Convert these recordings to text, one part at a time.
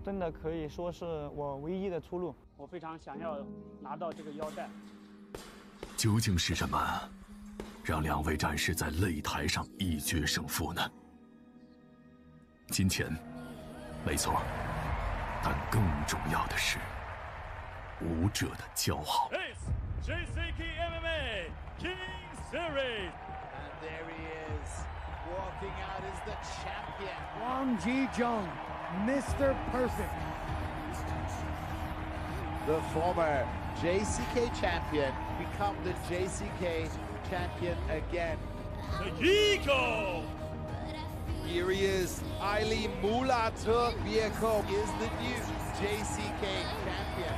真的可以说是我唯一的出路。我非常想要拿到这个腰带。究竟是什么让两位战士在擂台上一决胜负呢？金钱，没错，但更重要的是武者的骄傲。JCKMMA Kings Series. And there he is, walking out as the champion. Wang Jeong, Mr. Perfect. The former JCK champion become the JCK champion again. The Eagle. Here he is, Alemubieerde is the new JCK champion.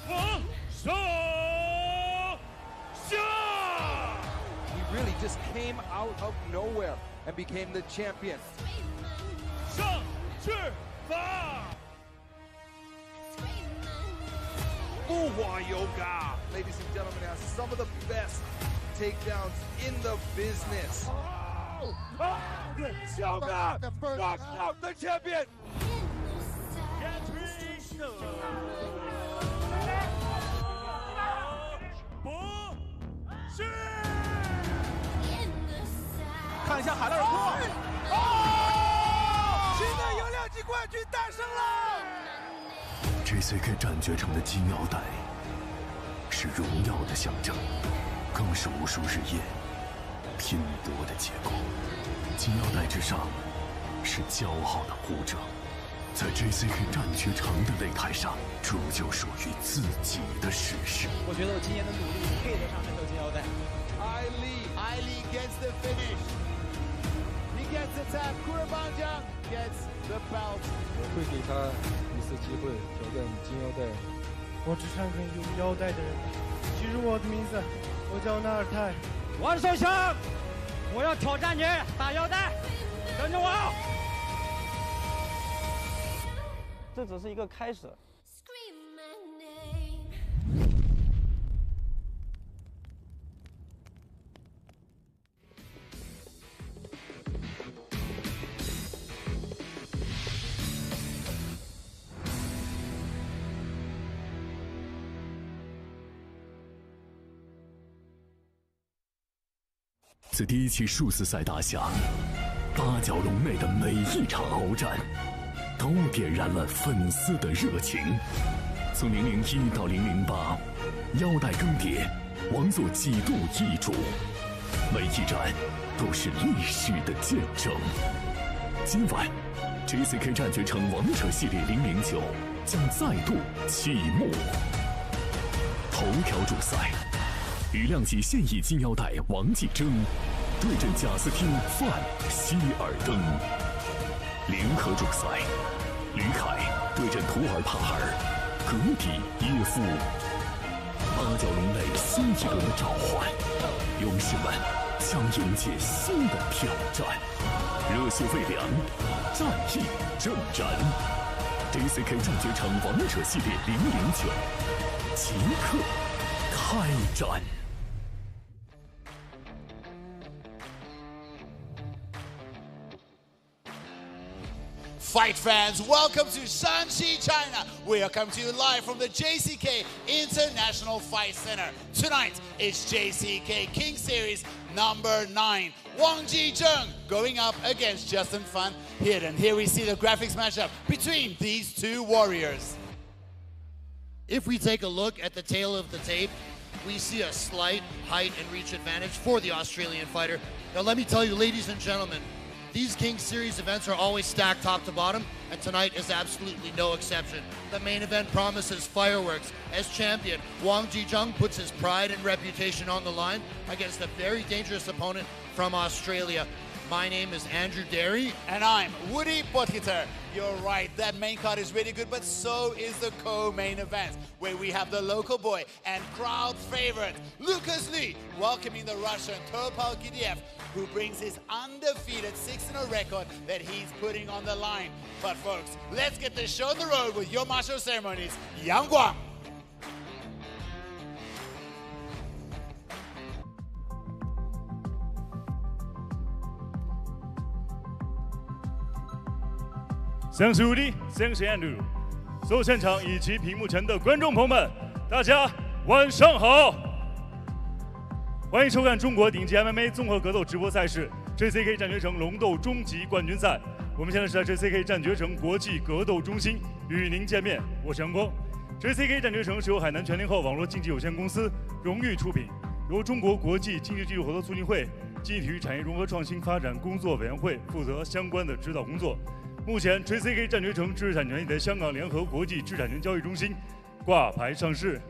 Wang He really just came out of nowhere and became the champion. Ladies and gentlemen, has some of the best takedowns in the business. Youness Knocks out the champion. Kadir. 看一下海拉尔特，哦！新的有2级冠军诞生了。JCK 战绝城的金腰带是荣耀的象征，更是无数日夜拼搏的结果。金腰带之上是骄傲的武者，在 JCK 战绝城的擂台上铸就属于自己的史诗。我觉得我今年的努力配得上这头金腰带。Ali gets the finish. He gets the tap. Kurbanjang gets the belt. 我会给他一次机会挑战金腰带。我只想跟有腰带的人。记住我的名字，我叫纳尔泰。王守强，我要挑战你打腰带，跟着我。这只是一个开始。自第一期数字赛打响，八角笼内的每一场鏖战，都点燃了粉丝的热情。从001到008，腰带更迭，王座几度易主，每一战都是历史的见证。今晚 ，JCK 战绝城王者系列009将再度启幕。头条主赛。羽量级现役金腰带王继征对阵贾斯汀范希尔登。联合主赛，吕凯对阵图尔帕尔格迪耶夫。八角笼内新一轮的召唤，勇士们将迎接新的挑战。热血沸腾，战意正燃。JCK 战绝城王者系列009即刻开战。Fight fans, welcome to Shanxi, China. We are coming to you live from the JCK International Fighting Center. Tonight is JCK Kings Series number 9. Wang Jizheng going up against Justin Fan Heerden. Here we see the graphics matchup between these two warriors. If we take a look at the tail of the tape, we see a slight height and reach advantage for the Australian fighter. Now let me tell you, ladies and gentlemen, these Kings Series events are always stacked top to bottom, and tonight is absolutely no exception. The main event promises fireworks as champion Wang Jizheng puts his pride and reputation on the line against a very dangerous opponent from Australia. My name is Andrew Derry. And I'm Woody Potgieter. You're right, that main card is really good, but so is the co-main event, where we have the local boy and crowd favorite, Lukas Lee, welcoming the Russian Turpal Gediev, who brings his undefeated 6-0 record that he's putting on the line. But folks, let's get the show on the road with your martial ceremonies, Yang Wang. Thanks Rudy, thanks Andrew。所有现场以及屏幕前的观众朋友们，大家晚上好！欢迎收看中国顶级 MMA 综合格斗直播赛事 JCK 战绝城龙斗终极冠军赛。我们现在是在 JCK 战绝城国际格斗中心与您见面，我是阳光。JCK 战绝城是由海南全联合网络竞技有限公司荣誉出品，由中国国际竞技技术合作促进会竞技体育产业融合创新发展工作委员会负责相关的指导工作。目前 JCK 战绝城知识产权已在香港联合国际知识产权交易中心挂牌上市。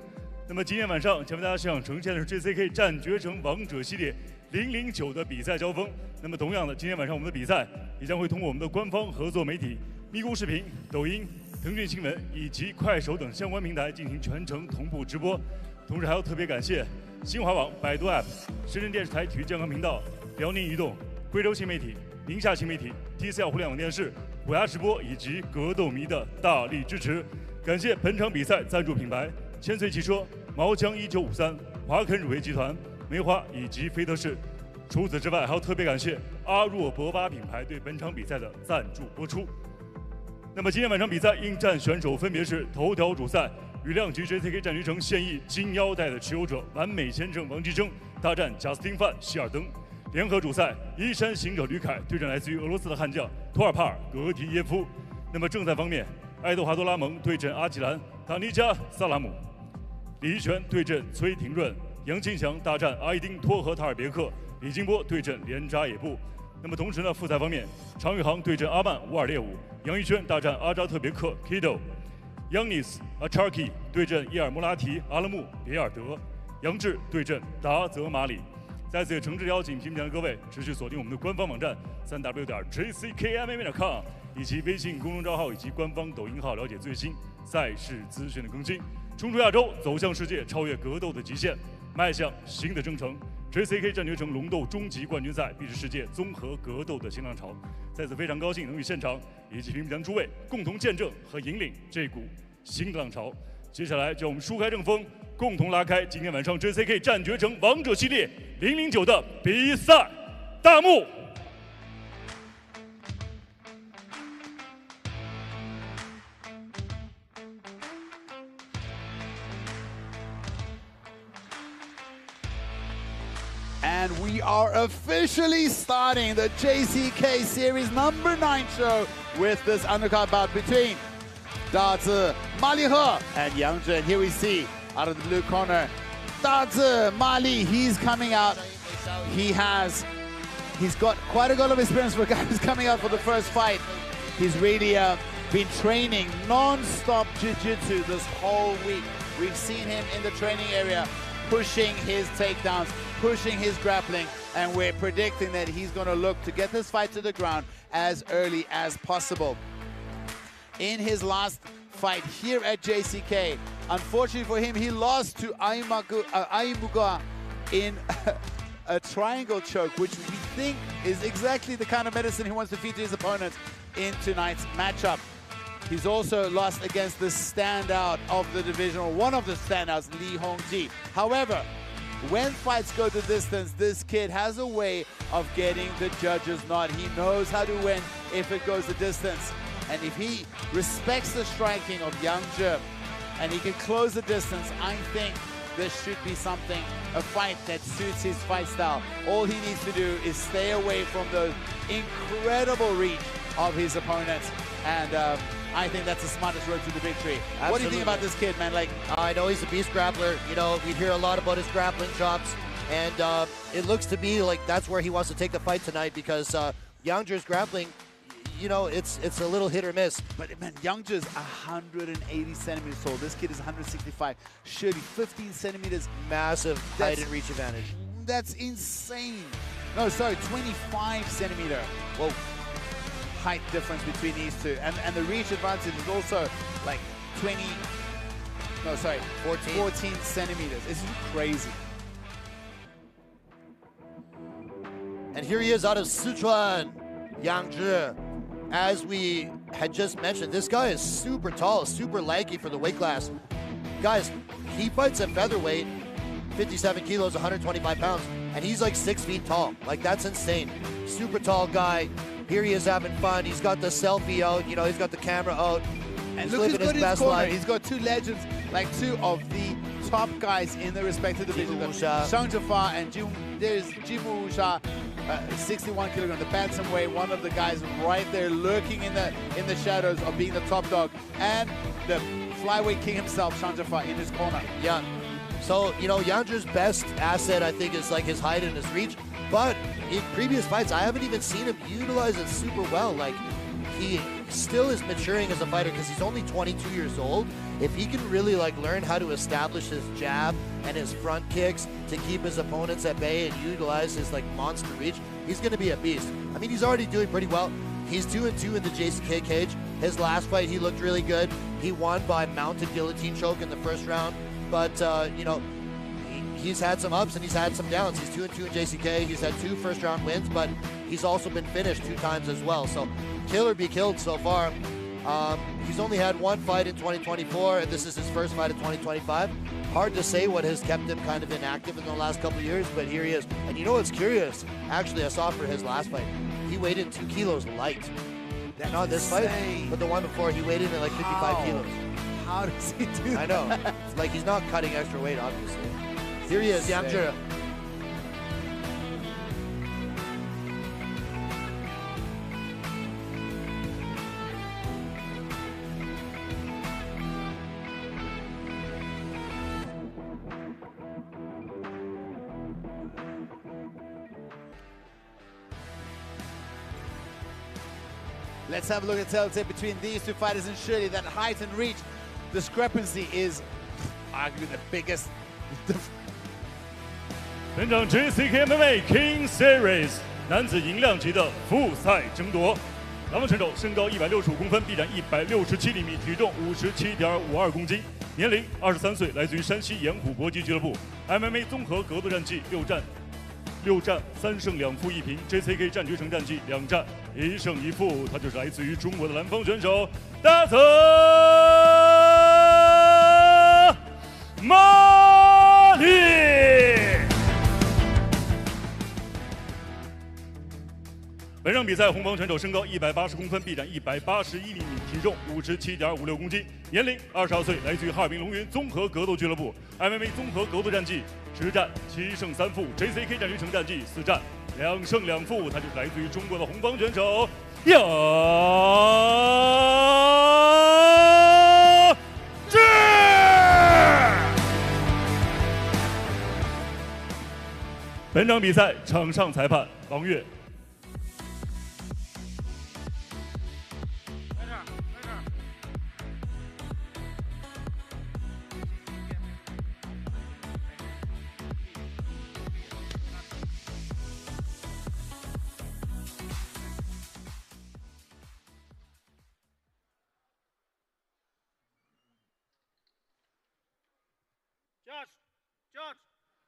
那么今天晚上将为大家呈现的是 JCK 战绝城王者系列009的比赛交锋。那么同样的，今天晚上我们的比赛也将会通过我们的官方合作媒体咪咕视频、抖音、腾讯新闻以及快手等相关平台进行全程同步直播。同时还要特别感谢新华网、百度 App、深圳电视台体育健康频道、辽宁移动、贵州新媒体、宁夏新媒体、TCL 互联网电视、虎牙直播以及格斗迷的大力支持。感谢本场比赛赞助品牌千岁汽车、毛枪1953、华肯乳业集团、梅花以及飞特仕。除此之外，还要特别感谢阿若博巴品牌对本场比赛的赞助播出。那么今天晚上比赛应战选手分别是头条主赛羽量级 JCK 战绝城现役金腰带的持有者完美先生王继征大战贾斯汀范希尔登。联合主赛衣衫行者吕凯对阵来自于俄罗斯的悍将托尔帕尔格迪耶夫。那么正赛方面，爱德华多拉蒙对阵阿吉兰塔尼加萨拉姆，李一拳对阵崔廷润，杨金祥大战阿伊丁托和塔尔别克，李金波对阵连扎野布。那么同时呢，复赛方面，常宇航对阵阿曼乌尔列武，杨一轩大战阿扎特别克 Kido，Youness Acharki 对阵叶尔穆拉提阿勒穆别尔德，杨志对阵达泽马里。在此也诚挚邀请屏幕前的各位持续锁定我们的官方网站3w.jckmma.com 以及微信公众账号以及官方抖音号，了解最新赛事资讯的更新。冲出亚洲，走向世界，超越格斗的极限，迈向新的征程。JCK 战绝城龙斗终极冠军赛必是世界综合格斗的新浪潮。在此非常高兴能与现场以及屏幕前诸位共同见证和引领这股新的浪潮。接下来就让我们舒开正风，共同拉开今天晚上 JCK 战绝城王者系列009的比赛大幕。And we are officially starting the JCK Series number 9 show with this undercard bout between Dazemali and Yang Zhi. And here we see, out of the blue corner, Dazemali. He's coming out. He's got quite a lot of experience for a guy who's coming out for the first fight. He's really been training non-stop jiu-jitsu this whole week. We've seen him in the training area pushing his takedowns, pushing his grappling, and we're predicting that he's going to look to get this fight to the ground as early as possible. In his last fight here at JCK, unfortunately for him, he lost to Aimuga in a triangle choke, which we think is exactly the kind of medicine he wants to feed to his opponent in tonight's matchup. He's also lost against the standout of the division, or one of the standouts, Li Hongji. However, when fights go the distance, this kid has a way of getting the judges' nod. He knows how to win if it goes the distance. And if he respects the striking of Yang Zhi and he can close the distance, I think this should be something, a fight that suits his fight style. All he needs to do is stay away from the incredible reach of his opponents. And I think that's the smartest road to the victory. Absolutely. What do you think about this kid, man? Like, I know he's a beast grappler. You know, we hear a lot about his grappling chops, and it looks to me like that's where he wants to take the fight tonight, because Yang Zhi's grappling, you know, it's a little hit or miss. But man, Yang Zhi is 180 centimeters tall. This kid is 165. Should be 15 centimeters. Massive height and reach advantage. That's insane. No, sorry, 25 centimeter. Whoa. Height difference between these two, and the reach advantage is also like 14 centimeters. It's crazy. And here he is out of Sichuan, Yang Zhi. As we had just mentioned, this guy is super tall, super lanky for the weight class. Guys, he fights at featherweight, 57 kilos, 125 pounds, and he's like 6 feet tall. Like, that's insane. Super tall guy. Here he is having fun. He's got the selfie out, you know, he's got the camera out. And he's look who's living got his his best corner. life. He's got two legends, like two of the top guys in the respective divisions. Shang and there's Jinbo 61 kilogram, the bantamweight, one of the guys right there lurking in the shadows of being the top dog, and the flyweight king himself, Shang in his corner. Yeah. So, you know, Yangzhe's best asset, I think, is like his height and his reach. But in previous fights, I haven't even seen him utilize it super well. Like, he still is maturing as a fighter because he's only 22 years old. If he can really like learn how to establish his jab and his front kicks to keep his opponents at bay and utilize his like monster reach, he's going to be a beast. I mean, he's already doing pretty well. He's 2-2 in the JCK cage. His last fight, he looked really good. He won by mounted guillotine choke in the first round. But, you know, he's had some ups and he's had some downs. He's 2-2 in JCK. He's had 2 first-round wins, but he's also been finished 2 times as well. So, kill or be killed so far. He's only had 1 fight in 2024, and this is his first fight in 2025. Hard to say what has kept him kind of inactive in the last couple of years, but here he is. And you know what's curious? Actually, I saw for his last fight, he weighed in 2 kilos light. Not this fight, but the one before, he weighed in at like 55 kilos. How does he do that? I know. Like, he's not cutting extra weight, obviously. Here he is, Yangzhe. Let's have a look at telltale between these two fighters, and surely that height and reach discrepancy is arguably the biggest. 本场 JCKMMA Kings Series 男子银量级的复赛争夺，蓝方选手身高165公分，臂展167厘米，体重57.52公斤，年龄23岁，来自于山西盐湖搏击俱乐部 ，MMA 综合格斗战绩6战3胜2负1平 ，JCK 战决胜战绩2战1胜1负，他就是来自于中国的蓝方选手大泽马里。本场比赛红方选手身高180公分，臂展181厘米，体重57.56公斤，年龄22岁，来自于哈尔滨龙云综合格斗俱乐部 ，MMA 综合格斗战绩10战7胜3负 ，JCK 战决胜战绩4战2胜2负，他就是来自于中国的红方选手杨志。本场比赛场上裁判王悦。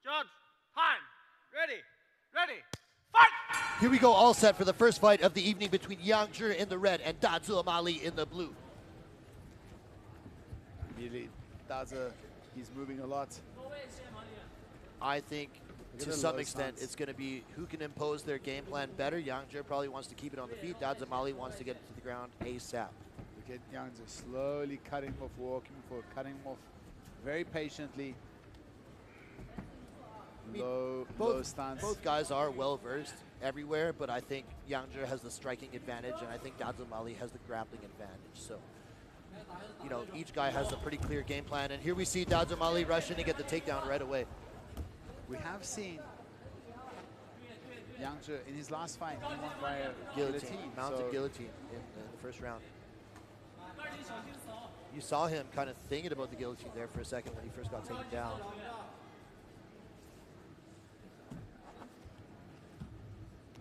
Judge, time, ready, fight! Here we go, all set for the first fight of the evening between Yangzhe in the red and Dazemali in the blue. Really, he's moving a lot. I think to some extent it's going to be who can impose their game plan better. Yangzhe probably wants to keep it on the feet. Dazemali wants to get it to the ground ASAP. Look at Yangzhe slowly cutting off, walking forward, cutting off very patiently. Low stance. Both guys are well versed everywhere, but I think Yangzhe has the striking advantage, and I think Dazemali has the grappling advantage. So, you know, each guy has a pretty clear game plan, and here we see Dazemali rush in and get the takedown right away. We have seen Yangzhe in his last fight, he won by a guillotine. Mounted guillotine in the first round. You saw him kind of thinking about the guillotine there for a second when he first got taken down.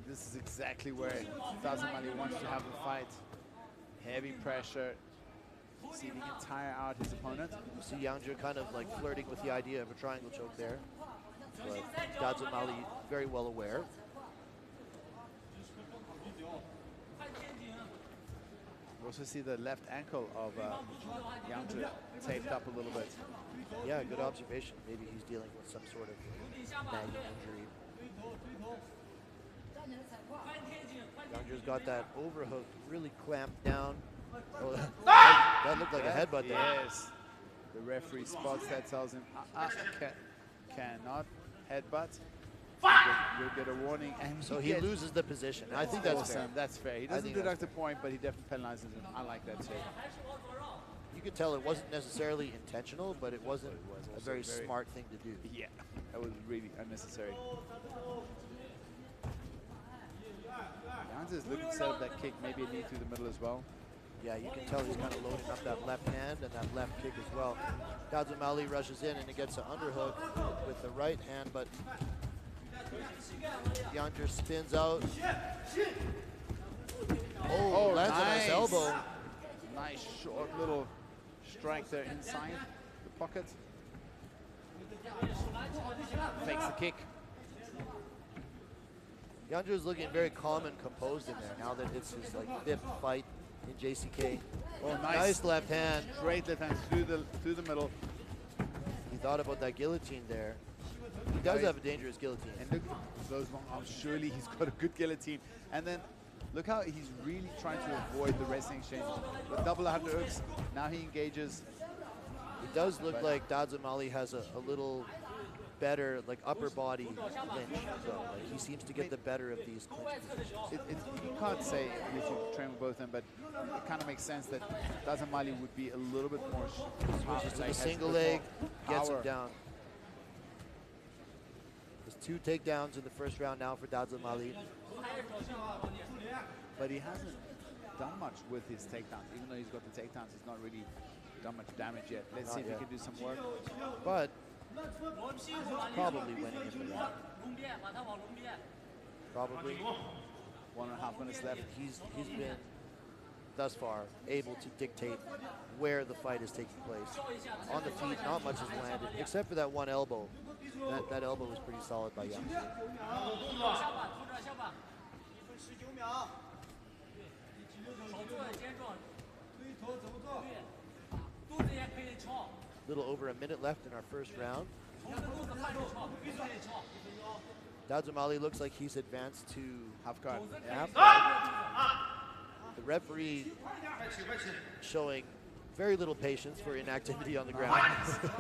This is exactly where Dazemali wants to have the fight. Heavy pressure. See if he can tire out his opponent. You see Yangzhe kind of like flirting with the idea of a triangle choke there. But Dazemali very well aware. You also see the left ankle of Yangzhe taped up a little bit. Yeah, good observation. Maybe he's dealing with some sort of nagging injury. Younger's got that overhook really clamped down. Oh, that looked like a headbutt there. Yes. The referee spots that, tells him, cannot headbutt. You'll get a warning. And so he loses the position. I think that's fair. That's fair. He doesn't deduct a point, but he definitely penalizes him. I like that too. You could tell it wasn't necessarily intentional, but it wasn't a very smart thing to do. Yeah, that was really unnecessary. Jan's is looking to set up that kick, maybe a knee through the middle as well. Yeah, you can tell he's kind of loading up that left hand and that left kick as well. Dazemali rushes in and he gets an underhook with the right hand, but Younger spins out. Oh, lands a nice elbow. Nice short little strike there inside the pocket. Fakes the kick. Younger is looking very calm and composed in there now that it's his fifth fight in JCK. Oh, nice left hand. Great left hand through the middle. He thought about that guillotine there. He does have a dangerous guillotine. And look, those long arms, surely he's got a good guillotine. And then look how he's really trying to avoid the wrestling exchange. With double underhooks, now he engages. It does look like Dazemali has a little better upper body clinch. So he seems to get the better of these clinch positions. You can't say if you train with both of them, but it kind of makes sense that Dazemali would be a little bit more switches to the single leg, gets him down. There's 2 takedowns in the first round now for Dazemali. But he hasn't done much with his takedowns. Even though he's got the takedowns, he's not really done much damage yet. Let's see if he can do some work. But probably winning in the round. Probably. 1.5 minutes left. He's been thus far able to dictate where the fight is taking place. On the feet, not much has landed, except for that one elbow. That elbow was pretty solid by Young. Little over a minute left in our first round. Dazemali looks like he's advanced to half guard. The referee showing very little patience for inactivity on the ground.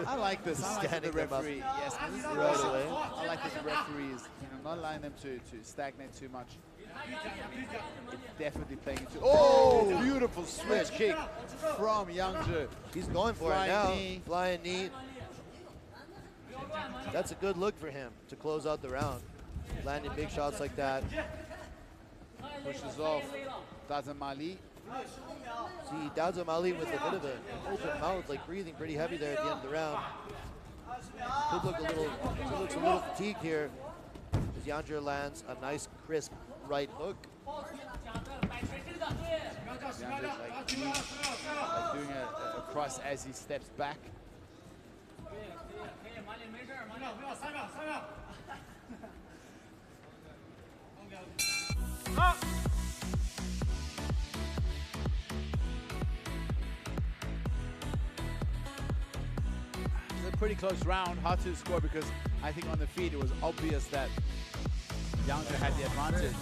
I like this. I like the referee. Yes, this is right away. I like that the referee is not allowing them to stagnate too much. It's definitely playing into. Oh, beautiful switch kick from Younger. He's going for it now. Flying knee. That's a good look for him to close out the round. Landing big shots like that. Pushes off Dazemali. See Dazemali with a bit of an open mouth, breathing pretty heavy there at the end of the round. Could look looks a little fatigued here as Younger lands a nice crisp right hook. Younger doing a cross as he steps back. It's a pretty close round, hard to score because I think on the feet it was obvious that Younger had the advantage.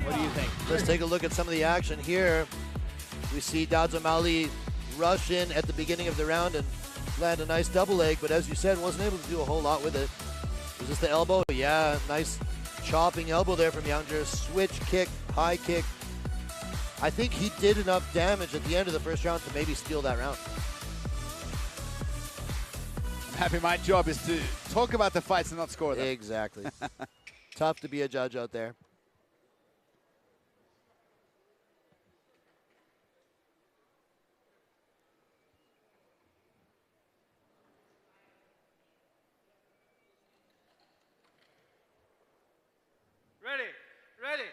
What do you think? Let's take a look at some of the action here. We see Dazemali rush in at the beginning of the round and land a nice double leg, but as you said, wasn't able to do a whole lot with it. Was this the elbow? Yeah, nice chopping elbow there from Younger. Switch kick, high kick. I think he did enough damage at the end of the first round to maybe steal that round. I'm happy my job is to talk about the fights and not score them. Exactly. Tough to be a judge out there. Ready,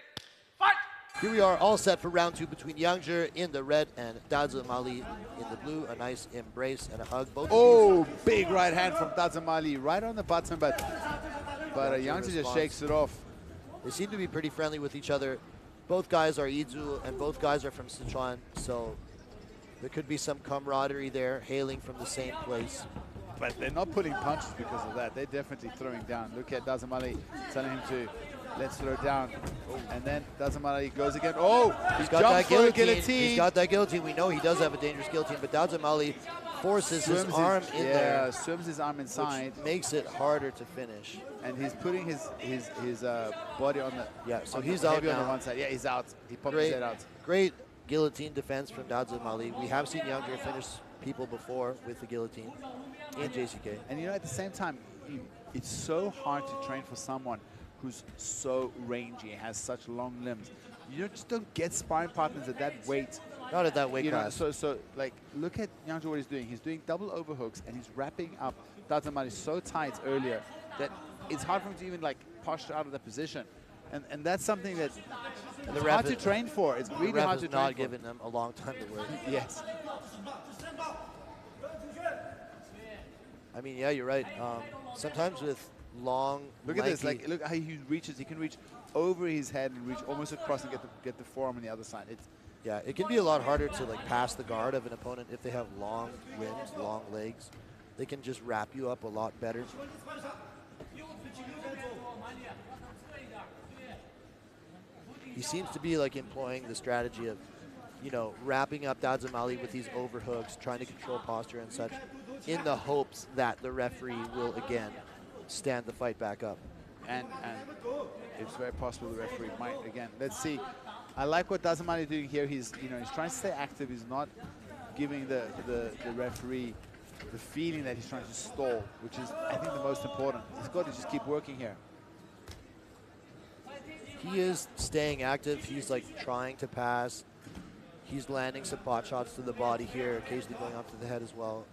fight! Here we are, all set for round 2 between Younger in the red and Dazemali in the blue. A nice embrace and a hug. Both big right hand from Dazemali, right on the button, but Younger just shakes it off. They seem to be pretty friendly with each other. Both guys are Idzu and both guys are from Sichuan, so there could be some camaraderie there, hailing from the same place. but they're not pulling punches because of that. They're definitely throwing down. Look at Dazemali telling him to let's throw down. And then Dazemali goes again. Oh, he's got that guillotine. He's got that guillotine. We know he does have a dangerous guillotine, but Dazemali forces his arm in there. Yeah, swims his arm inside. Which makes it harder to finish. And he's putting his body on the so he's out now. On the one side. Yeah, he's out. He popped his head out. Great guillotine defense from Dazemali. We have seen Youngju finish people before with the guillotine in JCK. And you know, at the same time, it's so hard to train for someone who's so rangy, has such long limbs. You just don't get sparring partners at that weight. Not at that weight class. So like, look at Youngju, what he's doing. He's doing double overhooks, and he's wrapping up Dazemali so tight earlier that it's hard for him to even like posture out of the position. And that's something that it's hard to train for. It's really hard to train for. Not giving them a long time to work. Yes. I mean, yeah, you're right. Sometimes with long, look at this. Like, look how he reaches. He can reach over his head and reach almost across and get the forearm on the other side. Yeah, it can be a lot harder to like pass the guard of an opponent if they have long limbs, long legs. They can just wrap you up a lot better. He seems to be like employing the strategy of, you know, wrapping up Dazemali with these overhooks, trying to control posture and such, in the hopes that the referee will again stand the fight back up. And it's very possible the referee might again. Let's see. I like what Dazemali is doing here. He's trying to stay active. He's not giving the referee the feeling that he's trying to stall, which is, I think, the most important. He's got to just keep working here. He is staying active. He's like trying to pass. He's landing some pot shots to the body here, occasionally going up to the head as well.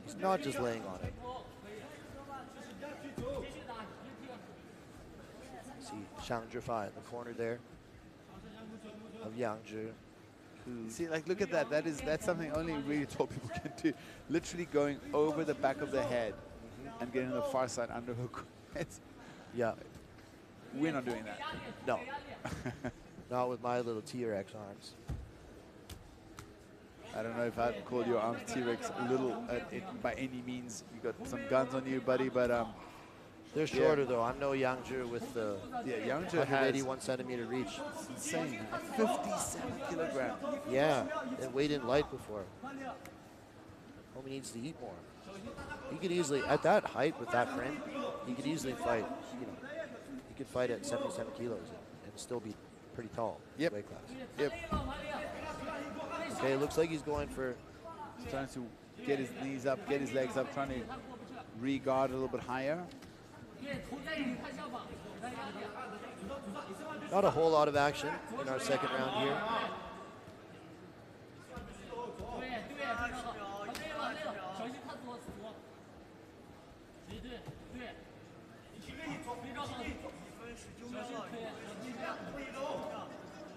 He's not just laying on it. See Chang in the corner there of Youngju. See, like, look at that. That's something only really tall people can do. Literally going over the back of the head and getting the far side underhook. Yeah. We're not doing that. No. Not with my little T-Rex arms. I don't know if I'd call your arms T-Rex little by any means. You got some guns on you, buddy, but they're shorter though. I'm no Youngju with the Youngju 181 centimeter reach. It's insane. 57 kilograms. Yeah, and weighed in light before. Homie needs to eat more. He could easily, at that height with that frame, he could easily fight. You know, he could fight at 77 kilos and still be pretty tall. Yep. Weight class. Yep. Okay, it looks like he's going for. He's trying to get his knees up, get his legs up, trying to re-guard a little bit higher. Not a whole lot of action in our second round here.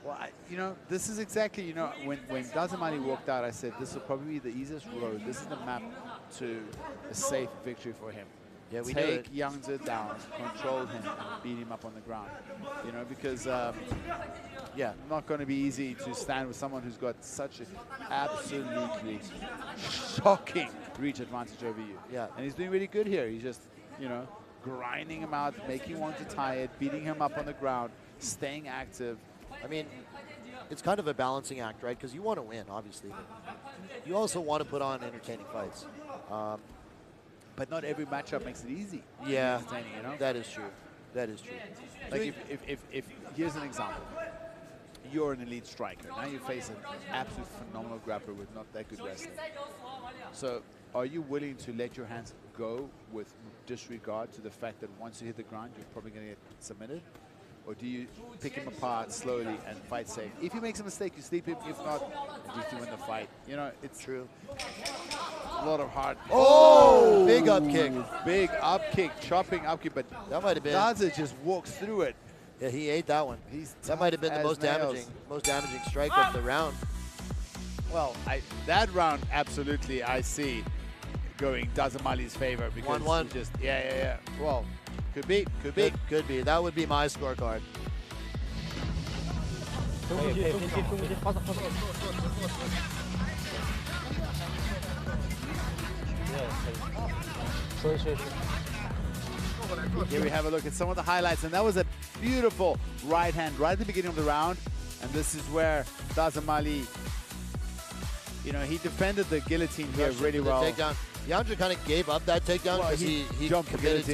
Well, this is exactly, when Dazemali walked out, I said this will probably be the easiest road. This is the map to a safe victory for him. Yeah, we take Youngju down, control him, and beat him up on the ground. Because not going to be easy to stand with someone who's got such an absolutely shocking reach advantage over you. Yeah, and he's doing really good here. He's just, grinding him out, making one to tired, beating him up on the ground, staying active. I mean, it's kind of a balancing act, right? Because you want to win, obviously. But you also want to put on entertaining fights. But not every matchup makes it easy. Yeah, that is true. That is true. Like if here's an example. You're an elite striker. Now you face an absolute phenomenal grappler with not that good wrestling. So are you willing to let your hands go with disregard to the fact that once you hit the ground, you're probably going to get submitted? Or do you pick him apart slowly and fight safe? If he makes a mistake, you sleep him. If not, you can win the fight. It's true. A lot of heart. Oh! Big up kick. Big up kick, chopping up kick, but that might have been. Daza just walks through it. Yeah, he ate that one. That might have been the most damaging strike of the round. Well, that round absolutely I see going Dazemali's favor because 1-1. He just yeah. Well, could be. Could be. That would be my scorecard. Here we have a look at some of the highlights, and that was a beautiful right hand right at the beginning of the round. And this is where Dazemali, you know, he defended the guillotine here really well. Takedown. Yangzhe kind of gave up that takedown because he committed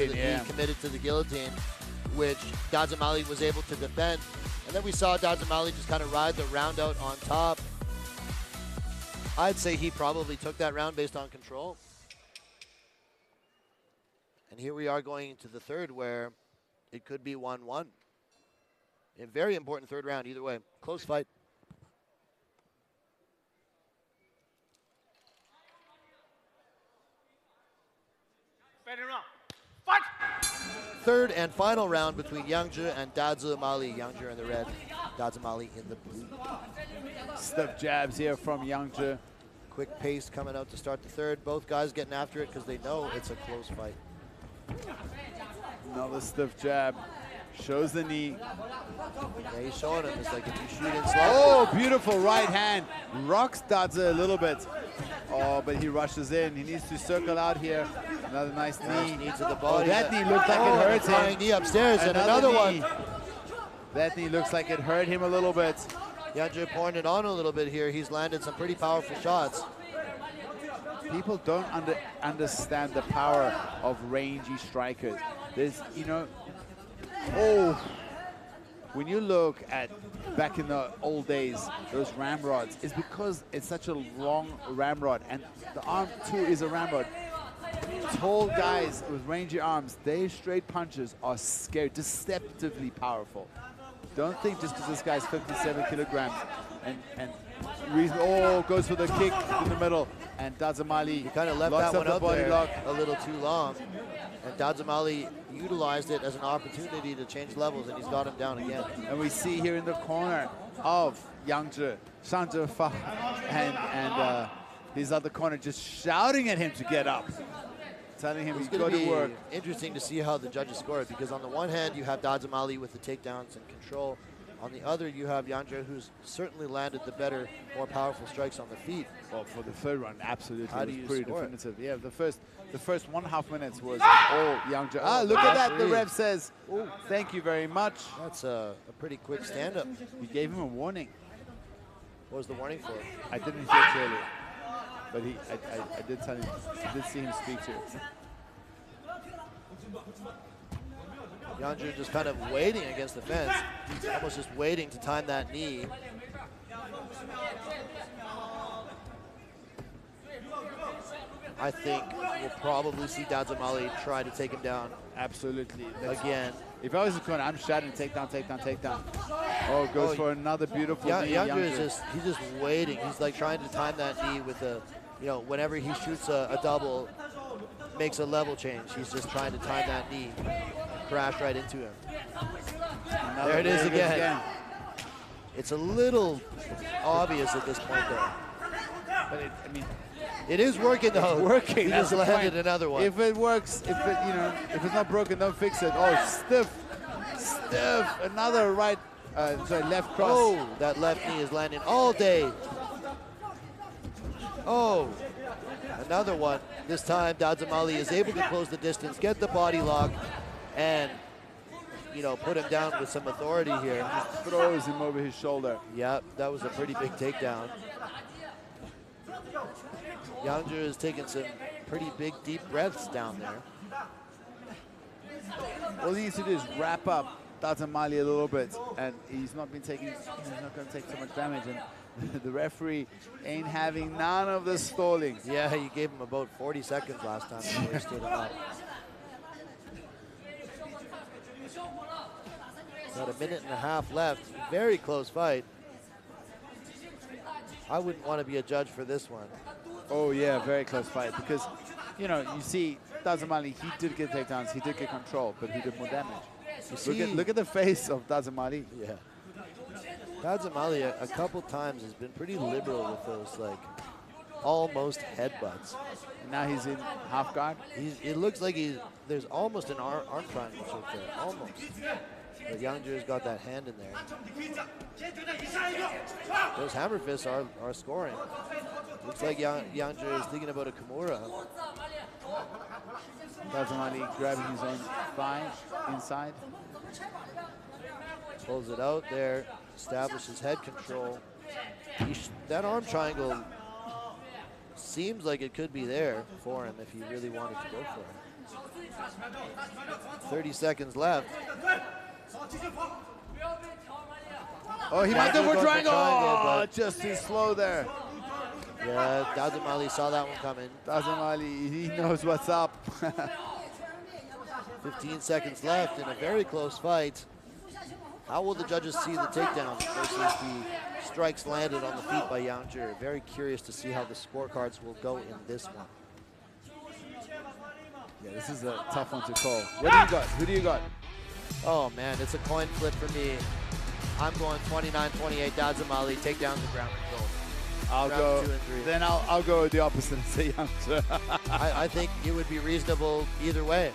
to the guillotine, which Dazemali was able to defend. And then we saw Dazemali just kind of ride the round out on top. I'd say he probably took that round based on control. And here we are going into the third, where it could be 1-1. A very important third round either way. Close fight. Fight! Third and final round between Yangzhe and Dazemali. Yangzhe in the red, Dazemali in the blue. Stiff jabs here from Yangzhe. Quick pace coming out to start the third. Both guys getting after it because they know it's a close fight. Another stiff jab. Shows the knee. Yeah, he's showing him. It's like if you shoot in slow. Oh, beautiful right hand. Rocks Daze a little bit. Oh, but he rushes in. He needs to circle out here. Another nice knee. Knee to the body. Oh, that knee looked like it hurt him. Knee upstairs and another one. That knee looks like it hurt him a little bit. Yangzhe pouring it on a little bit here. He's landed some pretty powerful shots. People don't understand the power of rangy strikers. There's, you know, when you look at back in the old days, those ramrods, it's because it's such a long ramrod, and the arm too is a ramrod. Tall guys with rangy arms, their straight punches are scary, deceptively powerful. Don't think just because this guy's 57 kilograms and goes for the kick in the middle, and Dazemali, he kind of left that one out there a little too long, and Dazemali utilized it as an opportunity to change levels, and he's got him down again. And we see here in the corner of Yangzhe, Shang Zhefa, and his other corner just shouting at him to get up, telling him he's got to work. Interesting to see how the judges score it, because on the one hand you have Dazemali with the takedowns and control. On the other, you have Yangzhe, who's certainly landed the better, more powerful strikes on the feet. Well, for the third round, absolutely. How do you pretty score definitive. Yeah, the first 1.5 minutes was all Yangzhe. Look at that. The ref says, thank you very much. That's a pretty quick stand-up. You gave him a warning. What was the warning for? I didn't hear clearly, but I did tell him, I did see him speak to it. Yangzhe just kind of waiting against the fence, almost just waiting to time that knee. I think we'll probably see Dazemali try to take him down. Absolutely. Again. If I was in the corner, I'm shouting, takedown, takedown, takedown. Oh, goes for another beautiful knee. Yangzhe is he's just waiting. He's like trying to time that knee with the, you know, whenever he shoots a double, makes a level change. He's just trying to time that knee. Crash right into him. There it is again. It's a little obvious at this point, though. But it is working, though. It's working. He just landed another one. If it works, if it's not broken, don't fix it. Oh, stiff. Another left cross. Oh, that left knee is landing all day. Oh, another one. This time, Dazemali is able to close the distance, get the body lock, and, you know, put him down with some authority here. Just throws him over his shoulder. Yep, that was a pretty big takedown. Yangzhe is taking some pretty big, deep breaths down there. All he needs to do is wrap up Dazemali a little bit, and he's not going to take so much damage. And the referee ain't having none of the stalling. Yeah, he gave him about 40 seconds last time before he stood him up. About a minute and a half left. Very close fight. I wouldn't want to be a judge for this one. Oh yeah, very close fight, because, you know, you see Dazemali, he did get takedowns, he did get control, but he did more damage. Look at the face of Dazemali. Yeah. Dazemali a couple times has been pretty liberal with those, like, almost headbutts. And now he's in half guard. It looks like there's almost an arm triangle choke there, almost. But Yangzhe's got that hand in there. Those hammer fists are scoring. Looks like Yangzhe is thinking about a Kimura. Dazemali grabbing his own thigh inside. Pulls it out there, establishes head control. That arm triangle seems like it could be there for him if he really wanted to go for it. 30 seconds left. Oh, he might go for triangle. Oh, just too slow there. Yeah, Dazemali saw that one coming. Dazemali, he knows what's up. 15 seconds left in a very close fight. How will the judges see the takedowns versus the strikes landed on the feet by Yangzhi? Very curious to see how the scorecards will go in this one. Yeah, this is a tough one to call. What do you got? Who do you got? Oh man, it's a coin flip for me. I'm going 29-28 Dazemali, takedowns and ground control. I'll go. 2 and 3. Then I'll go the opposite and say Yangzhi. I think it would be reasonable either way.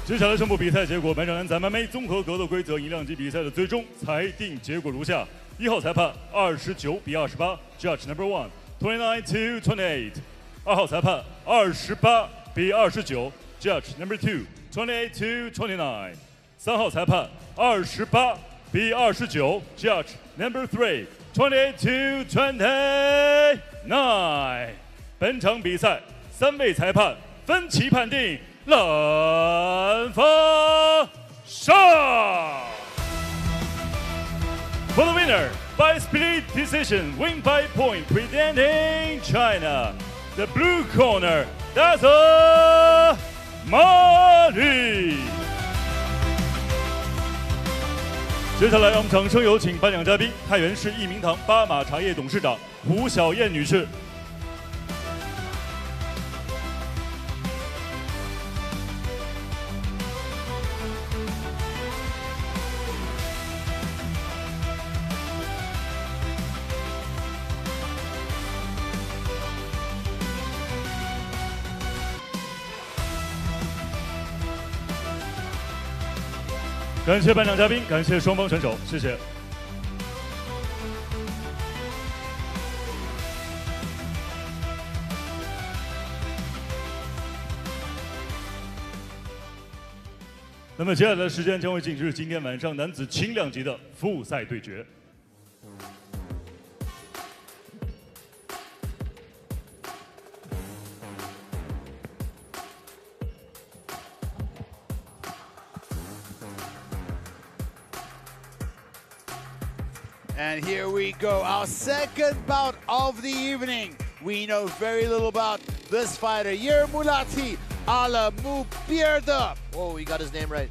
接下来宣布比赛结果，本场男子 MMA 综合格斗规则以量级比赛的最终裁定结果如下：1号裁判29-28 ，Judge Number 1 29-28；2号裁判28-29 ，Judge Number 2 28-29；3号裁判28-29 ，Judge Number 3 28-29。本场比赛3位裁判分歧判定。 蓝方胜 For the winner, by split decision, win by point, presenting China. The blue corner, Dazemali. 接下来，让我们掌声有请颁奖嘉宾太原市益民堂巴马茶叶董事长胡小燕女士。 感谢颁奖嘉宾，感谢双方选手，谢谢。那么接下来的时间将会进入今天晚上男子轻量级的复赛对决。 And here we go, our second bout of the evening. We know very little about this fighter, Yeermulati Alemubieerde. Whoa, he got his name right.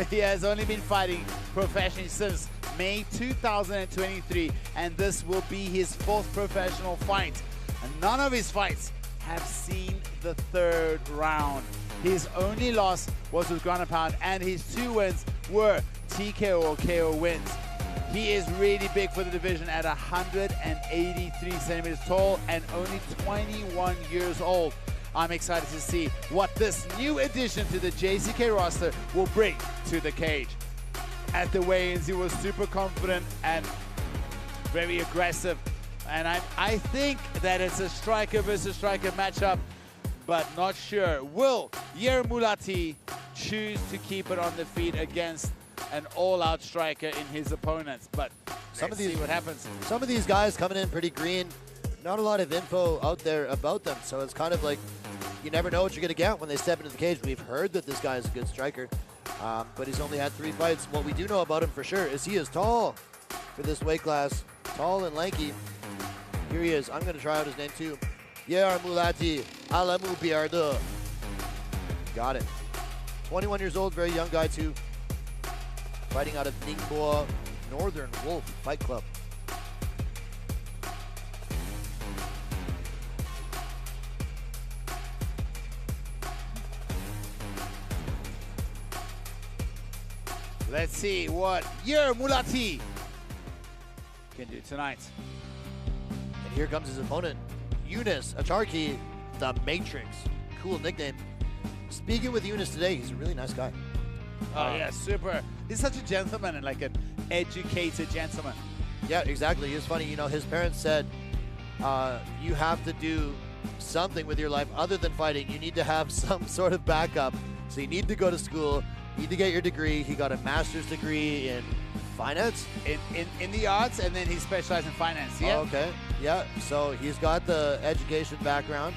He has only been fighting professionally since May 2023, and this will be his 4th professional fight. And none of his fights have seen the 3rd round. His only loss was with ground and pound, and his 2 wins were TKO or KO wins. He is really big for the division at 183 centimeters tall and only 21 years old. I'm excited to see what this new addition to the JCK roster will bring to the cage. At the weigh-ins, he was super confident and very aggressive. And I think that it's a striker versus striker matchup, but not sure. Will Yeermulati choose to keep it on the feet against an all-out striker in his opponents? But let's see what happens. Some of these guys coming in pretty green. Not a lot of info out there about them, so it's kind of like you never know what you're going to get when they step into the cage. We've heard that this guy is a good striker, but he's only had 3 fights. What we do know about him for sure is he is tall for this weight class, tall and lanky. Here he is. I'm going to try out his name too. Yeermulati, Alemubieerde. Got it. 21 years old, very young guy too. Fighting out of Ningbo Northern Wolf Fight Club. Let's see what Yeermulati can do tonight. And here comes his opponent, Youness Acharki, the Matrix. Cool nickname. Speaking with Youness today, he's a really nice guy. Oh yeah, super. He's such a gentleman and like an educated gentleman. Yeah, exactly. He was funny. You know, his parents said, you have to do something with your life other than fighting. You need to have some sort of backup. So you need to go to school. You need to get your degree. He got a master's degree in finance? In the arts, and then he specialized in finance, yeah. Oh, okay, yeah. So he's got the education background.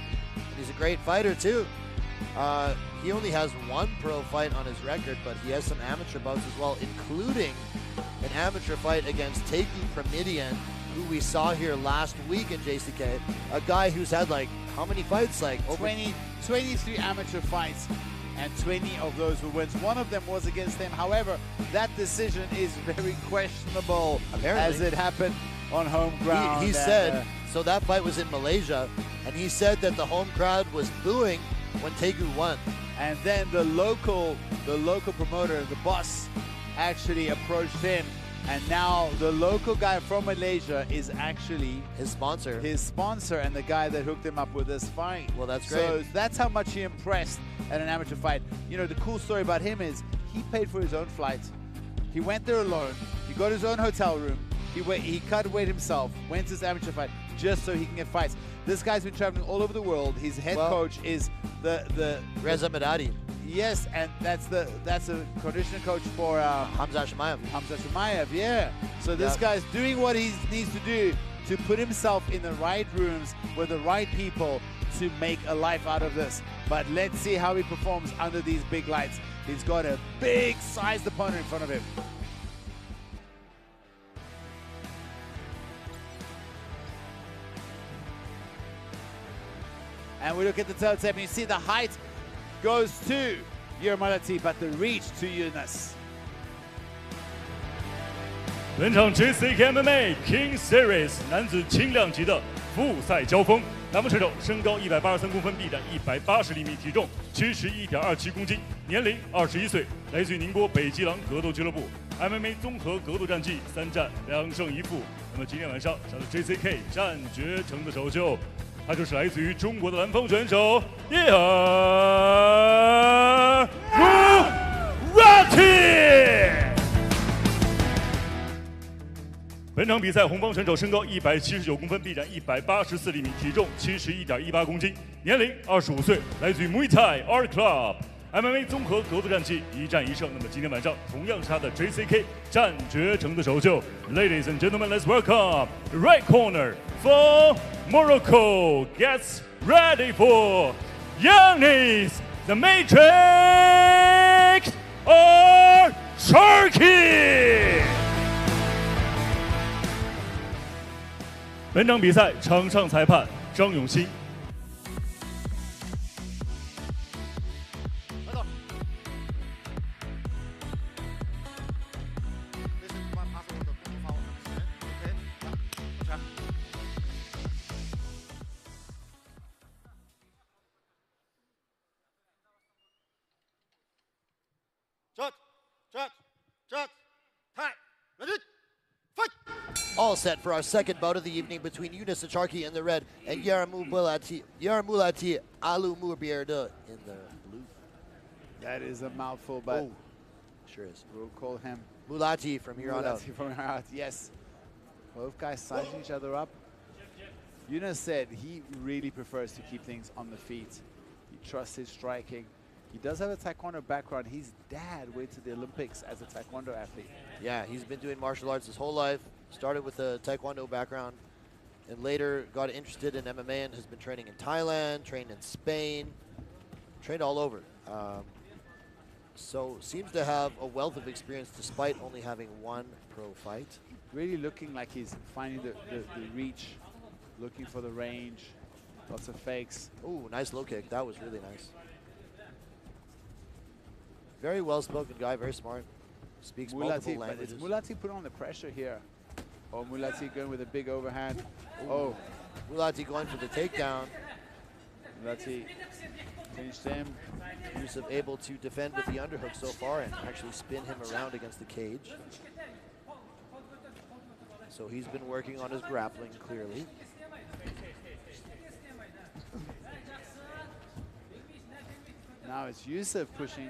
He's a great fighter, too. He only has 1 pro fight on his record, but he has some amateur bouts as well, including an amateur fight against Taegu Pramidian, who we saw here last week in JCK. A guy who's had, like, how many fights? Like, 23 amateur fights, and 20 of those were wins. One of them was against him. However, that decision is very questionable, apparently, as it happened on home ground. He said, so that fight was in Malaysia, and he said that the home crowd was booing when Taegu won. And then the local promoter, the boss, actually approached him, and now the local guy from Malaysia is actually his sponsor. And the guy that hooked him up with this fight. Well, that's great. So that's how much he impressed at an amateur fight. You know, the cool story about him is he paid for his own flight. He went there alone. He got his own hotel room. He cut weight himself, went to this amateur fight just so he can get fights. This guy's been traveling all over the world. His head coach is the Reza Medadi. Yes, and that's a conditioning coach for Hamza Chimaev. Hamza Chimaev, yeah. So this guy's doing what he needs to do to put himself in the right rooms with the right people to make a life out of this. But let's see how he performs under these big lights. He's got a big-sized opponent in front of him. And we look at the third step, and you see the height goes to Yeermulati, but the reach to Youness. 本场 JCKMMA Kings Series 男子轻量级的复赛交锋，男方选手身高183公分，臂展180厘米，体重71.27公斤，年龄21岁，来自于宁波北极狼格斗俱乐部 MMA 综合格斗战绩3战2胜1负。那么今天晚上上的 JCK 战决城的首秀，他就是来自于中国的蓝方选手Yeermulati。本场比赛红方选手身高179公分，臂展184厘米，体重71.18公斤，年龄25岁，来自于 Muay Thai Art Club MMA 综合格斗战绩1战1胜。那么今天晚上同样是他的 JCK 战决城的首秀。Ladies and gentlemen, let's welcome right corner from Morocco gets ready for Youness, the Matrix Acharki。本场比赛场上裁判张永新。Shot, shot, shot, time, ready, fight! All set for our second bout of the evening between Youness Acharki in the red and Yeermulati Alemubieerde in the blue. That is a mouthful, but sure is. We'll call him Mulati from here on out. From here out, yes. Both guys sizing each other up. Youness said he really prefers to keep things on the feet. He trusts his striking. He does have a taekwondo background. His dad went to the Olympics as a taekwondo athlete. Yeah, he's been doing martial arts his whole life. Started with a taekwondo background and later got interested in MMA and has been training in Thailand, trained in Spain, trained all over. So seems to have a wealth of experience despite only having one pro fight. Really looking like he's finding the reach, looking for the range, lots of fakes. Ooh, nice low kick. That was really nice. Very well-spoken guy, very smart. Speaks multiple languages. But it's Mulati put on the pressure here. Oh, Mulati going with a big overhand. Ooh. Oh, Mulati going for the takedown. Mulati finished him. Yusuf able to defend with the underhook so far and actually spin him around against the cage. So he's been working on his grappling, clearly. Now it's Yusuf pushing.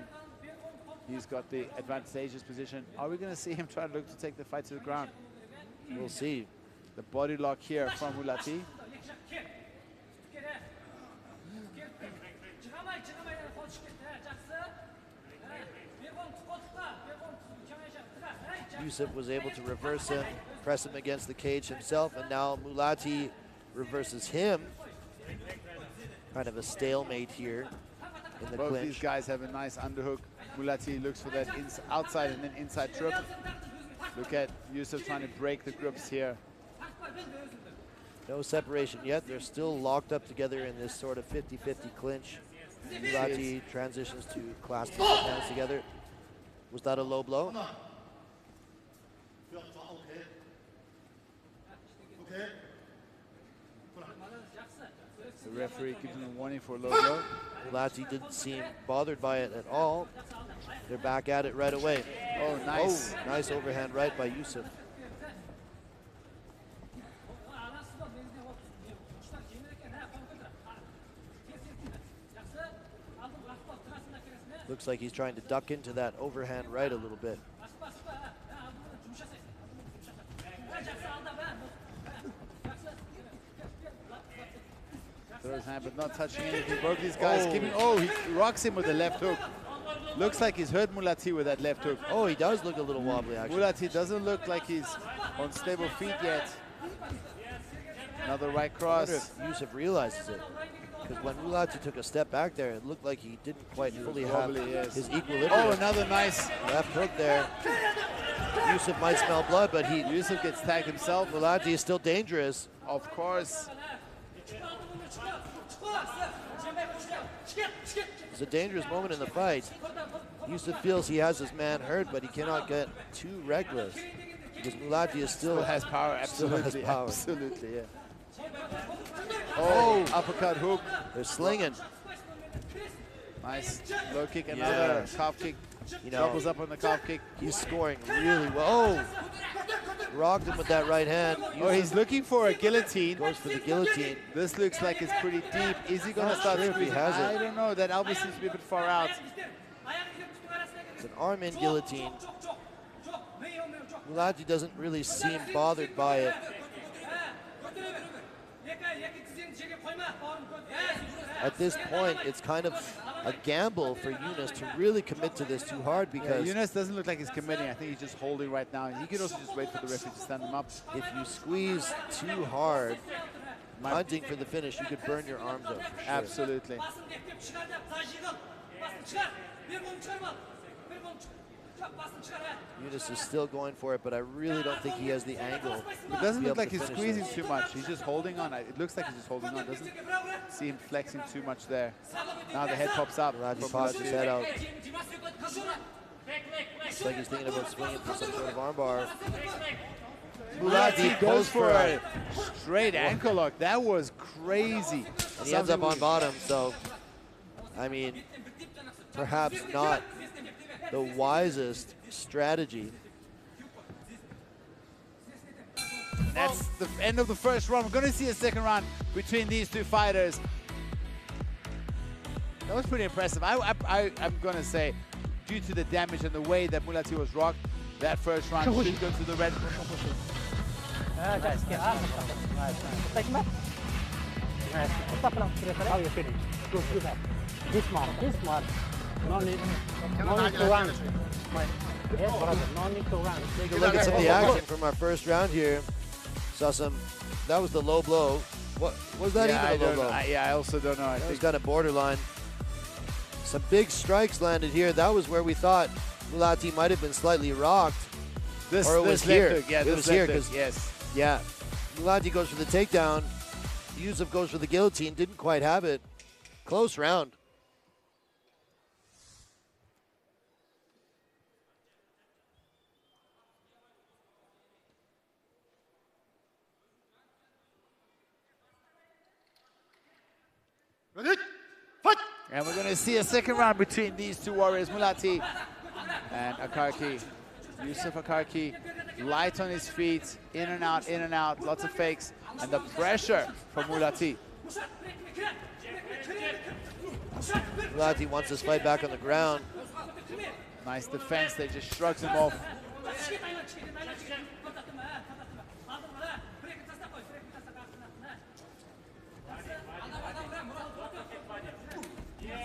He's got the advantageous position. Are we going to see him try to look to take the fight to the ground? We'll see. The body lock here from Mulati. Yusuf was able to reverse him, press him against the cage himself, and now Mulati reverses him. Kind of a stalemate here in the Both clinch. these guys have a nice underhook. Mulati looks for that outside and then inside trip. Look at Yusuf trying to break the grips here. No separation yet. They're still locked up together in this sort of 50-50 clinch. Mulati transitions to clasp his hands together. Was that a low blow? The referee gives him a warning for a low blow. Mulati didn't seem bothered by it at all. They're back at it right away. Oh, nice. Oh, nice overhand right by Yusuf. Looks like he's trying to duck into that overhand right a little bit. Throws hand, but not touching anything. Both these guys keeping. Oh, he rocks him with the left hook. Looks like he's hurt Mulati with that left hook. Oh, he does look a little wobbly, actually. Mulati doesn't look like he's on stable feet yet. Another right cross. I wonder if Yusuf realizes it. Because when Mulati took a step back there, it looked like he didn't quite fully have his equilibrium. Oh, another nice left hook there. Yusuf might smell blood, but Yusuf gets tagged himself. Mulati is still dangerous. Of course. It's a dangerous moment in the fight. Yusuf feels he has his man hurt, but he cannot get too reckless. Because Mulati is still has power, absolutely. Still has power. Absolutely, yeah. Oh, uppercut hook. They're slinging. Nice low kick, another calf kick. You know, doubles up on the calf kick. He's scoring really well. Oh, rocked him with that right hand. Oh, he's looking for a guillotine. Goes for the guillotine. This looks like it's pretty deep. Is he going to start squeezing? I don't know. That elbow seems to be a bit far out. It's an arm-in guillotine. Mulati doesn't really seem bothered by it. At this point, it's kind of a gamble for Youness to really commit to this too hard because Youness doesn't look like he's committing. I think he's just holding right now. He could also just wait for the referee to stand him up. If you squeeze too hard, hunting for the finish, you could burn your arms up. For sure. Absolutely. Youness is still going for it, but I really don't think he has the angle. It doesn't look like he's squeezing too much. He's just holding on. It looks like he's just holding on. Doesn't see him flexing too much there. Now the head pops up. Mulati pops his head out. Looks like he's thinking about swinging for some sort of armbar. Mulati goes for a straight ankle lock. That was crazy. And he ends up on bottom, so, I mean, perhaps not the wisest strategy. That's the end of the first round. We're going to see a second round between these two fighters. That was pretty impressive. I'm going to say, due to the damage and the way that Mulati was rocked, that first round should go to the red. How you finish? Good back. This smart. No need to run. Yes, brother, no need to run. Take a look at some of the action from our first round here. Saw some, that was the low blow. What was that even a low blow? I also don't know. I think it's got a borderline. Some big strikes landed here. That was where we thought Mulati might have been slightly rocked. Or it was here. Yeah, it was here because, yes. Yeah, Mulati goes for the takedown. Yusuf goes for the guillotine. Didn't quite have it. Close round. And we're going to see a second round between these two warriors, Mulati and Acharki. Yusuf Acharki, light on his feet, in and out, lots of fakes, and the pressure from Mulati. Mulati wants this fight back on the ground. Nice defense, they just shrugs him off.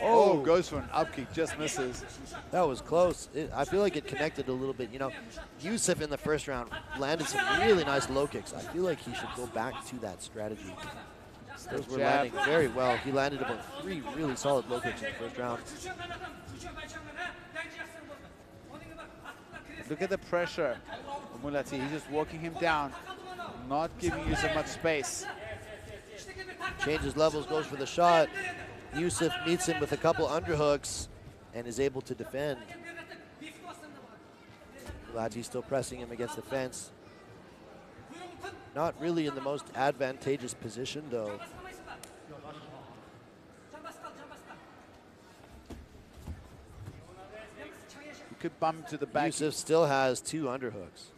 Oh, goes for an up kick, just misses. That was close. I feel like it connected a little bit. You know, Yusuf in the first round landed some really nice low kicks. I feel like he should go back to that strategy. Those were landing very well. He landed about 3 really solid low kicks in the first round. Look at the pressure of Mulati. He's just walking him down, not giving Yusuf much space. Changes levels, goes for the shot. Yusuf meets him with a couple underhooks and is able to defend. Mulati still pressing him against the fence. Not really in the most advantageous position, though. You could bump to the back. Yusuf still has 2 underhooks.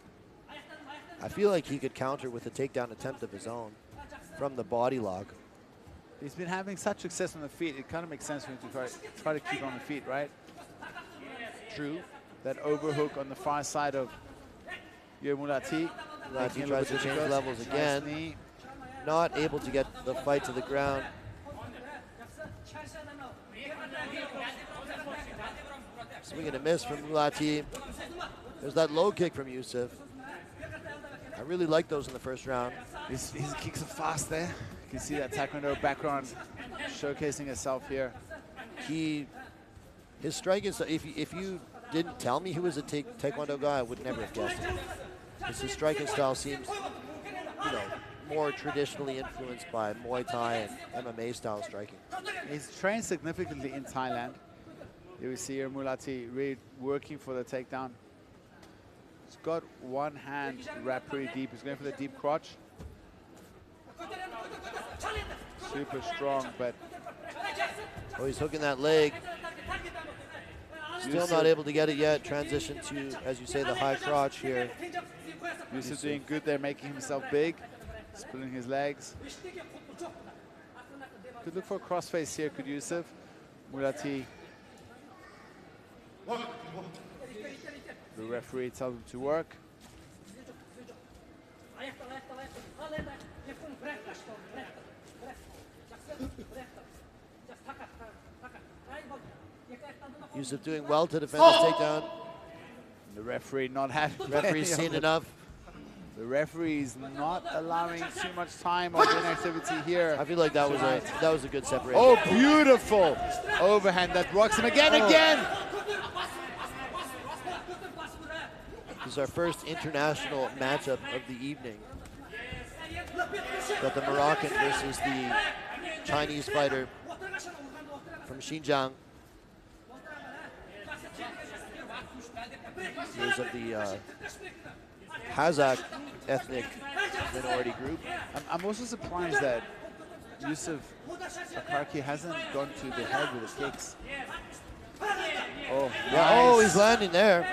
I feel like he could counter with a takedown attempt of his own from the body lock. He's been having such success on the feet, it kind of makes sense for him to try to keep on the feet, right? True. That overhook on the far side of Yeermulati. Mulati tries to change levels again. Not able to get the fight to the ground. Swing and a miss from Mulati. There's that low kick from Yusuf. I really like those in the first round. His kicks are fast there. You can see that Taekwondo background showcasing itself here. His striking style, if you didn't tell me he was a Taekwondo guy, I would never have guessed it. Because his striking style seems, you know, more traditionally influenced by Muay Thai and MMA style striking. He's trained significantly in Thailand. Here we see Yeermulati really working for the takedown. He's got one hand wrapped pretty deep. He's going for the deep crotch. Super strong, but... Oh, he's hooking that leg. Still not able to get it yet. Transition to, as you say, the high crotch here. Yusuf doing good there, making himself big. Splitting his legs. Could look for a crossface here, could Yusuf. Mulati. The referee tells him to work. Yusuf doing well to defend his takedown. The referee not having... Referee's seen enough. The referee's not allowing too much time of inactivity here. I feel like that was a good separation. Oh, beautiful overhand that rocks him again. This is our first international matchup of the evening. Got the Moroccan versus the Chinese fighter from Xingqiang. Members of the Kazakh ethnic minority group. I'm also surprised that Yusuf Acharki hasn't gone to the head with the kicks. Oh, yeah, nice. Oh, he's landing there.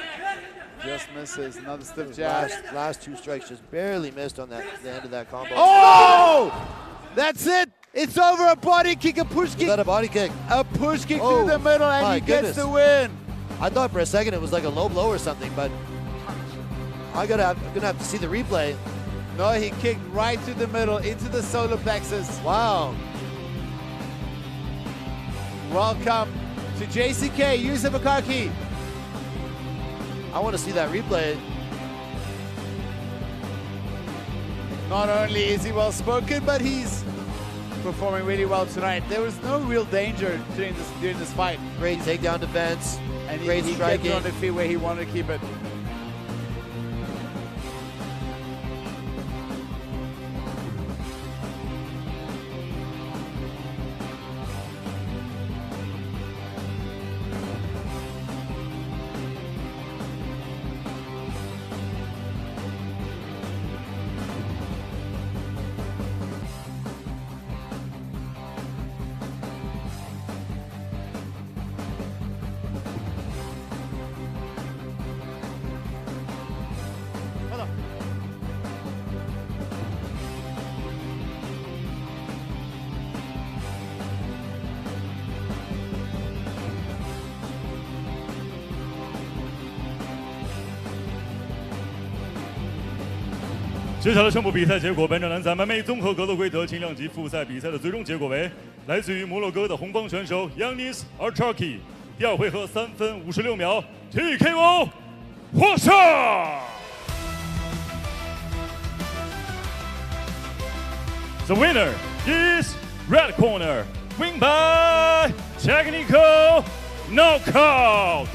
Just misses. Another stiff jab. Last 2 strikes just barely missed on that the end of that combo. Oh! That's it. It's over. A body kick, a push kick. Is that a body kick? A push kick through the middle, and he gets the win. I thought for a second it was like a low blow or something, but I'm gonna have to see the replay. No, he kicked right through the middle into the solar plexus. Wow. Welcome to JCK, Yusuf Acharki. I want to see that replay. Not only is he well spoken, but he's performing really well tonight. There was no real danger during this fight. Great takedown defense. And great he striking. kept it on the feet where he wanted to keep it.接下来宣布比赛结果：本场男子 MMA 综合格斗规则轻量级复赛比赛的最终结果为来自于摩洛哥的红帮选手 Youness Acharki 第2回合3分56秒 TKO 获胜。The winner is red corner, win by technical knockout.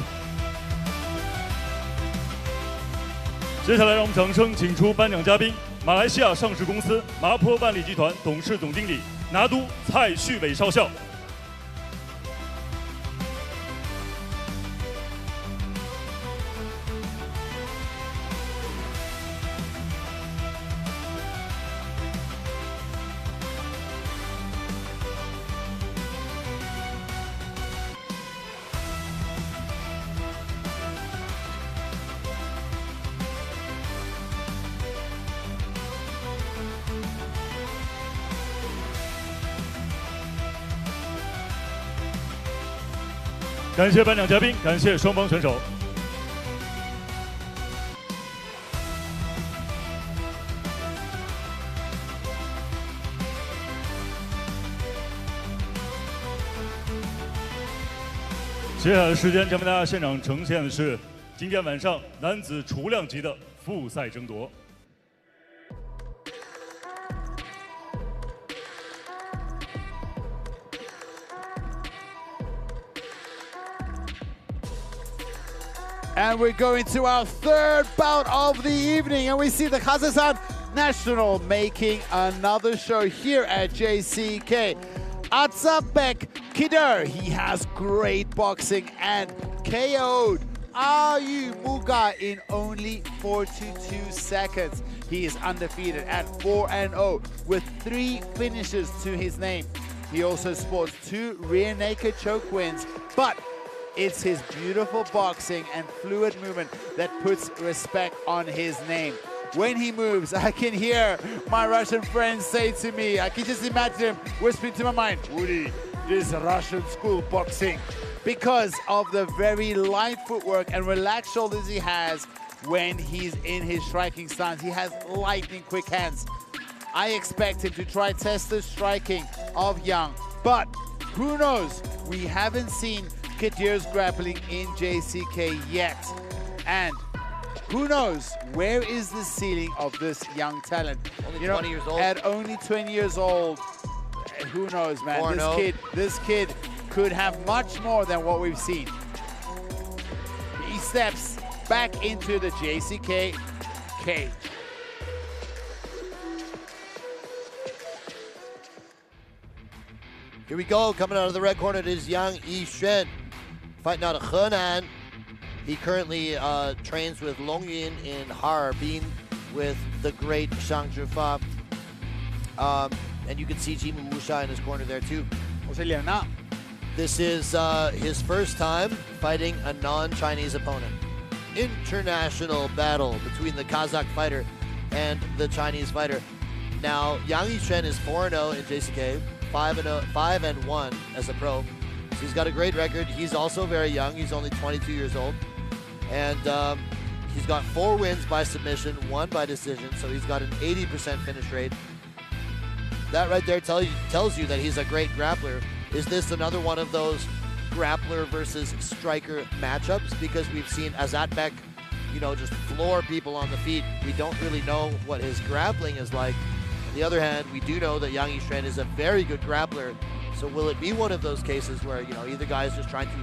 接下来让我们掌声请出颁奖嘉宾，马来西亚上市公司麻坡万利集团董事总经理拿督蔡旭伟少校。感谢颁奖嘉宾，感谢双方选手。接下来的时间将为大家现场呈现的是今天晚上男子雏量级的复赛争夺。 And we're going to our third bout of the evening, and we see the Kazakhstan national making another show here at JCK. Azatbek Kydyr, he has great boxing and KO'd Alemubieerde in only 42 seconds. He is undefeated at 4-0 with 3 finishes to his name. He also sports 2 rear naked choke wins, but it's his beautiful boxing and fluid movement that puts respect on his name. When he moves, I can hear my Russian friends say to me, I can just imagine him whispering to my mind, Woody, this Russian school boxing. Because of the very light footwork and relaxed shoulders he has when he's in his striking stance. He has lightning quick hands. I expect him to try test the striking of Young, but who knows? We haven't seen Kadyr's grappling in JCK yet. And who knows, where is the ceiling of this young talent? Only 20 years old. At only 20 years old, who knows, man? This kid could have much more than what we've seen. He steps back into the JCK cage. Here we go, coming out of the red corner, it is Yixuan, fighting out of Heerden. He currently trains with Longyun in Harbin with the great Chang. And you can see Jinbo in his corner there too. This is his first time fighting a non-Chinese opponent international battle between the Kazakh fighter and the Chinese fighter. Now, Yang Yixuan is 4-0 in JCK, 5-1 as a pro. So he's got a great record. He's also very young. He's only 22 years old. And he's got 4 wins by submission, 1 by decision. So he's got an 80% finish rate. That right there tells you that he's a great grappler. Is this another one of those grappler versus striker matchups? Because we've seen Azatbek, you know, just floor people on the feet. We don't really know what his grappling is like. On the other hand, we do know that Yang Yixuan is a very good grappler. So will it be one of those cases where, you know, either guy is just trying to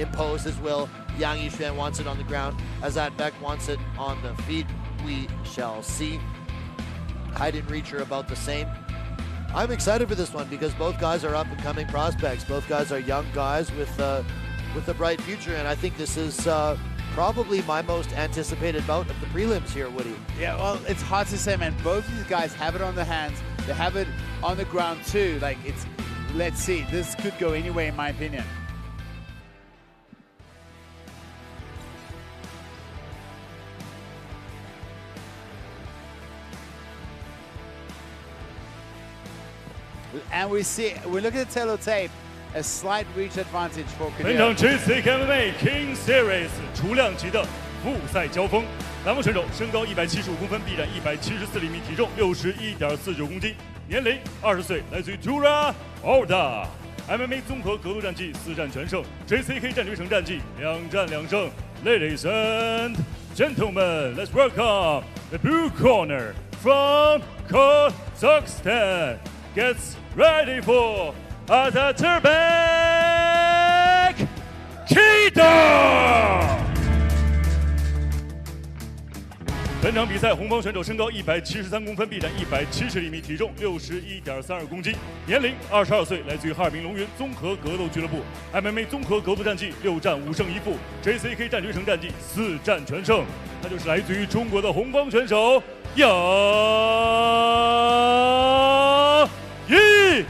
impose his will? Yang Yixuan wants it on the ground. Azatbek wants it on the feet. We shall see. Height and reach are about the same. I'm excited for this one because both guys are up-and-coming prospects. Both guys are young guys with a bright future, and I think this is probably my most anticipated bout of the prelims here, Woody. Yeah, well, it's hard to say, man. Both of these guys have it on the hands. They have it on the ground, too. Like, it's, let's see. This could go anyway, in my opinion. And we look at the teletape, a slight reach advantage for Kadir. 本场 JCKMMA Kings Series 雏量级的复赛交锋，栏目选手身高175公分，臂展174厘米，体重61.49公斤，年龄20岁，来自于 Tuohetaerbieke。MMA 综合格斗战绩4战全胜 ，JCK 战略城战绩2战2胜。Ladies and gentlemen, let's welcome the blue corner from Kazakhstan. Gets ready for Azatbek Kydyr。本场比赛红方选手身高173公分，臂展170厘米，体重61.32公斤，年龄22岁，来自于哈尔滨龙云综合格斗俱乐部。MMA 综合格斗战绩6战5胜1负 ，JCK 战略城战绩4战全胜。他就是来自于中国的红方选手杨Yixuan。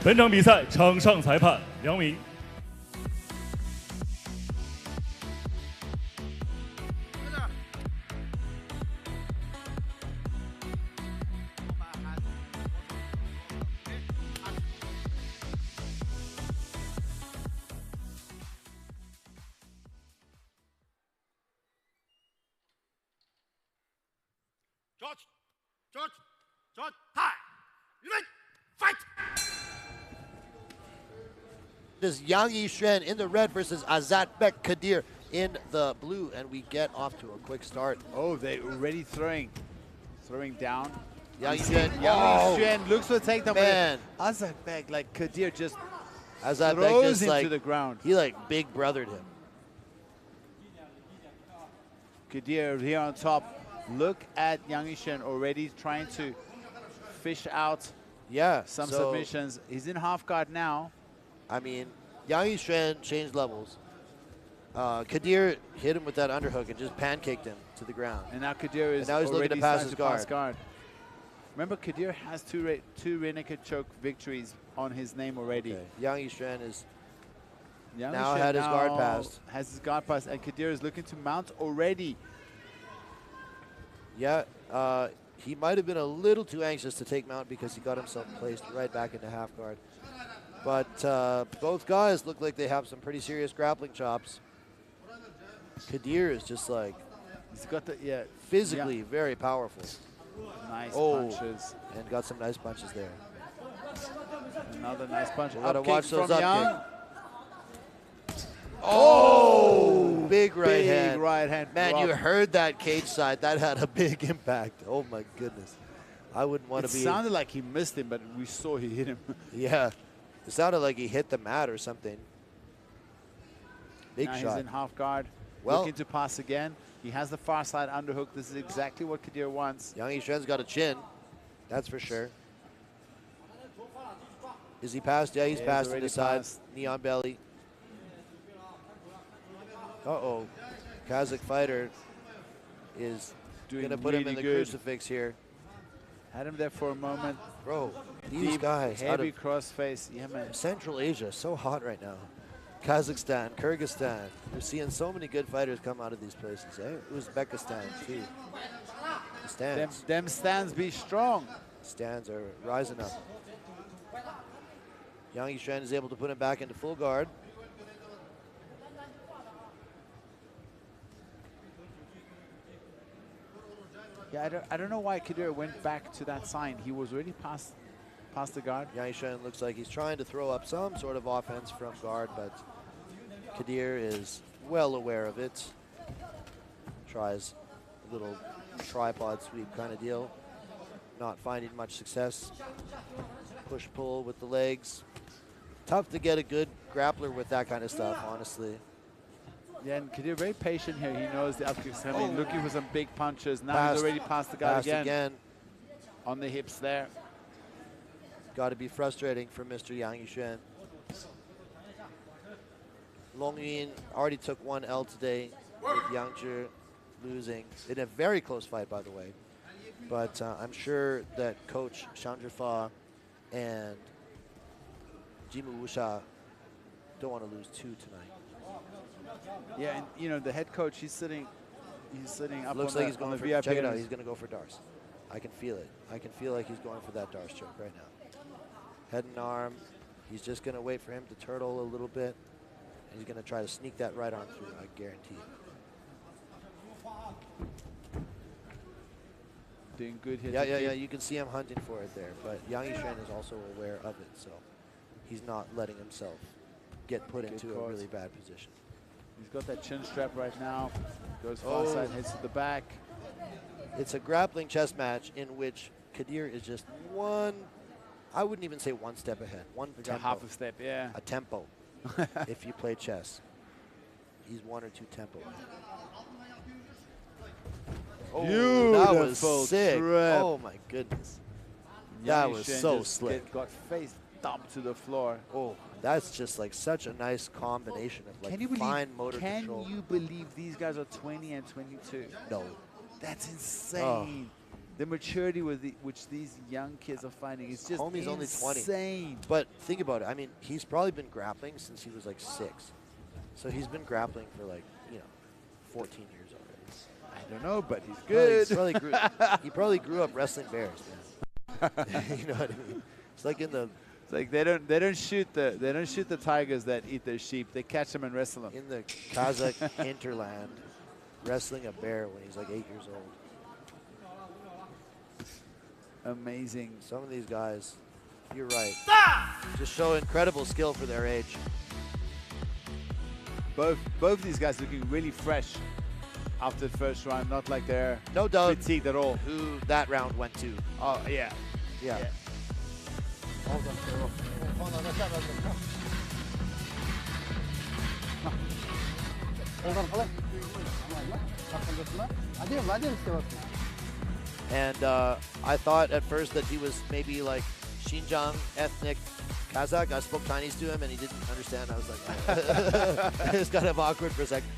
本场比赛场上裁判2名。George, hi, you ready? Fight! This Yang Yixuan in the red versus Azatbek Kydyr in the blue, and we get off to a quick start. Oh, they're already throwing down. Yang Yixuan, Yixuan looks for a takedown. Man, Azatbek, like Kadir just Azatbek throws just him like to the ground. He like big brothered him. Kadir here on top. Look at Yang Yixuan already trying to fish out some submissions. He's in half guard now. I mean, Yang Yixuan changed levels. Kadir hit him with that underhook and just pancaked him to the ground. And now Kadir is now he's looking to pass his guard. Remember, Kadir has two rear naked choke victories on his name already. Okay. Yang Yixuan is Yang now Yixuan had his guard passed. Has his guard passed, and Kadir is looking to mount already. Yeah, he might have been a little too anxious to take mount because he got himself placed right back into half guard. But both guys look like they have some pretty serious grappling chops. Kadir is just like, he's got the physically very powerful. Nice punches. And got some nice punches there. Another nice punch. We gotta watch those from Young. up Oh, big right hand. Big right hand. Man, you heard that cage side. That had a big impact. Oh, my goodness. I wouldn't want to be. It sounded like he missed him, but we saw he hit him. Yeah. It sounded like he hit the mat or something. Big now shot. He's in half guard. Well, looking to pass again. He has the far side underhook. This is exactly what Kadir wants. Yang Yixuan's got a chin. That's for sure. Is he passed? Yeah, he's passed to the side. Knee on belly. Uh-oh. Kazakh fighter is going to put him in the crucifix here. Had him there for a moment. Bro, these guys out heavy of crossface. Yeah, man. Central Asia, so hot right now. Kazakhstan, Kyrgyzstan. We're seeing so many good fighters come out of these places. Eh? Uzbekistan too. The stands. Them stands be strong. Stands are rising up. Yang Yixuan is able to put him back into full guard. Yeah, I don't know why Kadir went back to that sign. He was already past the guard. Yang Yixuan looks like he's trying to throw up some sort of offense from guard, but Kadir is well aware of it. Tries a little tripod sweep kind of deal. Not finding much success. Push-pull with the legs. Tough to get a good grappler with that kind of stuff, honestly. Yeah, and Kadir very patient here. He knows the upkicks coming, looking for some big punches. Now Passed. he's already past the guard again. On the hips there. Got to be frustrating for Mr. Yang Yixuan. Long Yin already took 1 L today with Yang Zhi losing in a very close fight, by the way. But I'm sure that Coach Shang Zhifa and Jimu Wusha don't want to lose 2 tonight. Yeah, and you know the head coach, he's sitting up. Looks on like he's going for VIP. check it out. He's going to go for Dars. I can feel it. I can feel like he's going for that Dars choke right now. Head and arm. He's just going to wait for him to turtle a little bit. And he's going to try to sneak that right arm through. I guarantee it. Doing good here. Yeah. You can see him hunting for it there. But Yang Yixuan is also aware of it, so he's not letting himself get put into a really bad position. He's got that chin strap right now. Goes far side, hits to the back. It's a grappling chess match in which Kadir is just I wouldn't even say 1 step ahead. One tempo. Half a step, yeah. A tempo. If you play chess, he's 1 or 2 tempo. Oh, that was sick. Trap. Oh my goodness. That was so slick. Got face dumped to the floor. Oh, that's just like such a nice combination of like fine motor control. Can you believe these guys are 20 and 22? No. That's insane. The maturity with which these young kids are finding is just Homie's only 20. Insane. But think about it. I mean, he's probably been grappling since he was like 6. So he's been grappling for like, 14 years already. I don't know, but he's good. He probably grew up wrestling bears, man. You know what I mean? It's like in the It's like they don't shoot the tigers that eat their sheep. They catch them and wrestle them. In the Kazakh hinterland, wrestling a bear when he's like 8 years old. Amazing. Some of these guys, you're right, just show incredible skill for their age. Both these guys looking really fresh after the first round, not like they're fatigued at all. Who that round went to. Oh, yeah. Yeah. And I thought at first that he was maybe like Xinqiang ethnic Kazakh. I spoke Chinese to him and he didn't understand. I was like, it was kind of awkward for a second.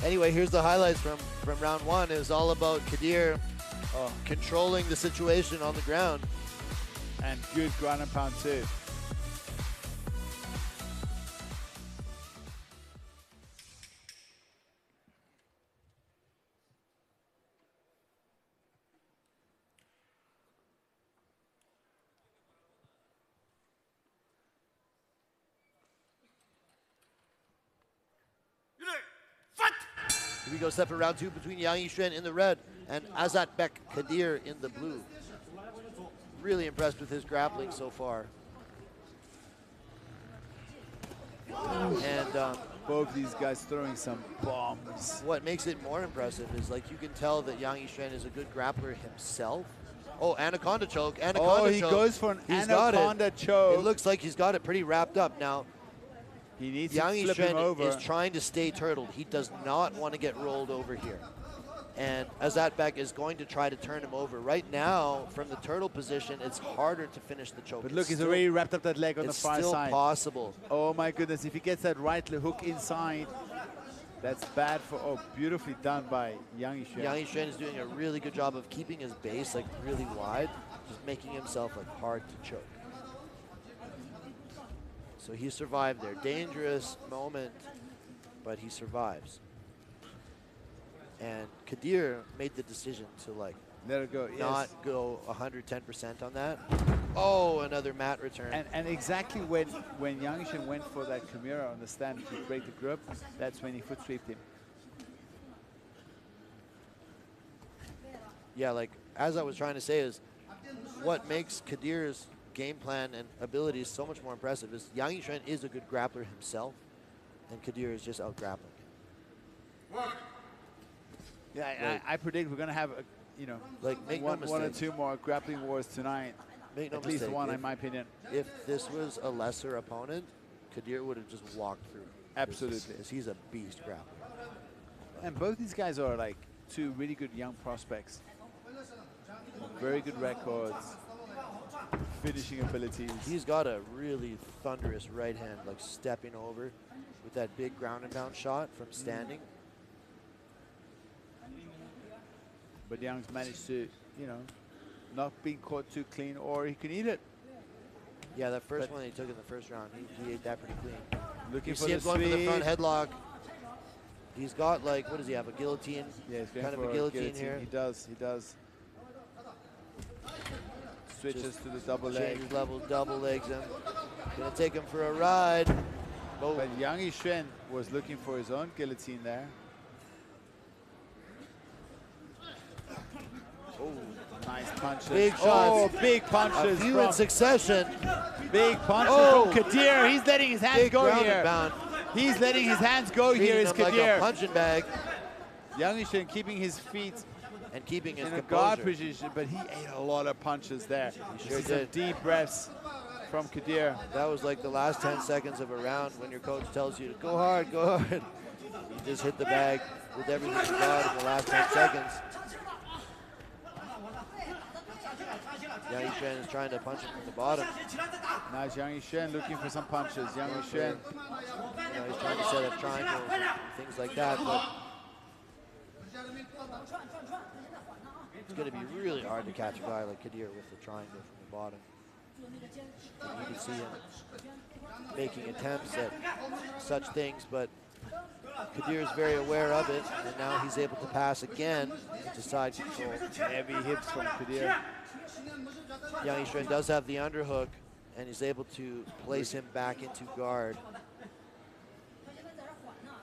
Anyway, here's the highlights from round 1. It was all about Kadir controlling the situation on the ground. And good ground and pound too. Here we go, separate round 2 between Yang Yixuan in the red and Azatbek Kydyr in the blue. Really impressed with his grappling so far. And both these guys throwing some bombs. What makes it more impressive is like you can tell that Yang Yixuan is a good grappler himself. Oh, anaconda choke, anaconda choke. He goes for an anaconda choke. It looks like he's got it pretty wrapped up now. He needs Yang to flip him over. is trying to stay turtled. He does not want to get rolled over here. And Azatbek is going to try to turn him over. Right now, from the turtle position, it's harder to finish the choke. But look, he's already wrapped up that leg on the far side. It's still possible. Oh my goodness, if he gets that right hook inside. That's bad for, oh, beautifully done by Yang Yixuan. Yang Yixuan is doing a really good job of keeping his base like really wide, just making himself like hard to choke. So he survived there. Dangerous moment, but he survives. And Kadir made the decision to like let it go, not go 110% on that. Oh, another mat return. And exactly when Yang Yixuan went for that Kimura on the stand to break the grip, that's when he foot sweeped him. Yeah, like as I was trying to say is what makes Kadir's game plan and abilities so much more impressive is Yang Yixuan is a good grappler himself, and Kadir is just out grappling him. Yeah, I predict we're gonna have a, you know, like one or two more grappling wars tonight. Make no At least mistake, one, in my opinion. If this was a lesser opponent, Kadir would have just walked through. Absolutely. Because he's a beast grappler. And both these guys are like two really good young prospects. Very good records, finishing abilities. He's got a really thunderous right hand, like stepping over with that big ground and pound shot from standing. But Young's managed to, you know, not being caught too clean, or he can eat it. Yeah, that first one he took in the first round, he ate that pretty clean. Looking for the the going for the front sweep. headlock. He's got like, what does he have, a guillotine? Yeah, he's going kind for of a guillotine here. He does, he does. Switches Just to the double leg. changes level, double legs him. Gonna take him for a ride. Oh. But Yang Yixuan was looking for his own guillotine there. Oh, nice punches. Big shots. Oh, big punches. A few in succession. Big punches from Kadir. He's letting his hands Big go ground here. and pound. He's letting his hands go here. Is Treating him Kadir. like a punching bag. Yang Yixuan keeping his feet and keeping his in a composure. guard position, but he ate a lot of punches there. He sure See some did. deep breaths from Kadir. That was like the last 10 seconds of a round when your coach tells you to go hard, go hard. You just hit the bag with everything you got in the last 10 seconds. Yang Yixuan is trying to punch him from the bottom. Now it's Yang Yixuan looking for some punches. Yang Yixuan. You know, he's trying to set up triangles and things like that, but it's going to be really hard to catch a guy like Kadir with the triangle from the bottom. And you can see him making attempts at such things, but Kadir is very aware of it, and now he's able to pass again into side control. Heavy hips from Kadir. Yang Yixuan does have the underhook, and he's able to place him back into guard.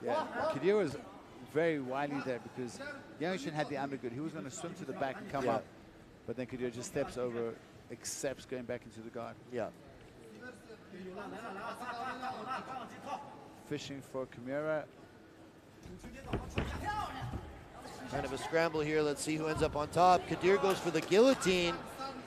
Yeah, Kadir was very wily there because Yang Yixuan had the undergut. He was going to swim to the back and come up, but then Kadir just steps over, accepts going back into the guard. Yeah. Fishing for Kimura. Kind of a scramble here. Let's see who ends up on top. Kadir goes for the guillotine.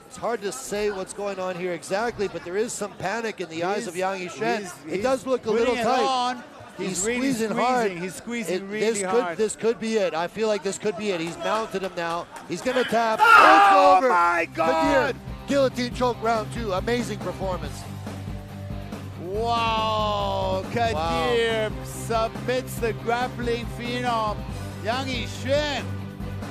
It's hard to say what's going on here exactly, but there is some panic in the eyes of Yang Yixuan. It does look a little tight. He's really squeezing hard. He's squeezing really hard. This could be it. I feel like this could be it. He's mounted him now. He's going to tap. Oh, over. my God! Kadir, guillotine choke round 2. Amazing performance. Wow! Kadir submits the grappling phenom, Yang Yixuan.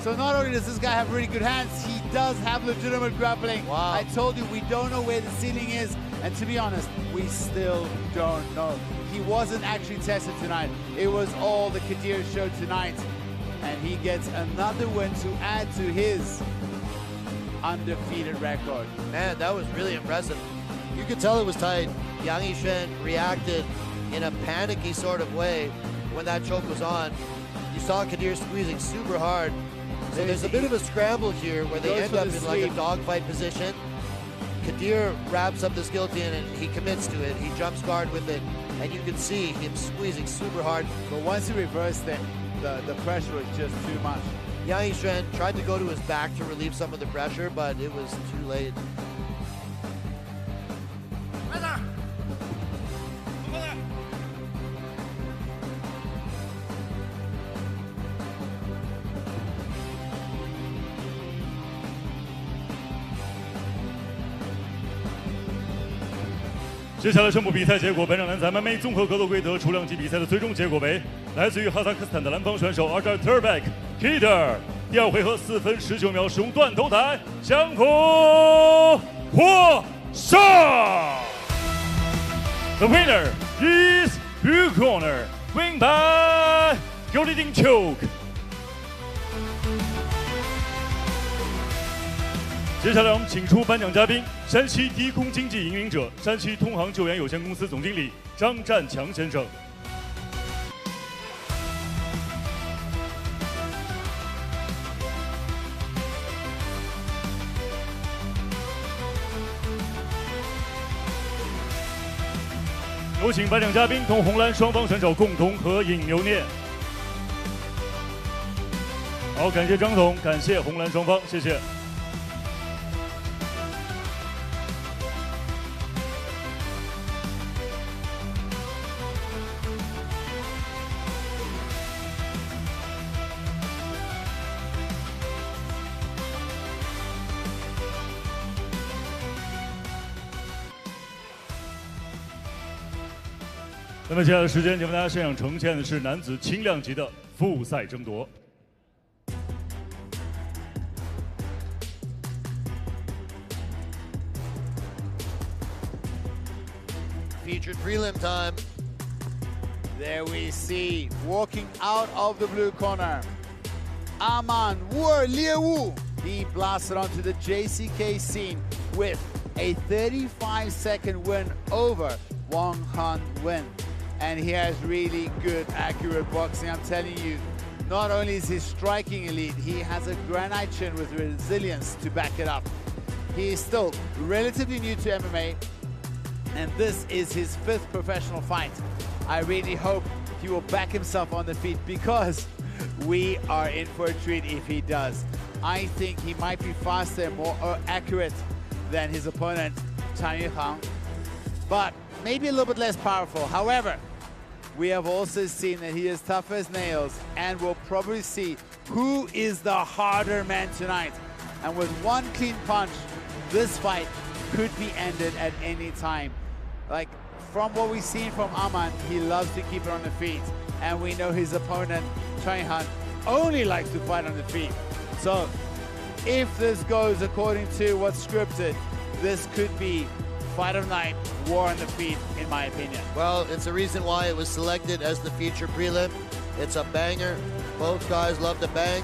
So not only does this guy have really good hands, he does have legitimate grappling. Wow. I told you we don't know where the ceiling is, and to be honest, we still don't know. He wasn't actually tested tonight. It was all the Kadir show tonight, and he gets another win to add to his undefeated record. Man, that was really impressive. You could tell it was tight. Yang Yixuan reacted in a panicky sort of way when that choke was on. You saw Kadir squeezing super hard. So there's a bit of a scramble here where they end up in like a dogfight position. Kadir wraps up this guillotine and he commits to it. He jumps guard with it, and you can see him squeezing super hard. But once he reversed it, the pressure was just too much. Yang Yixuan tried to go to his back to relieve some of the pressure, but it was too late. 接下来宣布比赛结果，本场男子 MMA 综合格斗规则重量级比赛的最终结果为：来自于哈萨克斯坦的蓝方选手Azatbek Kydyr， 第二回合4分19秒使用断头台将获胜。The winner is blue corner, win by Ayiding Tuohetaerbieke。接下来我们请出颁奖嘉宾，山西低空经济营运者、山西通航救援有限公司总经理张占强先生。有请颁奖嘉宾同红蓝双方选手共同合影留念。好，感谢张总，感谢红蓝双方，谢谢。那么接下来的时间，就为大家现场呈现的是男子轻量级的复赛争夺。Featured prelim time. There we see, walking out of the blue corner, Aman Werleu. He blasted onto the JCK scene with a 35-second win over Wang win. And he has really good, accurate boxing. I'm telling you, not only is his striking elite, he has a granite chin with resilience to back it up. He is still relatively new to MMA, and this is his 5th professional fight. I really hope he will back himself on the feet, because we are in for a treat if he does. I think he might be faster and more accurate than his opponent, Yuhang, but maybe a little bit less powerful. However, we have also seen that he is tough as nails, and we'll probably see who is the harder man tonight. And with one clean punch, this fight could be ended at any time. Like, from what we've seen from Aman, he loves to keep it on the feet. And we know his opponent, Choi, only likes to fight on the feet. So, if this goes according to what's scripted, this could be fight of night, war on the feet, in my opinion. Well, it's the reason why it was selected as the feature prelim. It's a banger. Both guys love to bang.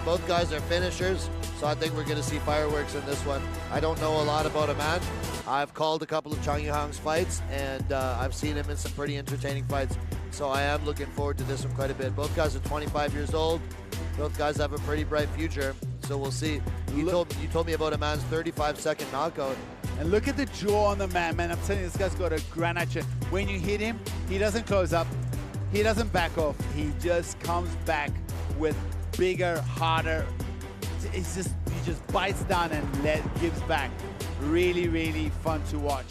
Both guys are finishers, so I think we're going to see fireworks in this one. I don't know a lot about Aman. I've called a couple of Chang Yuhang's fights, and I've seen him in some pretty entertaining fights, so I am looking forward to this one quite a bit. Both guys are 25 years old. Both guys have a pretty bright future, so we'll see. You told me about Aman's 35-second knockout. And look at the jaw on the man, I'm telling you, this guy's got a granite chin. When you hit him, he doesn't close up, he doesn't back off, he just comes back with bigger, harder. He just bites down and gives back. Really, really fun to watch.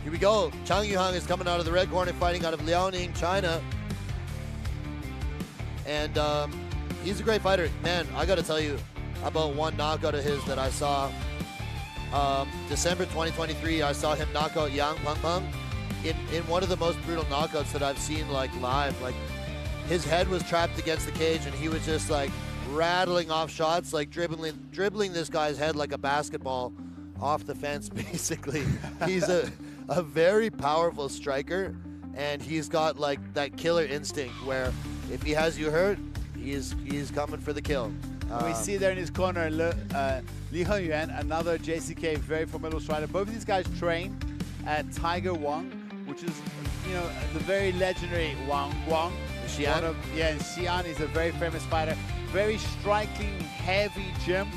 Here we go. Chang Yuhang is coming out of the red corner, fighting out of Liaoning, China. And he's a great fighter. Man, I got to tell you about one knockout of his that I saw. December 2023, I saw him knock out Yang in one of the most brutal knockouts that I've seen like live. Like, his head was trapped against the cage, and he was just like rattling off shots, like dribbling this guy's head like a basketball off the fence, basically. He's a very powerful striker, and he's got like that killer instinct where if he has you hurt, he's coming for the kill. We see there in his corner Li Hengyuan, another JCK very formidable striker. Both of these guys train at Tiger Wang, which is, you know, the very legendary Wang. Xi'an? In Xi'an, he's a very famous fighter. Very striking, heavy gym.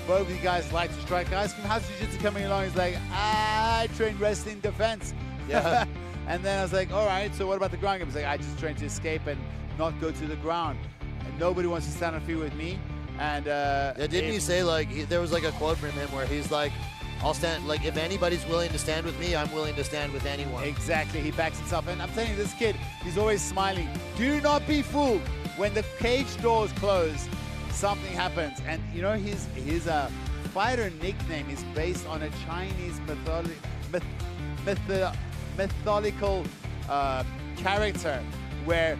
Both of you guys like to strike. I asked him, how's jiu-jitsu coming along? He's like, I train wrestling defense. Yeah. And then I was like, all right, so what about the ground game? He's like, I just train to escape and not go to the ground. And nobody wants to stand on feet with me. And yeah, didn't he say, like, there was like a quote from him where he's like, I'll stand, like, if anybody's willing to stand with me, I'm willing to stand with anyone. Exactly, he backs himself. And I'm telling you, this kid, he's always smiling. Do not be fooled. when the cage doors close, something happens. And you know, his fighter nickname is based on a Chinese mythological character where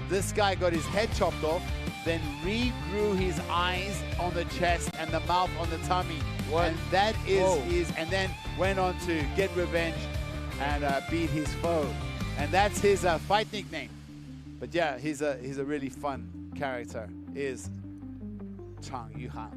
this guy got his head chopped off, then regrew his eyes on the chest and the mouth on the tummy. What? And that is his, and then went on to get revenge and beat his foe. And that's his fight nickname. But yeah, he's a really fun character, is Chang Yuhang.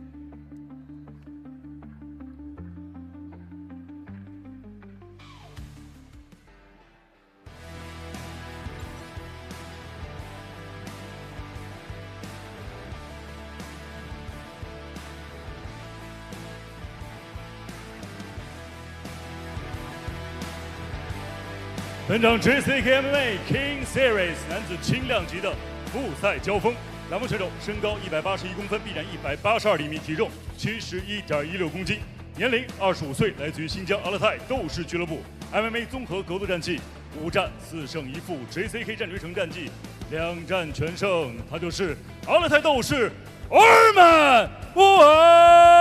本场 JCKMMA Kings Series 男子轻量级的复赛交锋，栏目选手身高181公分，臂展182厘米，体重71.16公斤，年龄25岁，来自于新疆阿勒泰斗士俱乐部 MMA 综合格斗战绩5战4胜1负 ，JCK 战略城战绩2战全胜，他就是阿勒泰斗士Aman Werleu。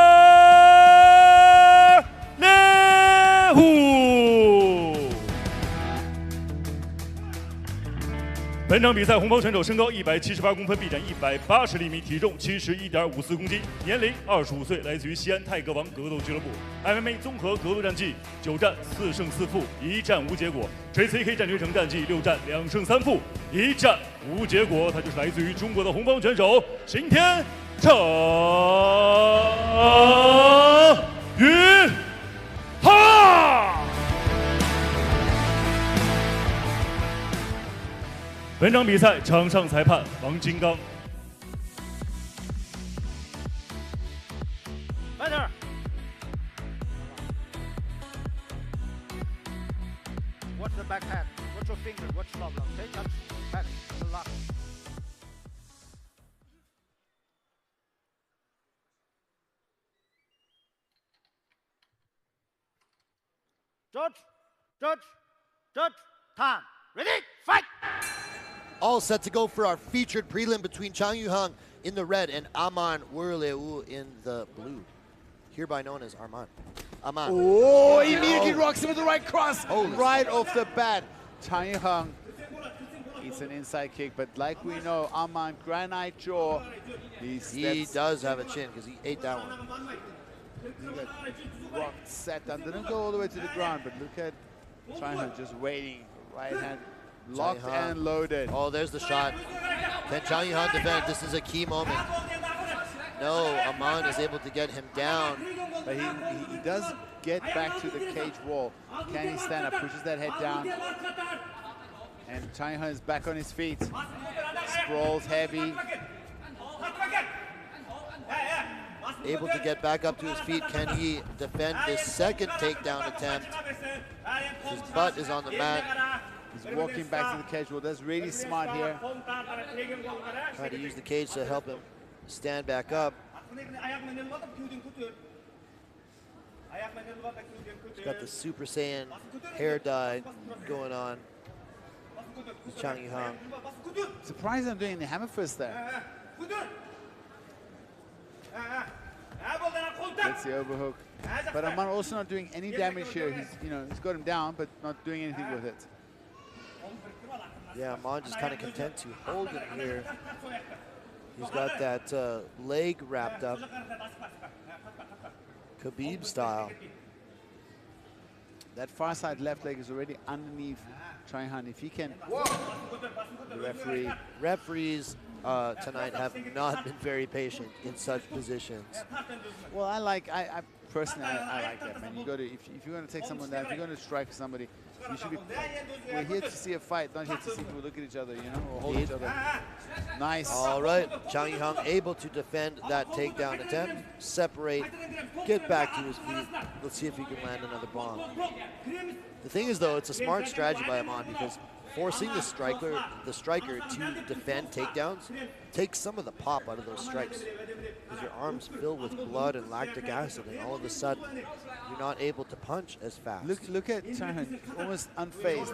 本场比赛红袍选手身高178公分，臂展180厘米，体重71.54公斤，年龄25岁，来自于西安泰格王格斗俱乐部 MMA 综合格斗战绩9战4胜4负，1战无结果。JCK 战略城战绩6战2胜3负，1战无结果。他就是来自于中国的红袍选手Xingqiang Yuhang。 本场比赛场上裁判王金刚。Fighter. Watch the back hand. Watch your finger. Watch top block. Okay, touch back. Lock. Judge. Time. Ready? Fight. All set to go for our featured prelim between Chang Yuhang in the red and Aman Werleu in the blue, hereby known as Aman. Oh, immediately rocks him with the right cross, right off the bat. Chang Yuhang eats an inside kick, but like we know, Aman, granite jaw. He does have a chin because he ate that one. He got rocked, set down, didn't go all the way to the ground, but look at Chang Yuhang just waiting, right hand. Locked and loaded. Oh, there's the shot. Can Chang Yuhang defend? This is a key moment. No, Aman is able to get him down. But he does get back to the cage wall. Can he stand up? Pushes that head down. And Chang Yuhang is back on his feet. Sprawls heavy. Able to get back up to his feet. Can he defend this second takedown attempt? His butt is on the mat. He's walking back to the cage wall. That's really smart here. Trying to use the cage to help him stand back up. He's got the Super Saiyan hair dye going on. Chang Yuhang. Surprised I'm doing the hammer fist there. That's the overhook. But Aman also not doing any damage here. He's got him down, but not doing anything with it. Yeah, Aman just kind of content to hold him here. He's got that leg wrapped up, Khabib style. That far side left leg is already underneath Chang Yuhang. If he can, the referees tonight have not been very patient in such positions. Well, I personally like that, man. You got to, if you're going to take someone down, if you're going to strike somebody, you should be. We're here to see a fight, not here to see people look at each other, or hold each other. Nice. All right, Chang Yuhang able to defend that takedown attempt, separate, get back to his feet. Let's see if he can land another bomb. The thing is, though, it's a smart strategy by Aman because forcing the striker to defend takedowns takes some of the pop out of those strikes. Because your arms fill with blood and lactic acid, and all of a sudden, you're not able to punch as fast. Look at Chang, almost unfazed.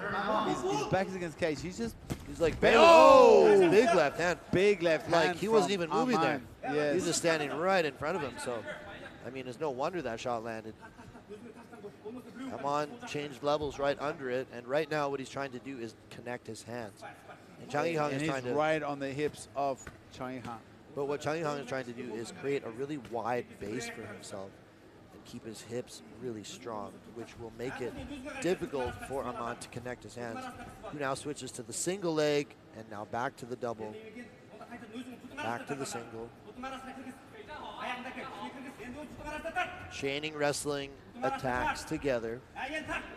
His back is against cage. He's like, oh, big left hand. Big left hand. Like he wasn't even moving Aman. there. Yes. He's just standing right in front of him. So, I mean, it's no wonder that shot landed. Aman changed levels right under it, and right now what he's trying to do is connect his hands. And Chang Yuhang is trying to right on the hips of Chang Yuhang. But what Chang Yuhang is trying to do is create a really wide base for himself and keep his hips really strong, which will make it difficult for Aman to connect his hands. Who now switches to the single leg, and now back to the double. Back to the single. Chaining wrestling attacks together.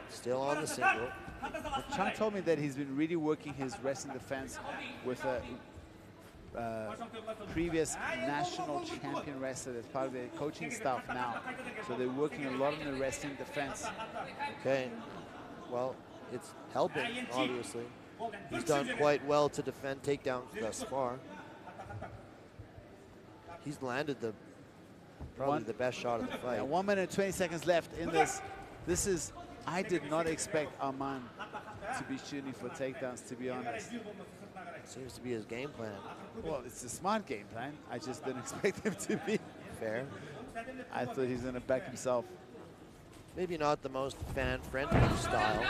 Still on the single. Chang told me that he's been really working his wrestling defense with a previous national champion wrestler that's part of their coaching staff now. So they're working a lot on the wrestling defense. Okay, well, it's helping, obviously. He's done quite well to defend takedowns thus far. He's landed probably the best shot of the fight. Yeah, 1 minute 20 seconds left in this. I did not expect Aman to be shooting for takedowns, to be honest. Seems to be his game plan. Well, it's a smart game plan. I just didn't expect him to be. Fair. I thought he's going to back himself. Maybe not the most fan-friendly style.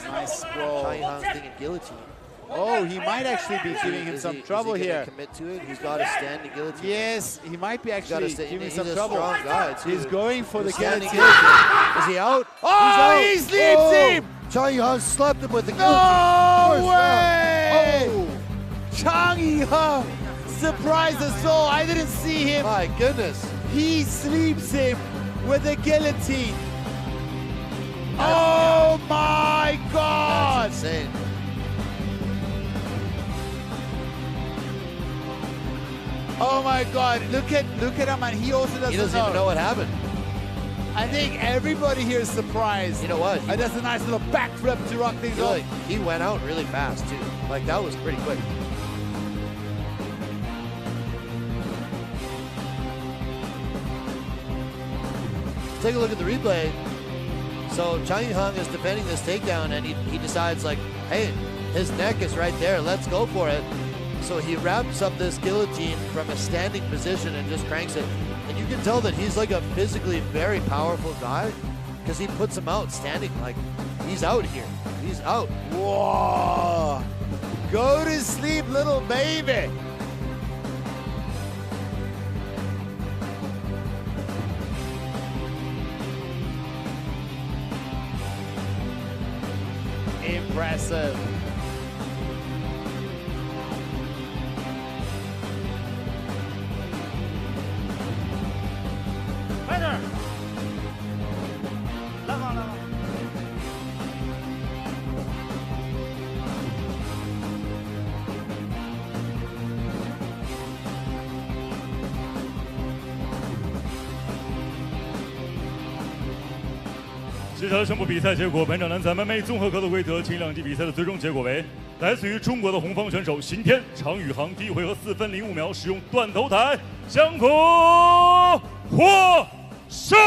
Nice sprawl. Chang Yuhang's thinking guillotine. Oh, he might actually be giving him some trouble here. Commit to it. He's got a standing guillotine. Yes, he might be actually giving some trouble. He's a strong guy, too. He's going for the guillotine. Is he out? Oh, he sleeps him! Chang Yuhang slapped him with the guillotine. No way! Chang Yuhang surprised us all. I didn't see him. My goodness. He sleeps him with the guillotine. Oh my God! That's insane. Oh my God! Look at Aman. He also doesn't know. He doesn't even know what happened. I think everybody here is surprised. You know what? And that's a nice little backflip to rock things up. He went out really fast too. Like that was pretty quick. Take a look at the replay. So Chang Yuhang is defending this takedown, and he decides like, hey, his neck is right there. Let's go for it. So he wraps up this guillotine from a standing position and just cranks it. And you can tell that he's like a physically very powerful guy because he puts him out standing. Like, he's out here. He's out. Whoa! Go to sleep, little baby. Impressive. Better. Lava. 接下来宣布比赛结果。本场男子 MMA 综合格斗规则轻量级比赛的最终结果为：来自于中国的红方选手刑天常宇航第一回合4分05秒使用断头台降服获胜。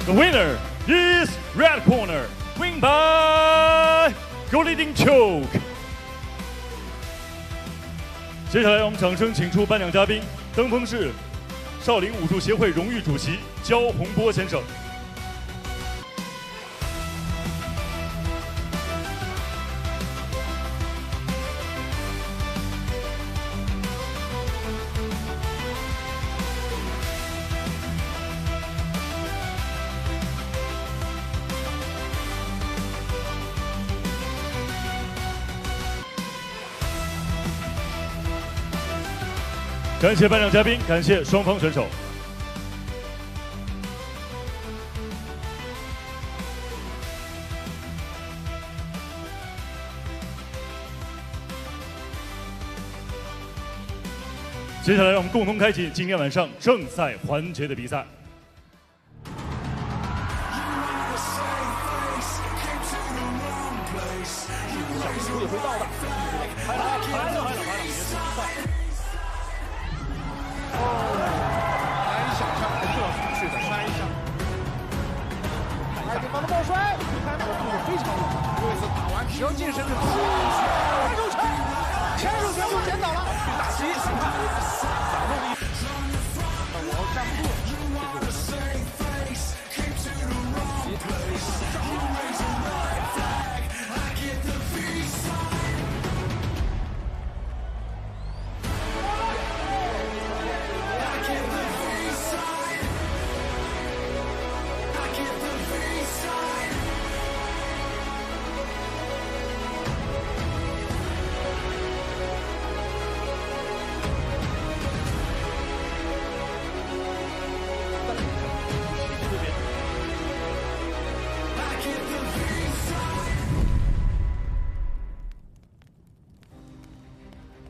The winner is red corner, win by goal-leading choke. 接下来我们掌声请出颁奖嘉宾，登峰是少林武术协会荣誉主席焦洪波先生。感谢颁奖嘉宾，感谢双方选手。接下来，让我们共同开启今天晚上正赛环节的比赛。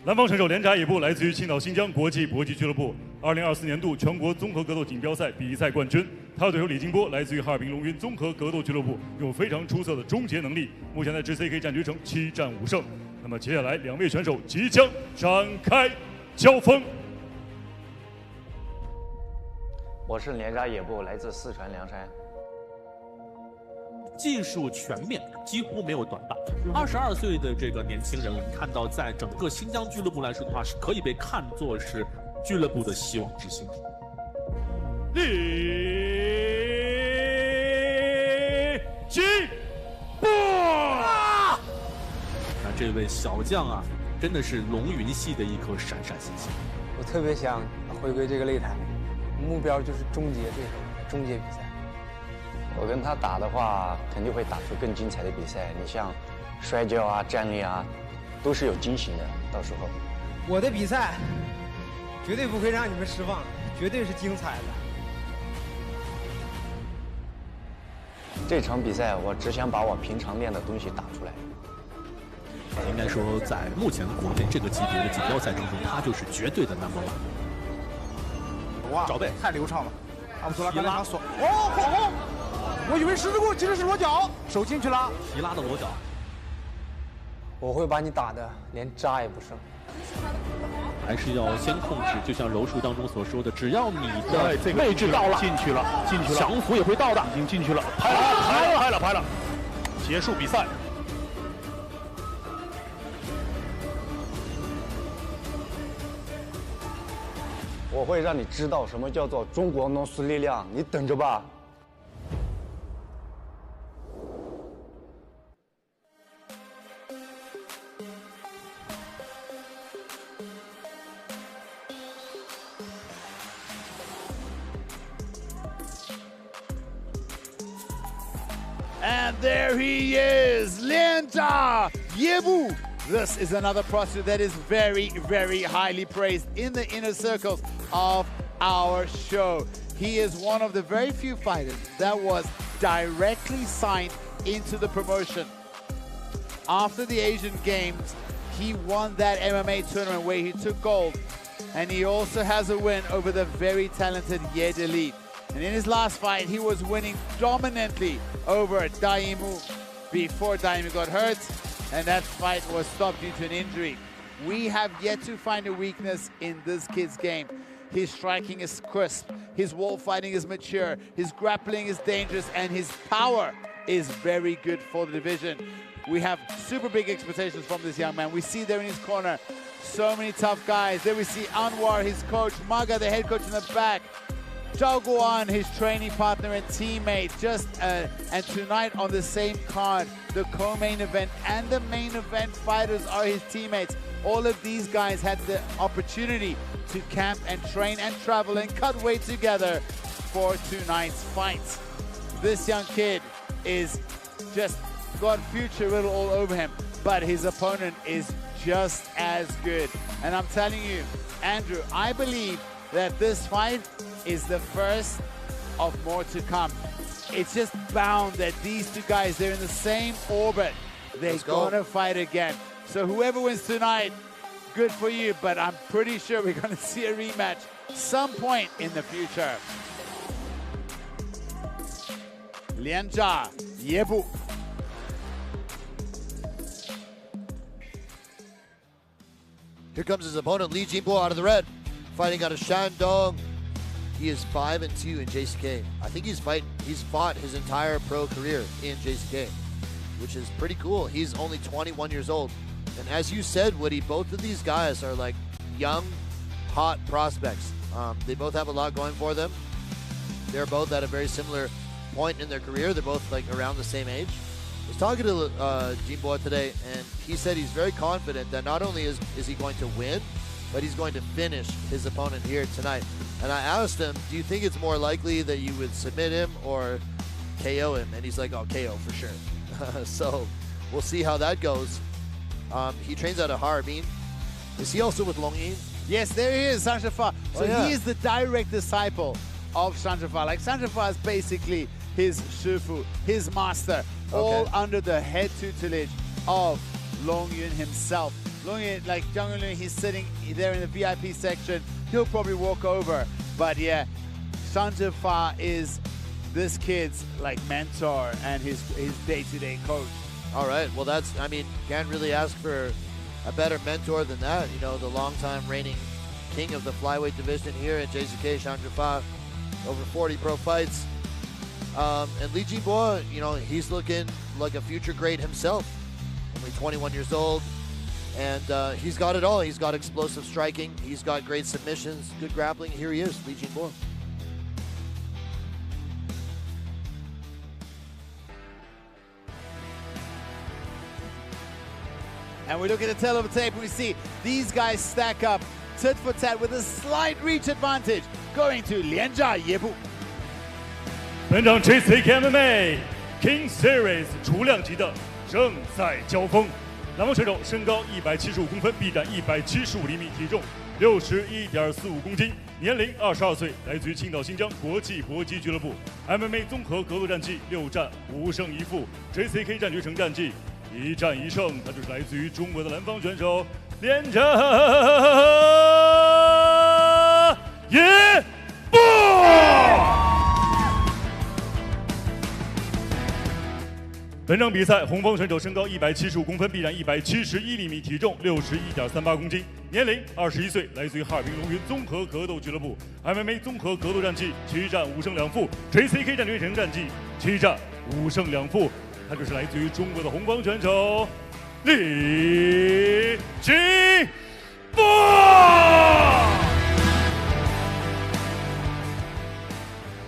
蓝方选手Lianzhayebu来自于青岛新疆国际搏击俱乐部，2024年度全国综合格斗锦标赛比赛冠军。他的对手李金波来自于哈尔滨龙云综合格斗俱乐部，有非常出色的终结能力。目前在 JCK 战局成7战5胜。那么接下来2位选手即将展开交锋。我是Lianzhayebu，来自四川凉山。技术全面，几乎没有短板。22岁的这个年轻人，我们看到在整个新疆俱乐部来说的话，是可以被看作是俱乐部的希望之星。李金波，那这位小将啊，真的是龙云系的一颗闪闪星星。我特别想回归这个擂台，目标就是终结对手，终结比赛。我跟他打的话，肯定会打出更精彩的比赛。你像摔跤啊、站立啊，都是有惊喜的。到时候，我的比赛绝对不会让你们失望，绝对是精彩的。这场比赛，我只想把我平常练的东西打出来。应该说，在目前国内这个级别的锦标赛当中，他就是绝对的 number one。哇，找背太流畅了。阿姆图拉刚才锁，哦，晃红。我以为十字固，其实是裸脚，手进去了，提拉的裸脚。我会把你打的连渣也不剩。还是要先控制，就像柔术当中所说的，只要你的位置到了，进去了，降服也会到的，已经进去了，拍了，结束比赛。我会让你知道什么叫做中国农村力量，你等着吧。And there he is, Lianzhayebu. This is another prospect that is very, very highly praised in the inner circles of our show. He is one of the very few fighters that was directly signed into the promotion. After the Asian Games, he won that MMA tournament where he took gold. And he also has a win over the very talented Yeermulati. And in his last fight, he was winning dominantly over Daimu before Daimu got hurt, and that fight was stopped due to an injury. We have yet to find a weakness in this kid's game. His striking is crisp, his wall fighting is mature, his grappling is dangerous, and his power is very good for the division. We have super big expectations from this young man. We see there in his corner so many tough guys. There we see Anwar, his coach, Maga, the head coach in the back. Zhao Guan, his training partner and teammate, and tonight on the same card, the co-main event and the main event fighters are his teammates. All of these guys had the opportunity to camp and train and travel and cut weight together for tonight's fights. This young kid is just got future written all over him, but his opponent is just as good. And I'm telling you, Andrew, I believe that this fight is the first of more to come. It's just bound that these two guys, they're in the same orbit. They're gonna fight again. So whoever wins tonight, good for you, but I'm pretty sure we're gonna see a rematch some point in the future. Lianzhayebu. Here comes his opponent, Li Jinbo, out of the red, fighting out of Shandong. He is 5-2 in JCK. I think he's fought his entire pro career in JCK, which is pretty cool. He's only 21 years old. And as you said, Woody, both of these guys are like young, hot prospects. They both have a lot going for them. They're both at a very similar point in their career. They're both like around the same age. I was talking to Jinbo today, and he said he's very confident that not only is he going to win, but he's going to finish his opponent here tonight. And I asked him, do you think it's more likely that you would submit him or KO him? And he's like, oh, KO for sure. So we'll see how that goes. He trains out of Harbin. Is he also with Longyin? Yes, there he is, Sanjafa. So he is the direct disciple of Sanjafa. Like Sanjafa is basically his Shifu, his master, all under the head tutelage of Longyun himself. like Zhang Yunlin, he's sitting there in the VIP section. He'll probably walk over. But yeah, Zhang Zhifa is this kid's like mentor and his day-to-day coach. All right, well that's, I mean, can't really ask for a better mentor than that. You know, the longtime reigning king of the flyweight division here at JCK, Zhang Zhifa, over 40 pro fights. And Li Jinbo, you know, he's looking like a future great himself. Only 21 years old, and he's got it all. He's got explosive striking, he's got great submissions, good grappling. Here he is, Li Jinbo. And we look at the tail of the tape and we see these guys stack up tit for tat with a slight reach advantage going to Lianzhayebu. 本场 JCKMMA Kings Series 重量级的正赛交锋，南方选手身高175公分，臂展175厘米，体重61.45公斤，年龄22岁，来自于青岛新疆国际搏击俱乐部 ，MMA 综合格斗战绩6战5胜1负 ，JCK 战决胜战绩1战1胜，他就是来自于中国的南方选手Lianzhayebu。本场比赛，红方选手身高175公分，臂展171厘米，体重61.38公斤，年龄21岁，来自于哈尔滨龙云综合格斗俱乐部 ，MMA 综合格斗战绩7战5胜2负 ，JCK 战决胜战绩7战5胜2负，他就是来自于中国的红方选手李金波。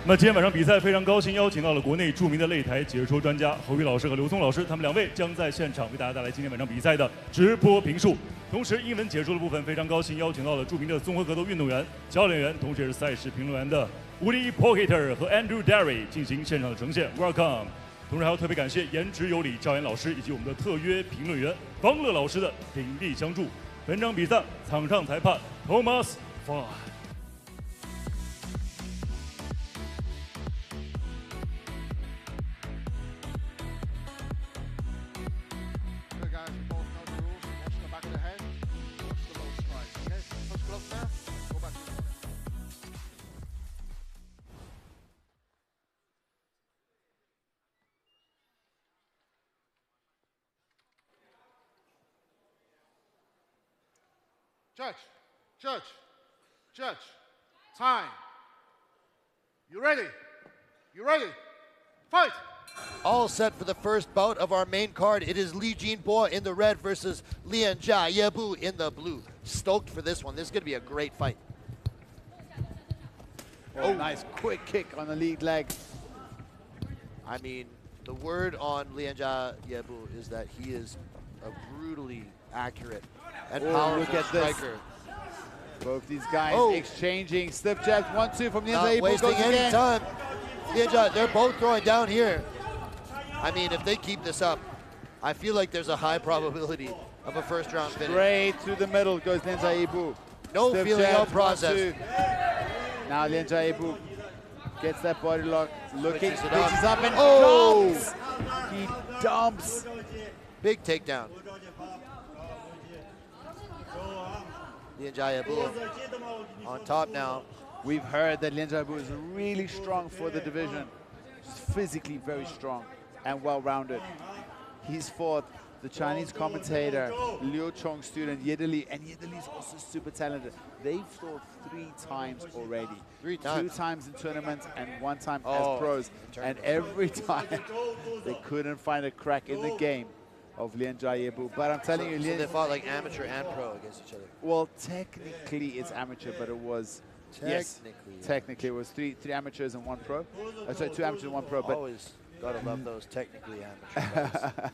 那么今天晚上比赛非常高兴邀请到了国内著名的擂台解说专家侯宇老师和刘松老师，他们两位将在现场为大家带来今天晚上比赛的直播评述。同时，英文解说的部分非常高兴邀请到了著名的综合格斗运动员、教练员，同时也是赛事评论员的Woody Pockiter 和 Andrew Derry 进行现场的呈现。Welcome！ 同时还要特别感谢颜值有礼赵岩老师以及我们的特约评论员方乐老师的鼎力相助。本场比赛场上裁判 Thomas Fine。Judge, time. You ready? You ready? Fight! All set for the first bout of our main card. It is Li Jinbo in the red versus Lianzhayebu in the blue. Stoked for this one. This is going to be a great fight. Oh, nice quick kick on the lead leg. I mean, the word on Lianzhayebu is that he is a brutally accurate and powerful striker. Both these guys exchanging slip jabs. 1-2 from Lianzhayebu. Not wasting any time. They're both throwing down here. I mean, if they keep this up, I feel like there's a high probability of a first round finish. Straight to the middle goes Lianzhayebu. No slip feeling jabs, out process. Now Lianzhayebu gets that body lock, looking, Mixes it mixes up and dumps. He dumps. Big takedown. Lianzhayebu on top now. We've heard that Lianzhayebu is really strong for the division. Just physically very strong and well-rounded. He's fought the Chinese commentator, Liu Chong's student, Yeermulati, and Yeermulati is also super talented. They've fought 3 times already. 3 times? 2 times in tournaments and 1 time as pros. And every time they couldn't find a crack in the game of Lianzhayebu. But I'm telling you, so they fought like amateur and pro against each other. Well, technically it's amateur, but it was technically it was three amateurs and 1 pro. Sorry, 2 amateurs and 1 pro. But always gotta love those technically amateur.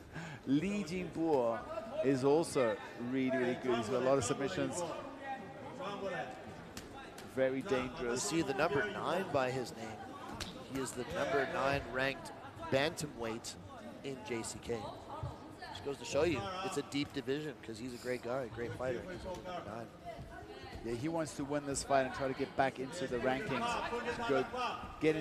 Li Jinbo is also really, really good. He's got a lot of submissions. Very dangerous. You see the number 9 by his name. He is the number 9 ranked bantamweight in JCK. Just goes to show you, it's a deep division because he's a great guy, a great fighter. He's only number 9. Yeah, he wants to win this fight and try to get back into the rankings, to go get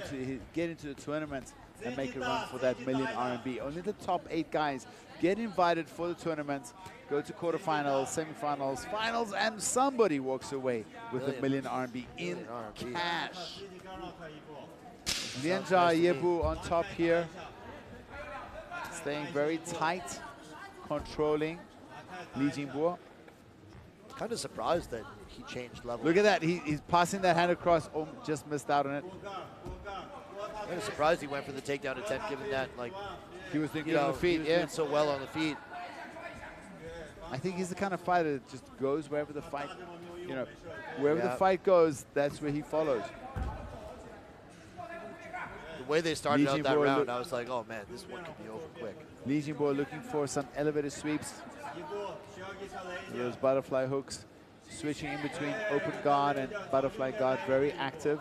into the tournament and make a run for that million RMB. Only the top 8 guys get invited for the tournament, go to quarterfinals, semifinals, finals, and somebody walks away with a million RMB in cash. Lianzhayebu on top here, staying very tight, controlling Li Jinbo. Kind of surprised that he changed level. Look at that, he's passing that hand across, oh, just missed out on it. Kind of surprised he went for the takedown attempt, given that, like, he was thinking on the feet, he was doing so well on the feet. I think he's the kind of fighter that just goes wherever the fight, you know, wherever the fight goes, that's where he follows. The way they started out that round, I was like, oh man, this one could be over quick. Li Jinbo looking for some elevated sweeps. Those butterfly hooks, switching in between open guard and butterfly guard, very active.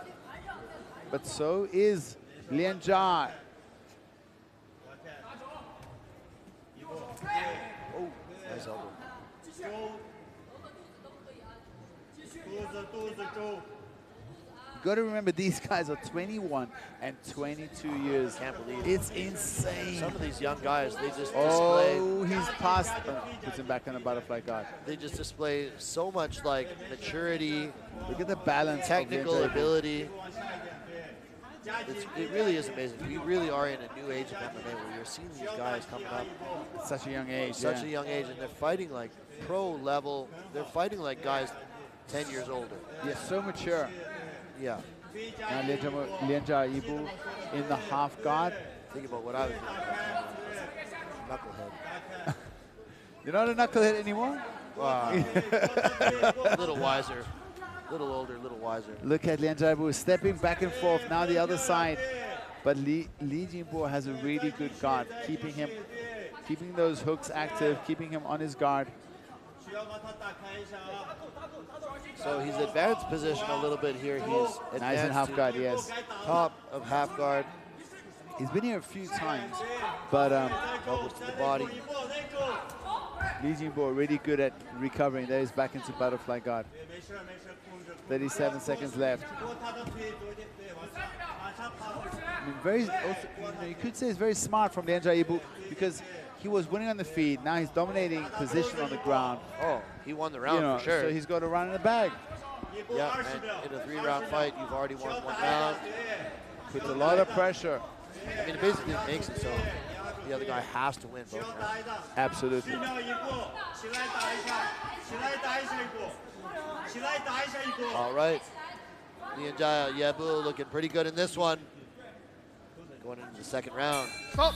But so is Lianzha. Oh, nice elbow. You got to remember, these guys are 21 and 22 years. Can't believe it. It's insane. Some of these young guys, they just display. He's past. Puts him back on the butterfly guard. They just display so much like maturity. Look at the balance, technical ability. It really is amazing. We really are in a new age of MMA where you're seeing these guys coming up at such a young age. Such a young age, and they're fighting like pro level. They're fighting like guys 10 years older. Yeah, so mature. Yeah. Now Lianzhayebu in the half guard. Think about what I was doing. Knucklehead. You're not a knucklehead anymore? A little wiser. Little older, little wiser. Look at Lianzhayebu stepping back and forth. Now the other side. But Li Jinbo has a really good guard, keeping those hooks active, keeping him on his guard. So he's advanced position a little bit here. He's advanced nice in half guard, yes. Top of half guard. He's been here a few times, but elbows to the body. Li Jinbo really good at recovering. There he's back into butterfly guard. 37 seconds left. I mean, very. Also, you could say it's very smart from Lianzhayebu because he was winning on the feet. Now he's dominating position on the ground. Oh, he won the round for sure. So he's got a run in the bag. Yeah, and in a 3-round fight, you've already won 1 round. Puts a lot of pressure. I mean, it basically makes it so the other guy has to win both rounds. Absolutely. All right. Lianzhayebu looking pretty good in this one. Going into the second round. Stop.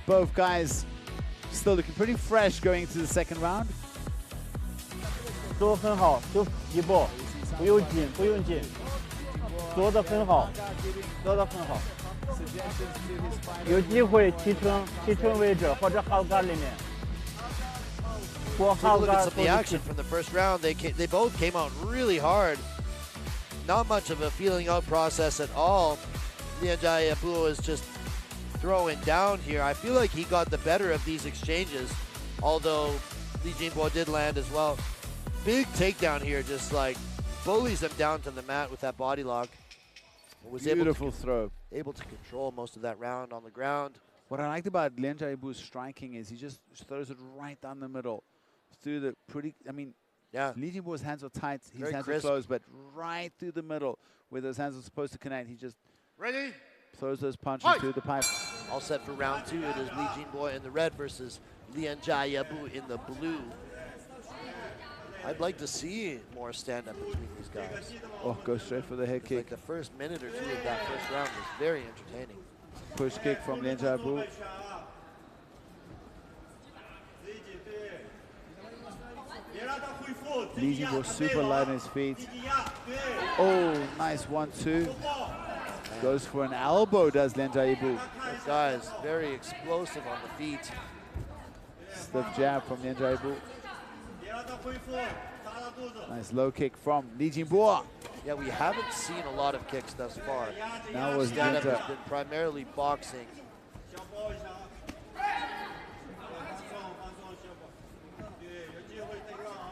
Both guys still looking pretty fresh going into the second round. 做得很好，就一步，不用紧，不用紧，做得很好，做得很好。有机会提升位置或者half guard里面。Take a look at some of the action from the first round. They both came out really hard. Not much of a feeling out process at all. Lianzhayebu is just throwing down here. I feel like he got the better of these exchanges, although Li Jinbo did land as well. Big takedown here, just like bullies him down to the mat with that body lock. Was Beautiful throw. Able to control most of that round on the ground. What I liked about Lianzhayebu's striking is he just throws it right down the middle. Through the pretty, I mean, yeah. Li Jinbo's hands are tight, his Very hands crisp. are closed, but right through the middle where those hands are supposed to connect, he just throws those punches through the pipe. All set for round 2. It is Li Jinbo in the red versus Lianzhayebu in the blue. I'd like to see more stand-up between these guys. Oh, go straight for the head kick. Like the first minute or 2 of that first round was very entertaining. Push kick from Lianzhayebu. Li Jinbo super light on his feet. Oh, nice 1-2. Goes for an elbow, does Lianzhayebu. That guy is very explosive on the feet. Stiff jab from Lianzhayebu. Nice low kick from Li Jinbo. Yeah, we haven't seen a lot of kicks thus far. Now was stand-up has been primarily boxing.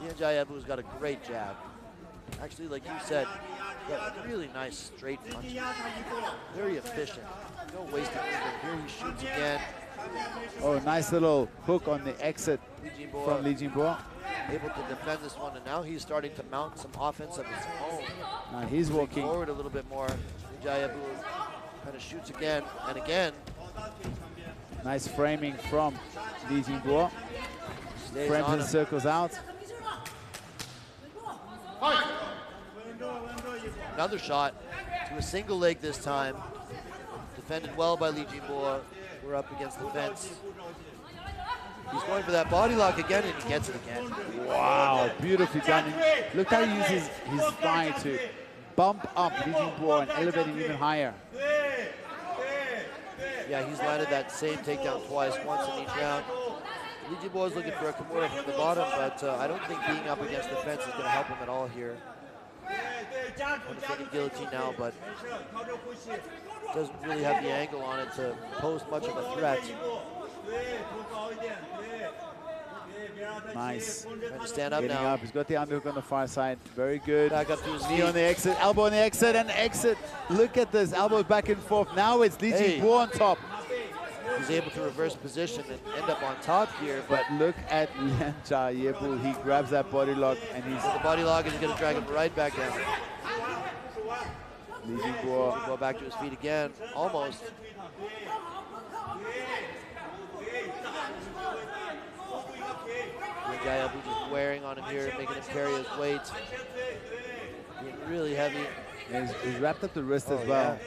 Lianzhayebu's got a great jab. Actually, like you said, got really nice straight punches. Very efficient. No wasted movement. Here he shoots again. Oh, nice little hook on the exit from Li Jinbo. Able to defend this one, and now he's starting to mount some offense of his own. Now he's walking forward a little bit more. Lianzhayebu kind of shoots again and again. Nice framing from Li Jinbo. Frames and circles out. Another shot to a single leg this time. Defended well by Li Jinbo. We're up against the fence. He's going for that body lock again, and he gets it again. Wow, beautifully done. Look how he uses his thigh to bump up Li Jinbo and elevate him even higher. Yeah, he's landed that same takedown twice, once in each round. Li Jinbo is looking for a Kimura from the bottom, but I don't think being up against the fence is going to help him at all here. Defending guillotine now, but doesn't really have the angle on it to pose much of a threat. Nice. Trying to stand up Getting now. up. He's got the underhook on the far side. Very good. Back up to his knee feet. on the exit, elbow on the exit, and exit. Look at this, elbows back and forth. Now it's Li Jinbo on top. He's able to reverse position and end up on top here, but look at Lianzhayebu. He grabs that body lock, and he's the body lock is going to drag him right back down. Li Jinbo go back to his feet again, almost. Lianzhayebu just wearing on him here, making him carry his weight. Being really heavy. He's wrapped up the wrist as well.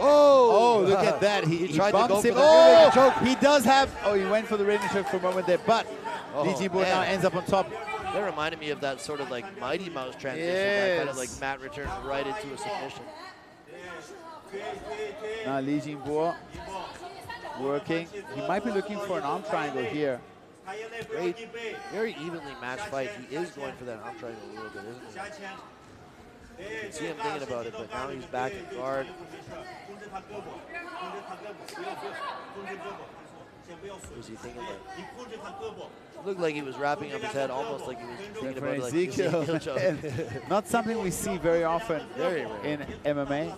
Oh, look at that. He tried to go bumps for him. the Oh, choke. he does have, he went for the rear choke for a moment there, but Li Jinbo now ends up on top. That reminded me of that sort of like Mighty Mouse transition, that kind of like mat return right into a submission. Now Li Jinbo working. He might be looking for an arm triangle here. Great, very evenly matched fight. He is going for that arm triangle a little bit, isn't he? You can see him thinking about it, but now he's back in guard. What was he thinking about? Looked like he was wrapping up his head, almost like he was thinking about like Ezekiel choke. Not something we see very often Very rare. in MMA.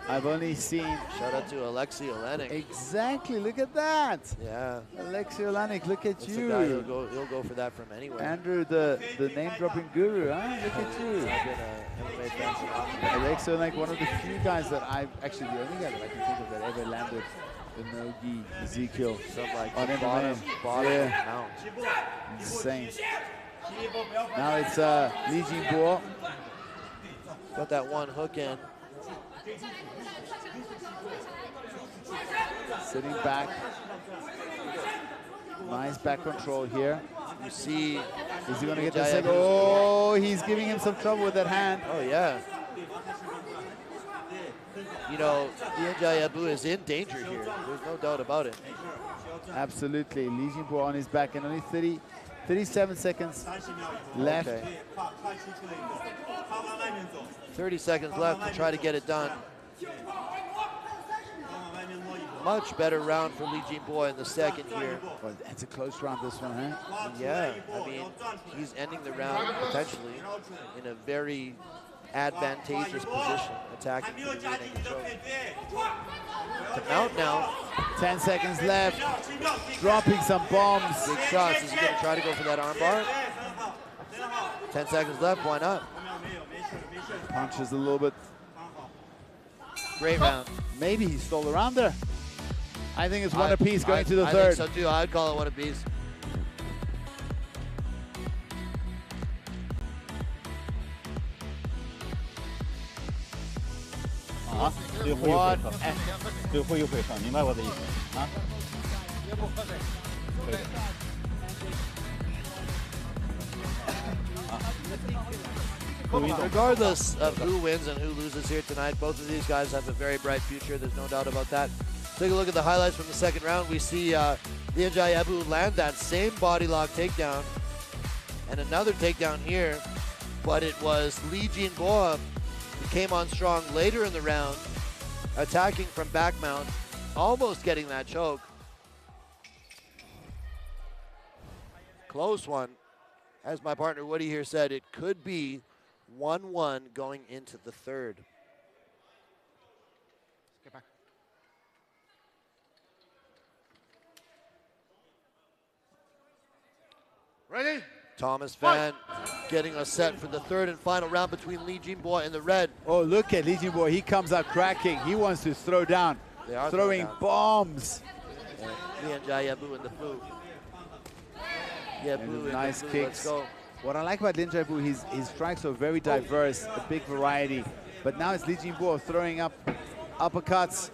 I've only seen... Shout out to Alexei Olenek. Exactly, look at that. Yeah. Alexei Olenek, look at That's you. the guy, he'll go for that from anywhere. Andrew, the name-dropping guru, huh? Look at you. I've been a MMA fan for a while. Alexei Olenek, one of the few guys that actually the only guy that I can think of that ever landed the no-gi Ezekiel like on MMA. Bottom mount. Insane. Now it's Li Jinbo. Got that one hook in. Sitting back. Nice back control here. You see, is he going to get the second? Oh, he's giving him some trouble with that hand. Oh, yeah. You know, Lianzhayebu is in danger here. There's no doubt about it. Absolutely. Li Jinbo on his back and only 37 seconds left. Okay. 30 seconds left to try to get it done. Much better round for Li Jinbo in the second here. Well, it's a close round, this one, huh? Yeah, I mean, he's ending the round potentially in a very advantageous position, attacking for the rear naked choke. To mount now. 10 seconds left. Dropping some bombs. Big shots. Is he going to try to go for that arm bar? 10 seconds left. Why not? Punches a little bit. Great round. Maybe he stole the round there. I think it's one apiece going to the third. I think so too. I'd call it one apiece. Regardless of who wins and who loses here tonight, both of these guys have a very bright future. There's no doubt about that. Take a look at the highlights from the second round. We see Lianzhayebu land that same body lock takedown and another takedown here, but it was Li Jinbo who came on strong later in the round, attacking from back mount, almost getting that choke. close one. As my partner Woody here said, it could be 1-1 going into the third. Get back. Ready? Thomas Van getting us set for the third and final round between Li Jinbo and the red. Oh, look at Li Jinbo. He comes out cracking. He wants to throw down. They are throwing bombs. Lianzhayebu in the blue. Yeah, blue. Nice blue. kicks. Let's go. What I like about Lianzhayebu, his strikes are very diverse, a big variety. But now it's Li Jinbo throwing up uppercuts.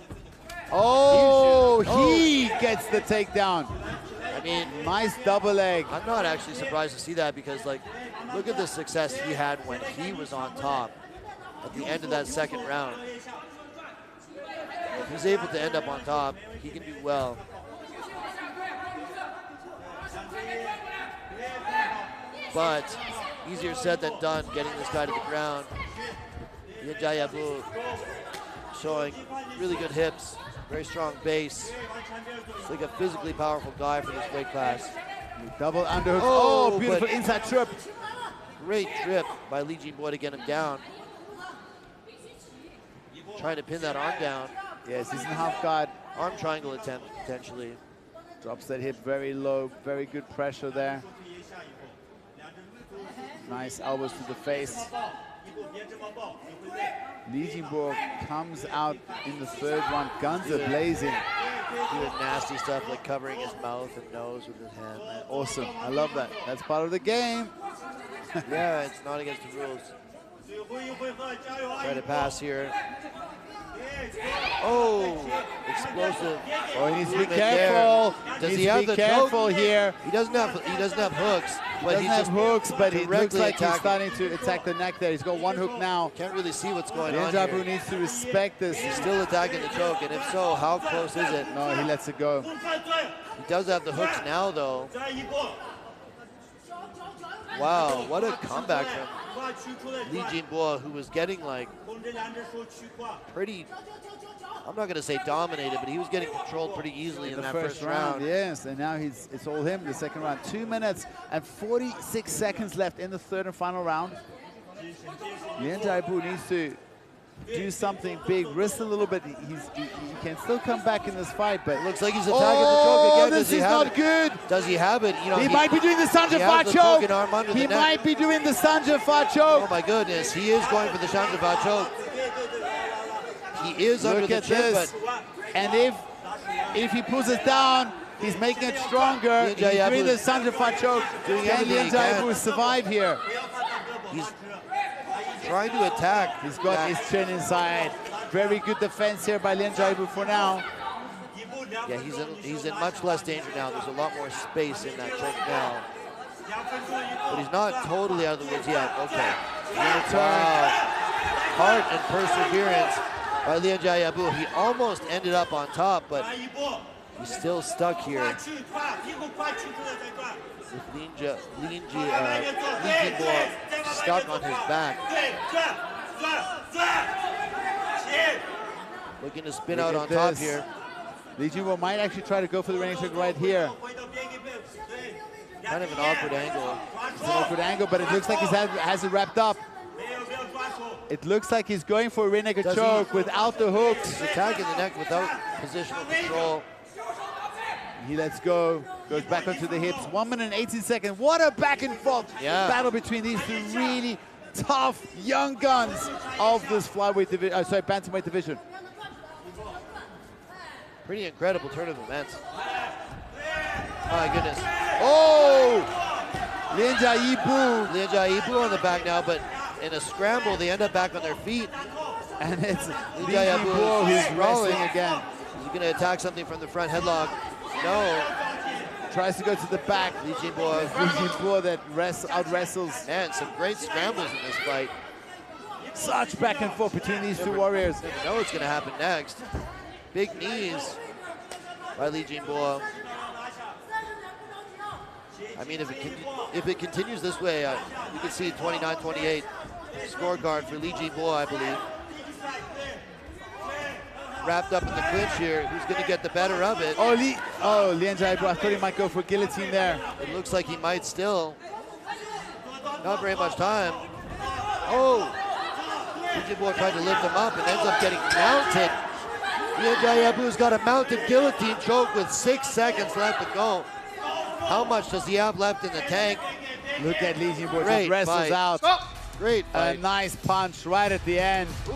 Oh, he gets the takedown. I mean, nice double leg. I'm not actually surprised to see that because, like, look at the success he had when he was on top at the end of that second round. If he's able to end up on top, he can do well. But easier said than done getting this guy to the ground. Lianzhayebu showing really good hips, very strong base. It's like a physically powerful guy for this weight class. Double underhook. Oh, beautiful inside trip. Great trip by Li Jinbo to get him down. Trying to pin that arm down. Yes, he's in half guard. Arm triangle attempt, potentially. Drops that hip very low. Very good pressure there. Nice elbows to the face. Li Jinbo comes out in the third one. Guns are blazing. Doing nasty stuff like covering his mouth and nose with his hand. Awesome. I love that. That's part of the game. Yeah, it's not against the rules. Try to pass here. Oh, explosive. Oh, he needs to be careful. Does he have the careful choke? here? He doesn't have hooks. He doesn't have hooks, but it looks like he's starting to attack the neck there. He's got one hook now. Can't really see what's going on Lianzhayebu here. needs to respect this. He's still attacking the choke, and if so, how close is it? No, he lets it go. He does have the hooks now, though. Wow, what a comeback from Li Jinbo, who was getting like pretty, I'm not going to say dominated, but he was getting controlled pretty easily in that first round. Yes, and now it's all him, the second round. 2 minutes and 46 seconds left in the third and final round. Lianzhayebu needs to do something big, risk a little bit. He can still come back in this fight, but looks like he's attacking the choke again. This is not good. Does he have it? You know, he might be doing the Sanjafar choke. He might be doing the Sanjafar choke. Oh my goodness, he is going for the Sanjafar choke. He is under the chin, but and if he pulls it down, he's making it stronger. He's doing the Sanjafar choke. Can Lianzhayebu survive here? He's trying to attack. He's got his chin inside. Very good defense here by Lianzhayebu for now. Yeah, he's in much less danger now. There's a lot more space in that choke now. But he's not totally out of the woods yet. Okay. Wow. Heart and perseverance by Lianzhayebu. He almost ended up on top, but he's still stuck here. With Li Jinbo stuck on his back. Looking to spin out on top here. Li Jinbo might actually try to go for the running hook right here. Kind of an awkward angle. It's an awkward angle, but it looks like he has it wrapped up. It looks like he's going for a rear naked choke without the hooks. He's attacking the neck without positional control. He lets go, goes back onto the hips. 1 minute and 18 seconds. What a back and forth battle between these two really tough young guns of this flyweight division, bantamweight division. Pretty incredible turn of events. My goodness. Oh! Lianzhayebu on the back now, but in a scramble, they end up back on their feet. And it's Lianzhayebu who's rolling again. He's going to attack something from the front headlock. No. Tries to go to the back. Li Jinbo that out wrestles. Man, some great scrambles in this fight. Such back and forth between these two warriors. Never know what's going to happen next. Big knees by Li Jinbo. I mean, if it continues this way, you can see 29-28 scorecard for Li Jinbo, I believe. wrapped up in the clinch here. Who's going to get the better of it? Oh, Lianzhayebu, I thought he might go for guillotine there. It looks like he might still. Not very much time. Oh, Jinbo tried to lift him up and ends up getting mounted. Lianzhayebu's got a mounted guillotine choke with 6 seconds left to go. How much does he have left in the tank? Look at Li Jinbo just wrestles out. Great fight. A nice punch right at the end. Ooh.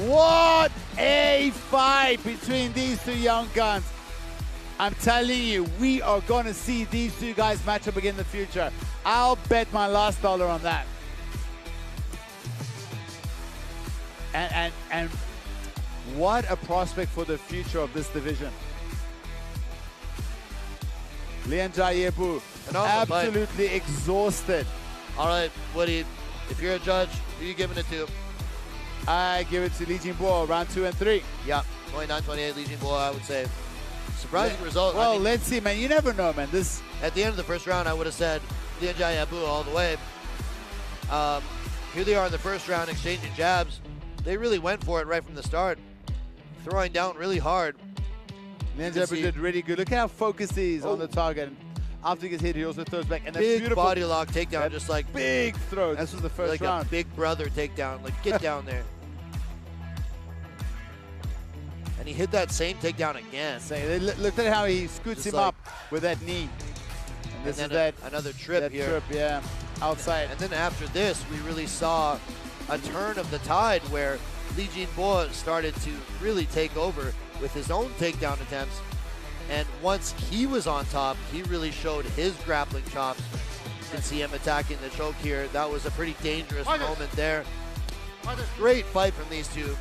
What a fight between these two young guns. I'm telling you, we are going to see these two guys match up again in the future. I'll bet my last dollar on that. And what a prospect for the future of this division. Lianzhayebu, absolutely exhausted. All right, Woody, if you're a judge, who are you giving it to? I give it to Li Jinbo, round 2 and 3. Yeah, 29-28, Li Jinbo, I would say. Surprising result. Well, I mean, let's see, man. You never know, man. This at the end of the first round, I would have said Lianzhayebu all the way. Here they are in the first round, exchanging jabs. They really went for it right from the start, throwing down really hard. Lianzhayebu did really good. Look how focused he is on the target. After he gets hit, he also throws back. And big beautiful body lock takedown, just like big throw. This was the first round. Like a big brother takedown. Like, get down there. And he hit that same takedown again. Look at how he scoots him up with that knee. And this is that another trip here. Trip, yeah, outside. And then after this, we really saw a turn of the tide where Li Jinbo started to really take over with his own takedown attempts. And once he was on top, he really showed his grappling chops. You can see him attacking the choke here. That was a pretty dangerous moment there. Great fight from these two.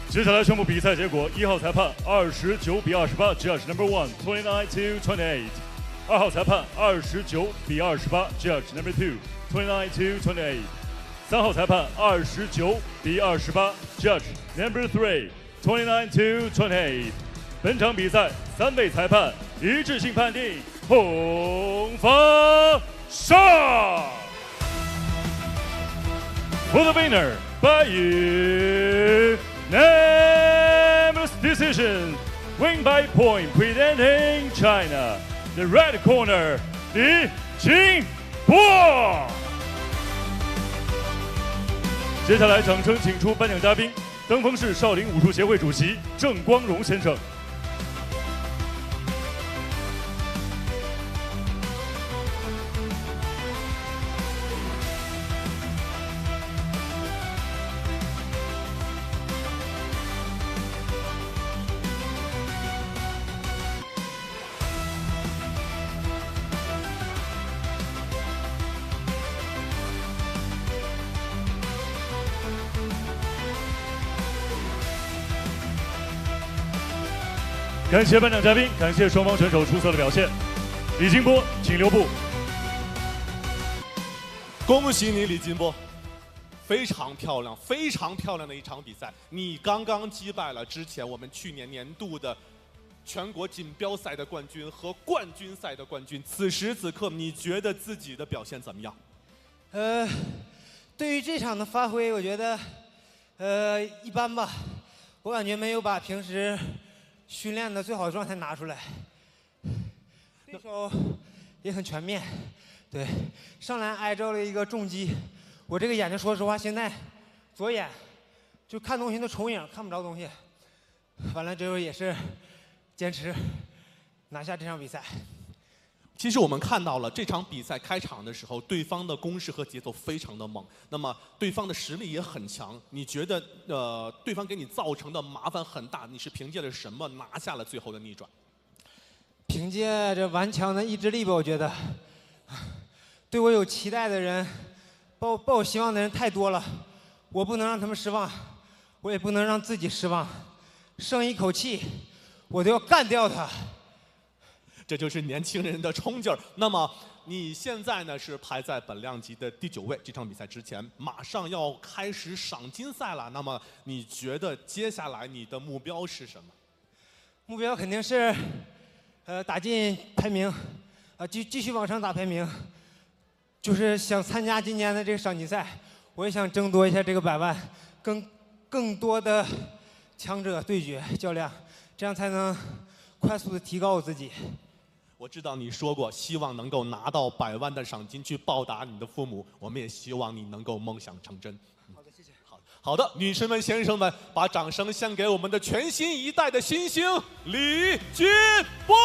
接下来宣布比赛结果：1号裁判29比28 ，Judge Number 1 29-28；2号裁判29比28 ，Judge Number 2 29-28；3号裁判29比28 ，Judge Number 3 29-28。本场比赛3位裁判一致性判定，红方上。For the winner by unanimous decision, win by point, presenting China. The red corner, Li Jinbo。接下来掌声请出颁奖嘉宾，登封市少林武术协会主席郑光荣先生。感谢颁奖嘉宾，感谢双方选手出色的表现。李金波，请留步。恭喜你，李金波，非常漂亮，非常漂亮的一场比赛。你刚刚击败了之前我们去年年度的全国锦标赛的冠军和冠军赛的冠军。此时此刻，你觉得自己的表现怎么样？对于这场的发挥，我觉得一般吧。我感觉没有把平时训练的最好的状态拿出来，对手也很全面，对，上来挨着了一个重击，我这个眼睛说实话现在左眼就看东西都重影，看不着东西，完了之后也是坚持拿下这场比赛。其实我们看到了这场比赛开场的时候，对方的攻势和节奏非常的猛，那么对方的实力也很强。你觉得对方给你造成的麻烦很大，你是凭借着什么拿下了最后的逆转？凭借着顽强的意志力吧，我觉得。对我有期待的人，抱有希望的人太多了，我不能让他们失望，我也不能让自己失望。剩一口气，我都要干掉他。这就是年轻人的冲劲儿。那么你现在呢是排在本量级的第9位，这场比赛之前马上要开始赏金赛了。那么你觉得接下来你的目标是什么？目标肯定是打进排名继续往上打排名，就是想参加今年的这个赏金赛，我也想争夺一下这个100万，更多的强者对决较量，这样才能快速的提高我自己。我知道你说过，希望能够拿到100万的赏金去报答你的父母，我们也希望你能够梦想成真。好的，谢谢。好的，女士们、先生们，把掌声献给我们的全新一代的新星李金波。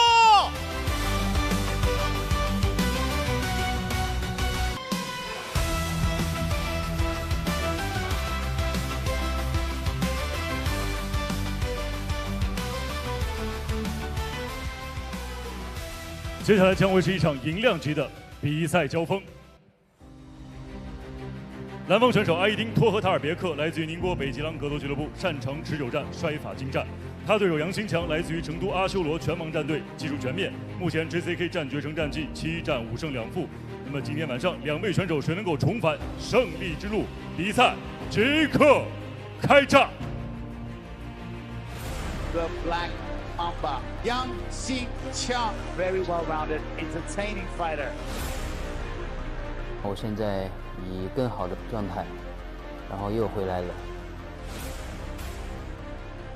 接下来将会是一场银量级的比赛交锋。蓝方选手阿依丁·托和塔尔别克来自于宁波北极狼格斗俱乐部，擅长持久战、摔法精湛。他对手杨新强来自于成都阿修罗拳王战队，技术全面。目前 JCK 战决胜战绩7战5胜2负。那么今天晚上2位选手谁能够重返胜利之路？比赛即刻开战。The Black Mamba, young Xingqiang, very well-rounded, entertaining fighter. 我现在以更好的状态，然后又回来了，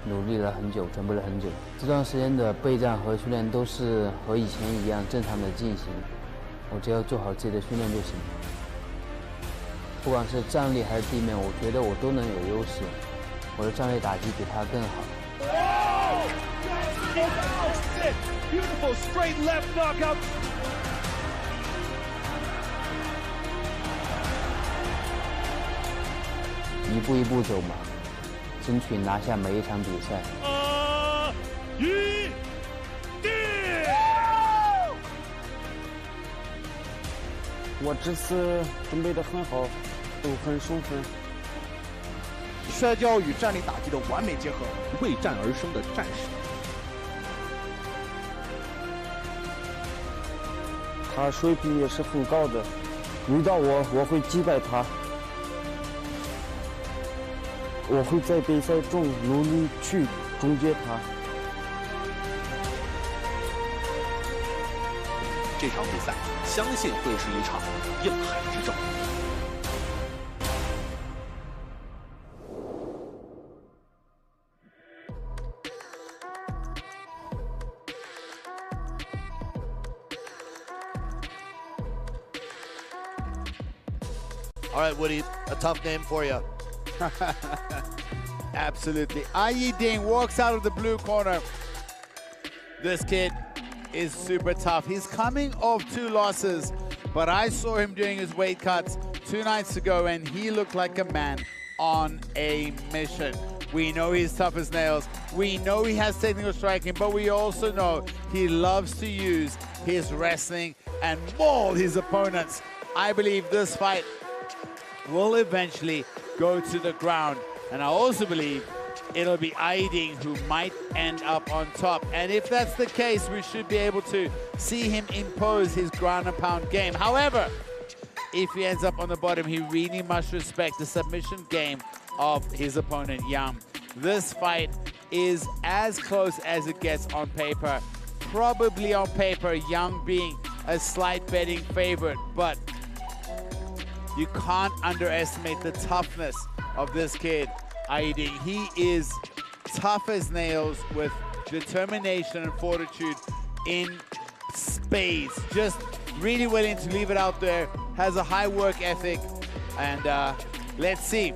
努力了很久，准备了很久。这段时间的备战和训练都是和以前一样正常的进行，我只要做好自己的训练就行。不管是站立还是地面，我觉得我都能有优势，我的站立打击比他更好。Beautiful straight left knockout. 一步一步走嘛，争取拿下每一场比赛。我这次准备得很好，都很充分。摔跤与站立打击的完美结合，为战而生的战士。他水平也是很高的，遇到我会击败他。我会在比赛中努力去终结他。这场比赛相信会是一场硬汉之争。All right, Woody, a tough name for you. Absolutely. Ayiding walks out of the blue corner. This kid is super tough. He's coming off 2 losses, but I saw him doing his weight cuts 2 nights ago, and he looked like a man on a mission. We know he's tough as nails. We know he has technical striking, but we also know he loves to use his wrestling and maul his opponents. I believe this fight will eventually go to the ground, and I also believe it'll be Ayiding who might end up on top. And if that's the case, we should be able to see him impose his ground and pound game. However, if he ends up on the bottom, he really must respect the submission game of his opponent, Yang. This fight is as close as it gets on paper. Probably on paper, Yang being a slight betting favorite, but you can't underestimate the toughness of this kid, Ayiding. He is tough as nails with determination and fortitude in spades. Just really willing to leave it out there, has a high work ethic, and let's see.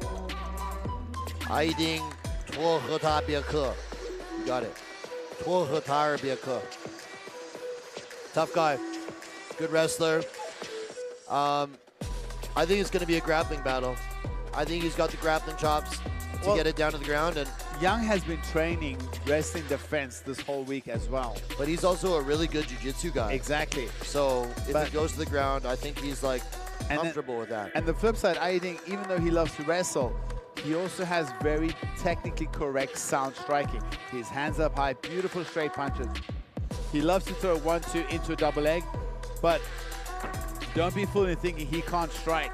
Ayiding Tuohetaerbieke. You got it. Tuohetaerbieke. Tough guy. Good wrestler. I think it's going to be a grappling battle. I think he's got the grappling chops to get it down to the ground. And Yang has been training wrestling defense this whole week as well. But he's also a really good jiu-jitsu guy. Exactly. So if it goes to the ground, I think he's like comfortable with that. And the flip side, Ayiding, even though he loves to wrestle, he also has very technically correct sound striking. His hands up high, beautiful straight punches. He loves to throw 1-2 into a double leg, but don't be fooled in thinking he can't strike.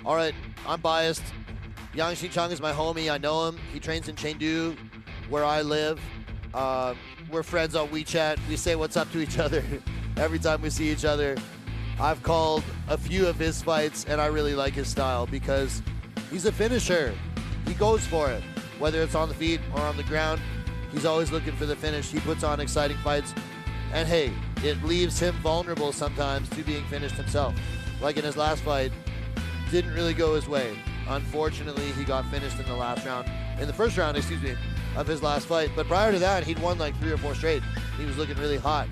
All right, I'm biased. Yang Xingqiang is my homie. I know him. He trains in Chengdu, where I live. We're friends on WeChat. We say what's up to each other every time we see each other. I've called a few of his fights, and I really like his style because he's a finisher. He goes for it, whether it's on the feet or on the ground. He's always looking for the finish. He puts on exciting fights. And hey, it leaves him vulnerable sometimes to being finished himself. Like in his last fight, didn't really go his way. Unfortunately, he got finished in the last round, in the first round, excuse me, of his last fight. But prior to that, he'd won like 3 or 4 straight. He was looking really hot.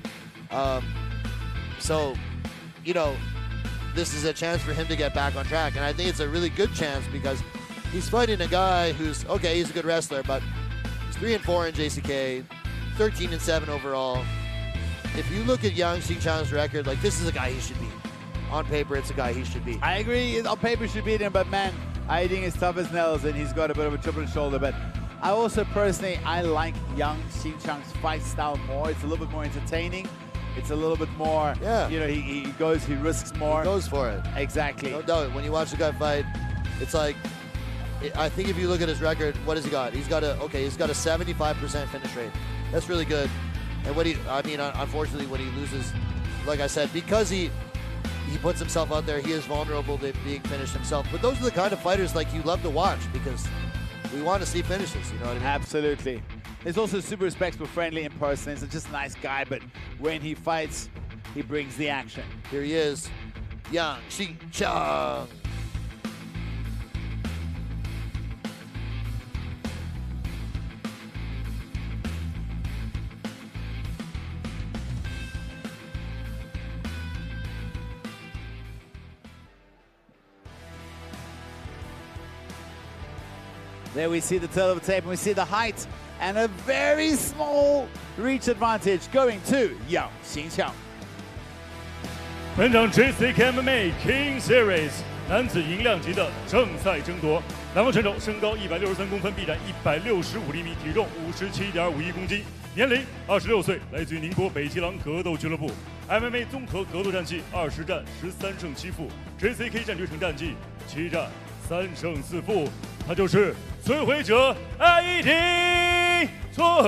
So, you know, this is a chance for him to get back on track. And I think it's a really good chance because he's fighting a guy who's, okay, he's a good wrestler, but he's 3-4 in JCK, 13-7 overall. If you look at Yang Xingqiang's record, like, this is a guy he should beat. On paper, it's a guy he should beat. I agree, on paper he should beat him, but man, Ayiding is tough as nails and he's got a bit of a chip on his shoulder. But I also personally, I like Yang Xingqiang's fight style more. It's a little bit more entertaining. It's a little bit more, you know, he risks more. He goes for it. Exactly. No doubt, when you watch the guy fight, it's like, I think if you look at his record, what has he got? He's got a 75% finish rate. That's really good. And unfortunately, when he loses, like I said, because he puts himself out there, he is vulnerable to being finished himself. But those are the kind of fighters like you love to watch because we want to see finishes, you know what I mean? Absolutely. He's also super respectful, friendly in person. He's just a nice guy, but when he fights, he brings the action. Here he is, Yang Xingqiang. There we see the tail of the tape and we see the height and a very small reach advantage going to Yang Xingqiang. 本场 JCKMMA Kings Series 男子银量级的正赛争夺，南方选手身高163公分，臂展165厘米，体重57.51公斤，年龄26岁，来自于宁波北极狼格斗俱乐部。MMA 综合格斗战绩20战13胜7负 ，JCK 战决胜战绩7战3胜4负，他就是摧毁者Ayiding Tuohetaerbieke。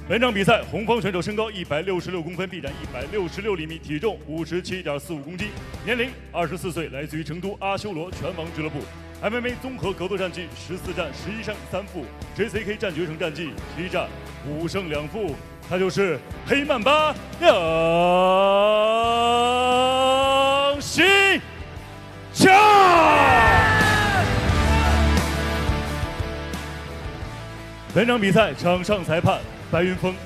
本场比赛，红方选手身高166公分，臂展166厘米，体重57.45公斤，年龄24岁，来自于成都阿修罗拳王俱乐部。MMA 综合格斗战绩14战11胜3负 ，JCK 战决胜战绩7战5胜2负，他就是黑曼巴杨xingqiang。本场比赛场上裁判白云峰。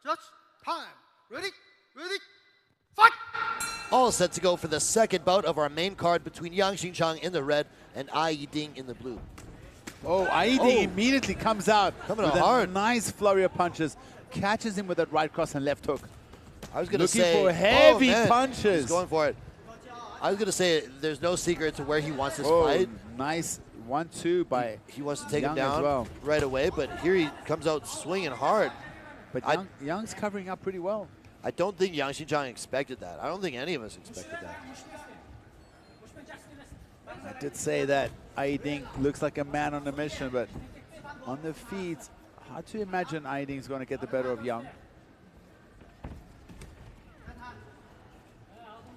Judge, time. Ready, fight! All set to go for the second bout of our main card between Yang Xingqiang in the red and Ayiding in the blue. Oh, Ayiding immediately comes out coming with out hard. A nice flurry of punches, catches him with that right cross and left hook. I was going to say, looking for heavy punches. He's going for it. I was going to say, there's no secret to where he wants this fight. Nice 1-2 by He wants to take him Young down right away, but here he comes out swinging hard. But Young's covering up pretty well. I don't think Yang Xingqiang expected that. I don't think any of us expected that. I did say that Ayiding looks like a man on a mission, but on the feet, hard to imagine Ayiding's going to get the better of Young.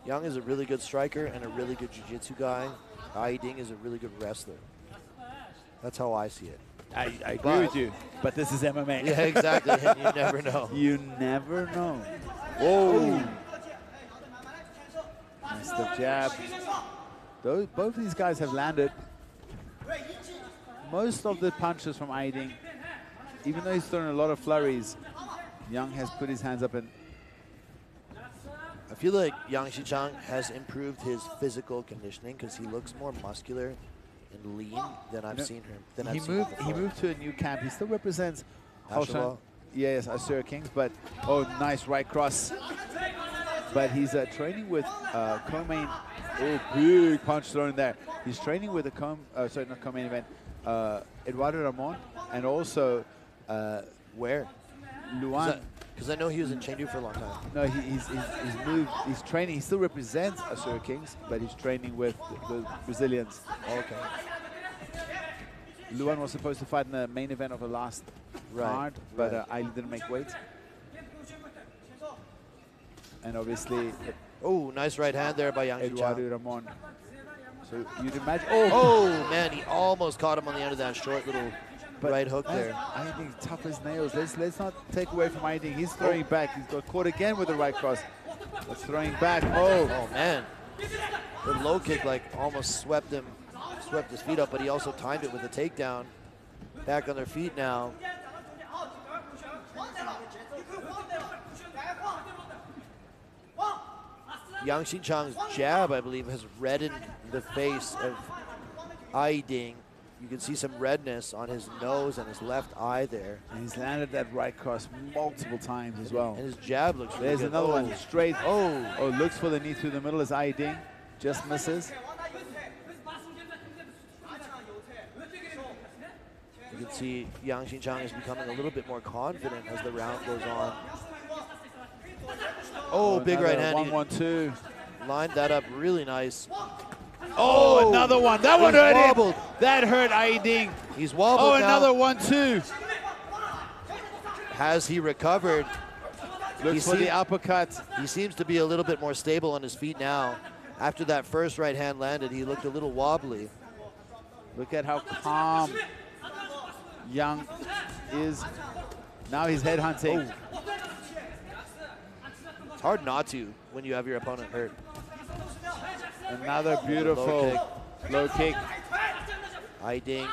Young is a really good striker and a really good jiu-jitsu guy. Ayiding is a really good wrestler. That's how I see it. I agree with you, but this is MMA. Yeah, exactly. You never know. You never know. Whoa. Nice the jab. Both of these guys have landed. Most of the punches from Ayiding, even though he's thrown a lot of flurries, Young has put his hands up and I feel like Xingqiang has improved his physical conditioning because he looks more muscular and lean than I've seen him. He moved to a new camp. He still represents Ashwell. Yes, Asura Kings, but nice right cross. But he's training with co-main. Oh, big punch thrown there. He's training with a not co-main event. Eduardo Ramon, and also where? Luan. Because I know he was in Chengdu for a long time. No, he's moved. He's training. He still represents Asura Kings, but he's training with the Brazilians. Okay. Luan was supposed to fight in the main event of the last card, but I didn't make weight. And obviously, nice right hand there by Eduardo Ramon. So you'd imagine. Oh man, he almost caught him on the end of that short little right hook there. Ayiding tough as nails. Let's not take away from Ayiding. He's throwing back. He's got caught again with the right cross. That's throwing back. Oh man, the low kick like almost swept his feet up, but he also timed it with a takedown. Back on their feet now. Xingqiang's jab, I believe, has reddened the face of Ayiding. You can see some redness on his nose and his left eye there. And he's landed that right cross multiple times as well. And his jab looks really There's good. another one straight. Oh, looks for the knee through the middle as Ayiding just misses. You can see Xingqiang is becoming a little bit more confident as the round goes on. Oh, big right hand. 1-1-2. Lined that up really nice. Oh, another one. That one hurt wobbled. him. That hurt Ayiding. He's wobbled now. Another 1-2. Has he recovered? Looks for the uppercut. He seems to be a little bit more stable on his feet now. After that first right hand landed, he looked a little wobbly. Look at how calm Young is. Now he's headhunting. It's hard not to when you have your opponent hurt. Another beautiful low kick. Ayiding.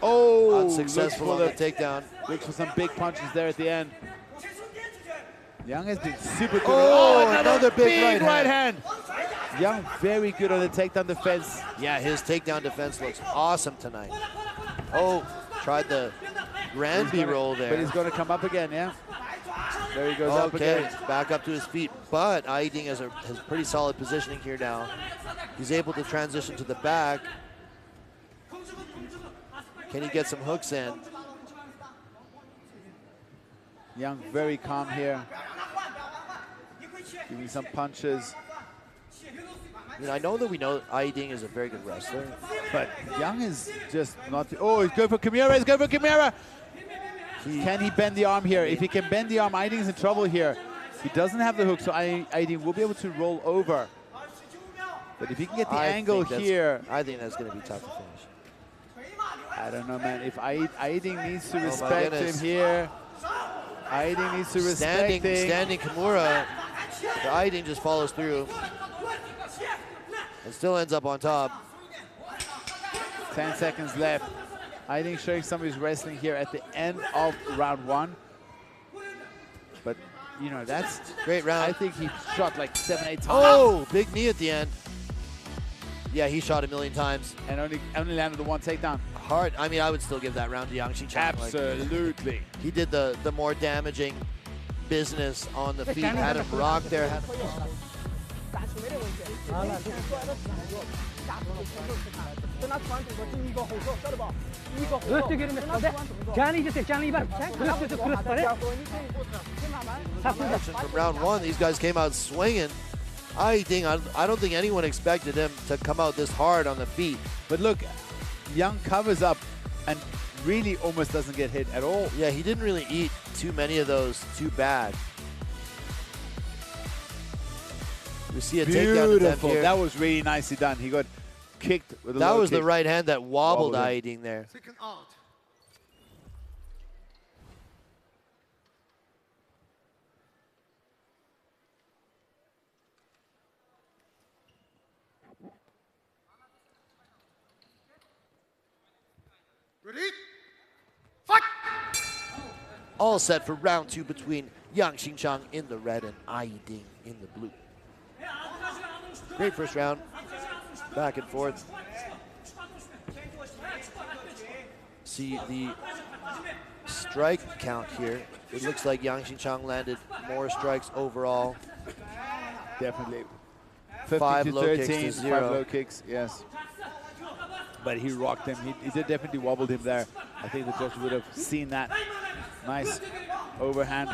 Unsuccessful on the takedown. Looks for some big punches there at the end. Young has been super good. Another big right hand. Young very good on the takedown defense. Yeah, his takedown defense looks awesome tonight. Tried the Granby roll there. But he's going to come up again, yeah? There he goes up again. Back up to his feet. But Ayiding has pretty solid positioning here now. He's able to transition to the back. Can he get some hooks in? Young very calm here. Giving some punches. I know that we know Ayiding is a very good wrestler. But Young is just not... he's going for Kimura. He's going for Kimura. Can he bend the arm here? If he can bend the arm, Ayiding is in trouble here. He doesn't have the hook, so Ayiding will be able to roll over. But if he can get the angle here... I think that's going to be tough to finish. I don't know, man. If Ayiding needs to respect him here. Ayiding needs to respect him. Standing Kimura. Ayiding just follows through. And still ends up on top. 10 seconds left. Ayiding showing some of his wrestling here at the end of round 1. But, that's great round. I think he shot like 7-8 times. Oh, big knee at the end. Yeah, he shot 1,000,000 times. And only landed the one takedown. Hard. I mean, I would still give that round to Xingqiang. Absolutely. He did the more damaging business on the feet. Had him rock there. From round 1, these guys came out swinging. I don't think anyone expected him to come out this hard on the feet. But look, Young covers up and really almost doesn't get hit at all. Yeah, he didn't really eat too many of those too bad. We see a takedown attempt here. That was really nicely done. He got kicked with a That low was kick. the right hand that wobbled Ayiding there. Second out. Ready? Fight! All set for round 2 between Xingqiang in the red and Ayiding in the blue. Great first round, back and forth. See the strike count here. It looks like Xingqiang landed more strikes overall. Definitely. 50 5 to low 13, kicks to 0. 5 low kicks, yes. But he rocked him. He definitely wobbled him there. I think the judge would have seen that. Nice overhand.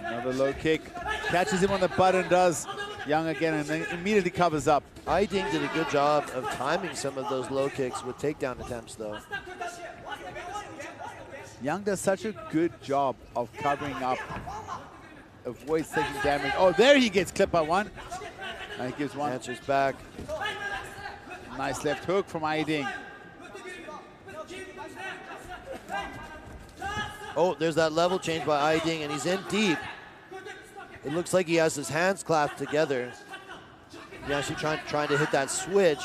Another low kick. Catches him on the butt and does Young again, and then immediately covers up. Ayiding did a good job of timing some of those low kicks with takedown attempts, though. Young does such a good job of covering up, avoids taking damage. Oh, there he gets clipped by one. And he gives one. Answers back. Nice left hook from Ayiding. Oh, there's that level change by Ayiding, and he's in deep. It looks like he has his hands clasped together. He's actually trying to hit that switch.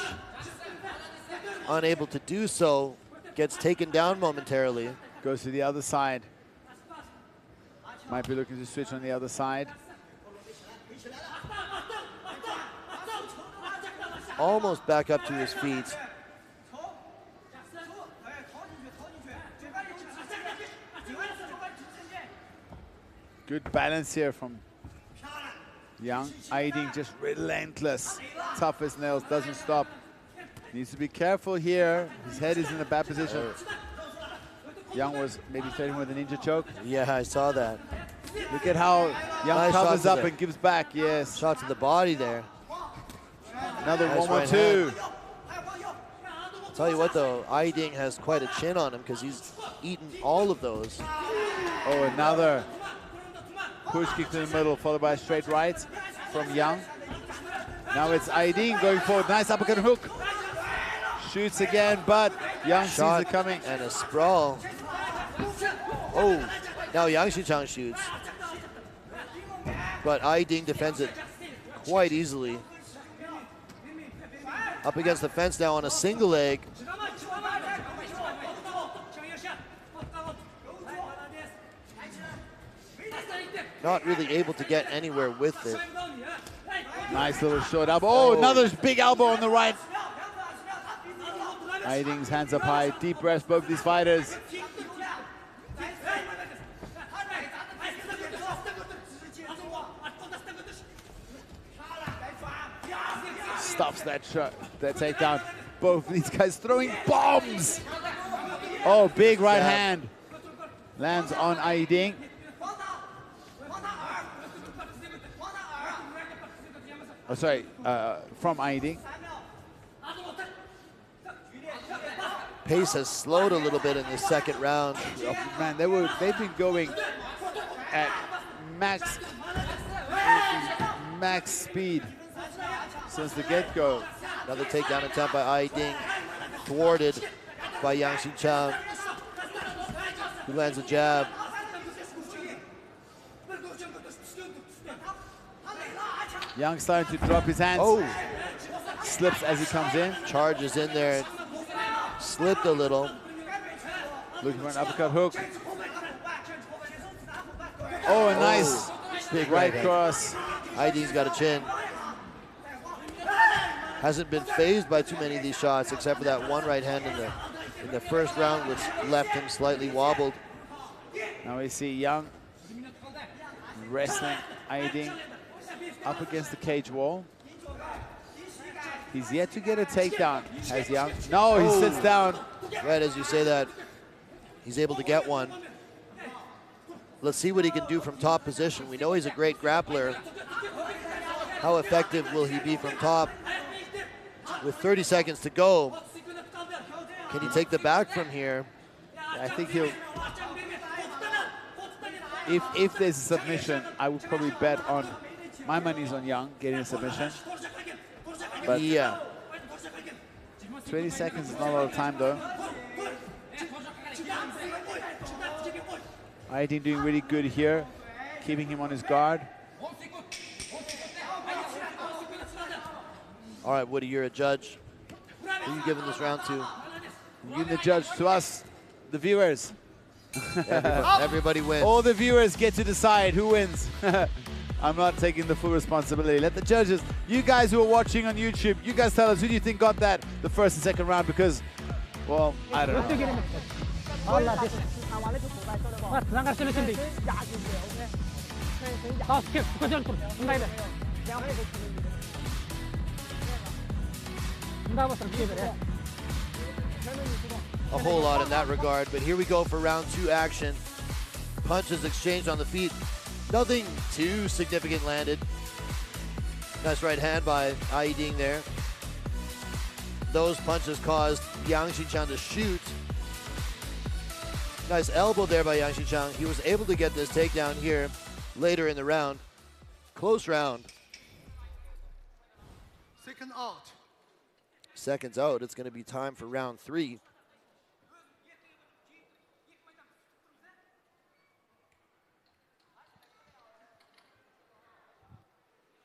Unable to do so. Gets taken down momentarily. Goes to the other side. Might be looking to switch on the other side. Almost back up to his feet. Good balance here from Young. Ayiding just relentless. Tough as nails, doesn't stop. Needs to be careful here. His head is in a bad position. Young was maybe threatening with a ninja choke. Yeah, I saw that. Look at how Young Nice covers shot up to and gives back, yes. Shot to the body there. Another Nice 1-1-2. Tell you what though, Ayiding has quite a chin on him because he's eaten all of those. Oh, another push kick to the middle, followed by a straight right from Young. Now it's Ayiding going forward. Nice uppercut and hook. Shoots again, but Young sees it coming. And a sprawl. Oh, now Xingqiang shoots. But Ayiding defends it quite easily. Up against the fence now on a single leg. Not really able to get anywhere with it. Nice little short elbow. Oh, another big elbow on the right. Ayiding's hands up high, deep breaths, both these fighters. Stops that shot, that takedown. Both these guys throwing bombs. Oh, big right hand. Lands on Ayiding. Oh, sorry, from Ayiding. Pace has slowed a little bit in the second round. Oh, man, they've been going at max speed since the get-go. Another takedown attempt by Ayiding, thwarted by Xingqiang, who lands a jab. Young starting to drop his hands. Oh, slips as he comes in. Charges in there, slipped a little. Looking for an uppercut hook. Oh, a nice big right hand. cross. Ayiding's got a chin. Hasn't been phased by too many of these shots, except for that one right hand in the first round, which left him slightly wobbled. Now we see Young wrestling Ayiding up against the cage wall. He's yet to get a takedown, has Young. No, he sits down. Right as you say that, he's able to get one. Let's see what he can do from top position. We know he's a great grappler. How effective will he be from top? With 30 seconds to go, can he take the back from here? I think he'll... If there's a submission, I would probably bet on... My money's on Young getting a submission. But yeah. 20 seconds is not a lot of time, though. Ayiding doing really good here, keeping him on his guard. All right, Woody, you're a judge. Who are you giving this round to? I'm giving the judge to us, the viewers. Everybody wins. All the viewers get to decide who wins. I'm not taking the full responsibility. Let the judges, you guys who are watching on YouTube, you guys tell us who do you think got that the first and second round, because, well, I don't know. A whole lot in that regard, but here we go for round 2 action. Punches exchanged on the feet. Nothing too significant landed. Nice right hand by Ayiding there. Those punches caused Yang Xingqiang to shoot. Nice elbow there by Yang Xingqiang. He was able to get this takedown here later in the round. Close round. Second out. Seconds out. It's going to be time for round 3.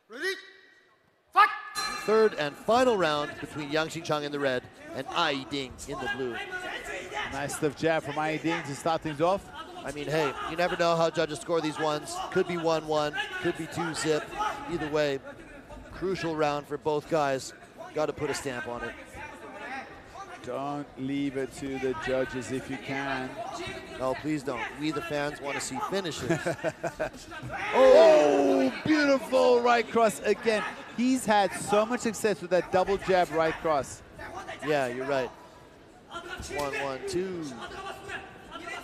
Ready? Fight! Third and final round between Yang Xingqiang in the red and Ayiding in the blue. Nice stiff jab from Ayiding to start things off. I mean, hey, you never know how judges score these ones. Could be 1-1, could be 2-zip. Either way, crucial round for both guys. Got to put a stamp on it. Don't leave it to the judges if you can. No, please don't. We, the fans, want to see finishes. Oh, beautiful right cross again. He's had so much success with that double jab right cross. Yeah, you're right. 1-1-2.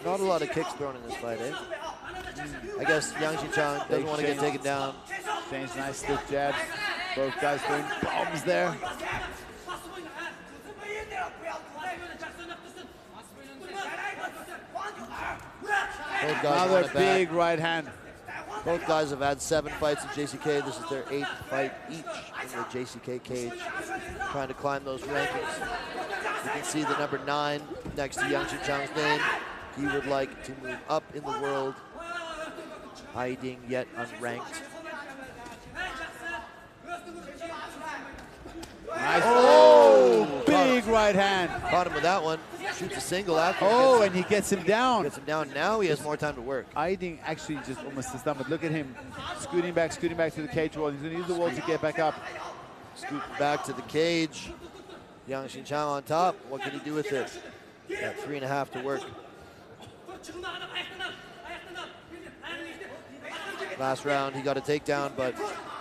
Not a lot of kicks thrown in this fight, eh? I guess Yang Xingqiang doesn't want to get taken down. Change nice stiff jabs. Both guys throwing bombs there. Another big right hand. Both guys have had 7 fights in JCK. This is their 8th fight each in the JCK cage, trying to climb those rankings. You can see the number 9 next to Yang Xingqiang's name. He would like to move up in the world. Ayiding yet unranked. Nice. Oh, big right hand. Caught him with that one. Shoots a single after. Oh, and he gets him down. Gets him down. Now he has more time to work. Ayiding actually just almost stunned, but look at him scooting back to the cage wall. He's going to use the wall to get back up. Scooting back to the cage. Yang Xingqiang on top. What can he do with it? Got 3.5 to work. Last round, he got a takedown, but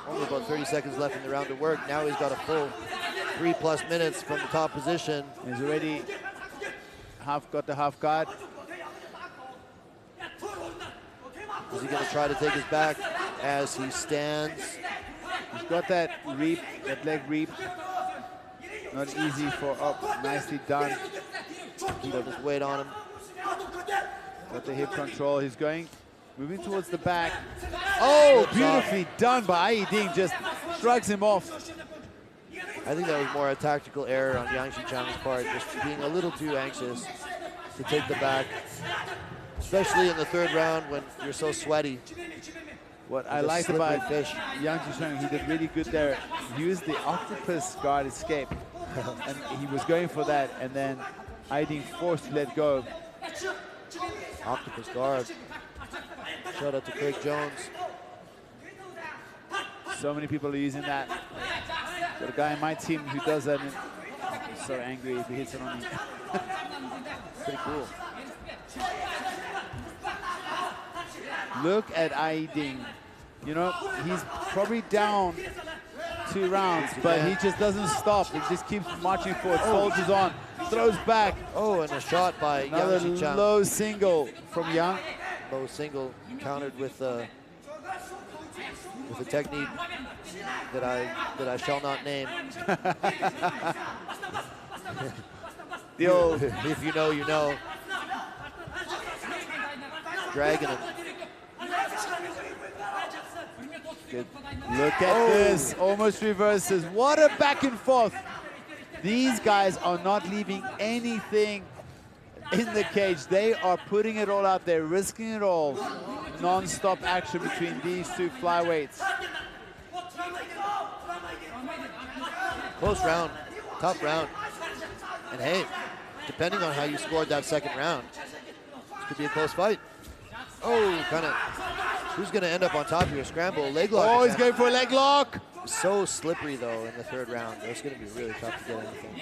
only about 30 seconds left in the round to work. Now he's got a full 3+ minutes from the top position. He's already got the half guard. Is he going to try to take his back as he stands? He's got that reap, that leg reap. Not easy for nicely done. Keep his weight on him. Got the hip control. He's moving towards the back. Oh, beautifully done by Ayiding. Just shrugs him off. I think that was more a tactical error on Yang Xingqiang's part, just being a little too anxious to take the back, especially in the 3rd round when you're so sweaty. What I liked about Yang Xingqiang, he did really good there. He used the octopus guard escape, and he was going for that, and then Ayiding forced to let go. Octopus guard. Shout out to Craig Jones. So many people are using that. Got a guy in my team who does that, and I'm so angry if he hits it on me. Pretty cool. Look at Ayiding. You know, he's probably down 2 rounds, but he just doesn't stop. He just keeps marching forward, soldiers on, throws back. Oh, and a shot by another Yang Xingqiang. Low single from Yang. Low single countered with a technique that I shall not name. The old, if you know, you know. Dragging him. Good. Look at this, almost reverses. What a back and forth. These guys are not leaving anything in the cage. They are putting it all out there, risking it all. Non-stop action between these 2 flyweights. Close round, tough round. And hey, depending on how you scored that 2nd round, Could be a close fight. Oh, kind of. Who's going to end up on top here? Scramble, leg lock. Oh, he's going for a leg lock. So slippery, though, in the third round. It's going to be really tough to get anything.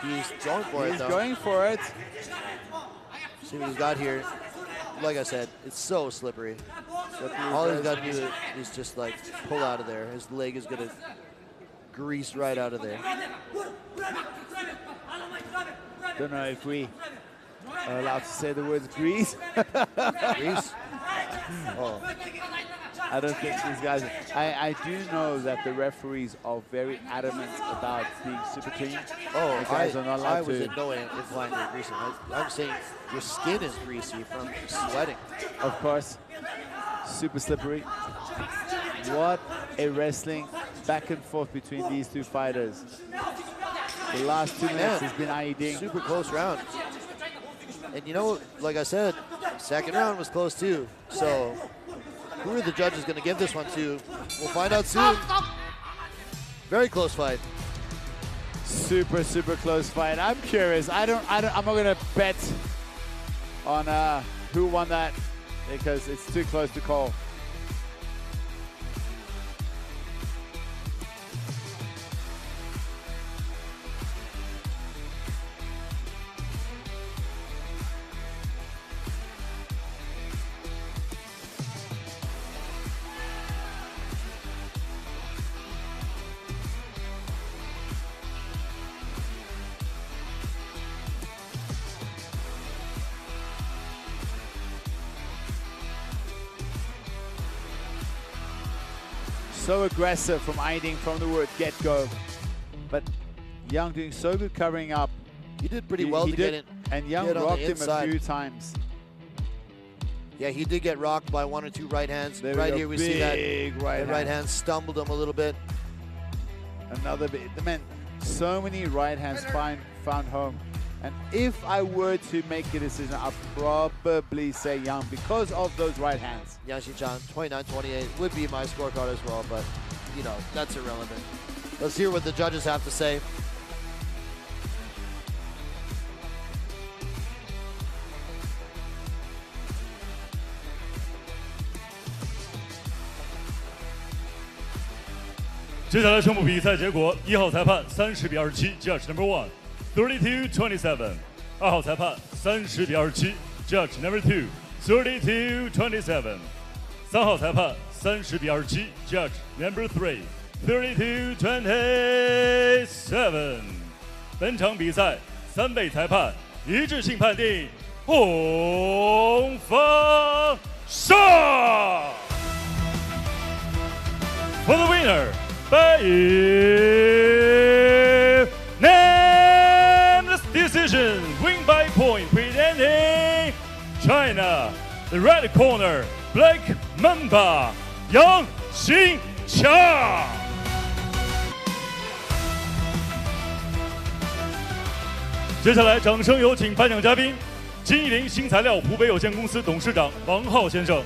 He's going for it, though. He's going for it. See what he's got here. Like I said, it's so slippery. All he's got to do is just, like, pull out of there. His leg is going to grease right out of there. Don't know if we are allowed to say the words grease. Grease? Oh. I don't think these guys. I do know that the referees are very adamant about being super clean. Oh, the guys are not allowed I was to. in no way implying you're greasy. I'm saying your skin is greasy from sweating. Of course, super slippery. What a wrestling back and forth between these two fighters. The last 2 minutes has been Ayiding. Super close round. And you know, like I said, second round was close too. So who are the judges going to give this one to? We'll find out soon. Very close fight. Super close fight. I'm curious. I'm not going to bet on who won that because it's too close to call. So aggressive from Ayiding from the word get-go. But Young doing so good covering up. He did pretty well to get it. And Young rocked him a few times. Yeah, he did get rocked by 1 or 2 right hands. Right here we see that right hand stumbled him a little bit. Another bit. Man, so many right hands found home. And if I were to make a decision, I'd probably say Young because of those right hands. Yang Xingqiang, 29-28 would be my scorecard as well, but you know, that's irrelevant. Let's hear what the judges have to say.接下来宣布比赛结果：1号裁判30比27 ，Judge Number 1 32-27；2号裁判30比27 ，Judge Number 2 32-27；3号裁判30比27 ，Judge Number 3 32-27。本场比赛3位裁判一致性判定红方胜。For the winner. By unanimous decision, win by point, presenting China. The red corner, Black Mamba, Yang Xingqiang. 接下来，掌声有请颁奖嘉宾，金一林新材料湖北有限公司董事长王浩先生。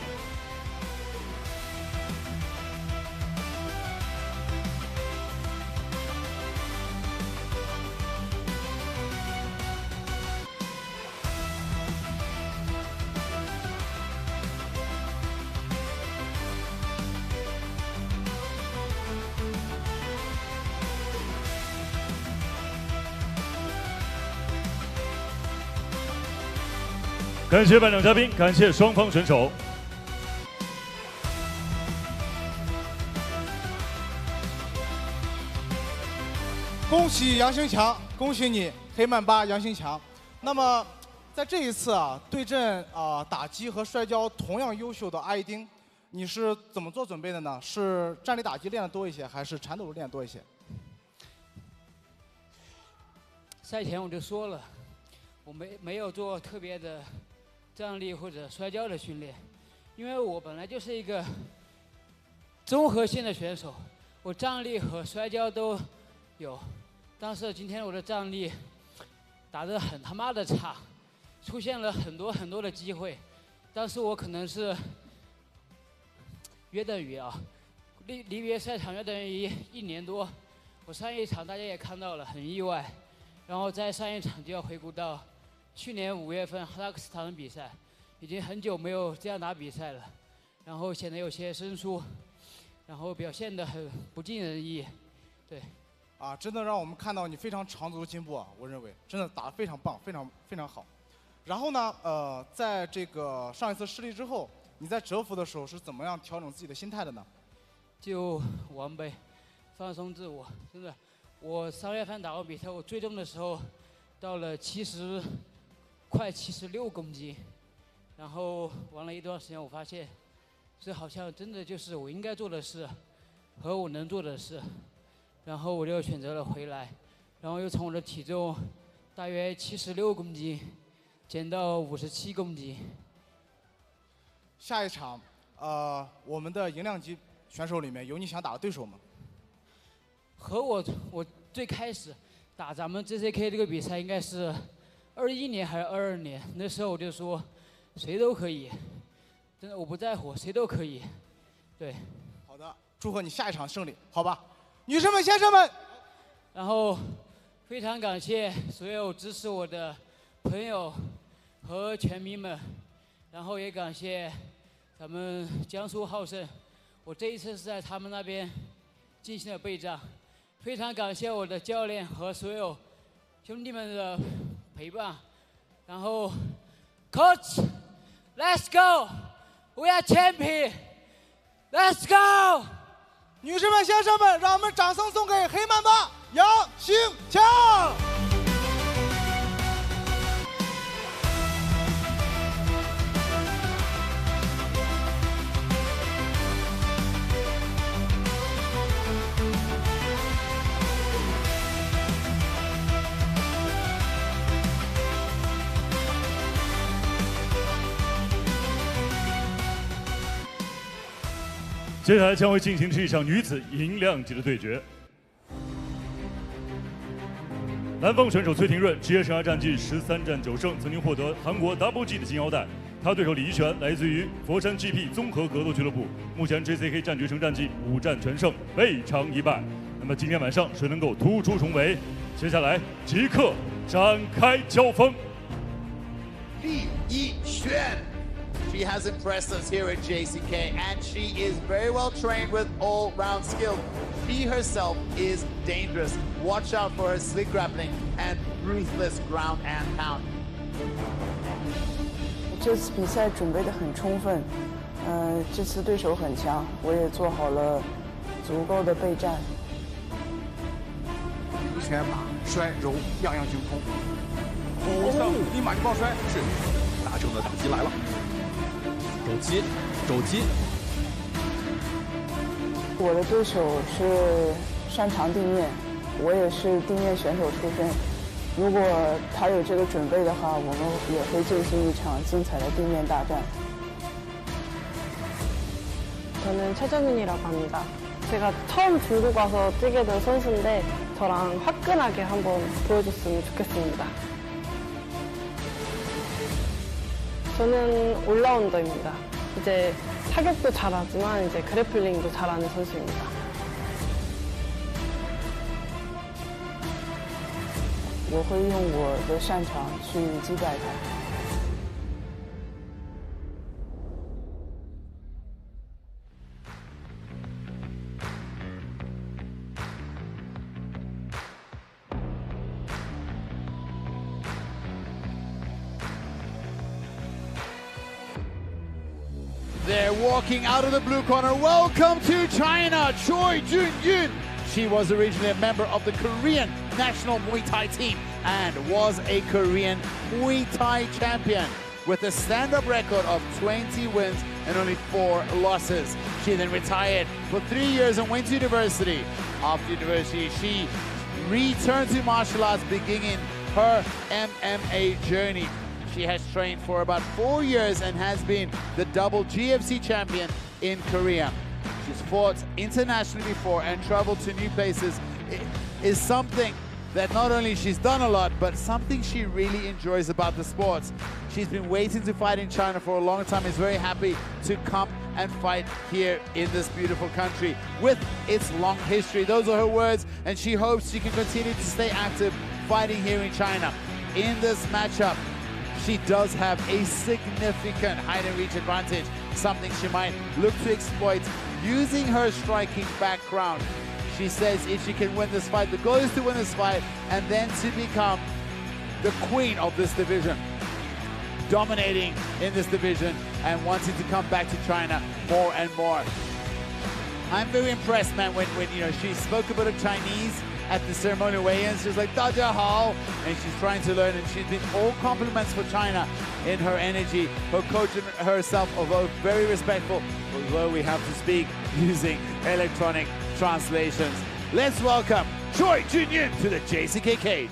感谢颁奖嘉宾，感谢双方选手。恭喜杨兴强，恭喜你，黑曼巴杨兴强。那么，在这一次对阵打击和摔跤同样优秀的艾丁，你是怎么做准备的呢？是站立打击练的多一些，还是缠斗练的多一些？赛前我就说了，我没有做特别的站立或者摔跤的训练，因为我本来就是一个综合性的选手，我站立和摔跤都有，但是今天我的站立打得很他妈的差，出现了很多的机会，但是我可能是约等于离别赛场约等于1年多，我上一场大家也看到了，很意外，然后在上一场就要回顾到去年5月份哈萨克斯坦的比赛，已经很久没有这样打比赛了，然后显得有些生疏，然后表现得很不尽人意，对。啊，真的让我们看到你非常长足的进步啊！我认为真的打得非常棒，非常好。然后呢，在这个上一次失利之后，你在蛰伏的时候是怎么样调整自己的心态的呢？就玩呗，放松自我。真的，我3月份打完比赛，我最重的时候到了快76公斤，然后玩了一段时间，我发现这好像真的就是我应该做的事和我能做的事，然后我就选择了回来，然后又从我的体重大约76公斤减到57公斤。下一场，我们的银量级选手里面有你想打的对手吗？和我最开始打咱们 JCK 这个比赛应该是21年还是22年，那时候我就说谁都可以，真的我不在乎，谁都可以。对。好的，祝贺你下一场胜利，好吧？女生们、先生们，然后非常感谢所有支持我的朋友和拳迷们，然后也感谢咱们江苏浩盛，我这一次是在他们那边进行了备战，非常感谢我的教练和所有兄弟们的陪伴，然后 Coach Let's go We are champion Let's go 女士们、先生们，让我们掌声送给黑曼巴杨兴强。接下来将会进行是一场女子银量级的对决。南方选手崔廷润，职业生涯战绩13战9胜，曾经获得韩国 WG 的金腰带。他对手李一璇来自于佛山 GP 综合格斗俱乐部，目前 JCK 战局成战绩5战全胜，未尝1败。那么今天晚上谁能够突出重围？接下来即刻展开交锋。李一璇。She has impressed us here at JCK, and she is very well trained with all-round skill. She herself is dangerous. Watch out for her slick grappling and ruthless ground and pound. 这次比赛准备得很充分，这次对手很强，我也做好了足够的备战。一拳把摔揉样样精通，立马就爆摔，是大正的打击来了。肘击。我的对手是擅长地面，我也是地面选手出身。如果他有这个准备的话，我们也会进行一场精彩的地面大战。저는 최정윤이라고 합니다. 제가 처음 중국 와서 뛰게 된 선수인데 저랑 화끈하게 한번 보여줬으면 좋겠습니다. 저는 올라운더입니다. 이제 타격도 잘하지만 이제 그래플링도 잘하는 선수입니다. 我会用我的擅长去击败他。They're walking out of the blue corner. Welcome to China, Choi Jun-yun. She was originally a member of the Korean national Muay Thai team and was a Korean Muay Thai champion with a stand-up record of 20 wins and only 4 losses. She then retired for 3 years and went to university. After university, she returned to martial arts, beginning her MMA journey. She has trained for about 4 years and has been the double GFC champion in Korea. She's fought internationally before and traveled to new places. It is something that not only she's done a lot, but something she really enjoys about the sports. She's been waiting to fight in China for a long time, is very happy to come and fight here in this beautiful country with its long history. Those are her words, and she hopes she can continue to stay active fighting here in China. In this matchup, she does have a significant height and reach advantage, something she might look to exploit using her striking background. She says if she can win this fight, the goal is to win this fight and then to become the queen of this division, dominating in this division and wanting to come back to China more and more. I'm very impressed, man, when you know, she spoke about her Chinese at the ceremonial weigh-ins. She was like, "Da jia hao," and she's trying to learn, and she's been all compliments for China in her energy. Her coach and herself, although very respectful, although we have to speak using electronic translations. Let's welcome Choi Junyin to the JCK cage.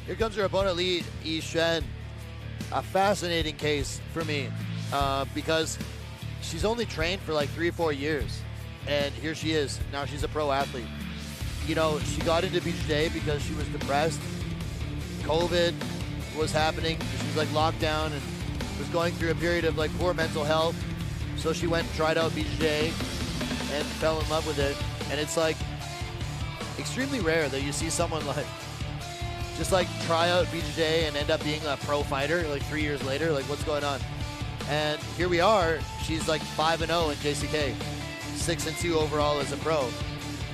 Here comes her opponent, Li Yixuan. A fascinating case for me because she's only trained for like 3 or 4 years. And here she is. Now she's a pro athlete. You know, she got into BJJ because she was depressed. COVID was happening. She was like locked down and was going through a period of like poor mental health. So she went and tried out BJJ and fell in love with it. And it's like extremely rare that you see someone like just like try out BJJ and end up being a pro fighter like 3 years later. Like, what's going on? And here we are. She's like 5-0 in JCK. 6-2 overall as a pro.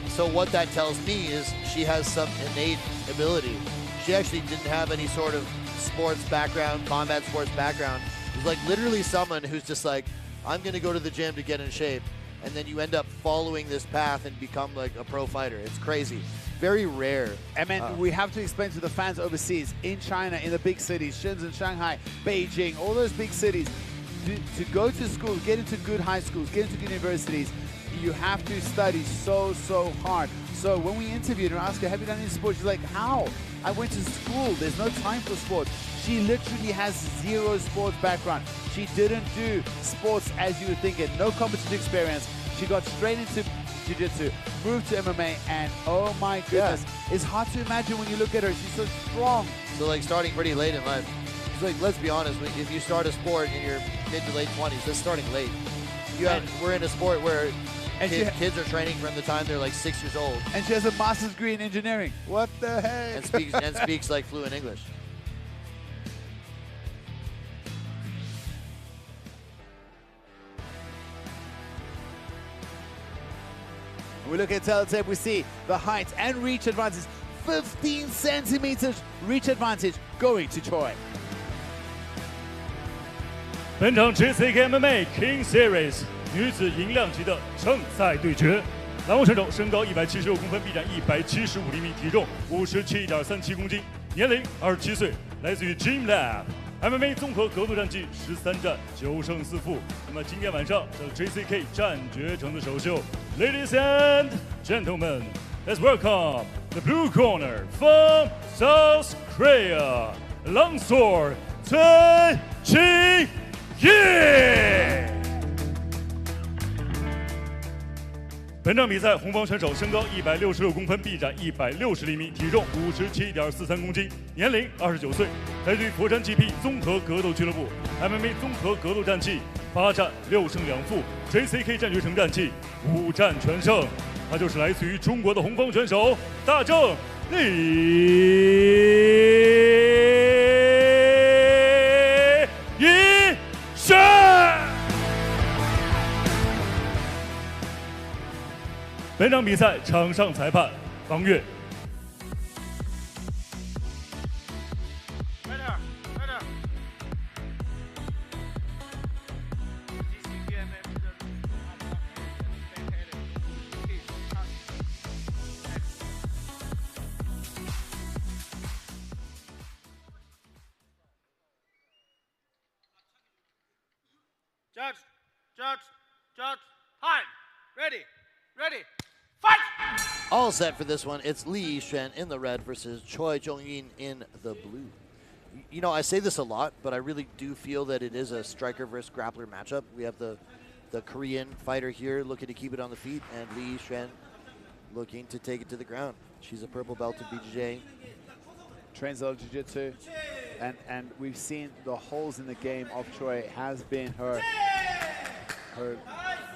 So what that tells me is she has some innate ability. She actually didn't have any sort of sports background, combat sports background. It was like literally someone who's just like, I'm gonna go to the gym to get in shape. And then you end up following this path and become like a pro fighter. It's crazy. Very rare. And man, we have to explain to the fans overseas, in China, in the big cities, Shenzhen, Shanghai, Beijing, all those big cities, to go to school, get into good high schools, get into good universities, you have to study so hard. So when we interviewed her, asked her, have you done any sports? She's like, how? I went to school. There's no time for sports. She literally has 0 sports background. She didn't do sports as you would think it. No competitive experience. She got straight into jiu-jitsu, moved to MMA, and oh my goodness, it's hard to imagine when you look at her. She's so strong. So like starting pretty late in life. It's like, let's be honest, if you start a sport in your mid to late 20s, that's starting late. We're in a sport where kids are training from the time they're like 6 years old. And she has a master's degree in engineering. What the heck? And speaks like fluent English. We look at teletype, we see the height and reach advantage. 15 centimeters reach advantage going to Choi. 本场 JCKMMA Kings Series 女子银量级的正赛对决，栏目选手身高176公分，臂展175厘米，体重57.37公斤，年龄27岁，来自于 Jinbo。MMA 综合格斗战绩13战9胜4负。那么今天晚上这 JCK 战决城的首秀 ，Ladies and gentlemen, let's welcome the blue corner from South Korea, Longsword Choi Ching Ye。本场比赛，红方选手身高166公分，臂展160厘米，体重57.43公斤，年龄29岁，来自于佛山 GP 综合格斗俱乐部 ，MMA 综合格斗战绩8战6胜2负 ，JCK 战决城战绩5战全胜。他就是来自于中国的红方选手大正李一轩。本场比赛场上裁判方岳。Judge, time, ready. Fight! All set for this one. It's Li Yixuan in the red versus Choi Junyin in the blue. You know, I say this a lot, but I really do feel that it is a striker versus grappler matchup. We have the Korean fighter here looking to keep it on the feet, and Li Yixuan looking to take it to the ground. She's a purple belt in BJJ. Trains a lot of jiu-jitsu, and we've seen the holes in the game of Choi has been her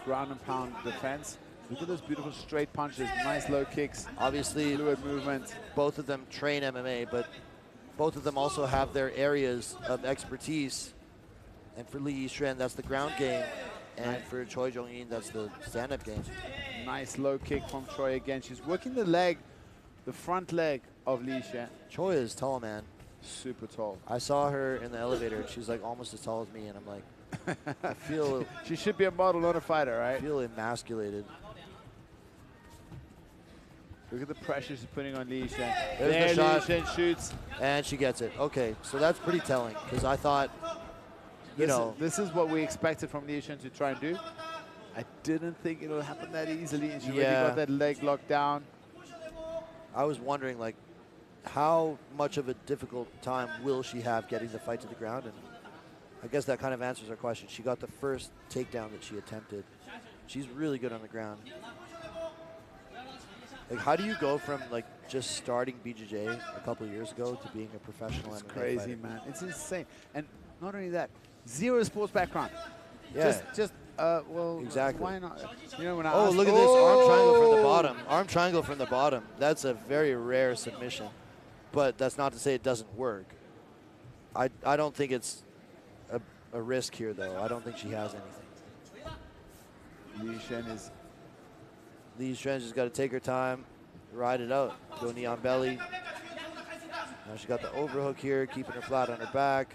ground and pound defense. Look at those beautiful straight punches, nice low kicks. Obviously, fluid movement. Both of them train MMA, but both of them also have their areas of expertise. And for Li Yixuan, that's the ground game. And for Choi Jong-in, that's the stand-up game. Nice low kick from Choi again. She's working the leg, the front leg of Li Yixuan. Choi is tall, man. Super tall. I saw her in the elevator. She's like almost as tall as me, and I'm like, I feel... She should be a model, not a fighter, right? I feel emasculated. Look at the pressure she's putting on Li Yixuan. There's the shot. Li Yixuan shoots. And she gets it. Okay, so that's pretty telling, because I thought, this is what we expected from Li Yixuan to try and do. I didn't think it'll happen that easily, and she really got that leg locked down. I was wondering, like, how much of a difficult time will she have getting the fight to the ground? And I guess that kind of answers our question. She got the first takedown that she attempted. She's really good on the ground. Like, how do you go from, like, just starting BJJ a couple of years ago to being a professional MMA crazy, fighter? man. It's insane. And not only that, zero sports background. Yeah. Well, exactly. Why not? You know, when I look at this arm triangle from the bottom. Arm triangle from the bottom. That's a very rare submission. But that's not to say it doesn't work. I don't think it's a risk here, though. I don't think she has anything. Li Yixuan is... Li Yixuan's just got to take her time, ride it out. Go knee on belly. Now she got the overhook here, keeping her flat on her back.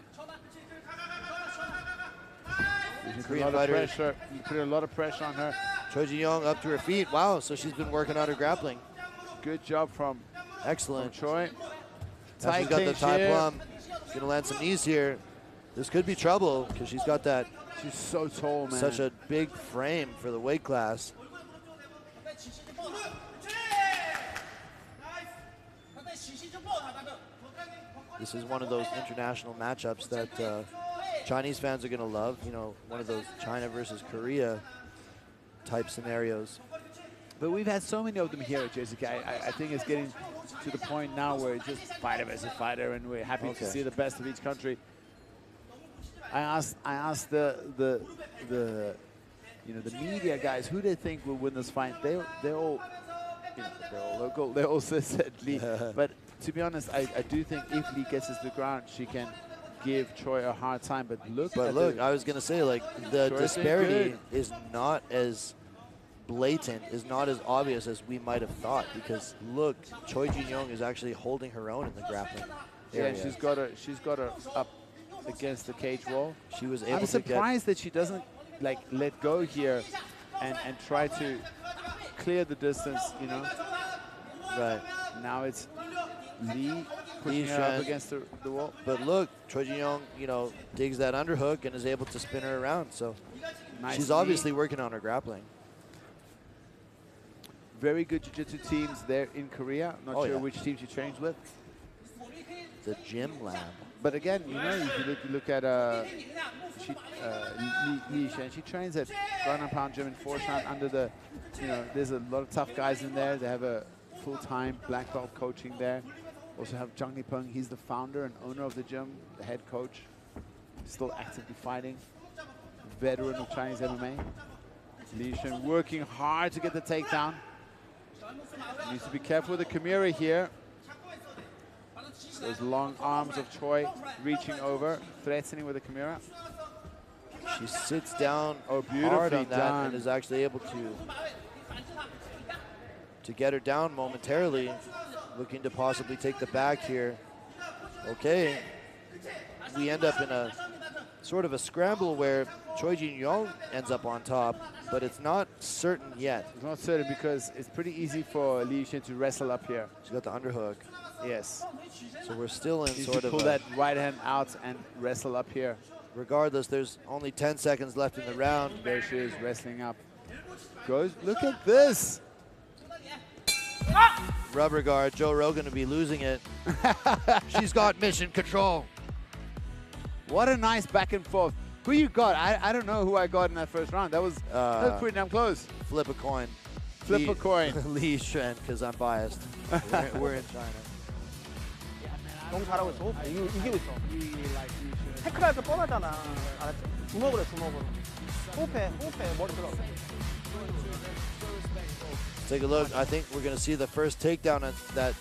You put a lot of pressure on her. Choi Ji-young up to her feet. Wow, so she's been working on her grappling. Good job from Choi. Now she's got the tie plum. She's going to land some knees here. This could be trouble because she's got that. She's so tall, man. Such a big frame for the weight class. This is one of those international matchups that Chinese fans are going to love. You know, one of those China versus Korea type scenarios. But we've had so many of them here at JCK. I think it's getting to the point now where it's just fighter versus fighter, and we're happy to see the best of each country. I asked the media guys who they think will win this fight. They're all, they're all local. They also said Li. But to be honest, I do think if Li gets us to the ground, she can give Choi a hard time. But look, I was gonna say, like, the disparity is not as blatant, is not as obvious as we might have thought, because look, Choi Ji-young is actually holding her own in the grappling area. Yeah, she's got her up against the cage wall. She was able I'm surprised that she doesn't like let go here and try to clear the distance, you know. Right. Now it's Li pushing her up against the wall. But look, Choi Ji-young, digs that underhook and is able to spin her around. So she's obviously working on her grappling. Very good jiu-jitsu teams there in Korea. Not sure which team she trains with. The gym lab. But again, if you look at Li Yixuan, she trains at ground and pound gym in Foshan under the, there's a lot of tough guys in there. They have a full-time black belt coaching there. Also have Zhang Nipeng. He's the founder and owner of the gym, the head coach. Still actively fighting. Veteran of Chinese MMA. Li Yixuan working hard to get the takedown. Needs to be careful with the Kimura here. Those long arms of Choi reaching over, threatening with the Kimura. She sits down hard on that and is actually able to get her down momentarily, looking to possibly take the back here. Okay, we end up in a sort of a scramble where Choi Ji-young ends up on top, but it's not certain yet. It's not certain because it's pretty easy for Li Yixuan to wrestle up here. She's got the underhook. Yes. So we're still in sort of pull that right hand out and wrestle up here. Regardless, there's only 10 seconds left in the round. There she is, wrestling up. Look at this. Rubber guard, Joe Rogan to be losing it. She's got mission control. What a nice back and forth. Who you got? I don't know who I got in that first round. That was pretty damn close. Flip a coin. Flip a coin. Li Yixuan, because I'm biased. we're in China. 너무 잘하고 있어. 이기고 있어. 태클할 때 뻔하잖아. 알았지? 주먹으로 해, 주먹으로. 호흡해 머리 들어. Take a look. I think we're going to see the first takedown that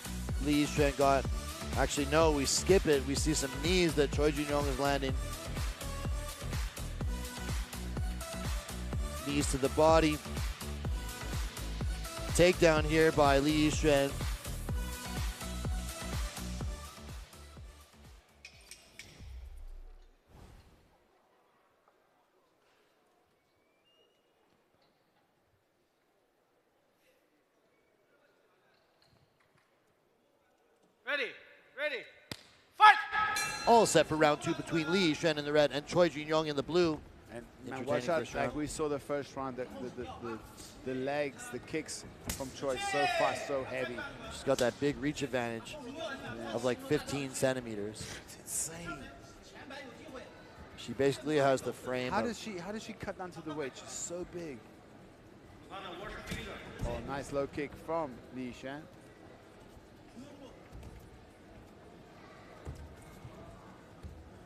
Li Yixuan got Actually, no, we skip it. We see some knees that Choi Jin-young is landing. Knees to the body. Takedown here by Li Yixuan. Ready, fight! All set for round 2 between Li Yixuan in the red and Choi Jin-young in the blue. And man, watch out, like we saw the first round, the legs, the kicks from Choi, so fast, so heavy. She's got that big reach advantage of like 15 centimeters. It's insane. She basically has the frame. How does she cut down to the weight? She's so big. Oh, nice low kick from Li Yixuan.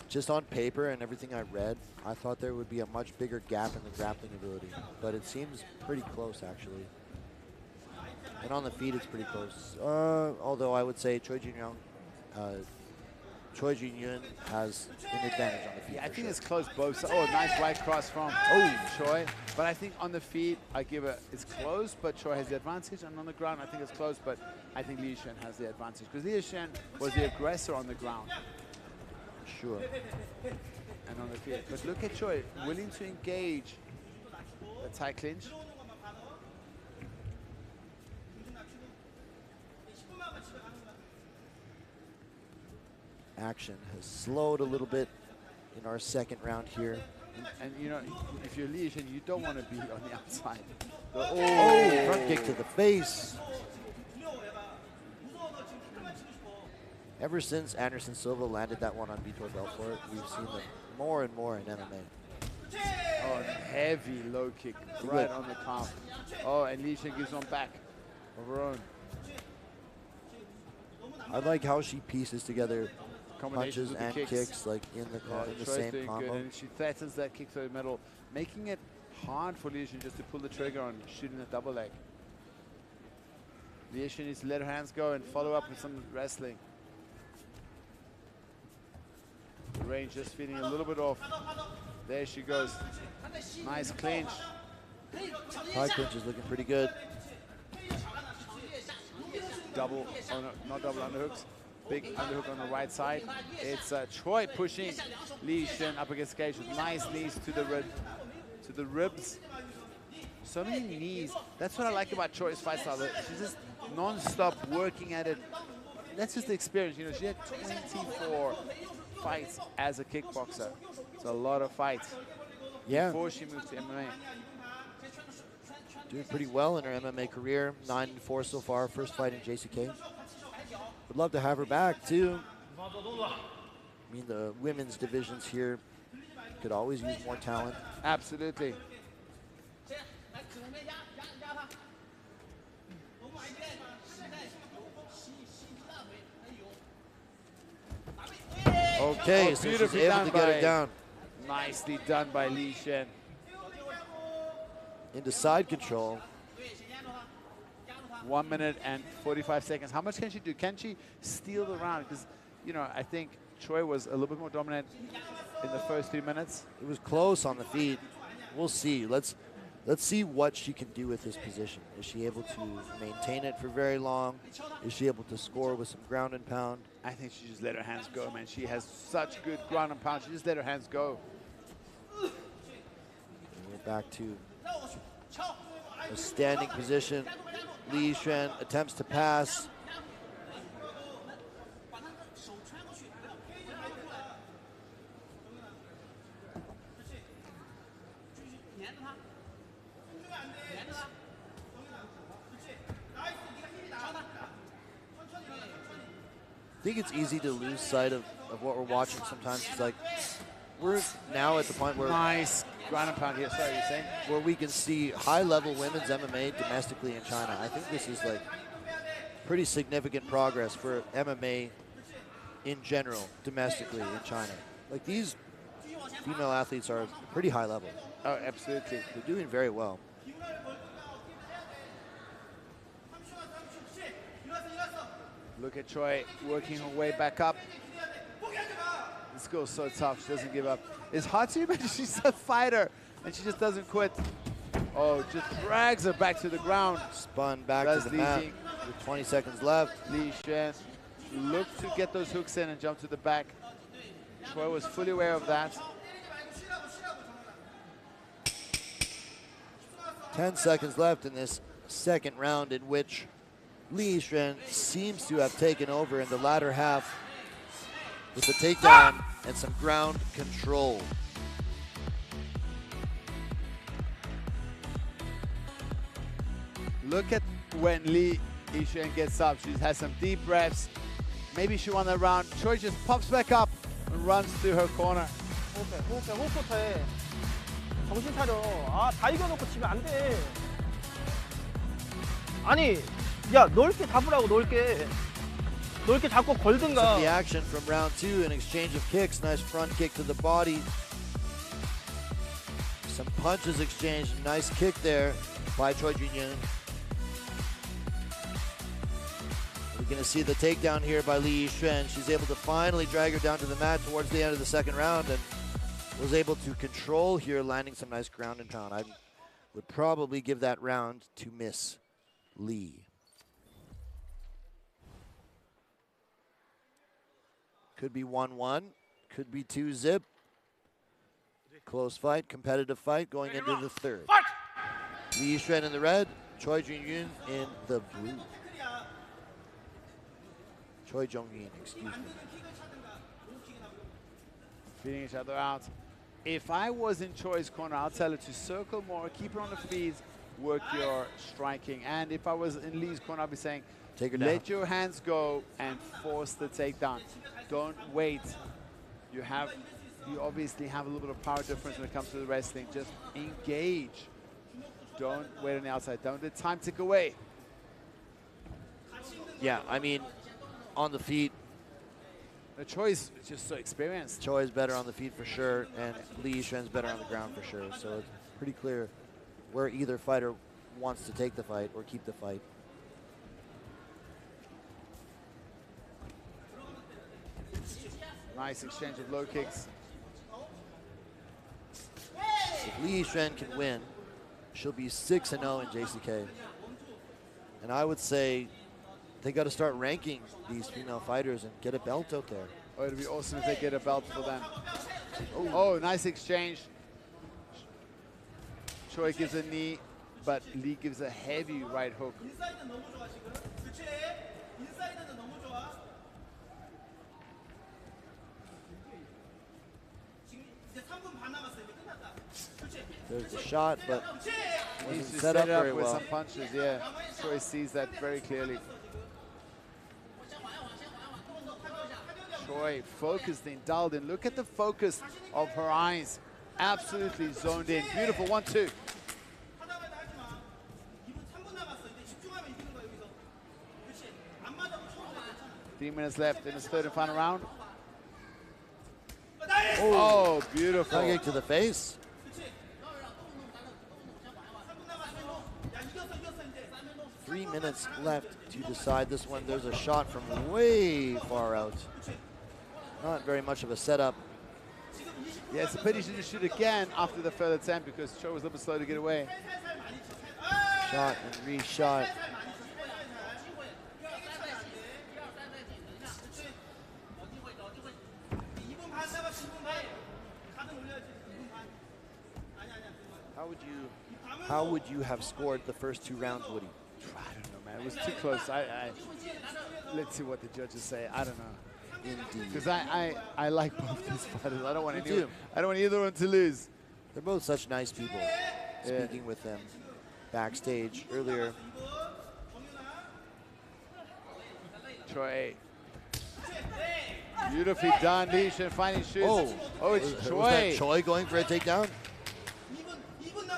Just on paper and everything I read, I thought there would be a much bigger gap in the grappling ability, but it seems pretty close actually. And on the feet, it's pretty close. Although I would say Choi Jin-young, Choi Jin-young has an advantage on the feet. Yeah, I think it's close both sides. Oh, nice right cross from Choi. But I think on the feet, I give it, it's close, but Choi has the advantage. And on the ground, I think it's close, but I think Li Yixuan has the advantage. Because Li Yixuan was the aggressor on the ground. Sure. And on the feet. But look at Choi, willing to engage the tight clinch. Action has slowed a little bit in our second round here. And you know, if you're Li Yixuan, you don't want to be on the outside. Oh, front kick to the face. Ever since Anderson Silva landed that one on Vitor Belfort, we've seen them more and more in MMA. Oh, heavy low kick right on the calf. Oh, and Li Yixuan gives one back of her own. I like how she pieces together punches and kicks. kicks like in the same combo. Good. And she threatens that kick to the middle, making it hard for Li Yixuan just to pull the trigger on shooting a double leg. Li Yixuan needs to let her hands go and follow up with some wrestling. The range just feeling a little bit off. There she goes. Nice clinch. High clinch is looking pretty good. Double, oh no, not double underhooks. Big underhook on the right side. It's Choi pushing Li Yixuan up against the cage with nice knees to the ribs. So many knees. That's what I like about Choi's fight style. She's just non-stop working at it. That's just the experience. You know, she had 24 fights as a kickboxer. It's a lot of fights. Yeah. Before she moved to MMA. Doing pretty well in her MMA career. 9-4 so far. First fight in JCK. Would love to have her back too. I mean, the women's divisions here could always use more talent. Absolutely. Okay, so she's able to get it down. Nicely done by Li Yixuan. Into side control. 1 minute and 45 seconds. How much can she do? Can she steal the round? Because, you know, I think Choi was a little bit more dominant in the first 3 minutes. It was close on the feet. We'll see. Let's see what she can do with this position. Is she able to maintain it for very long? Is she able to score with some ground and pound? I think she just let her hands go, man. She has such good ground and pound. She just let her hands go. And we're back to a standing position. Li Yixuan attempts to pass. I think it's easy to lose sight of what we're watching sometimes. It's like we're now at the point where nice ground and pound here. Sorry, you're saying? Where we can see high-level women's MMA domestically in China. I think this is like pretty significant progress for MMA in general domestically in China. Like these female athletes are pretty high level. Oh, absolutely. They're doing very well. Look at Choi working her way back up. This girl's so tough, she doesn't give up. It's hard to imagine she's a fighter and she just doesn't quit. Oh, just drags her back to the ground. Spun back to the mat with 20 seconds left. Li Xuan looked to get those hooks in and jump to the back. Choi was fully aware of that. 10 seconds left in this second round, in which Li Xuan seems to have taken over in the latter half with the takedown and some ground control. Look at when Li Xuan gets up. She has some deep breaths. Maybe she won that round. Choi just pops back up and runs to her corner. 호흡해. 정신 차려. 아, 다 이겨놓고 치면 안 돼. 아니, 야, 넓게 잡으라고, 넓게. 넓게 잡고 걸든가. The action from round 2, an exchange of kicks. Nice front kick to the body. Some punches exchanged. Nice kick there by Choi Jin-yoon. We're going to see the takedown here by Li Xuan. She's able to finally drag her down to the mat towards the end of the second round and was able to control here, landing some nice ground and pound. I would probably give that round to Miss Li. Could be 1-1, could be 2-zip. Close fight, competitive fight going into the third. Li Xuan in the red, Choi Jin-yoon in the blue. Choi Jong-yoon, excuse me. Feeding each other out. If I was in Choi's corner, I'll tell her to circle more, keep her on the feet, work your striking. And if I was in Lee's corner, I'd be saying, take her down. Let your hands go and force the takedown. Don't wait. You obviously have a little bit of power difference when it comes to the wrestling. Just engage. Don't wait on the outside. Don't let time tick away. Yeah, I mean, on the feet, the Choi's just so experienced. Choi is better on the feet for sure, and Li Xuan's better on the ground for sure. So it's pretty clear where either fighter wants to take the fight or keep the fight. Nice exchange of low kicks. If Li Xuan can win, she'll be 6-0 in JCK. And I would say they got to start ranking these female fighters and get a belt out there. Oh, it'd be awesome if they get a belt for them. Oh, nice exchange. Choi gives a knee, but Li gives a heavy right hook. There's the shot, but wasn't Needs to set up very with well. some punches, yeah. Choi sees that very clearly. Choi focused in, dialed in. Look at the focus of her eyes. Absolutely zoned in. Beautiful 1-2. Three minutes left in this third and final round. Oh, beautiful. Kick to the face. Three minutes left to decide this one. There's a shot from way far out. Not very much of a setup. Yeah, it's a pity she didn't shoot again after the third attempt because Choi was a little bit slow to get away. Shot and re-shot. How would you have scored the first two rounds, Woody? I don't know, man. It was too close. Let's see what the judges say. I don't know. Indeed. Because I like both these fighters. I don't want either one to lose. They're both such nice people. Yeah. Speaking with them backstage earlier. Choi. Beautifully done. Li Xuan finding shoots. Oh, it's Choi. Was that Choi going for a takedown?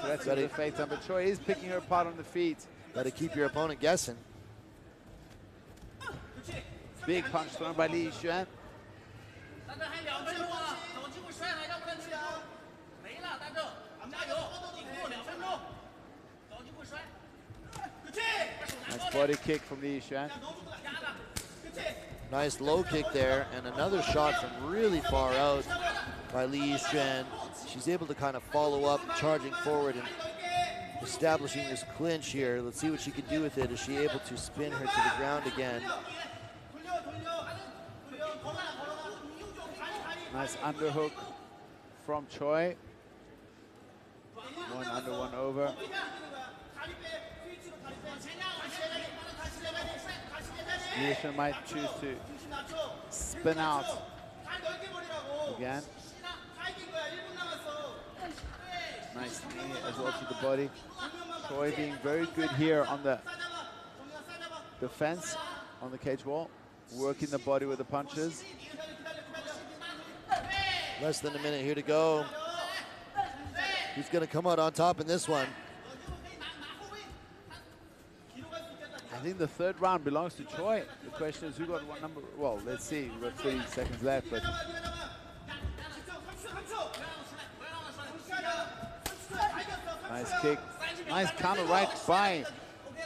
That's what the fake time, but Choi is picking her apart on the feet. Got to keep your opponent guessing. Big punch thrown by Li Xuan. Nice body kick from Li Xuan. Nice low kick there, and another shot from really far out by Yixuan. She's able to kind of follow up, charging forward and establishing this clinch here. Let's see what she can do with it. Is she able to spin her to the ground again? Nice underhook from Choi. One under, one over. Yixuan might choose to spin out again. Nice knee as well to the body. Choi being very good here on the defense on the cage wall, working the body with the punches. Less than a minute here to go. Who's going to come out on top in this one? I think the third round belongs to Choi. The question is who got what number? Well, let's see. We've got 30 seconds left, but nice kick. Nice counter right by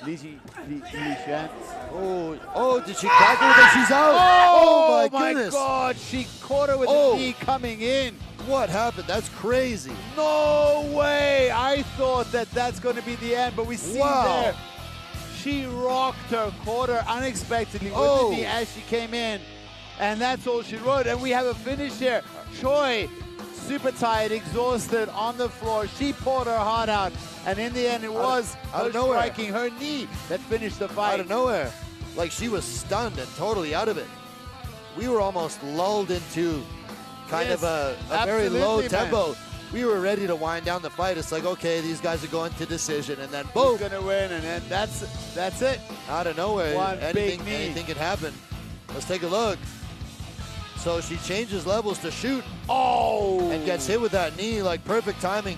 Yixuan. Oh, did she crack her? Then she's out. Oh my goodness. God, she caught her with the knee coming in. What happened? That's crazy. No way. I thought that that's going to be the end, but we see there. She rocked her, caught her unexpectedly with the knee as she came in. And that's all she wrote. And we have a finish here. Choi, super tired, exhausted, on the floor. She poured her heart out. And in the end, it was her striking her knee that finished the fight. Out of nowhere. Like she was stunned and totally out of it. We were almost lulled into kind of a very low tempo. We were ready to wind down the fight. It's like, okay, these guys are going to decision, and then boom. Who's gonna win, and then that's it. Out of nowhere, One anything big knee. could happen. Let's take a look. So she changes levels to shoot. And gets hit with that knee, like perfect timing,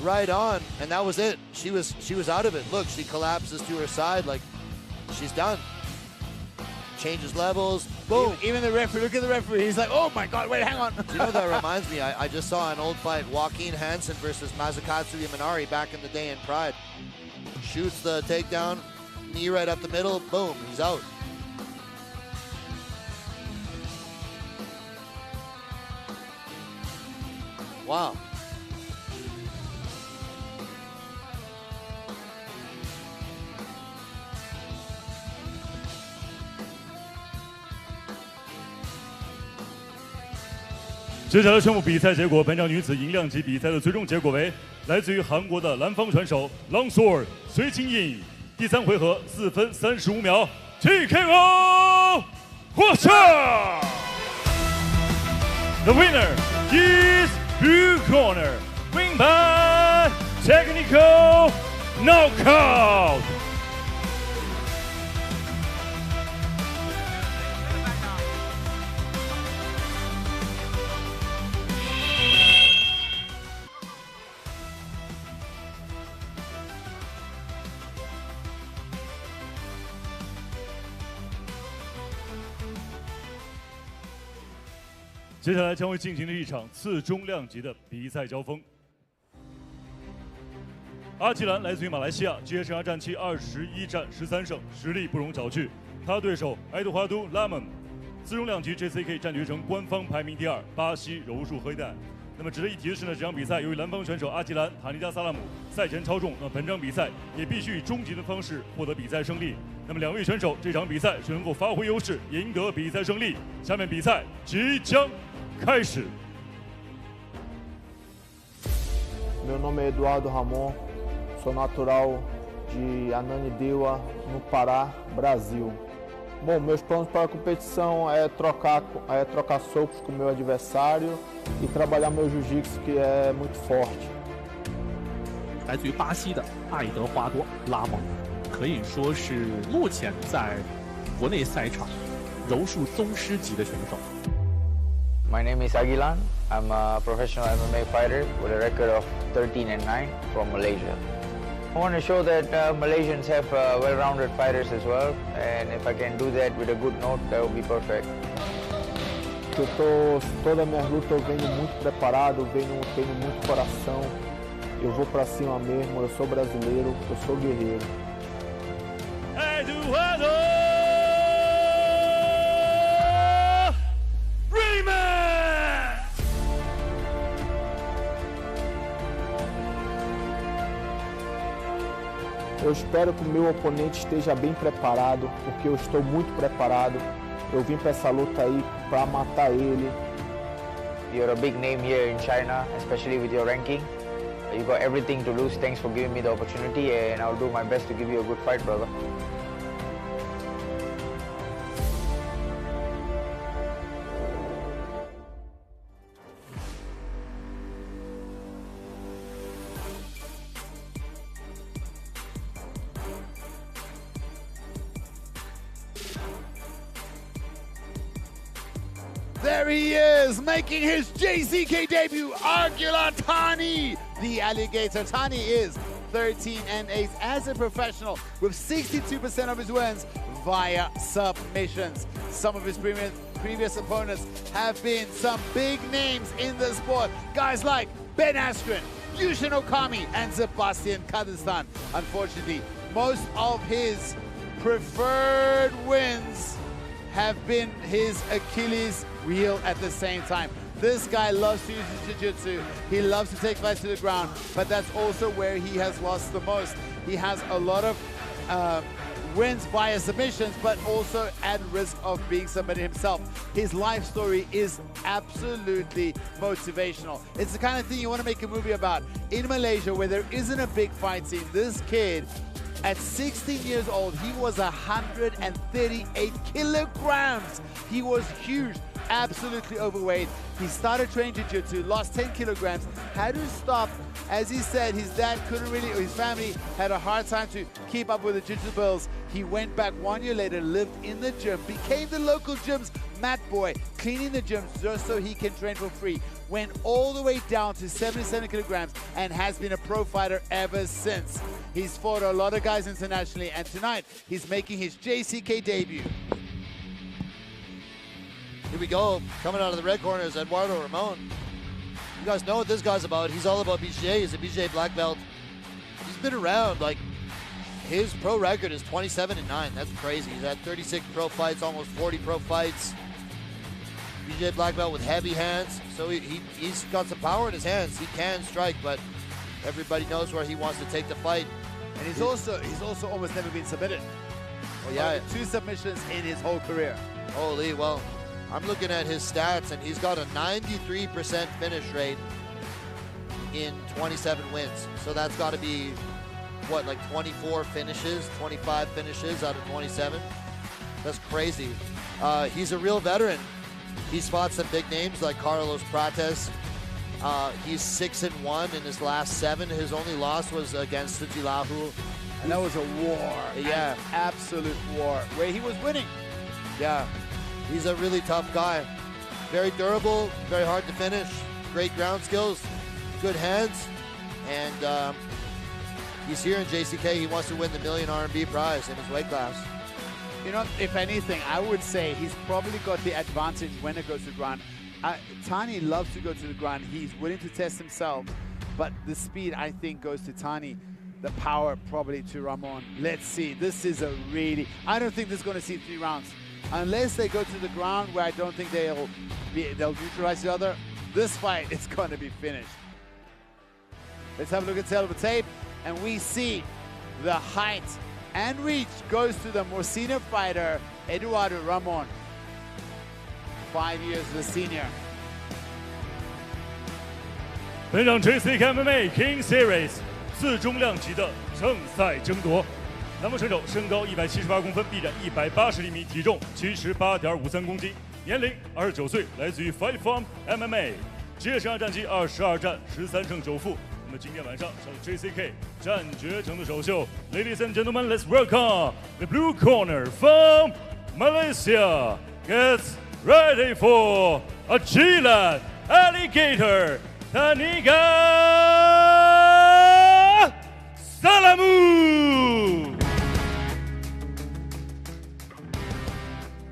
right on, and that was it. She was out of it. Look, she collapses to her side, like she's done. Changes levels, boom. Even the referee, look at the referee. He's like, oh my God, wait, hang on. Do you know what that reminds me? I just saw an old fight, Joaquin Hansen versus Mazukatsu Yamanari back in the day in Pride. Shoots the takedown, knee right up the middle, boom, he's out. Wow.接下来宣布比赛结果，本场女子银量级比赛的最终结果为来自于韩国的蓝方选手 Longsword 崔清印，第3回合4分35秒 TKO 获胜。The winner is Blue Corner, win by technical knockout. 接下来将会进行的一场次中量级的比赛交锋。阿基兰来自于马来西亚，职业生涯战期21战13胜，实力不容小觑。他对手埃杜华都·拉蒙，次中量级 JCK 战局成官方排名第2，巴西柔术黑带。那么值得一提的是呢，这场比赛由于蓝方选手阿基兰塔尼加萨拉姆赛前操纵，那么本场比赛也必须以终极的方式获得比赛胜利。那么2位选手这场比赛是能够发挥优势，赢得比赛胜利。下面比赛即将开始。Meu nome é Eduardo Ramon, sou natural de Ananindeua, no Pará, Brasil. Bom, meus planos para a competição é trocar socos com o meu adversário e trabalhar meu jiu-jitsu, que é muito forte. 来自于巴西的爱德华多·拉蒙，可以说是目前在国内赛场柔术宗师级的选手。My name is Agilan. I'm a professional MMA fighter with a record of 13-9 from Malaysia. I want to show that Malaysians have well-rounded fighters as well, and if I can do that with a good note, that would be perfect. Toda a minha luta eu venho muito preparado, tenho muito coração. Eu vou pra cima mesmo, eu sou brasileiro, eu sou guerreiro. Eduardo Eu espero que o meu oponente esteja bem preparado, porque eu estou muito preparado. Eu vim para essa luta aí para matar ele. You're a big name here in China, especially with your ranking. You got everything to lose. Thanks for giving me the opportunity, and I'll do my best to give you a good fight, brother. There he is, making his JCK debut, Agilan Thani, the alligator. Thani is 13-8 as a professional, with 62% of his wins via submissions. Some of his previous opponents have been some big names in the sport. Guys like Ben Askren, Yushin Okami, and Sebastian Kazakhstan. Unfortunately, most of his preferred wins have been his Achilles heel at the same time. This guy loves to use his jiu-jitsu. He loves to take fights to the ground, but that's also where he has lost the most. He has a lot of wins via submissions, but also at risk of being submitted himself. His life story is absolutely motivational. It's the kind of thing you want to make a movie about. In Malaysia, where there isn't a big fight scene, this kid, at 16 years old, he was 138 kilograms. He was huge, absolutely overweight. He started training jiu-jitsu, lost 10 kilograms, had to stop. As he said, his dad couldn't really, or his family had a hard time to keep up with the jiu-jitsu bills. He went back 1 year later, lived in the gym, became the local gym's mat boy, cleaning the gyms just so he can train for free. Went all the way down to 77 kilograms and has been a pro fighter ever since. He's fought a lot of guys internationally, and tonight he's making his JCK debut. Here we go. Coming out of the red corner is Eduardo Ramon. You guys know what this guy's about. He's all about BJJ. He's a BJJ black belt. He's been around. Like, his pro record is 27-9. That's crazy. He's had 36 pro fights, almost 40 pro fights. BJJ black belt with heavy hands. So he's got some power in his hands. He can strike, but everybody knows where he wants to take the fight. And he's also almost never been submitted. Oh yeah, 2 submissions in his whole career. Holy, well, I'm looking at his stats, and he's got a 93% finish rate in 27 wins. So that's got to be, what, like 24 finishes, 25 finishes out of 27? That's crazy. He's a real veteran. He's fought some big names like Carlos Prates. He's 6-1 in his last 7. His only loss was against Sujilahu. And that was a war. Yeah. An absolute war, where he was winning. Yeah. He's a really tough guy. Very durable, very hard to finish. Great ground skills, good hands. And he's here in JCK. He wants to win the $1 million RMB prize in his weight class. You know, if anything, I would say he's probably got the advantage when it goes to the ground. Thani loves to go to the ground. He's willing to test himself, but the speed, I think, goes to Thani. The power probably to Ramon. Let's see. This is a really... I don't think this is going to see 3 rounds. Unless they go to the ground, where I don't think they'll neutralize the other. This fight is going to be finished. Let's have a look at the tape, and we see the height and reach goes to the more senior fighter, Eduardo Ramon. 5 years the senior. 本场 JCKMMA Kings Series 4中量级的正赛争夺。男方选手身高178公分，臂展180厘米，体重78.53公斤，年龄29岁，来自于 Fight From MMA， 职业生涯战绩22战13胜9负。那么今天晚上上 JCK 战决城的首秀 ，Ladies and gentlemen, let's welcome the blue corner from Malaysia. Gets ready for Agilan Alligator Thanigasalam.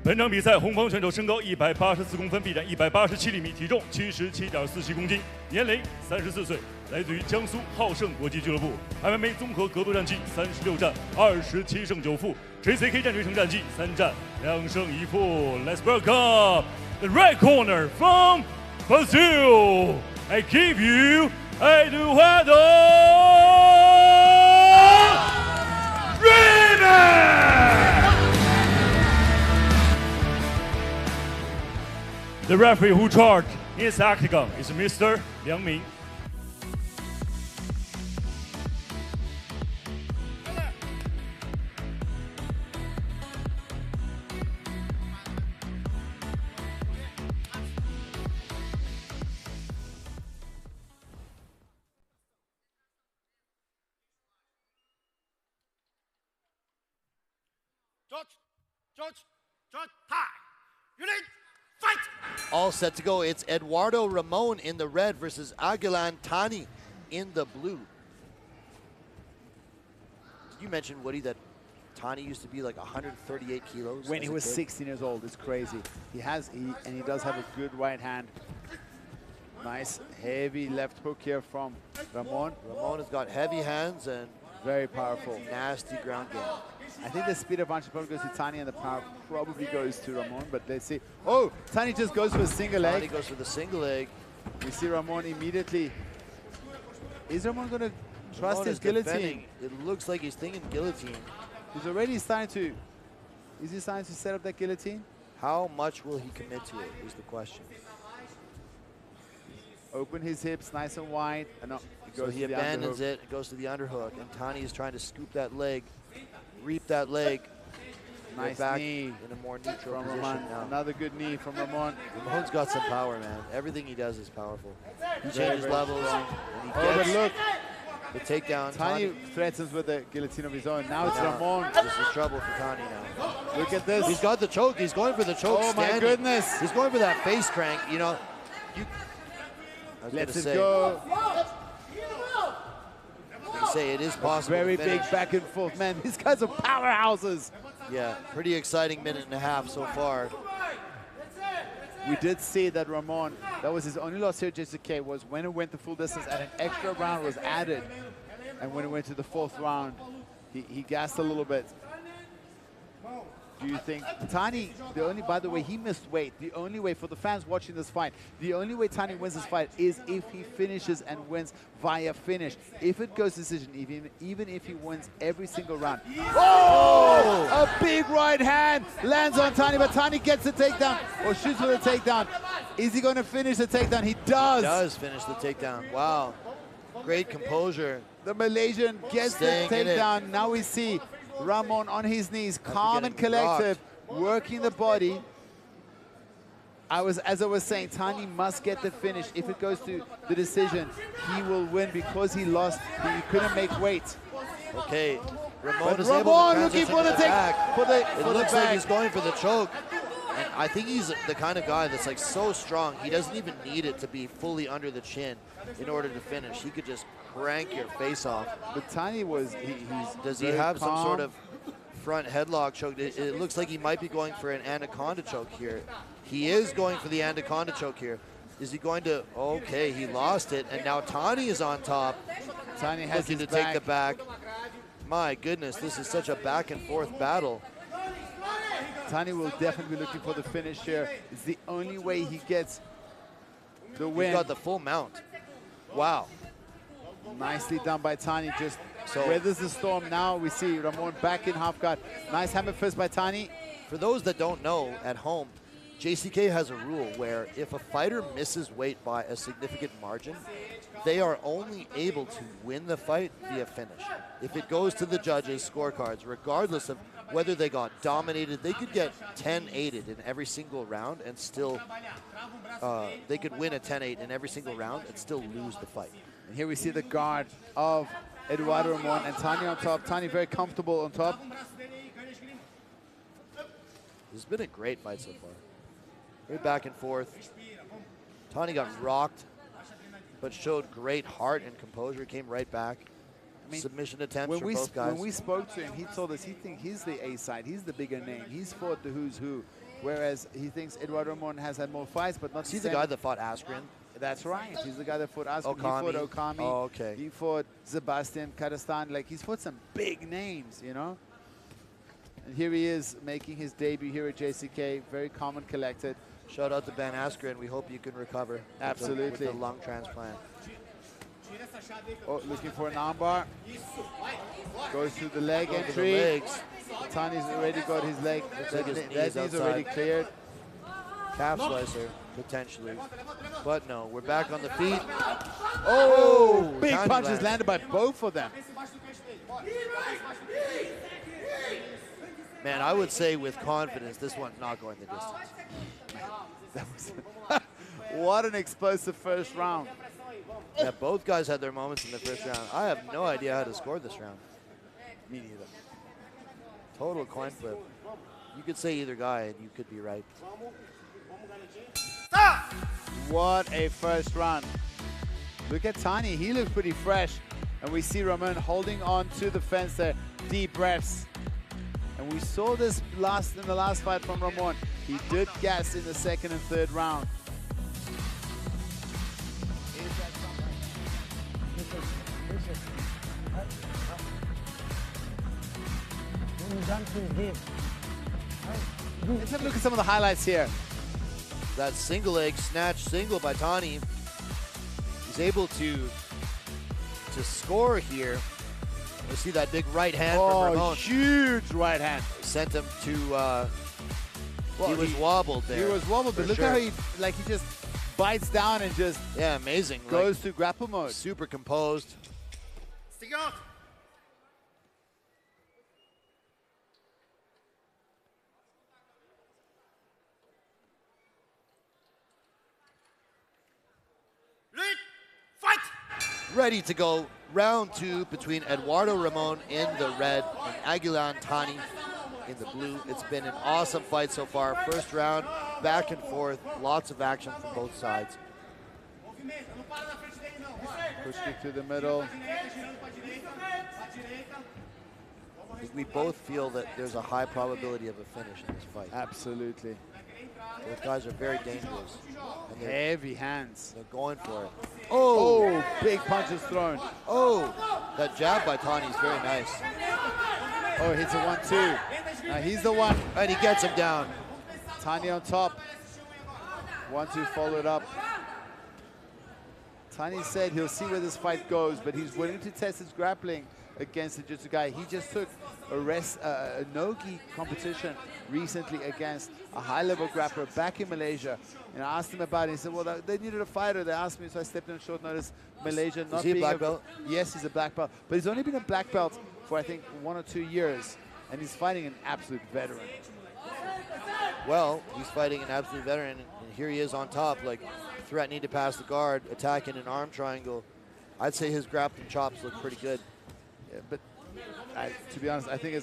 本场比赛，红方选手身高184公分，臂展187厘米，体重77.47公斤，年龄34岁，来自于江苏浩盛国际俱乐部 ，MMA 综合格斗战绩36战27胜9负 ，JCK 战决城战绩3战2胜1负。Let's welcome the red corner from Brazil. I give you Eduardo The referee who charged his octagon is Mr. Liang Ming. All set to go. It's Eduardo Ramon in the red versus Agilan Thani in the blue. You mentioned, Woody, that Thani used to be like 138 kilos when he was 16 years old. It's crazy. He does have a good right hand. Nice heavy left hook here from Ramon. Ramon has got heavy hands and very powerful. Nasty ground game. I think the speed of punch probably goes to Thani and the power probably goes to Ramon, but let's see. Oh, Thani just goes for a single leg. Thani goes for the single leg. We see Ramon immediately. Is Ramon going to trust his guillotine? Defending. It looks like he's thinking guillotine. He's already starting to, is he starting to set up that guillotine? How much will he commit to it is the question. Open his hips nice and wide. No, so he abandons it, goes to the underhook, and Thani is trying to scoop that leg, reap that leg. Nice back knee in a more neutral from position Ramon. now. Another good knee from Ramon. Ramon's got some power, man. Everything he does is powerful. He Very, changes very levels, strong. and he Oh, but gets look. the takedown. Thani threatens with the guillotine of his own. Now it's Ramon. This is trouble for Thani now. Look at this. He's got the choke. He's going for the choke. Oh, my standing. goodness. He's going for that face crank. You know, Let's go. Say it is possible. Very to big finish. back and forth, man. These guys are powerhouses. Yeah, pretty exciting minute and a half so far. We did see that Ramon, that was his only loss here at JCK, was when it went the full distance and an extra round was added. And when it went to the fourth round, he gassed a little bit. Do you think Thani, by the way, he missed weight. The only way, for the fans watching this fight, the only way Thani wins this fight is if he finishes and wins via finish. If it goes decision, even if he wins every single round. Oh! A big right hand lands on Thani, but Thani gets the takedown or shoots for the takedown. Is he going to finish the takedown? He does. He does finish the takedown. Wow. Great composure. The Malaysian gets the takedown. Now we see Ramon on his knees, calm and collected, working the body. As I was saying, Thani must get the finish. If it goes to the decision, he will win because he lost. He couldn't make weight. Okay, Ramon is able to looking for the back. It looks like he's going for the choke. And I think he's the kind of guy that's like so strong, he doesn't even need it to be fully under the chin in order to finish. He could just crank your face off. But Thani was, does he have some sort of front headlock choke? It looks like he might be going for an anaconda choke here. He is going for the anaconda choke here. Is he going to, okay, he lost it, and now Thani is on top. Thani has looking his to take the back. My goodness, this is such a back and forth battle. Thani will definitely be looking for the finish here. It's the only way he gets the win. He's got the full mount. Wow. Nicely done by Thani. Just so weathers the storm. Now we see Ramon back in half guard. Nice hammer fist by Thani. For those that don't know at home, JCK has a rule where if a fighter misses weight by a significant margin, they are only able to win the fight via finish. If it goes to the judges' scorecards, regardless of whether they got dominated, they could get 10-8'd in every single round and still, they could win a 10-8 in every single round and still lose the fight. And here we see the guard of Eduardo Ramon and Thani on top. Thani very comfortable on top. This has been a great fight so far. Very back and forth. Thani got rocked, but showed great heart and composure. Came right back. I mean, submission attempts from both guys. When we spoke to him, he told us he thinks he's the A side. He's the bigger name. He's fought the who's who. Whereas he thinks Eduardo Ramon has had more fights, but not He's the guy that fought Askren. That's right. He's the guy that fought Askren. Okami. He fought Okami. Oh, okay. He fought Sebastian Kazakhstan. Like, he's fought some big names, you know? And here he is making his debut here at JCK. Very calm and collected. Shout out to Ben Askren. We hope you can recover. Absolutely. With the lung transplant. Oh, looking for an armbar. Goes through the leg Going entry. for the legs. Tani's already got his leg. Looks like his that knee's knee's already outside. cleared. Calf slicer. potentially. But no, we're back on the feet. Oh, big Tani punches lands. landed by both of them. Man, I would say with confidence, this one's not going the distance. What an explosive first round. Yeah, both guys had their moments in the first round. I have no idea how to score this round. Me neither. Total coin flip. You could say either guy and you could be right. What a first round. Look at Tani, he looks pretty fresh. And we see Ramon holding on to the fence there, deep breaths. And we saw this in the last fight from Ramon. He did gas in the second and third round. Let's have a look at some of the highlights here. That single leg snatch single by Tani. He's able to score here. We see that big right hand from Ramon. Huge right hand. Sent him to, well, he was wobbled there. He was wobbled, but look how he just bites down and just amazing. Goes to grapple mode. Super composed. Stick out. Ready to go. Round 2 between Eduardo Ramon in the red and Agilan Tani in the blue. It's been an awesome fight so far. First round, back and forth, lots of action from both sides. Push kick to the middle. I think we both feel that there's a high probability of a finish in this fight. Absolutely. Both guys are very dangerous. And heavy hands. They're going for it. Oh, big punches thrown. Oh, that jab by Tani is very nice. Oh, hits a 1-2. Now he's the one. And he gets him down. Tani on top. 1-2 followed up. Tani said he'll see where this fight goes, but he's willing to test his grappling against the jiu-jitsu guy. He just took a no-gi competition recently against a high-level grappler back in Malaysia. And I asked him about it. He said, well, they needed a fighter. They asked me, so I stepped in on short notice. Malaysia not being a black belt? Yes, he's a black belt. But he's only been a black belt for, I think, 1 or 2 years. And he's fighting an absolute veteran. Well, he's fighting an absolute veteran, and here he is on top, like threatening to pass the guard, attacking an arm triangle. I'd say his grappling chops look pretty good. Yeah, but to be honest, I think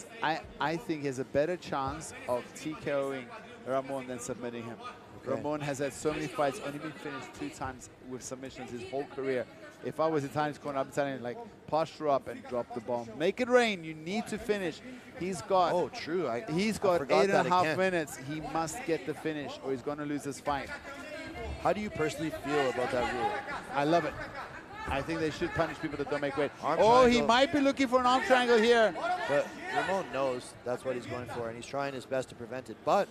he has a better chance of TKOing Ramon than submitting him. Okay. Ramon has had so many fights, only been finished 2 times with submissions his whole career. If I was in Tani's corner, I'd be telling him, like, posture up and drop the bomb. Make it rain. You need to finish. He's got. Oh, true. He's got 8.5 minutes. He must get the finish, or he's going to lose this fight. How do you personally feel about that rule? I love it. I think they should punish people that don't make weight. Arm oh, triangle. He might be looking for an arm triangle here. But Ramon knows that's what he's going for, and he's trying his best to prevent it. But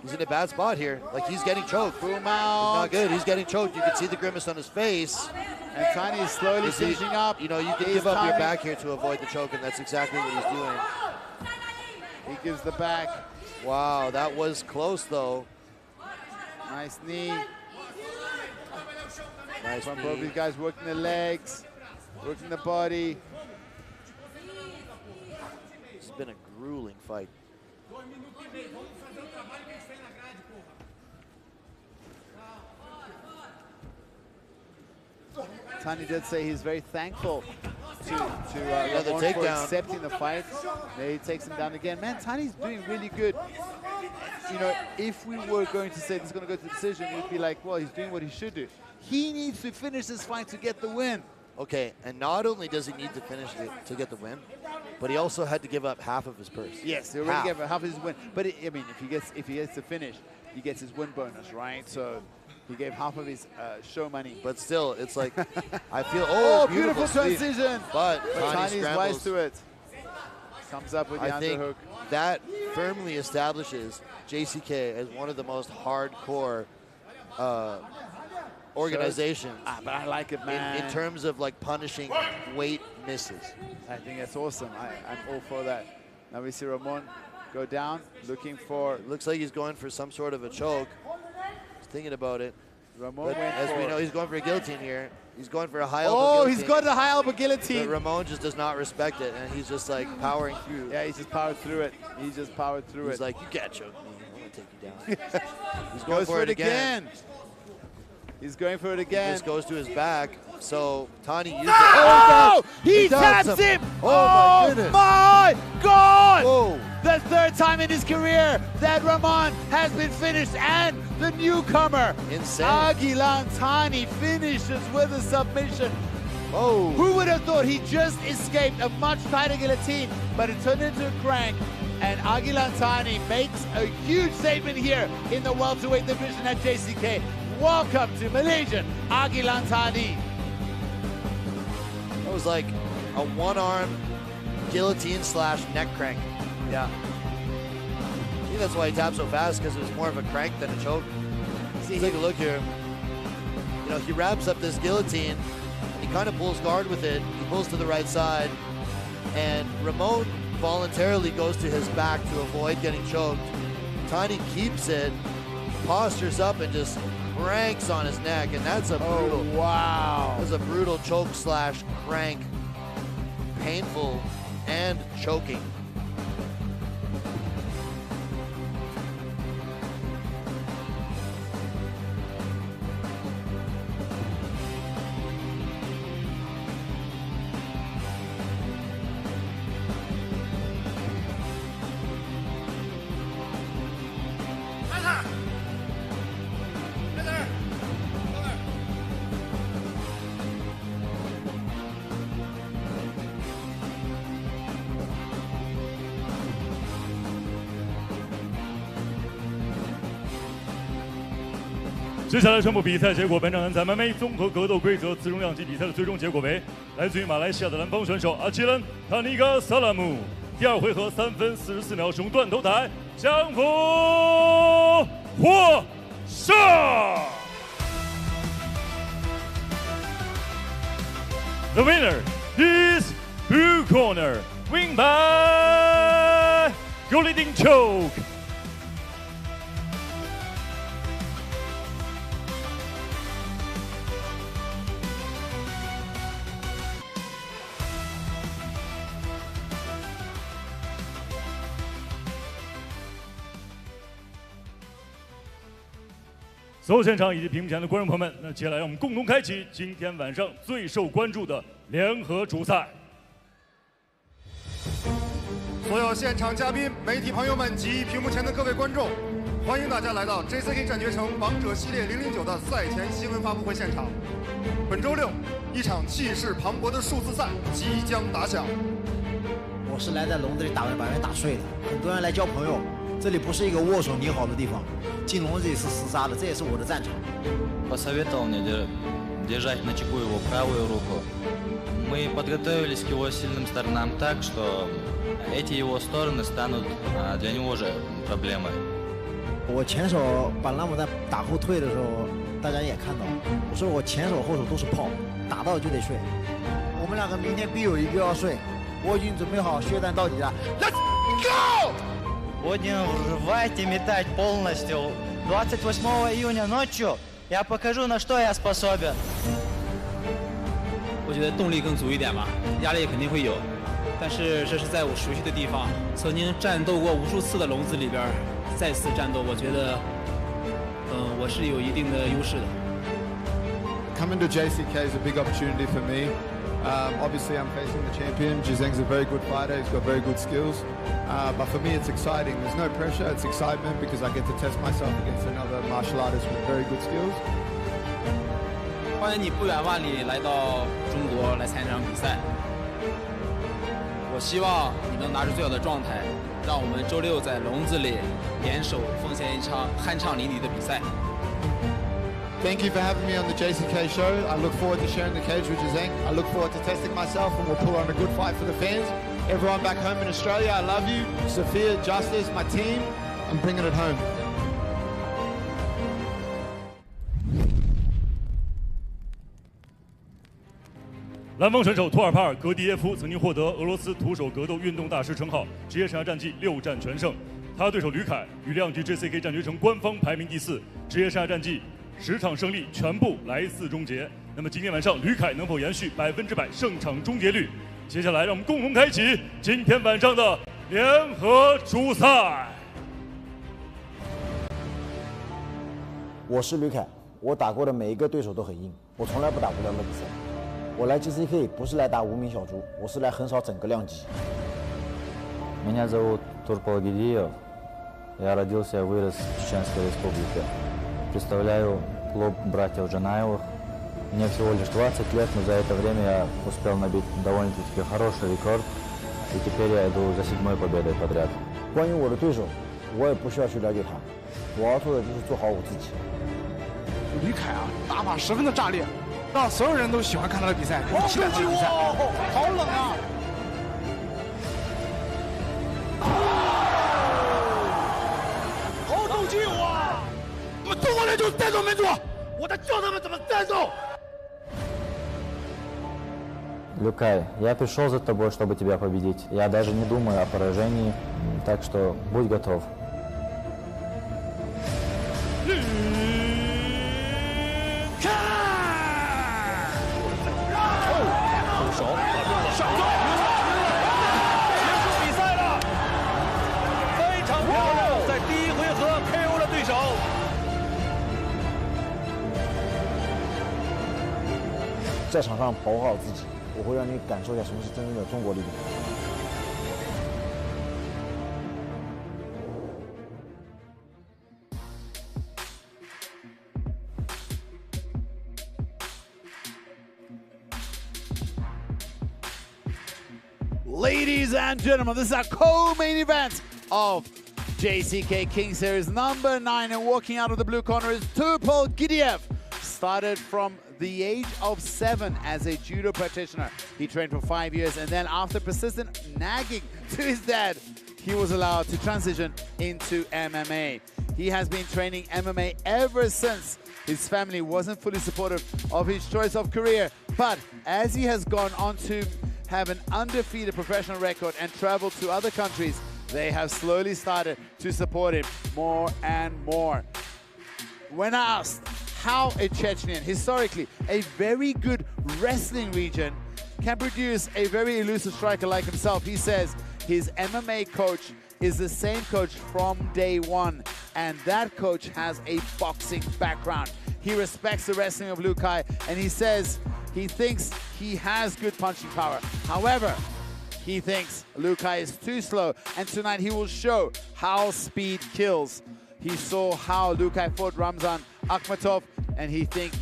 he's in a bad spot here. Like, he's getting choked. Boom out. He's not good. He's getting choked. You can see the grimace on his face. And Tani is slowly finishing up. You know, you can give up your back here to avoid the choke, and that's exactly what he's doing. He gives the back. Wow, that was close, though. Nice knee. Nice From knee. both these guys working the legs, working the body. It's been a grueling fight. Tani did say he's very thankful to the Ramon for takedown. accepting the fight. There he takes him down again. Man, Tani's doing really good. You know, if we were going to say this is going to go to the decision, we'd be like, well, he's doing what he should do. He needs to finish this fight to get the win. Okay, and not only does he need to finish it to get the win, but he also had to give up half of his purse. Yes, he already gave up half of his win. But I mean, if he gets the finish, he gets his win bonus, right? So he gave half of his show money. But still, it's like, I feel, beautiful sweep. transition. But Tani's wise to it. Comes up with the underhook. That firmly establishes JCK as one of the most hardcore organizations. But I like it, man. In terms of like punishing weight misses. I think that's awesome. I'm all for that. Now we see Ramon go down, looking for. Looks like he's going for some sort of a choke. He's thinking about it. Ramon as we know, he's going for a guillotine here. He's going for a high elbow guillotine. he's got the high elbow guillotine. But Ramon just does not respect it, and he's just like powering through. Yeah, he's just powered through it. He's just powered through it. He's like, you can't choke me. I'm going to take you down. He's going for it again. He's going for it again. He just goes to his back. So Thani uses oh! He taps him! Oh my God! Whoa. The third time in his career that Ramon has been finished, and the newcomer, Agilan Thani, finishes with a submission. Oh! Who would have thought he just escaped a much tighter guillotine, but it turned into a crank, and Agilan Thani makes a huge statement here in the welterweight division at JCK. Welcome to Malaysian Agilan Thani. That was like a one-arm guillotine / neck crank. Yeah. I think that's why he tapped so fast, because it was more of a crank than a choke. See, take a look here. You know, he wraps up this guillotine, and he kind of pulls guard with it. He pulls to the right side, and Ramon voluntarily goes to his back to avoid getting choked. Thani keeps it, postures up, and just cranks on his neck, and that's a brutal. Oh, wow. That's a brutal choke / crank. Painful and choking.接下来宣布比赛结果。本场MMA 综合格斗规则次重量级比赛的最终结果为：来自于马来西亚的蓝方选手阿基兰·塔尼嘎萨拉姆，第二回合3分44秒使用断头台降服获胜。The winner is blue corner, win by leading choke. 所有现场以及屏幕前的观众朋友们，那接下来让我们共同开启今天晚上最受关注的联合主赛。所有现场嘉宾、媒体朋友们及屏幕前的各位观众，欢迎大家来到 JCK 战决城王者系列009的赛前新闻发布会现场。本周六，一场气势磅礴的数字赛即将打响。我是来在笼子里打完把人打碎的，很多人来交朋友。 这里不是一个握手你好的地方，进笼子里是厮杀的，这也是我的战场。Посоветовал мне держать на чеку его правую руку. Мы подготовились к его сильным сторонам так, что эти его стороны станут для него же проблемой. 我前手把拉姆在打后退的时候，大家也看到，我说我前手后手都是炮，打到就得睡。我们两个明天必有一个要睡，我已经准备好血战到底了。Let's go！ Будем рвать и метать полностью. 28 июня ночью я покажу, на что я способен. 我觉得动力更足一点吧，压力肯定会有，但是这是在我熟悉的地方，曾经战斗过无数次的笼子里边，再次战斗，我觉得，我是有一定的优势的。Coming to JCK is a big opportunity for me. Obviously, I'm facing the champion. Jizheng's a very good fighter. He's got very good skills. But for me, it's exciting. There's no pressure. It's excitement because I get to test myself against another martial artist with very good skills. 欢迎你不远万里来到中国来参加这场比赛。我希望你能拿出最好的状态，让我们周六在笼子里联手奉献一场酣畅淋漓的比赛。 Thank you for having me on the JCK show. I look forward to sharing the cage with Jizheng. I look forward to testing myself and we'll pull on a good fight for the fans. Everyone back home in Australia, I love you. Sophia, Justice, my team, I'm bringing it home. 蓝方选手托尔帕尔·格迪耶夫曾经获得俄罗斯徒手格斗运动大师称号，职业生涯战绩6战全胜。他对手吕凯与亮局 JCK 战决城官方排名第4，职业生涯战绩10场胜利全部来自终结。那么今天晚上吕凯能否延续100%胜场终结率？接下来让我们共同开启今天晚上的联合主赛。我是吕凯，我打过的每一个对手都很硬，我从来不打无聊的比赛。我来 JCK 不是来打无名小猪，我是来横扫整个量级。Меня зовут Turpal Gediev. Я родился и вырос в Чеченской республике. Представляю клуб братьев Жанаевых. Мне всего лишь 20 лет, но за это время я успел набить довольно-таки хороший рекорд. И теперь я иду за 7-й победой подряд. 关于我的对手，我也不需要去了解他，我要做的就是做好我自己。吕凯啊，打法十分的炸裂，让所有人都喜欢看他的比赛，期待他的比赛。好冷啊！好斗气啊！我们中国人就是战斗民族，我在教他们怎么战斗。 Люкай, я пришел за тобой, чтобы тебя победить. Я даже не думаю о поражении, так что будь готов. 手上钩，结束比赛了，非常漂亮，在第一回合 KO 了对手。在场上保护好自己，我会让你感受一下什么是真正的中国力量。 Ladies and gentlemen, this is our co-main event of JCK Kings Series number 9, and walking out of the blue corner is Turpal Gediev. Started from the age of 7 as a judo practitioner. He trained for 5 years, and then after persistent nagging to his dad, he was allowed to transition into MMA. He has been training MMA ever since. His family wasn't fully supportive of his choice of career, but as he has gone on to have an undefeated professional record and traveled to other countries, they have slowly started to support him more and more. When asked how a Chechenian, historically a very good wrestling region, can produce a very elusive striker like himself, he says his MMA coach is the same coach from day one, and that coach has a boxing background. He respects the wrestling of Lukai, and he says he thinks he has good punching power. However, he thinks Lukai is too slow, and tonight he will show how speed kills. He saw how Lukai fought Ramzan Akhmatov, and he thinks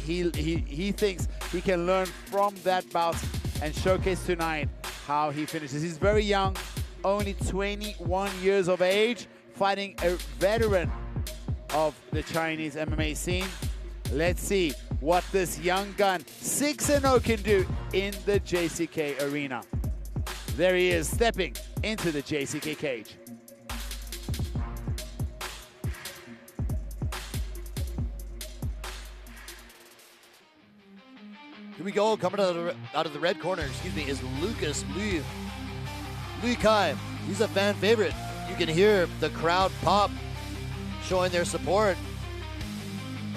he can learn from that bout and showcase tonight how he finishes. He's very young, only 21 years of age, fighting a veteran of the Chinese MMA scene. Let's see what this young gun 6-0 can do in the JCK arena. There he is, stepping into the JCK cage. Here we go, coming out of the red corner, is Lukas Lukai. He's a fan favorite. You can hear the crowd pop, showing their support.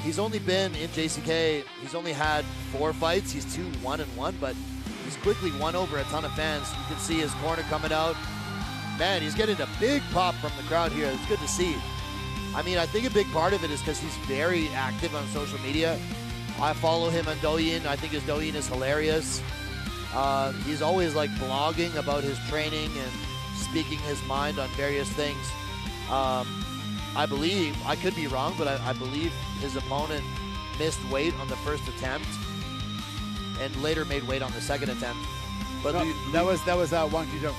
He's only been in JCK, he's only had 4 fights. He's 2-1-1, but he's quickly won over a ton of fans. You can see his corner coming out. Man, he's getting a big pop from the crowd here. It's good to see. I mean, I think a big part of it is because he's very active on social media. I follow him on Douyin. I think his Douyin is hilarious. He's always like blogging about his training and speaking his mind on various things. I believe, I could be wrong, but I believe his opponent missed weight on the first attempt and later made weight on the second attempt. But no, that was Wang Jizheng.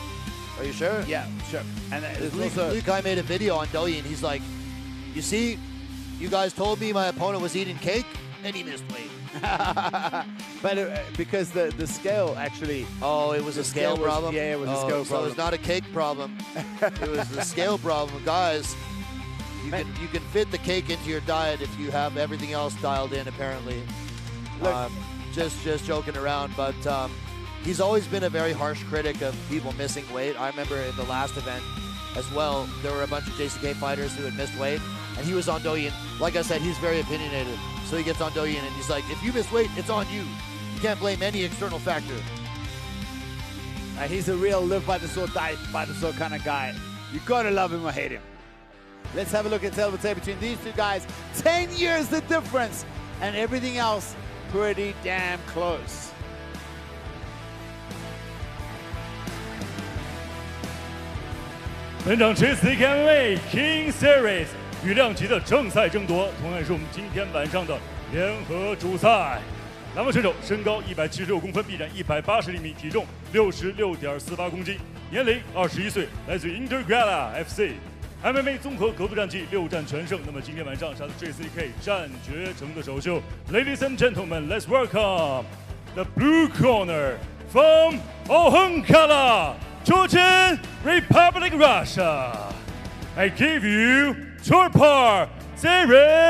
Are you sure? Yeah, sure. And Lukai made a video on Douyin. He's like, you see, you guys told me my opponent was eating cake, and he missed weight. But because the scale actually... Oh, it was a scale problem? Yeah, it was a scale problem. So it's not a cake problem. It was the scale problem. Guys, you can fit the cake into your diet if you have everything else dialed in, apparently. Just joking around, but he's always been a very harsh critic of people missing weight. I remember in the last event as well, there were a bunch of JCK fighters who had missed weight, and he was on Douyin. Like I said, he's very opinionated. So he gets on Douyin and he's like, if you miss weight, it's on you. You can't blame any external factor. He's a real live by the sword, die by the sword kind of guy. You gotta love him or hate him. Let's have a look at the between these two guys. 10 years the difference, and everything else pretty damn close.本场 JCKMMA Kings Series 羽量级的正赛争夺，同样是我们今天晚上的联合主赛。南方选手身高176公分，臂展180厘米，体重66.48公斤，年龄21岁，来自于 Intergala FC。MMA 综合格斗战绩6战全胜。那么今天晚上是 JCK 战决城的首秀。Ladies and gentlemen, let's welcome the blue corner from Ankara, Georgian Republic, Russia. I give you Turpal Gediev.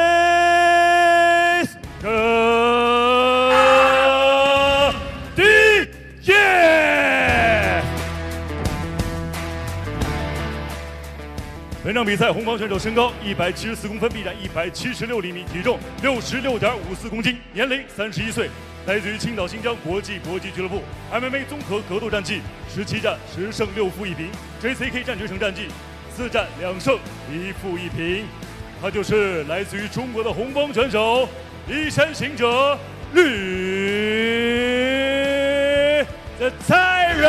本场比赛，红方选手身高174公分，臂展176厘米，体重66.54公斤，年龄31岁，来自于青岛新疆国际搏击俱乐部。MMA 综合格斗战绩17战10胜6负1平。JCK 战决城战绩4战2胜1负1平。他就是来自于中国的红方选手，一山行者吕的蔡人。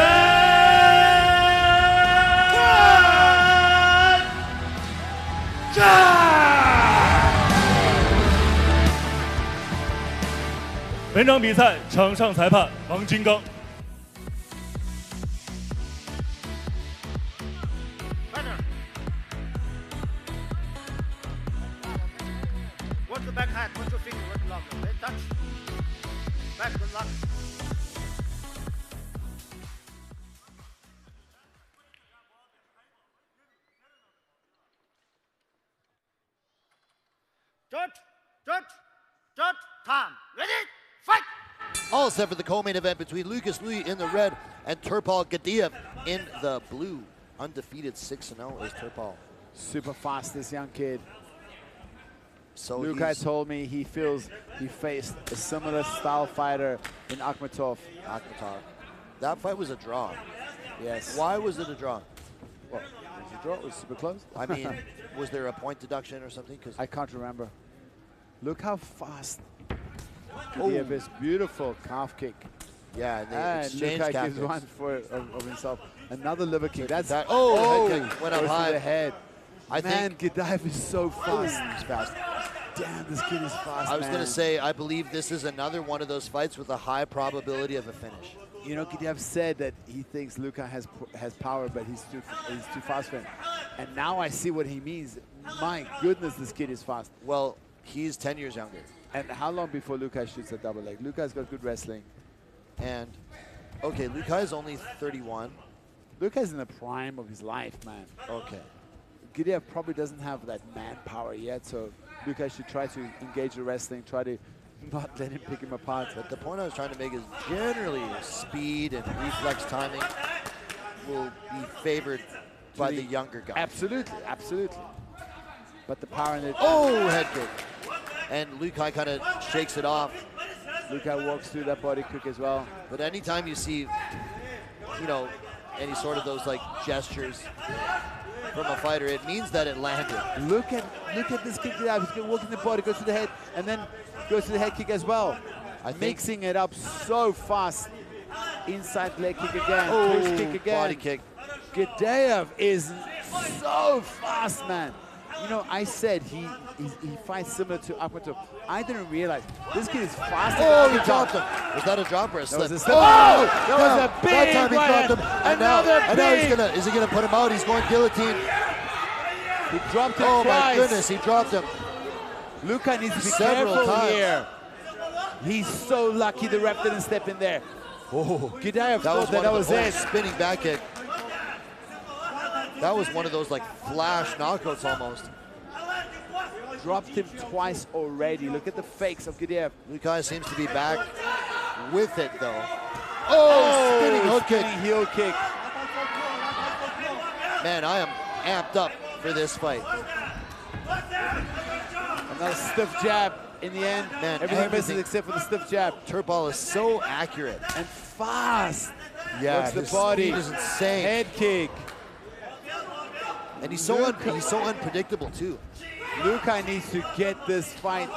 本场比赛场上裁判王金刚。Watch the back hand, watch your finger, watch the lock. Okay, touch. Back, good luck. Judge, time. Ready? Fight! All set for the co-main event between Lukas VS in the red and Turpal Gediev in the blue. Undefeated 6-0 is Turpal. Super fast, this young kid. So Lukas told me he feels he faced a similar style fighter in Akhmatov. That fight was a draw. Yes. Why was it a draw? Well, it was a draw. It was super close. I mean, was there a point deduction or something? Because I can't remember. Look how fast Gediev is. Beautiful calf kick. Yeah, and Lukas gives one of himself. Another liver kick. That's head kick went up high. To the head. I think Gediev is so fast. He's fast. Damn, this kid is fast. I was going to say, I believe this is another one of those fights with a high probability of a finish. You know, Gediev said that he thinks Lukas has power, but he's too fast for him. And now I see what he means. My goodness, this kid is fast. Well, he's 10 years younger. And how long before Lukas shoots a double leg? Lukas got good wrestling. And, okay, Lukas is only 31. Lukas is in the prime of his life, man. Okay. Gediev probably doesn't have that manpower yet, so Lukas should try to engage the wrestling, try to not let him pick him apart. But the point I was trying to make is generally speed and reflex timing will be favored by the younger guy. Absolutely, absolutely. But the power in it. Oh, head kick. And Lukas kind of shakes it off. Lukas walks through that body kick as well. But anytime you see, you know, any sort of those like gestures from a fighter, it means that it landed. Look at this kick. He's going to walk in the body, goes to the head, and then goes to the head kick as well. Mixing it up so fast. Inside leg kick again. Twist kick again. Body kick. Gediev is so fast, man. You know, I said he fights similar to Akhmatov. I didn't realize this kid is fast. Oh, he dropped him. Was that a drop or a slip? That was a slip. Oh, that was a big that time he dropped him. And now is he gonna put him out? He's going guillotine. He dropped him twice. My goodness, he dropped him. Lukas needs to be Several careful times. here. He's so lucky the ref didn't step in there. Oh, Gediev that was thought that was it. Spinning back kick. That was one of those like flash knockouts almost. Dropped him twice already. Look at the fakes of Gediev. Lukas seems to be back with it though. Oh, spinning hook kick. Spinning heel kick. Man, I am amped up for this fight. Another stiff jab. in the end, Man, everything misses except for the stiff jab. Turpal is so accurate. And fast. Yeah, Works the his body. speed is insane. Head kick. And he's so unpredictable too. Lukai needs to get this fight.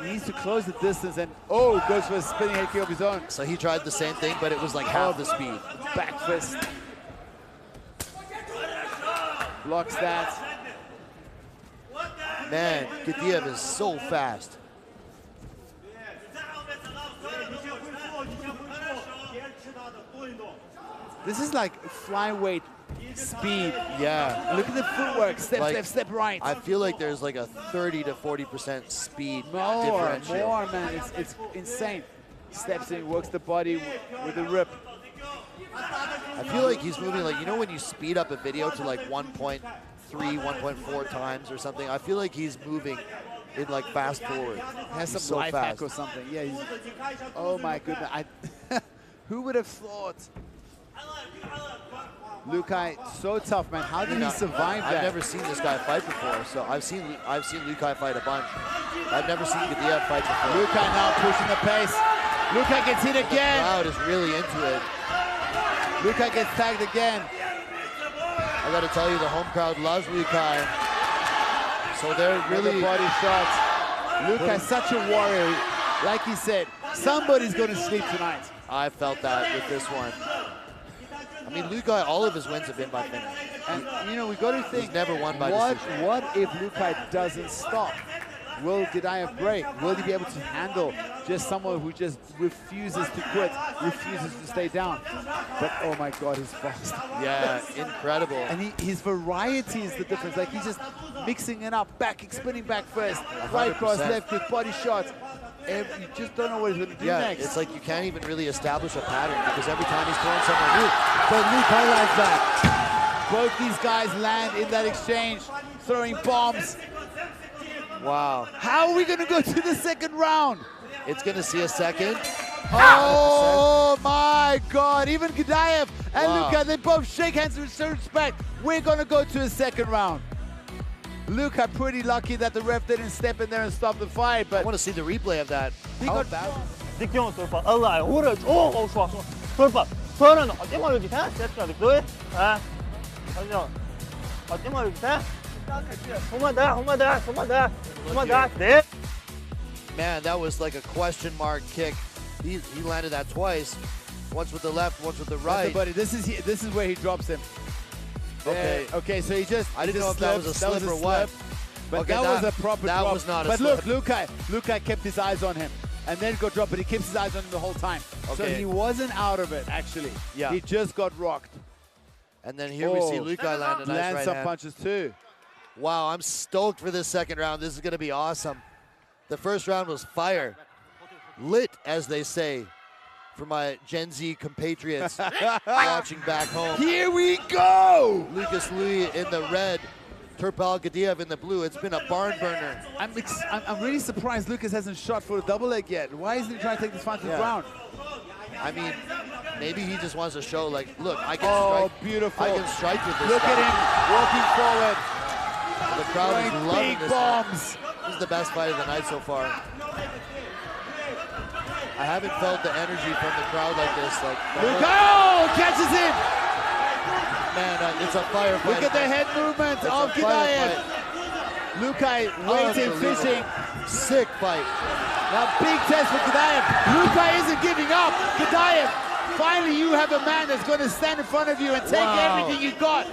He needs to close the distance and goes for a spinning head kick of his own. So he tried the same thing, but it was like half the speed. Back fist. Blocks that. Man, Gediev is so fast. This is like flyweight speed. Yeah. Look at the footwork. Step, Like, step, step right. I feel like there's like a 30 to 40% speed More, differential. man. It's insane. Steps in, works the body with a rip. I feel like he's moving like, you know when you speed up a video to like 1.3, 1.4 times or something? I feel like he's moving in like fast forward. Has He's some so life fast. hack or something. Yeah. Oh my goodness. Who would have thought? Lukai, so tough, man. How did he survive that? I've never seen this guy fight before, so I've seen Lukai fight a bunch. I've never seen Gediev fight before. Lukai now pushing the pace. Lukai gets hit again. The crowd is really into it. Lukai gets tagged again. I got to tell you, the home crowd loves Lukai. So they're really body shots. Lukai's such a warrior. Like he said, somebody's going to sleep tonight. I felt that with this one. I mean, Lukai, all of his wins have been by finish. And, you know, we got to think, he's never won by decision. What if Lukai doesn't stop? Will Gediev break? Will he be able to handle just someone who just refuses to quit, refuses to stay down? But, oh my God, he's fast. Yeah, incredible. And his variety is the difference. Like, he's just mixing it up, spinning back first, right cross, left kick, body shots. You just don't know what he's going to do next. It's like you can't even really establish a pattern because every time he's throwing somewhere new, but Lukai lands back. Both these guys land in that exchange, throwing bombs. Wow. How are we going to go to the second round? It's going to see a second. Oh my God. Even Gediev and Wow. Lukai, they both shake hands with respect. We're going to go to a second round. Lukai pretty lucky that the ref didn't step in there and stop the fight, but I want to see the replay of that. Xingqiang Turpal Alamuardo çok hoş. Turpal. Sonra atma öyle gitsen, set yaptık. Ha. Hadi. Atma öyle gitsen. Man, that was like a question mark kick. He landed that twice. Once with the left, once with the right. Buddy, this is where he drops him. Okay. Okay, so he just... I didn't know if that was a slip or what. But Okay, that was a proper that drop. was not a but slip. look, Lukai kept his eyes on him. And then got dropped, but he keeps his eyes on him the whole time. So Okay. he wasn't out of it, actually. Yeah. He just got rocked. And then here we see Lukai land a nice Lands right some hand. punches too. Wow, I'm stoked for this second round. This is going to be awesome. The first round was fire. Lit, as they say, for my Gen Z compatriots watching back home. Here we go! Lukas Louis in the red, Turpal Gediev in the blue. It's been a barn burner. I'm really surprised Lukas hasn't shot for a double leg yet. Why isn't he trying to take this fight to the ground? I mean, maybe he just wants to show, like, look, I can strike. Beautiful. I can strike with this Look guy. at him walking forward. The crowd is Throwing loving big this bombs. one. This is the best fight of the night so far. I haven't felt the energy from the crowd like this. Like, Catches him! Man, it's a fire fight. Look at the head movement of Gediev. Lukai waiting, fishing. Sick fight. Now big test for Gediev. Lukai isn't giving up. Gediev, finally you have a man that's going to stand in front of you and take everything you got.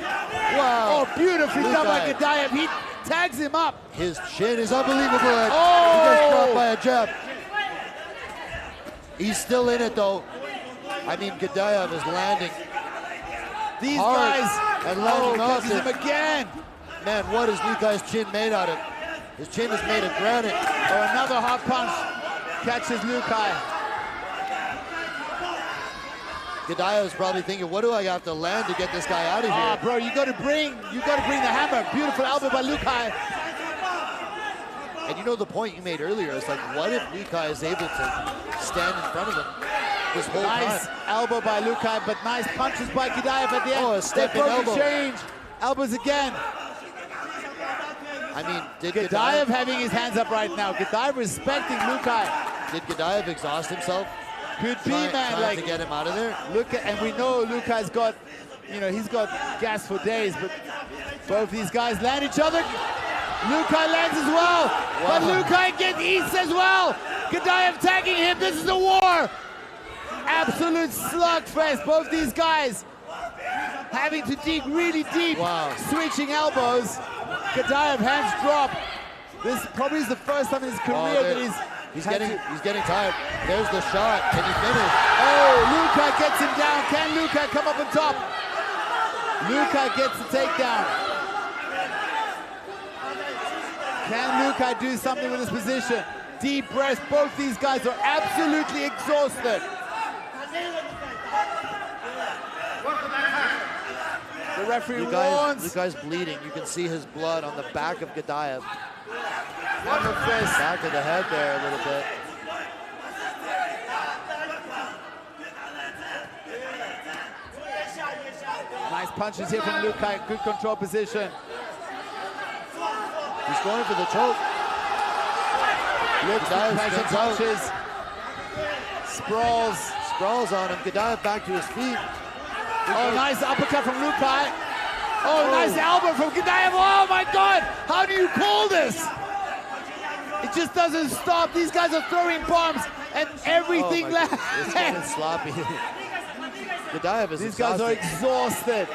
Wow. Oh, beautifully done by Lukai. Gediev. He tags him up. His chin is unbelievable. He Oh! gets dropped by a jab. He's still in it though. I mean, Gediev is landing. These hard guys. and landing off catches him again. Man, what is Lukai's chin made out of? His chin is made of granite. Oh, another hard punch catches Lukai. Gediev is probably thinking, what do I have to land to get this guy out of here? Bro, you got to bring the hammer. Beautiful elbow by Lukai. And you know the point you made earlier is like, what if Lukai is able to stand in front of him this whole Nice time? elbow by Lukai, but nice punches by Gediev at the end. Oh, a step in elbow. Exchange. Elbows again. I mean, did Gediev having his hands up right now. Gediev respecting Lukai. Did Gediev exhaust himself? Could be, man. Trying Like to get him out of there. Look at, and we know Lukai's got, you know, he's got gas for days. But both these guys land each other. Lukai lands as well, but Lukai eats as well. Gediev tagging him. This is a war. Absolute slugfest. Both these guys having to dig really deep, switching elbows. Gediev hands drop. This probably is the first time in his career that he's getting tired. There's the shot. Can he finish? Oh, Lukai gets him down. Can Lukai come up on top? Lukai gets the takedown. Can Lukai do something with his position? Deep breath. Both these guys are absolutely exhausted. The referee warns. Lukai's bleeding. You can see his blood on the back of Gediev. On the fist. Back of the head there a little bit. Nice punches here from Lukai. Good control position. He's going for the choke. Gediev punches. Sprawls on him. Gediev back to his feet. Oh, nice uppercut from Lukai. Oh, nice elbow from Gediev. Oh my God! How do you call this? It just doesn't stop. These guys are throwing bombs and everything lands. It's getting sloppy. Gediev is These guys are exhausted.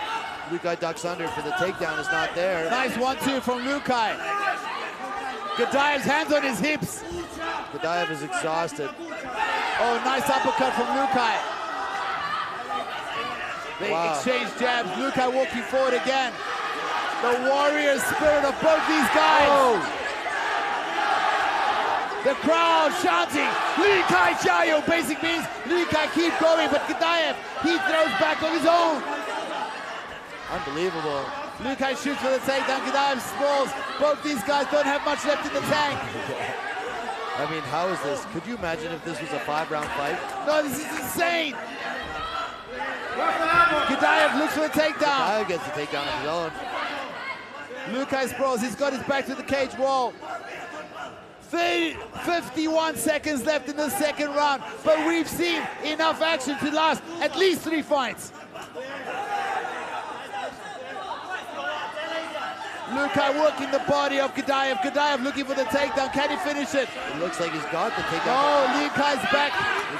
Lukai ducks under for the takedown. Is not there. Nice 1-2 from Lukai. Gediev's hands on his hips. Gediev is exhausted. Oh, nice uppercut from Lukai. They exchange jabs. Lukai walking forward again. The warrior spirit of both these guys. Oh. The crowd shouting, Lukai Chayo, basic means Lukai keep going, but Gediev, he throws back on his own. Unbelievable. Lukai shoots for the takedown, Gediev sprawls. Both these guys don't have much left in the tank. I mean, how is this? Could you imagine if this was a 5-round fight? No, this is insane. Gediev looks for the takedown. Gediev gets the takedown of his own. Lukai sprawls, he's got his back to the cage wall. 51 seconds left in the second round, but we've seen enough action to last at least 3 fights. Lukai working the body of Gediev. Gediev looking for the takedown. Can he finish it? It looks like he's got the takedown. Oh, Lukai's back.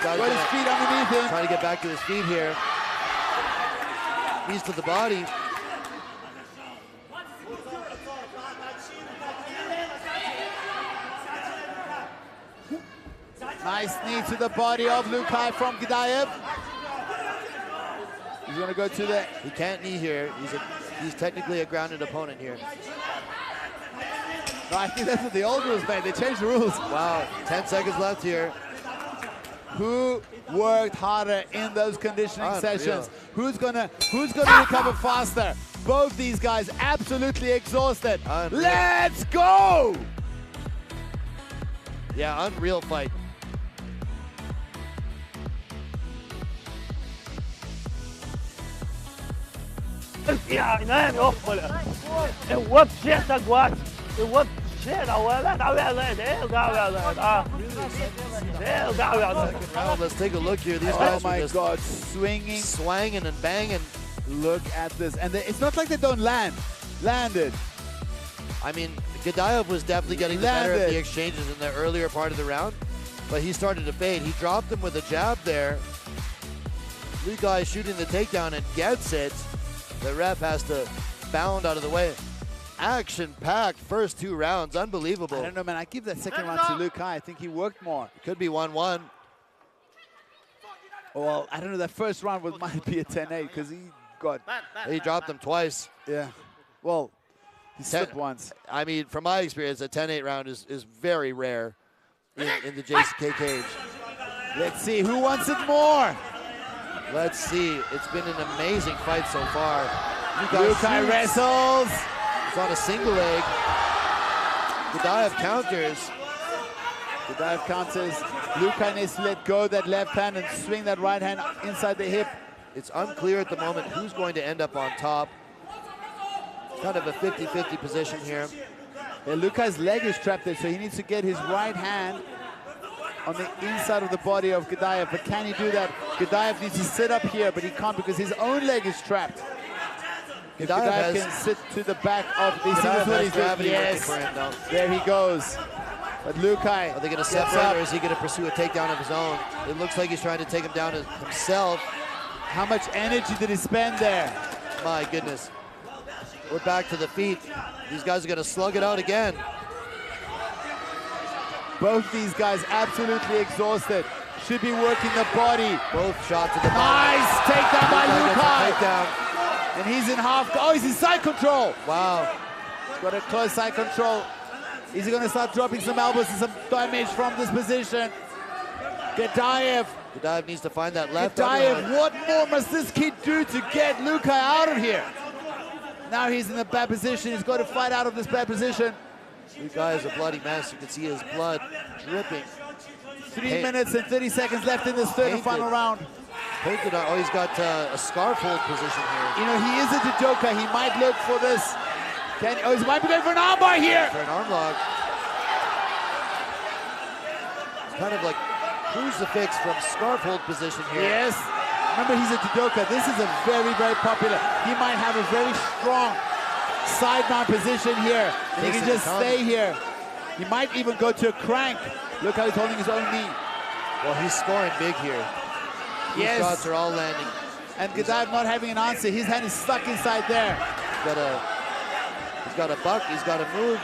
Got his feet underneath him. Trying to get back to his feet here. Knees to the body. Nice knee to the body of Lukai from Gediev. He's gonna go to the... He can't knee here. He's technically a grounded opponent here. No, I think that's what the old rules made. They changed the rules. Wow, 10 seconds left here. Who worked harder in those conditioning sessions? Who's gonna recover faster? Both these guys absolutely exhausted. Let's go! Yeah, unreal fight. Let's take a look here. These guys are just swinging and banging. Look at this, and it's not like they don't landed. I mean, Gediev was definitely getting the better of the exchanges in the earlier part of the round, but he started to fade. He dropped him with a jab there. Lukai shooting the takedown and gets it. The ref has to bound out of the way. Action-packed first 2 rounds, unbelievable. I don't know, man. I give that second round to Lukai. I think he worked more. It could be 1-1. Well, I don't know. That first round might be a 10-8 because he dropped him twice. Yeah. Well, he slipped once. I mean, from my experience, a 10-8 round is very rare in the JCK cage. Let's see who wants it more. Let's see. It's been an amazing fight so far. Lukai wrestles. It's on a single leg. Gediev counters. Gediev counters. Lukai needs to let go that left hand and swing that right hand inside the hip. It's unclear at the moment who's going to end up on top. Kind of a 50-50 position here. Yeah, Luka's leg is trapped there, so he needs to get his right hand on the inside of the body of Gediev. But can he do that? Gediev needs to sit up here, but he can't because his own leg is trapped. If Gediev can sit to the back of the gravity. Yes, there he goes. But Lukai, are they going to separate, or is he going to pursue a takedown of his own? It looks like he's trying to take him down himself. How much energy did he spend there? My goodness. We're back to the feet. These guys are going to slug it out again. Both these guys absolutely exhausted. Should be working the body. Both shots to the body. Nice takedown by Lukai. Takedown. And he's in half. Oh, he's in side control. Wow. Got a close side control. Is he going to start dropping some elbows and some damage from this position? Gediev. Gediev needs to find that left. Gediev, what more must this kid do to get Lukai out of here? Now he's in a bad position. He's got to fight out of this bad position. Lukai is a bloody mess. You can see his blood dripping. 3 minutes and 30 seconds left in this third and final round. Oh, he's got a scarf hold position here. You know, he is a judoka. He might look for this. He might be going for an armbar here. For an arm lock. It's kind of like crucifix from scarf hold position here. Yes. Remember, he's a judoka. This is a very, very popular. He might have a very strong side mount position here. And he can just stay here. He might even go to a crank. Look how he's holding his own knee. Well, he's scoring big here. These shots are all landing. And Gediev not having an answer. His hand is stuck inside there. He's got a buck, he's got to move.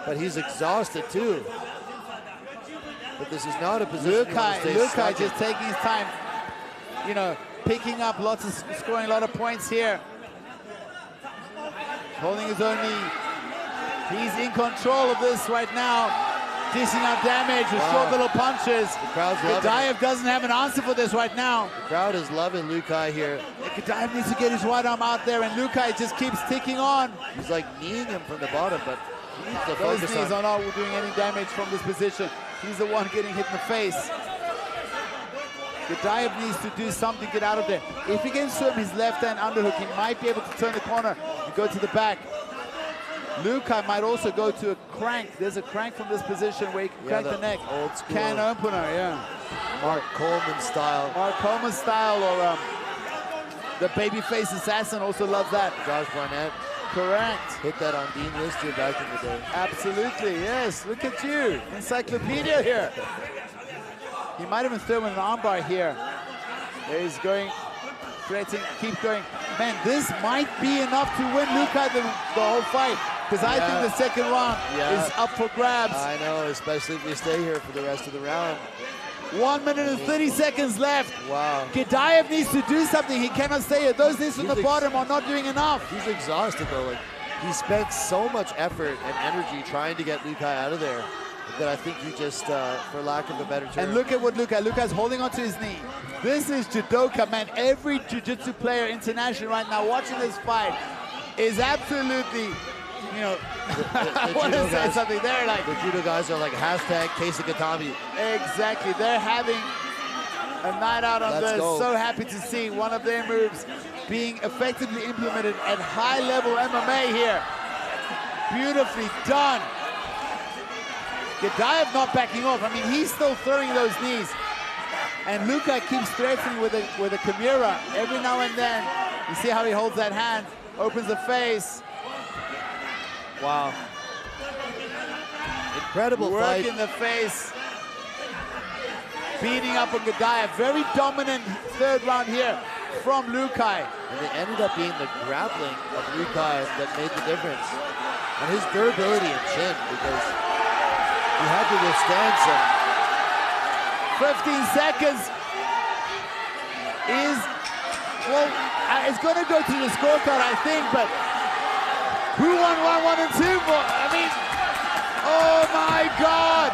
But he's exhausted too. But this is not a position. Lukai just taking his time. You know, picking up scoring a lot of points here. Holding his own knee. He's in control of this right now. Dishing out damage with short little punches. The crowd's loving it. Gediev doesn't have an answer for this right now. The crowd is loving Lukai here. Gediev needs to get his right arm out there, and Lukai just keeps ticking on. He's like kneeing him from the bottom, but he needs to those focus knees on. are not doing any damage from this position. He's the one getting hit in the face. Gediev needs to do something to get out of there. If he can swim his left hand underhook, he might be able to turn the corner and go to the back. Lukai might also go to a crank. There's a crank from this position where he can crank the neck. Old school. Can opener, yeah. Mark Coleman style. Mark Coleman style, or the babyface assassin also loves that. Josh Barnett. Correct. Hit that on Dean Lister back in the day. Absolutely, yes. Look at you. Encyclopedia here. He might even throw in an armbar here. There he's going, threatening, keep going. Man, this might be enough to win Lukai the whole fight. Because I think the second round is up for grabs. I know, especially if we stay here for the rest of the round. 1 minute and 30 seconds left. Wow. Gediev needs to do something. He cannot stay here. Those knees from the bottom are not doing enough. He's exhausted though. Like, he spent so much effort and energy trying to get Lukai out of there that I think he just, for lack of a better term. And look at what Lukai's holding onto his knee. This is judoka, man. Every jiu-jitsu player international right now watching this fight is absolutely, you know, I want to say something. They're like, the judo guys are like hashtag Keisa Gatami. Exactly. They're having a night out on this. So happy to see one of their moves being effectively implemented at high level MMA here. Beautifully done. Gediev not backing off. I mean, he's still throwing those knees. And Lukai keeps threatening with a Kimura every now and then. You see how he holds that hand, opens the face. Wow. Incredible fight. fight. In the face. Beating up on Gediev. Very dominant third round here from Lukai. And it ended up being the grappling of Lukai that made the difference. And his durability and chin, because he had to withstand some. 15 seconds is, well, it's going to go to the scorecard, I think, but who won round 1 and 2? I mean, oh my God.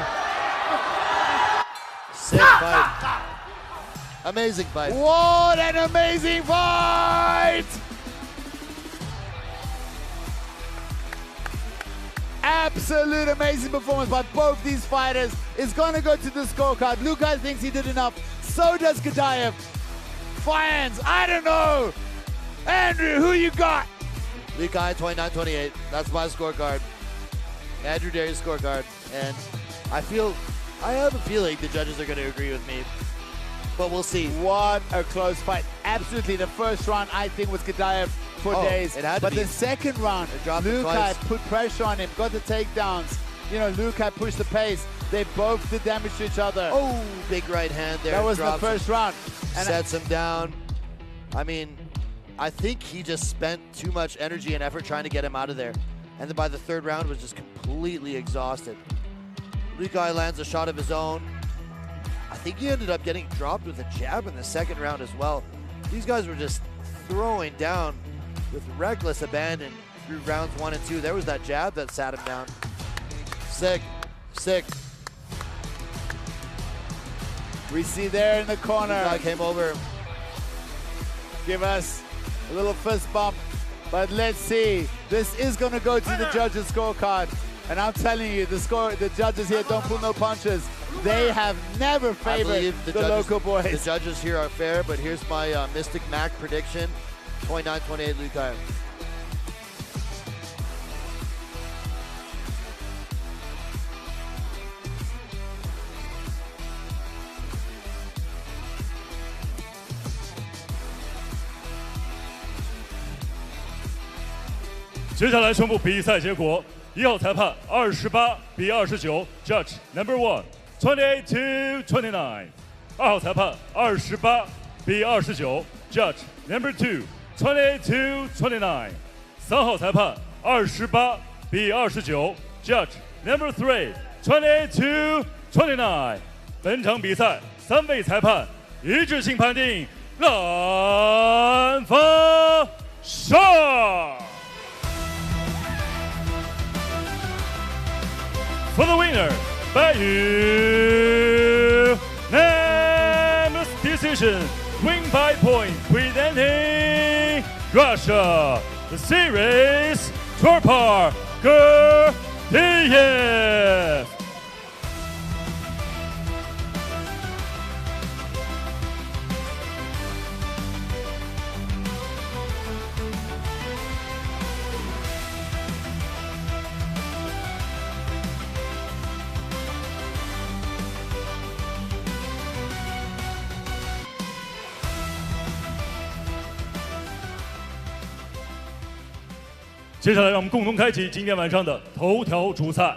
Sick fight. Amazing fight. What an amazing fight! Absolute amazing performance by both these fighters. It's going to go to the scorecard. Lukai thinks he did enough. So does Gediev. Fans, I don't know. Andrew, who you got? Lukai 29-28. That's my scorecard. Andrew Darius scorecard, and I have a feeling the judges are going to agree with me, but we'll see. What a close fight. Absolutely, the first round I think was Gediev for days. It had to but be. the second round, Lukas put pressure on him, got the takedowns. You know, Lukas pushed the pace. They both did damage to each other. Oh, big right hand there. That was the first round. And sets him down. I mean, I think he just spent too much energy and effort trying to get him out of there. And then by the third round was just completely exhausted. Lukas lands a shot of his own. I think he ended up getting dropped with a jab in the second round as well. These guys were just throwing down with reckless abandon through rounds 1 and 2. There was that jab that sat him down. Sick, sick. We see there in the corner. Lukas came over. Give us a little fist bump. But let's see. This is going to go to the judges' scorecard. And I'm telling you, the judges here don't pull no punches. They have never favored the local boys. The judges here are fair, but here's my Mystic Mac prediction. 29-28 Lukas.接下来宣布比赛结果：1号裁判28-29 ，Judge Number 1 28-29；2号裁判28-29 ，Judge Number 2 28-29；3号裁判28-29 ，Judge Number 3 28-29。本场比赛3位裁判一致性判定蓝方胜。For the winner, by unanimous decision, win by point, presenting Russia, the series, Turpal Gediev. 接下来，让我们共同开启今天晚上的头条主赛。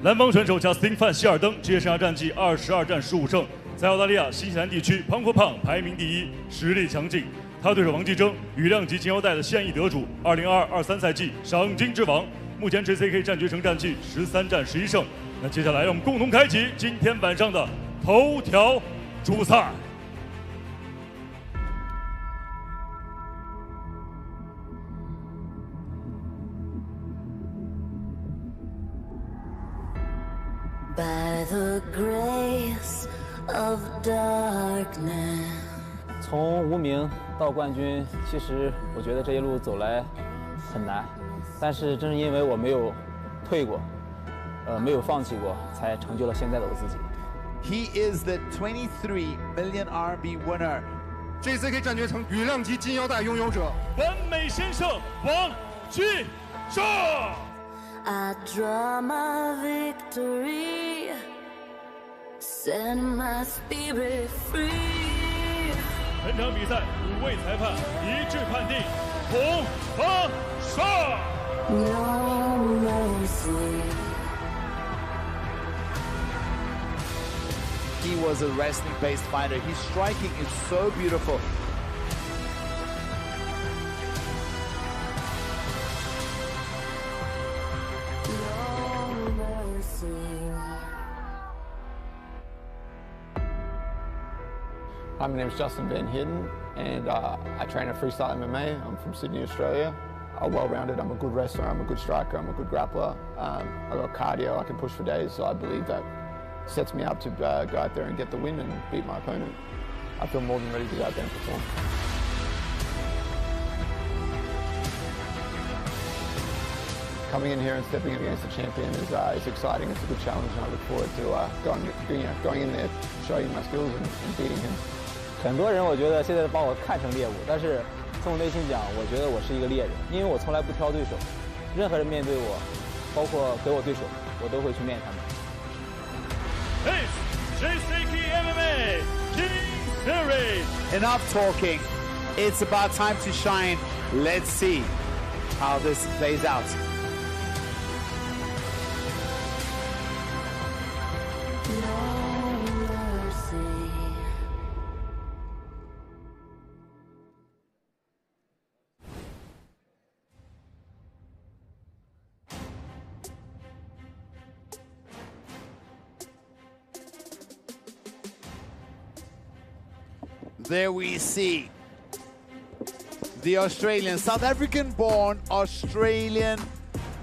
蓝方选手贾斯汀·范希尔登，职业生涯战绩22战15胜，在澳大利亚、新西兰地区胖或胖排名第1，实力强劲。他对手王继征，羽量级金腰带的现役得主，2022-23赛季赏金之王，目前 JCK 战决城战绩13战11胜。那接下来，让我们共同开启今天晚上的头条主赛。 By the grace of darkness. 从无名到冠军，其实我觉得这一路走来很难，但是正是因为我没有退过，没有放弃过，才成就了现在的我自己。He is the 23 million RMB winner. JCK 战决城羽量级金腰带拥有者，本美先生王继征。 I draw my victory, set my spirit free. 本场比赛5位裁判一致判定红方胜。No mercy. He was a wrestling-based fighter. His striking is so beautiful. Hi, my name is Justin Van Heerden, and I train at Freestyle MMA. I'm from Sydney, Australia. I'm well-rounded. I'm a good wrestler. I'm a good striker. I'm a good grappler. I got cardio. I can push for days, so I believe that sets me up to go out there and get the win and beat my opponent. I feel more than ready to go out there and perform. Coming in here and stepping against the champion is exciting. It's a good challenge, and I look forward to going in there, showing my skills and beating him. 很多人我觉得现在把我看成猎物，但是从我内心讲，我觉得我是一个猎人，因为我从来不挑对手，任何人面对我，包括给我对手，我都会去面他们。It's JCKMMA Kings Series. Enough talking. It's about time to shine. Let's see how this plays out. There we see the Australian, South African-born Australian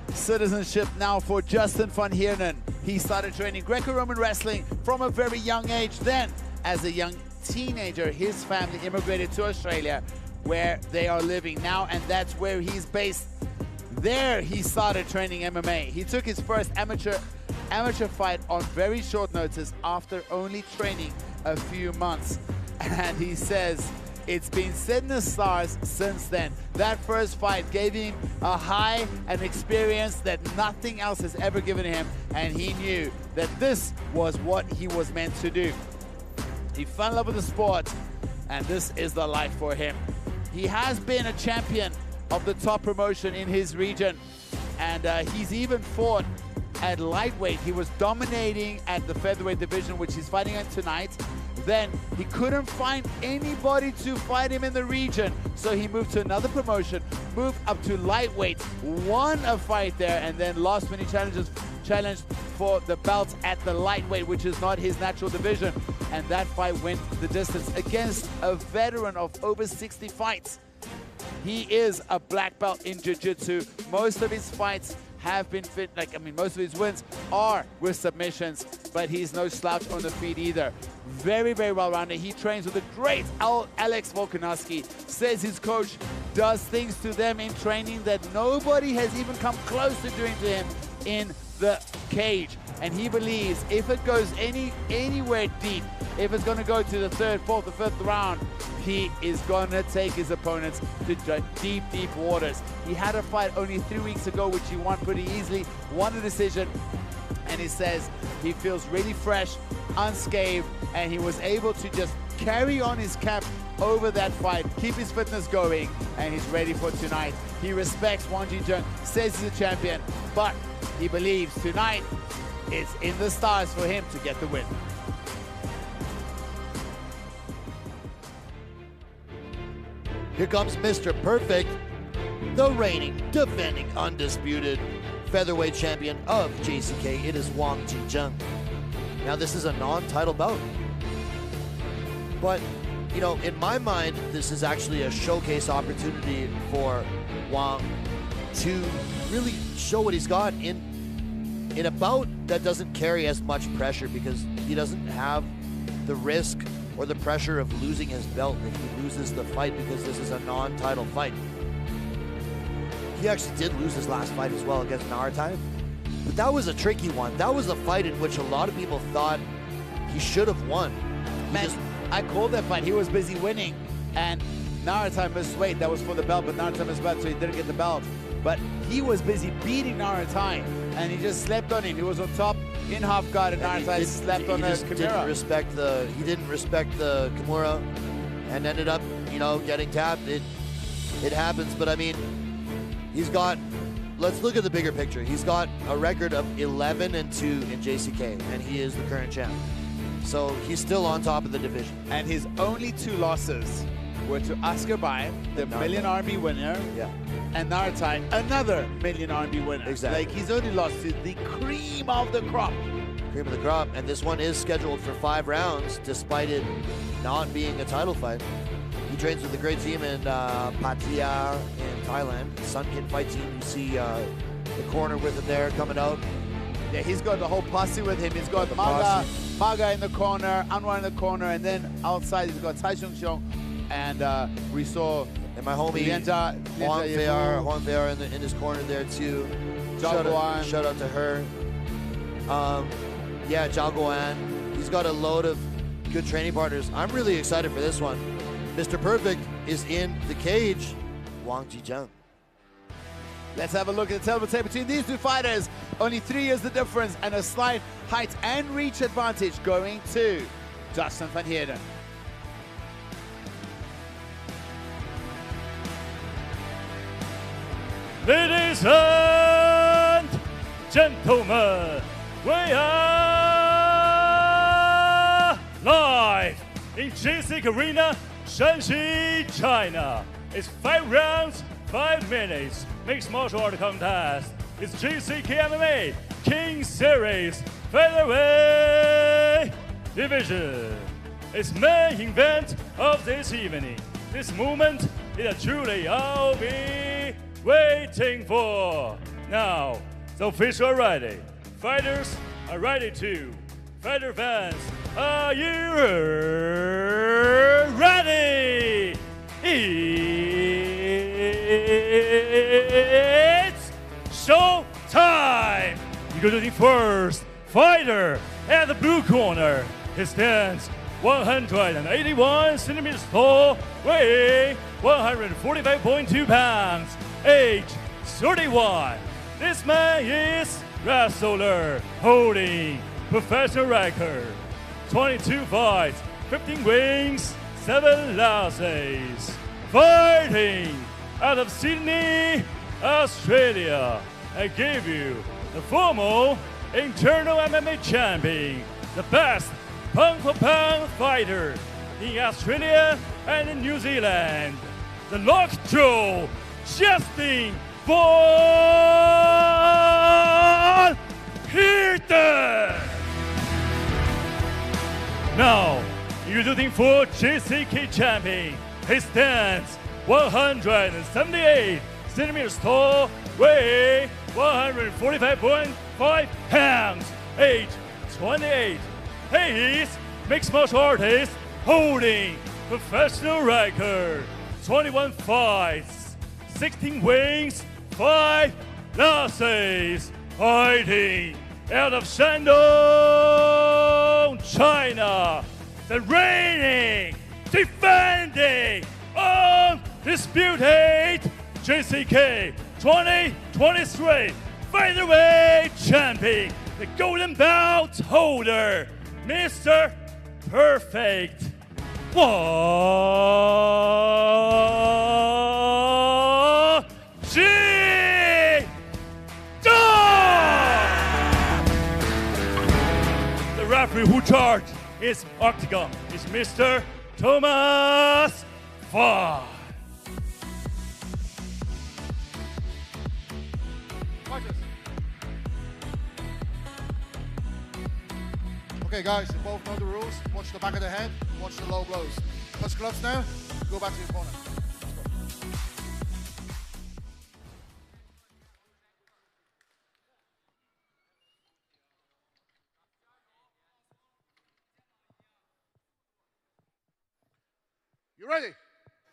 citizenship now for Justin van Heerden. He started training Greco-Roman wrestling from a very young age. Then, as a young teenager, his family immigrated to Australia, where they are living now, and that's where he's based. There, he started training MMA. He took his first amateur fight on very short notice after only training a few months. And he says it's been set in the stars since then. That first fight gave him a high and experience that nothing else has ever given him, and he knew that this was what he was meant to do. He fell in love with the sport, and this is the life for him. He has been a champion of the top promotion in his region, and he's even fought at lightweight. He was dominating at the featherweight division, which he's fighting in tonight. Then he couldn't find anybody to fight him in the region, so he moved to another promotion, moved up to lightweight, won a fight there, and then lost many challenged for the belt at the lightweight, which is not his natural division, and that fight went the distance against a veteran of over 60 fights. He is a black belt in jiu-jitsu. Most of his fights have been most of his wins are with submissions, but he's no slouch on the feet either. Very, very well-rounded. He trains with the great Alex Volkanovski. Says his coach does things to them in training that nobody has even come close to doing to him in the cage. And he believes if it goes anywhere deep, if it's going to go to the third, fourth, or fifth round, he is going to take his opponents to deep, deep waters. He had a fight only 3 weeks ago, which he won pretty easily, won a decision, and he says he feels really fresh, unscathed, and he was able to just carry on his cap over that fight, keep his fitness going, and he's ready for tonight. He respects Wang Jizheng, says he's a champion, but he believes tonight is in the stars for him to get the win. Here comes Mr. Perfect, the reigning, defending, undisputed featherweight champion of JCK. It is Wang Jizheng. Now, this is a non-title bout. But, you know, in my mind, this is actually a showcase opportunity for Wang to really show what he's got in a bout that doesn't carry as much pressure, because he doesn't have the risk or the pressure of losing his belt if he loses the fight, because this is a non-title fight. He actually did lose his last fight as well against Naratai, but that was a tricky one. That was a fight in which a lot of people thought he should have won. I called that fight. He was busy winning, and Naratai missed weight. That was for the belt, but Naratai missed weight, so he didn't get the belt. But he was busy beating Naratai, and he just slept on him. He was on top in half guard, and Naratai slept on the Kimura. He didn't respect the Kimura, and ended up, you know, getting tapped. It happens, but I mean, he's got. Let's look at the bigger picture. He's got a record of 11-2 in JCK, and he is the current champ. So he's still on top of the division. And his only 2 losses were to Oscar Bay, the Million Army winner, and Naratai, another Million Army winner. Exactly. Like, he's only lost to the cream of the crop. Cream of the crop, and this one is scheduled for 5 rounds, despite it not being a title fight. He trains with a great team in Pattaya in Thailand, Sunkin Fight Team. You see the corner with him there coming out. Yeah, he's got the whole posse with him. He's got Maga in the corner, Anwar in the corner, and then outside he's got Tai Xiong and we saw and my homie Juan Fear in his corner there too. Shout out to her. Yeah, Zhao Guan. He's got a load of good training partners. I'm really excited for this one. Mr. Perfect is in the cage. Wang Jizheng. Let's have a look at the table tape between these two fighters. Only 3 years the difference and a slight height and reach advantage going to Justin van Heerden. Ladies and gentlemen, we are live in JCK Arena, Shanxi, China. It's 5 rounds, 5 minutes. Mixed martial art contest. It's JCKMMA Kings Series featherweight division. It's main event of this evening. This moment is truly I'll be waiting for. Now, the officials are ready. Fighters are ready too. Fighter fans, are you ready? It's show time! Introducing first fighter at the blue corner. He stands 181 centimeters tall, weighing 145.2 pounds, age 31. This man is wrestler, holding professional record, 22 fights, 15 wins, 7 losses. Fighting out of Sydney, Australia. I give you the former internal MMA champion, the best pound-for-pound fighter in Australia and in New Zealand, the lockjaw, Justin VS Heerden. Now, introducing for JCK champion. He stands 178 centimeters tall, weighing 145.5 pounds, age 28. He is mixed martial artist, holding professional record, 21 fights, 16 wins, 5 losses. Fighting out of Shandong, China, the reigning, defending, undisputed JCK 2023 featherweight champion, the golden belt holder, Mr. Perfect. The referee who charged is Octagon, is Mr. Thomas Farr. Okay guys, you both know the rules. Watch the back of the head, watch the low blows. Touch gloves now, go back to your opponent. You ready?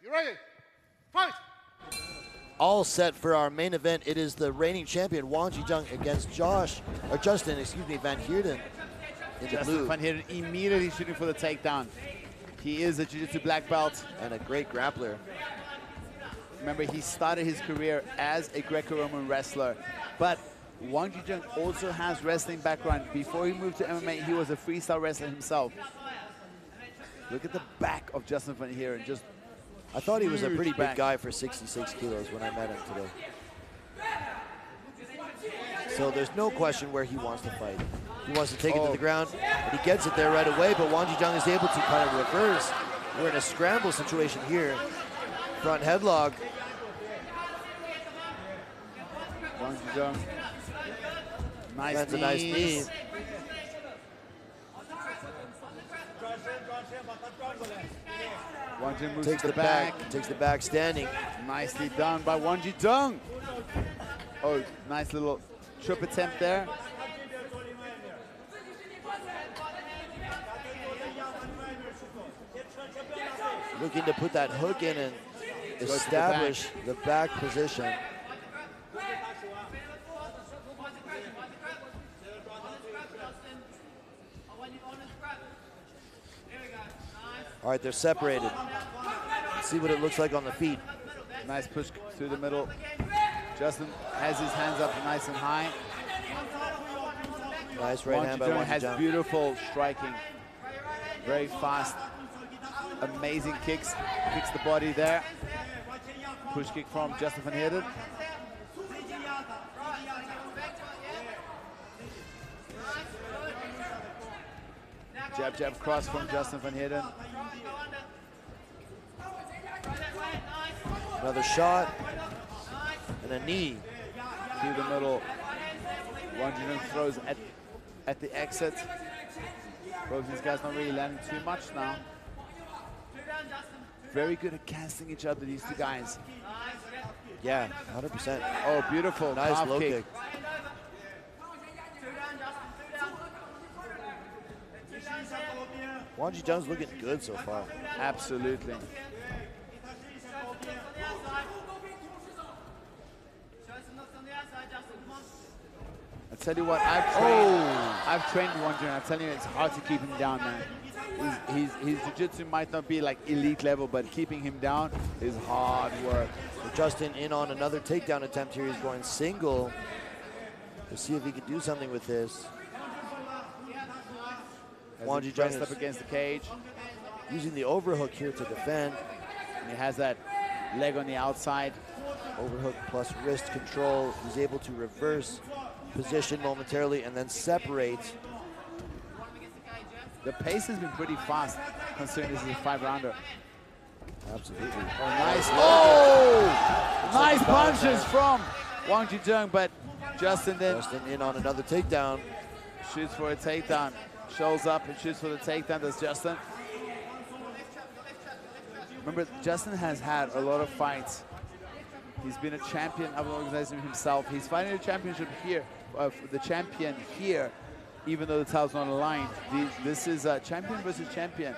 You ready? Fight! All set for our main event. It is the reigning champion Wang Jizheng against Justin Van Heerden. Justin van Heerden immediately shooting for the takedown. He is a jiu-jitsu black belt and a great grappler. Remember, he started his career as a Greco-Roman wrestler, but Wang Jizheng also has wrestling background. Before he moved to MMA, he was a freestyle wrestler himself. Look at the back of Justin van Heerden. Just I thought he was a pretty back. big guy for 66 kilos when I met him today. So there's no question where he wants to fight. He wants to take it to the ground, and he gets it there right away, but Wang Jizheng is able to kind of reverse. We're in a scramble situation here. Front headlock. Wang Jizheng. Nice That's a nice knee. Wang Jizheng moves Takes to the back, takes the back standing. Nicely done by Wang Jizheng. Oh, nice little trip attempt there. Looking to put that hook in and establish the back position. All right, they're separated. Let's see what it looks like on the feet. Nice push through the middle. Justin has his hands up nice and high. Nice right hand by Wang has Jizheng. beautiful striking. Very fast. Amazing kicks. Kicks the body there. Push kick from Justin van Heerden. Jab, jab, cross from Justin van Heerden. Another shot and a knee through the middle. Wang Jizheng throws at the exit. Both these guys not really landing too much now. Very good at casting each other, these two guys. Yeah, 100%. Oh, beautiful. Nice Calf low kick. kick. Wang Jizheng's looking good so far. Absolutely. I tell you what, I've trained Wang Jizheng. I'm telling you, it's hard to keep him down, man. His jiu-jitsu might not be like elite level, but keeping him down is hard work. So Justin in on another takedown attempt here. He's going single. Let's see if he can do something with this. Wang Jizheng up against the cage. Using the overhook here to defend. And he has that leg on the outside. Overhook plus wrist control. He's able to reverse position momentarily and then separate. The pace has been pretty fast, considering this is a 5-rounder. Absolutely. Oh, nice. Oh! Nice punches from Wang Jizheng, but Justin in on another takedown. Shoots for a takedown. Shows up and shoots for the takedown. Does Justin. Remember, Justin has had a lot of fights. He's been a champion of an organization himself. He's fighting a championship here, the champion here, even though the title's not aligned. This is a champion versus champion.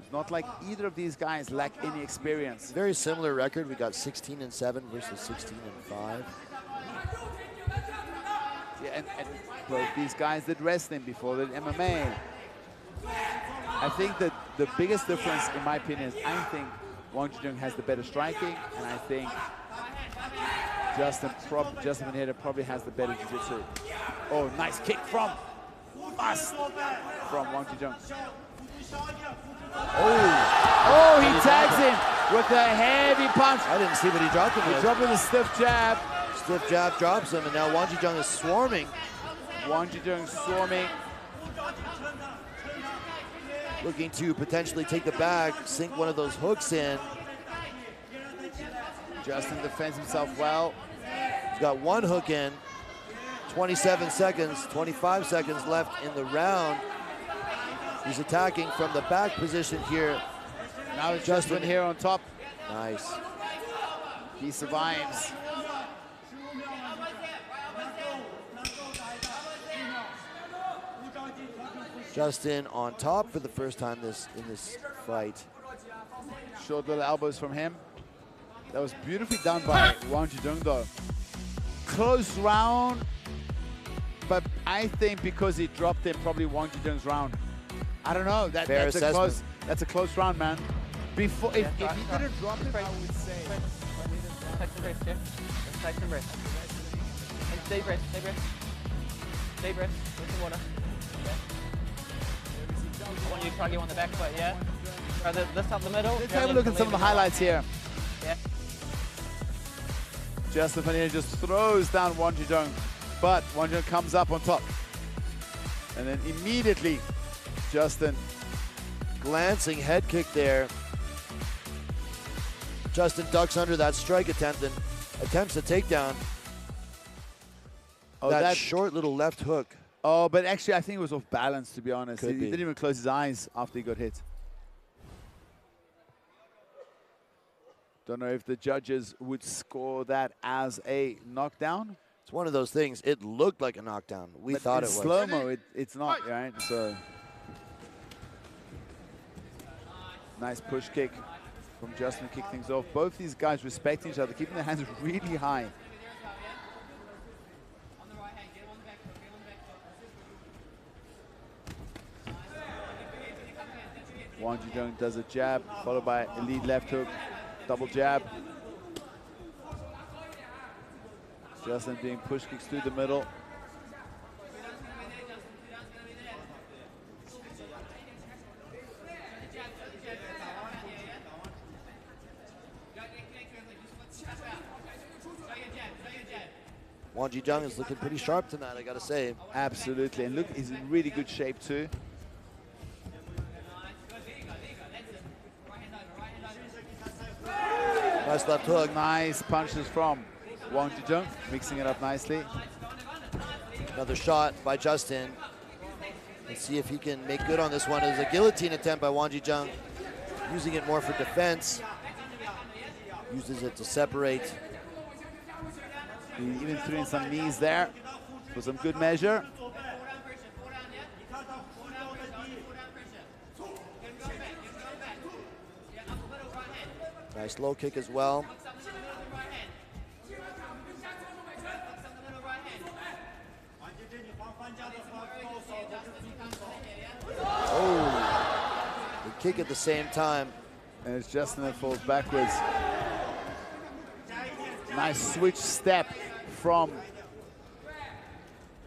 It's not like either of these guys lack any experience. Very similar record. We got 16-7 versus 16-5. Yeah, and both these guys did wrestling before the MMA. I think that the biggest difference, in my opinion, is I think Wang Jizheng has the better striking, and I think Justin van Heerden probably has the better jiu-jitsu. Oh, nice kick from Wang Jizheng. Oh, he tags him with a heavy punch. I didn't see what he dropped him with. He dropped with a stiff jab. Stiff jab drops him, and now Wang Jizheng is swarming. Wang Jizheng swarming. Looking to potentially take the back, sink one of those hooks in. Justin defends himself well. He's got one hook in. 27 seconds, 25 seconds left in the round. He's attacking from the back position here. Now it's Justin here on top. Nice. He survives. Justin on top for the first time in this fight. Short little elbows from him. That was beautifully done by Wang Jizheng though. Close round, but I think because he dropped him, probably Wang Jizheng's round. I don't know. That's a close round, man. Before, if he didn't drop it, I would say. Touch the wrist here. Just touch the wrist. And stay wrist, stay wrist. Stay wrist with the water. Okay. I want you to target on the back foot, yeah? Or this up the middle. Let's have a look at some of the highlights here. Yeah. Justin van Heerden just throws down Wang Jizheng, but Wang Jizheng comes up on top. And then immediately, Justin. Glancing head kick there. Justin ducks under that strike attempt and attempts a takedown. Oh, that short little left hook. Oh, but actually I think it was off balance, to be honest. He Could be. didn't even close his eyes after he got hit. Don't know if the judges would score that as a knockdown. It's one of those things. It looked like a knockdown. We thought it was. Slow-mo, it's not, right? So nice push kick from Justin to kick things off. Both these guys respecting each other, keeping their hands really high. Wang Jizheng does a jab, followed by a lead left hook, double jab. Justin being push kicks through the middle. Wang Jizheng is looking pretty sharp tonight, I gotta say. Absolutely, and look, he's in really good shape too. Nice left hook. Nice punches from Wang Jizheng, mixing it up nicely. Another shot by Justin. Let's see if he can make good on this one. It was a guillotine attempt by Wang Jizheng, using it more for defense. Uses it to separate. He even threw in some knees there for some good measure. Nice low kick as well. Oh, the kick at the same time. And it's Justin that falls backwards. Nice switch step from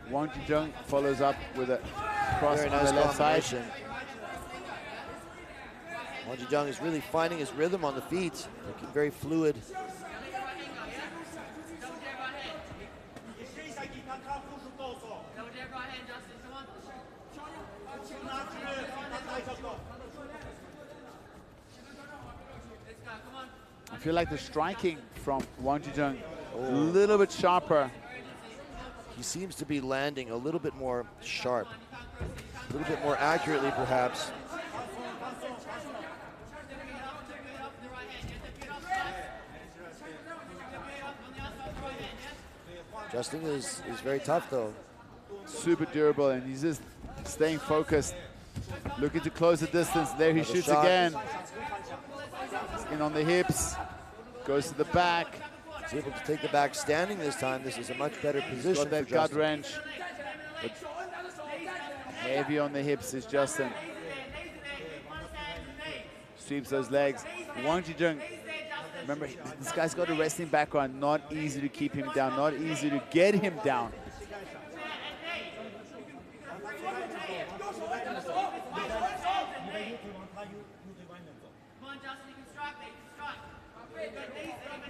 Wang Jizheng, follows up with a cross Very on nice the left side. Wang Jizheng is really finding his rhythm on the feet, looking very fluid. I feel like the striking from Wang Jizheng a little bit sharper. He seems to be landing a little bit more sharp, a little bit more accurately perhaps. Justin is very tough though. Super durable, and he's just staying focused, looking to close the distance. There he Another shoots shot. again. In on the hips, goes to the back. He's able to take the back standing this time. This is a much better position Got that for gut Justin. wrench. But heavy on the hips is Justin. Sweeps those legs. Wang Jizheng, remember, this guy's got a wrestling background. Not easy to keep him down, not easy to get him down.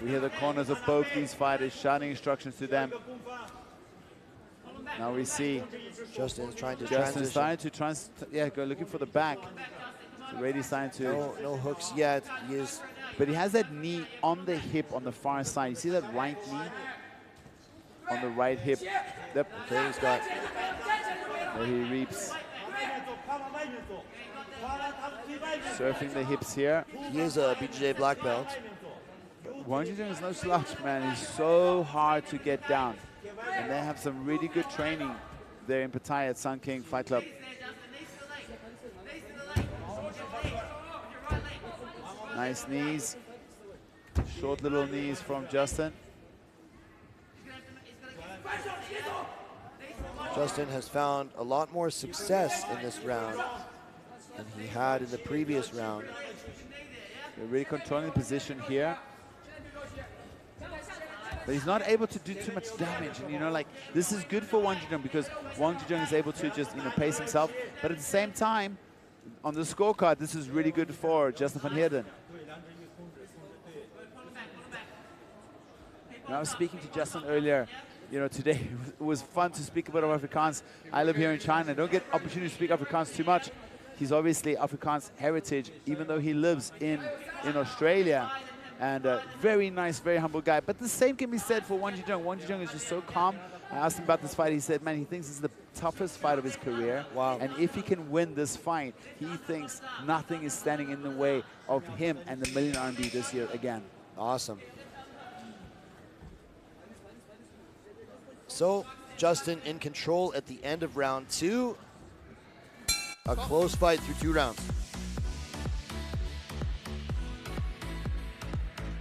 We hear the corners of both these fighters shouting instructions to them. Now we see Justin's trying to Justin's transition. starting to go looking for the back. So already starting to no hooks yet. He is, but he has that knee on the hip on the far side. You see that right knee on the right hip. Yep. Okay, he's got. There he reaps. Surfing the hips here. He is a BJJ black belt. Wang Jizheng is no slouch, man. He's so hard to get down. And they have some really good training there in Pattaya at Sun King Fight Club. Nice knees. Short little knees from Justin. Justin has found a lot more success in this round than he had in the previous round. They're really controlling the position here. But he's not able to do too much damage. And, you know, like, this is good for Wang Jizheng because Wang Jizheng is able to just, you know, pace himself. But at the same time, on the scorecard, this is really good for Justin van Heerden. I was speaking to Justin earlier, you know, today. It was fun to speak a bit of Afrikaans. I live here in China. I don't get opportunity to speak Afrikaans too much. He's obviously Afrikaans heritage, even though he lives in Australia. And a very nice, very humble guy. But the same can be said for Wang Jizheng. Wang Jizheng is just so calm. I asked him about this fight. He said, man, he thinks this is the toughest fight of his career. Wow. And if he can win this fight, he thinks nothing is standing in the way of him and the $1 million RMB this year again. Awesome. So, Justin in control at the end of round 2. A close fight through 2 rounds.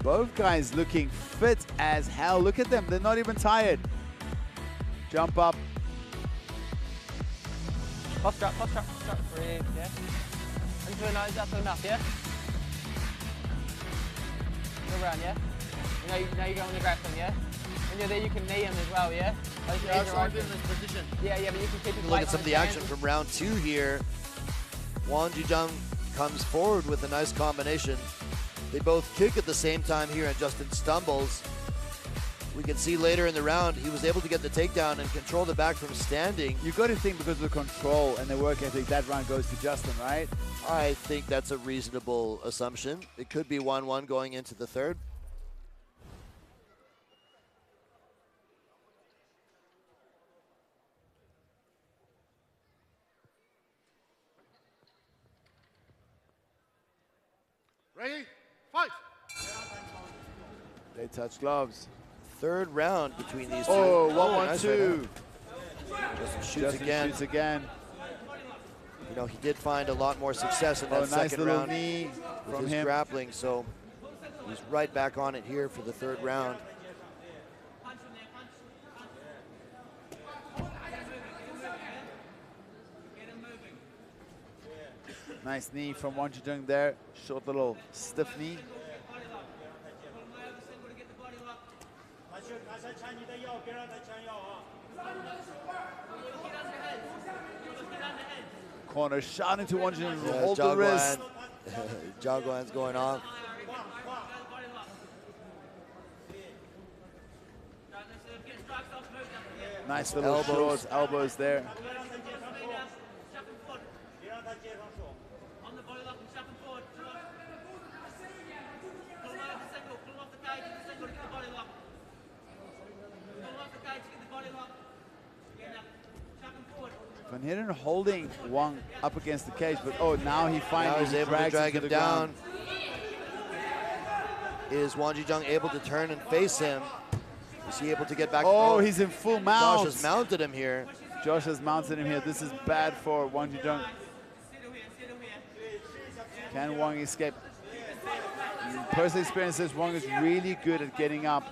Both guys looking fit as hell. Look at them, they're not even tired. Jump up. Posture up, posture up, posture up. Breathe, yeah. Into the nose, that's enough, yeah? Go around, yeah? Now you go on the grab them, yeah? When you're there, you can knee him as well, yeah? Like, Yeah, it's hard in this position. Yeah, but you can keep his Look weight at some on of the his action hands. from round 2 here. Wang Jizheng comes forward with a nice combination. They both kick at the same time here, and Justin stumbles. We can see later in the round, he was able to get the takedown and control the back from standing. You got to think because of the control and the work ethic, that round goes to Justin, right? I think that's a reasonable assumption. It could be 1-1 going into the third. Ready? Fight! They touch gloves. Third round between these two. Oh, 1-1-2. Nice right. Justin shoots again. You know, he did find a lot more success in that second round knee with from his him. grappling, so he's right back on it here for the third round. Nice knee from Wang Jizheng there. Short little stiff knee. Corner shot into Wang Jizheng. Yeah, Hold the wrist. Jaguan's going off. Nice little short elbows there. Van Heerden holding Wang up against the cage, but oh, now he finally Now he's able to drags drag him to him the down. ground. Is Wang Jizheng able to turn and face him? Is he able to get back? Oh, he's in full mount. Josh has mounted him here. Josh has mounted him here. This is bad for Wang Jizheng. Can Wang escape? Personal experience says Wang is really good at getting up,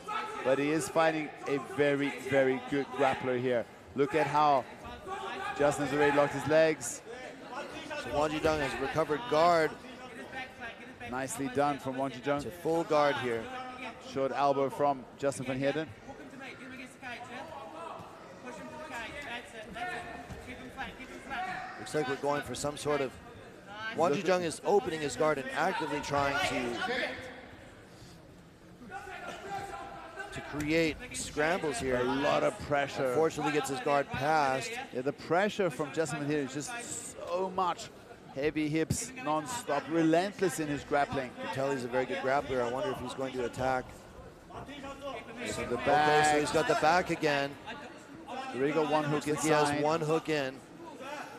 but he is fighting a very, very good grappler here. Look at how Justin has already locked his legs. So Wang Jizheng has recovered guard. Nicely done from Wang Jizheng. To full guard here. Short elbow from Justin Van Heerden. Looks like we're going for some sort of... Wang Jizheng is opening his guard and actively trying to create scrambles here. A lot of pressure. Unfortunately gets his guard passed. Yeah, the pressure from Justin Van Heerden is just so much. Heavy hips, non-stop, relentless in his grappling. You can tell he's a very good grappler. I wonder if he's going to attack. So the back. Okay, so he's got the back again. Already got one hook inside. He has one hook in.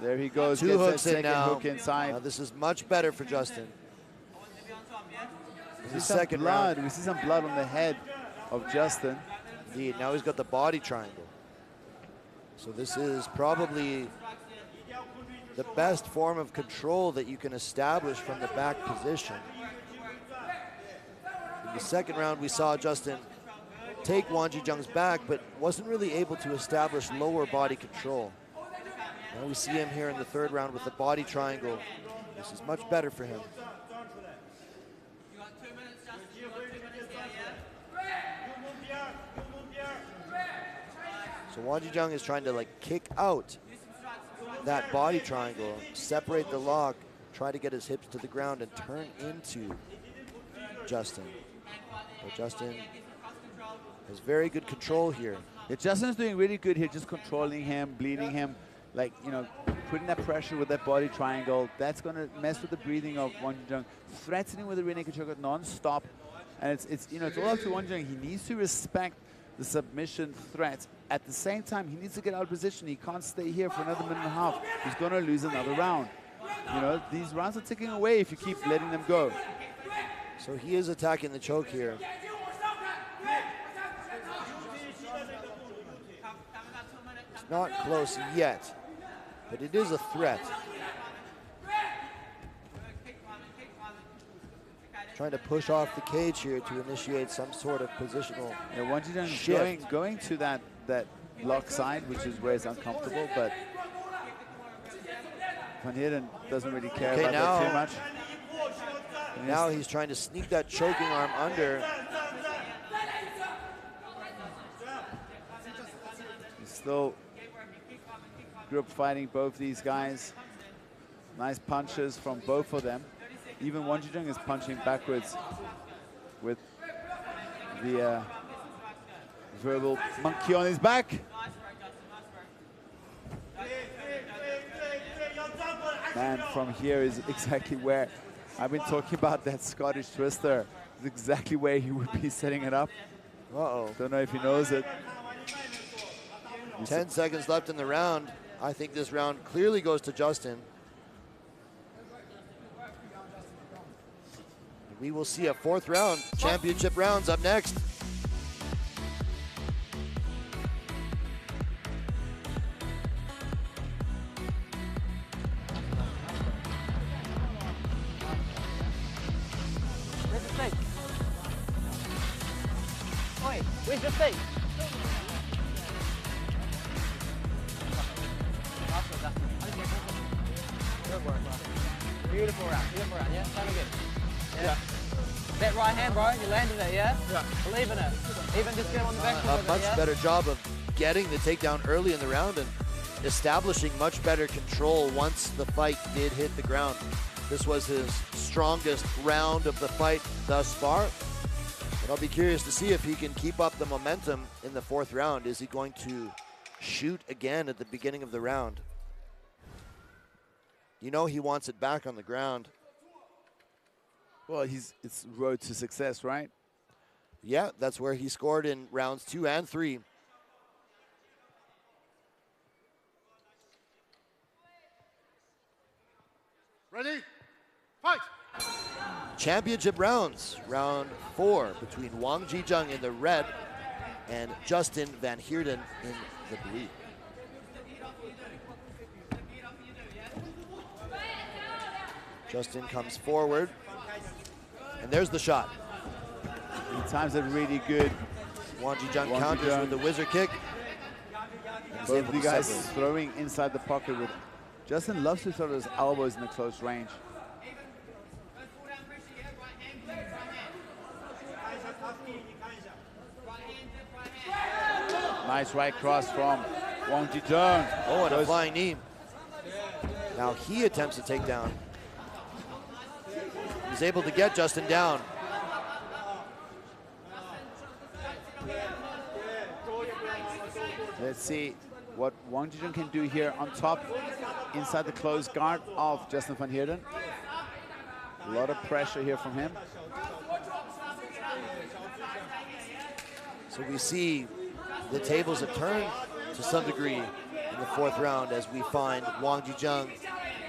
There he goes. Two Gets hooks that in second now. hook inside. Now this is much better for Justin. We see some blood. We see some blood on the head of Justin. Indeed. Now he's got the body triangle. So this is probably the best form of control that you can establish from the back position. In the second round, we saw Justin take Wang Jizheng's back, but wasn't really able to establish lower body control. Now we see him here in the third round with the body triangle. This is much better for him. So Wang Jizheng is trying to like kick out that body triangle, separate the lock, try to get his hips to the ground and turn into Justin. But Justin has very good control here. Yeah, Justin's doing really good here, just controlling him, bleeding him, like, you know, putting that pressure with that body triangle. That's going to mess with the breathing of Wang Jizheng, threatening with the rear naked choke non-stop. And it's you know, it's all up to Wang Jizheng. He needs to respect the submission threat. At the same time, he needs to get out of position. He can't stay here for another minute and a half. He's going to lose another round. You know, these rounds are ticking away if you keep letting them go. So he is attacking the choke here. It's not close yet, but it is a threat. Trying to push off the cage here to initiate some sort of positional shift. Going to that lock side, which is where it's uncomfortable, but Van Heerden doesn't really care about that too much. Now he's trying to sneak that choking arm under. Still group fighting both these guys. Nice punches from both of them. Even Wang Jizheng is punching backwards with the verbal monkey on his back. Man, from here is exactly where I've been talking about that Scottish twister. It's exactly where he would be setting it up. Uh-oh. Don't know if he knows it. 10 seconds left in the round. I think this round clearly goes to Justin. We will see a 4th round. Championship rounds up next. Where's the steak? Oi, where's the steak? Good work, bro. Beautiful round, yeah? Sounded good. Yeah. That right hand, bro, you landed it, yeah? Yeah. Believe in it. Even just get on the back foot. A much better job of getting the takedown early in the round and establishing much better control once the fight did hit the ground. This was his strongest round of the fight thus far. But I'll be curious to see if he can keep up the momentum in the 4th round. Is he going to shoot again at the beginning of the round? You know he wants it back on the ground. Well, it's road to success, right? Yeah, that's where he scored in rounds 2 and 3. Ready? Fight! Championship rounds, round 4 between Wang Jizheng in the red and Justin Van Heerden in the blue. Justin comes forward, and there's the shot. He times it really good. Wang Jizheng counters with the whizzer kick. Both of you guys throwing inside the pocket. With Justin loves to throw his elbows in the close range. Nice right cross from Wang Jizheng. Oh, and a flying knee. Now he attempts to take down. He's able to get Justin down. Let's see what Wang Jizheng can do here on top, inside the close guard of Justin Van Heerden. A lot of pressure here from him. So we see the tables have turned to some degree in the 4th round as we find Wang Jizheng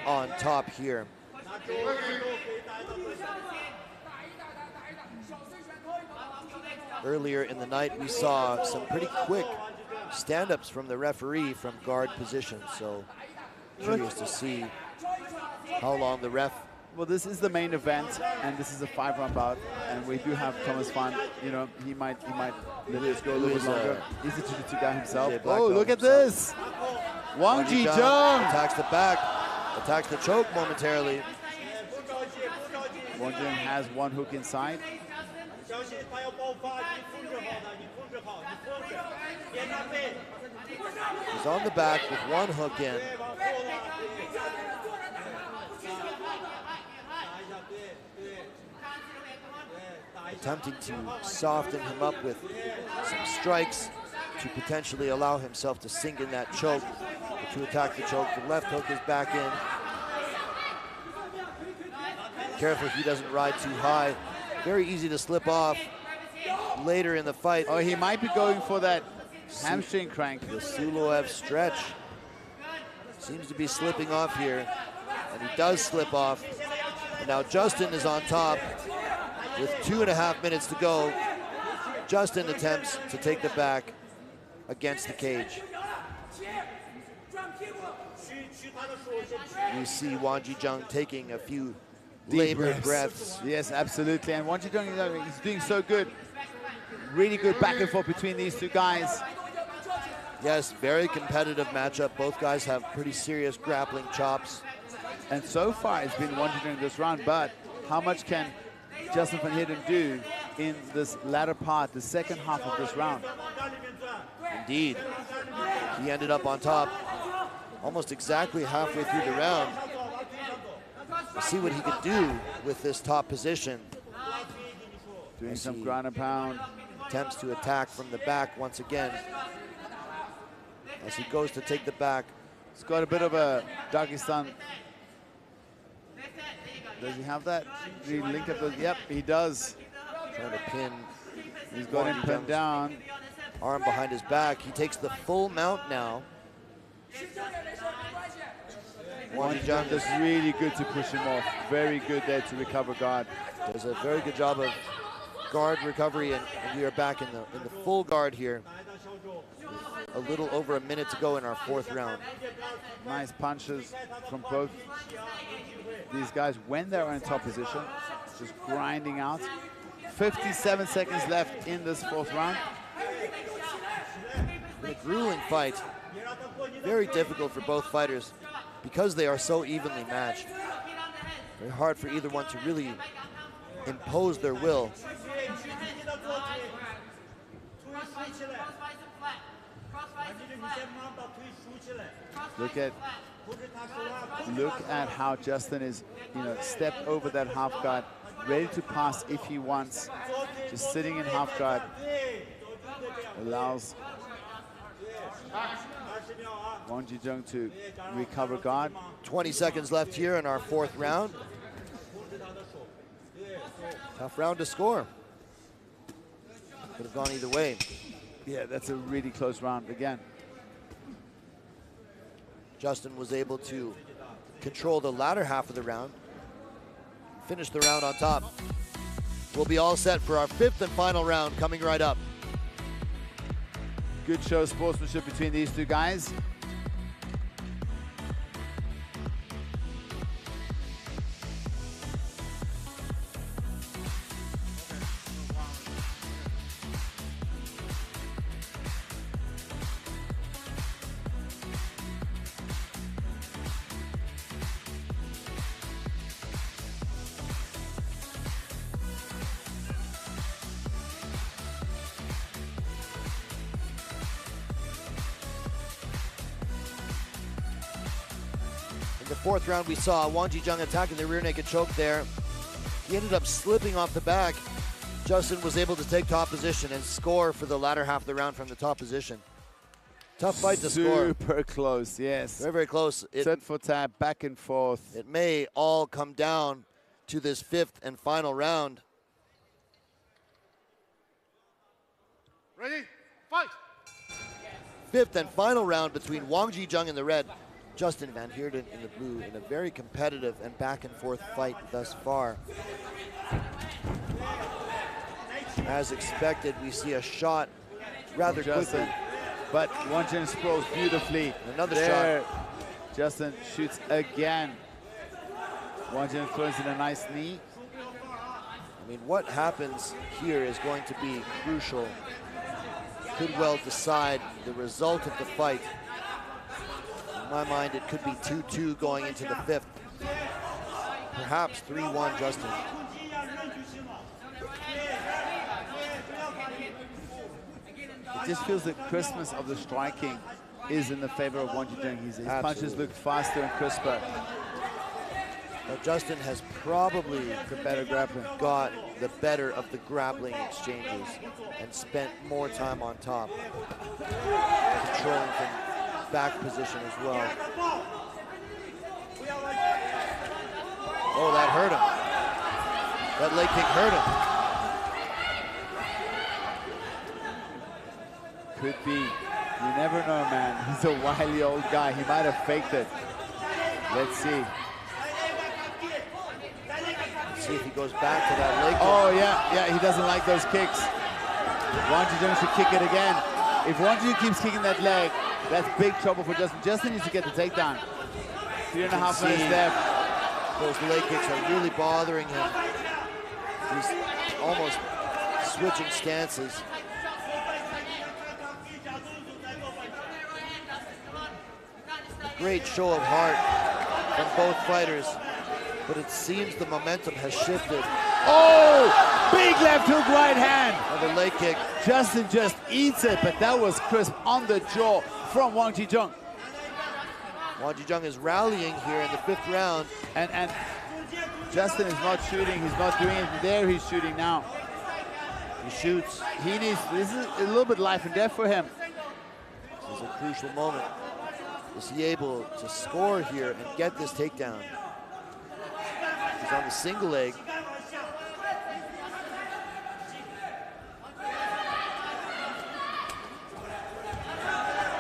on top here. Earlier in the night, we saw some pretty quick stand-ups from the referee from guard position. So curious to see how long the ref. Well, this is the main event, and this is a 5-round bout, and we do have Thomas Fan. You know, he might let this go a little bit longer. He's a jiu-jitsu guy himself. Oh, look at this! Wang Jizheng attacks the back, attacks the choke momentarily. Wang Jizheng has one hook inside. He's on the back with one hook in. Attempting to soften him up with some strikes to potentially allow himself to sink in that choke, to attack the choke. The left hook is back in. Careful he doesn't ride too high. Very easy to slip off later in the fight. Oh, he might be going for that hamstring crank. The Suloev stretch seems to be slipping off here, and he does slip off. And now Justin is on top with 2.5 minutes to go. Justin attempts to take the back against the cage. You see Wang Jizheng taking a few labored breaths. Yes, absolutely. And Wang Jizheng is doing so good. Really good back and forth between these two guys. Yes, very competitive matchup. Both guys have pretty serious grappling chops. And so far it's been Wang Jizheng this round, but how much can Justin van Heerden do in this latter part, the second half of this round? Indeed. He ended up on top almost exactly halfway through the round. We'll see what he could do with this top position. Doing some ground and pound. Attempts to attack from the back once again. As he goes to take the back. He's got a bit of a Dagestan. Does he have that? Did he link up those? Yep, he does. Trying to pin. He's got him pinned down. Arm behind his back. He takes the full mount now. Wang does really good to push him off. Very good there to recover guard. Does a very good job of guard recovery, and we are back in the full guard here. A little over a minute to go in our fourth round. Nice punches from both these guys when they're in top position. Just grinding out. 57 seconds left in this fourth round. A grueling fight. Very difficult for both fighters because they are so evenly matched. Very hard for either one to really impose their will. Look at how Justin is, stepped over that half guard, ready to pass if he wants. Just sitting in half guard allows Wang Jizheng to recover guard. 20 seconds left here in our fourth round. Tough round to score. Could have gone either way. Yeah, that's a really close round again. Justin was able to control the latter half of the round, finish the round on top. We'll be all set for our fifth and final round coming right up. Good show of sportsmanship between these two guys. Fourth round, we saw Wang Jizheng attacking the rear naked choke there. He ended up slipping off the back. Justin was able to take top position and score for the latter half of the round from the top position. Tough fight to score. Super close, yes. Very, very close. Set for tab, back and forth. It may all come down to this fifth and final round. Ready, fight! Fifth and final round between Wang Jizheng in the red, Justin van Heerden in the blue, in a very competitive and back and forth fight thus far. As expected, we see a shot rather quickly. But Wang Jizheng sprawls beautifully. Another there. shot. Justin shoots again. Wang Jizheng throws in a nice knee. I mean, what happens here is going to be crucial. Could well decide the result of the fight. In my mind, it could be 2-2 going into the fifth. Perhaps 3-1 Justin. It just feels that Christmas of the striking is in the favor of Wang Jizheng. His punches look faster and crisper. But Justin has probably got the better of the grappling exchanges and spent more time on top, controlling from back position as well. Oh, that hurt him. That leg kick hurt him. Could be. You never know, man. He's a wily old guy. He might have faked it. Let's see. Let's see if he goes back to that leg kick. Oh, yeah, he doesn't like those kicks. Wang Jizheng should kick it again. If Wang Jizheng keeps kicking that leg, that's big trouble for Justin. Justin needs to get the takedown. 3.5 minutes left. Those leg kicks are really bothering him. He's almost switching stances. Great show of heart from both fighters, but it seems the momentum has shifted Oh, big left hook right hand. Another leg kick. Justin just eats it, but that was crisp on the jaw from Wang Jizheng. Wang Jizheng is rallying here in the 5th round. And Justin is not shooting. He's not doing it. There he's shooting now. He shoots. This is a little bit life and death for him. This is a crucial moment. Is he able to score here and get this takedown? He's on the single leg.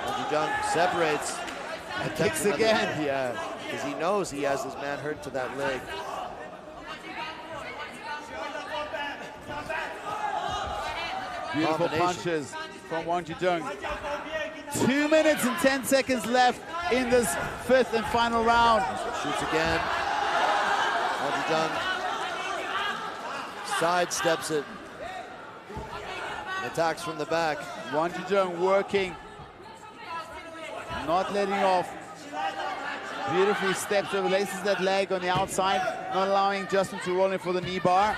Jizheng separates. And kicks again. Yeah, because he knows he has his man hurt to that leg. Beautiful punches from Wang Jizheng. 2 minutes and 10 seconds left in this 5th and final round. Shoots again. Wang Jizheng sidesteps it. And attacks from the back. Wang Jizheng working, not letting off. Beautifully steps over, laces that leg on the outside, not allowing Justin to roll in for the knee bar.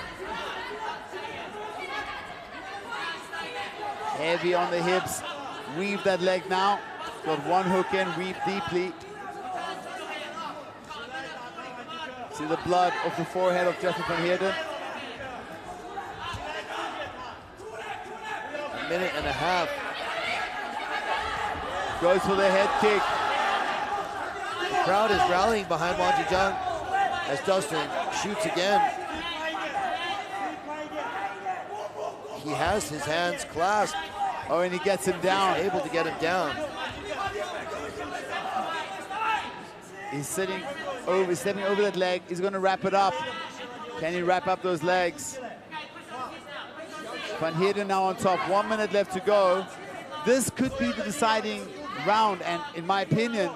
Heavy on the hips, weave that leg now. Got one hook in, weave deeply. See the blood off the forehead of Justin van Heerden. A minute and a half. Goes for the head kick. The crowd is rallying behind Wang Jizheng as Justin shoots again. He has his hands clasped. Oh, and he gets him down. He's able to get him down. He's stepping over that leg. He's going to wrap it up. Can he wrap up those legs? Van Heerden now on top. 1 minute left to go. This could be the deciding round, and in my opinion,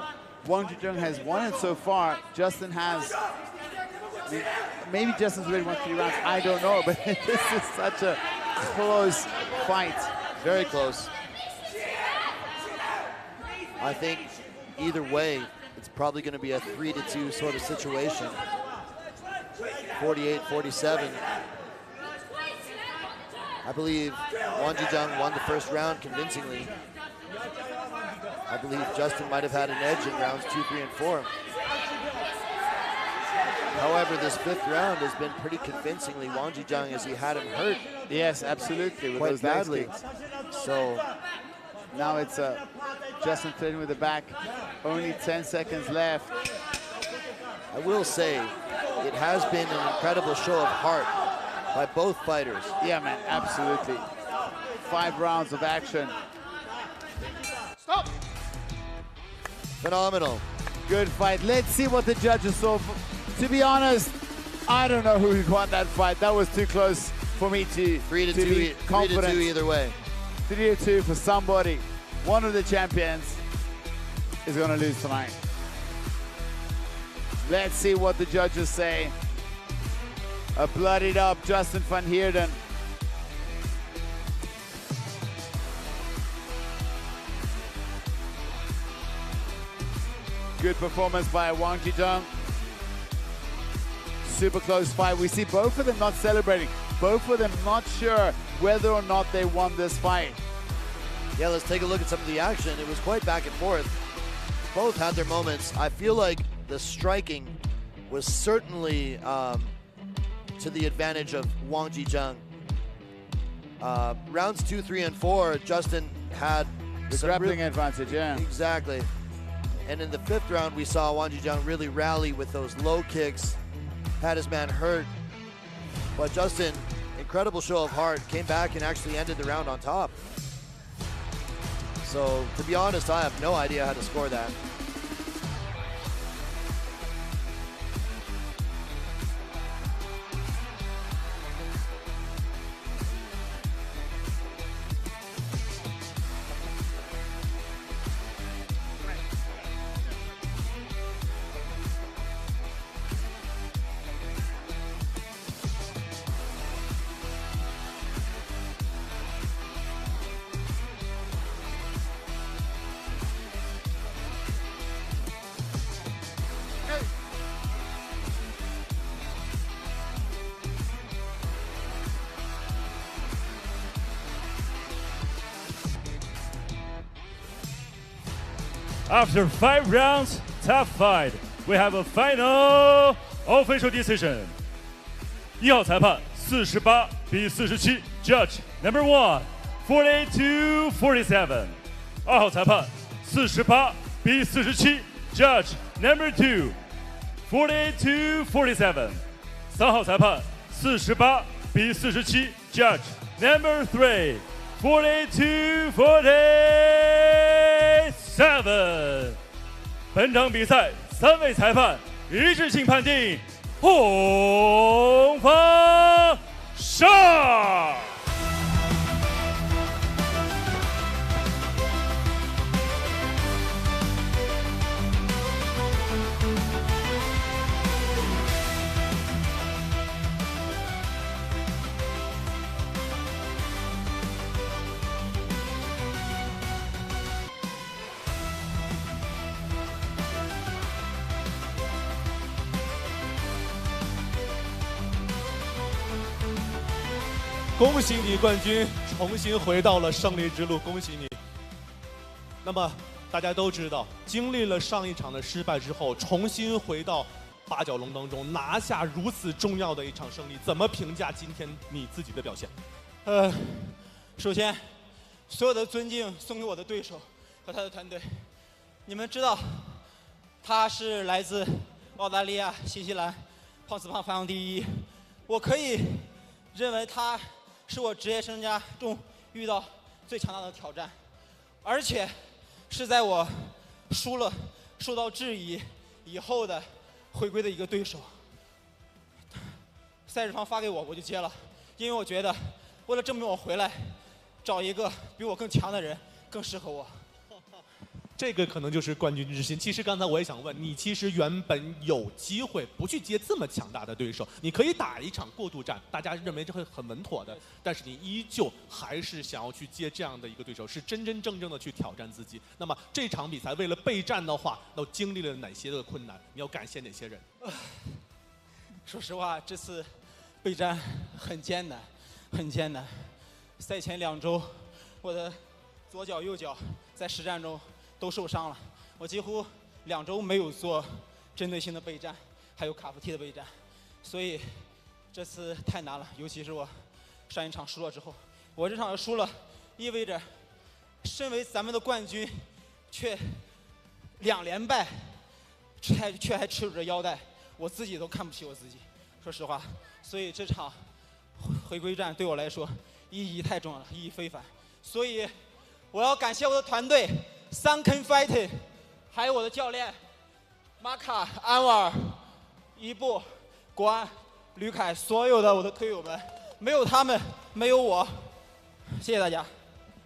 Wang Jizheng has won it so far. Justin has. I mean, maybe Justin's already won 3 rounds. I don't know, but this is such a close fight. Very close. I think either way, it's probably going to be a 3-2 sort of situation. 48-47. I believe Wang Jizheng won the 1st round convincingly. I believe Justin might have had an edge in rounds 2, 3, and 4. However, this 5th round has been pretty convincingly Wang Jizheng as he had him hurt. Yes, absolutely. With quite those badly. So now it's Justin threatening with the back. Only 10 seconds left. I will say, it has been an incredible show of heart by both fighters. Yeah, man, absolutely. 5 rounds of action. Stop! Phenomenal. Good fight. Let's see what the judges saw. To be honest, I don't know who won that fight. That was too close for me to 3-2, confident. 3-2 either way. 3-2 for somebody. One of the champions is going to lose tonight. Let's see what the judges say. A bloodied up Justin van Heerden. Good performance by Wang Jizheng. Super close fight. We see both of them not celebrating. Both of them not sure whether or not they won this fight. Yeah, let's take a look at some of the action. It was quite back and forth. Both had their moments. I feel like the striking was certainly to the advantage of Wang Jizheng. Rounds 2, 3, and 4, Justin had the grappling advantage, yeah. Exactly. And in the 5th round, we saw Wang Jizheng really rally with those low kicks, had his man hurt. But Justin, incredible show of heart, came back and actually ended the round on top. So, to be honest, I have no idea how to score that. After 5 rounds, tough fight, we have a final official decision. 1号裁判48比47 ，Judge number 1 48-47。2号裁判48比47 ，Judge number 2 48-47。3号裁判48比47 ，Judge number 3 48-47。本场比赛3位裁判一致性判定，红方胜。恭喜你，冠军重新回到了胜利之路，恭喜你。那么大家都知道，经历了上一场的失败之后，重新回到八角笼当中，拿下如此重要的一场胜利，怎么评价今天你自己的表现？首先，所有的尊敬送给我的对手和他的团队。你们知道，他是来自澳大利亚、新西兰，胖死胖排行第1。我可以认为他是我职业生涯中遇到最强大的挑战，而且是在我输了、受到质疑以后的回归的一个对手。赛事方发给我，我就接了，因为我觉得为了证明我回来，找一个比我更强的人更适合我。这个可能就是冠军之心。其实刚才我也想问你，其实原本有机会不去接这么强大的对手，你可以打一场过渡战，大家认为这会很稳妥的，但是你依旧还是想要去接这样的一个对手，是真真正正的去挑战自己。那么这场比赛为了备战的话，都经历了哪些的困难？你要感谢哪些人？说实话，这次备战很艰难，很艰难。赛前2周，我的左脚、右脚在实战中都受伤了，我几乎2周没有做针对性的备战，还有卡夫踢的备战，所以这次太难了。尤其是我上一场输了之后，我这场输了，意味着身为咱们的冠军，却2连败，却还持有着腰带，我自己都看不起我自己，说实话。所以这场回归战对我来说意义太重要了，意义非凡。所以我要感谢我的团队。Sunken Fighting， 还有我的教练马卡、安瓦尔、伊布、国安、吕凯，所有的我的队友们，没有他们，没有我，谢谢大家。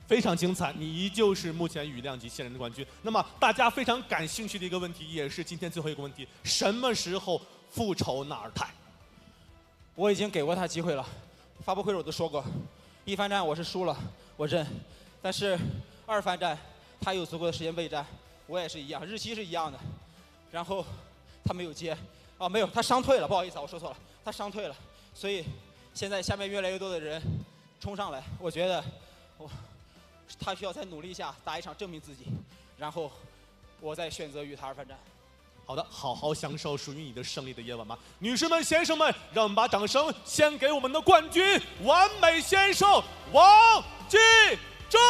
非常精彩，你依旧是目前羽量级现任的冠军。那么大家非常感兴趣的一个问题，也是今天最后一个问题：什么时候复仇纳尔泰？我已经给过他机会了，发布会我都说过，1番战我是输了，我认，但是2番战。他有足够的时间备战，我也是一样，日期是一样的。然后他没有接，没有，他伤退了，不好意思啊，我说错了，他伤退了。所以现在下面越来越多的人冲上来，我觉得他需要再努力一下，打一场证明自己，然后我再选择与他2番战。好的，好好享受属于你的胜利的夜晚吧，女士们、先生们，让我们把掌声献给我们的冠军，完美先生王继正。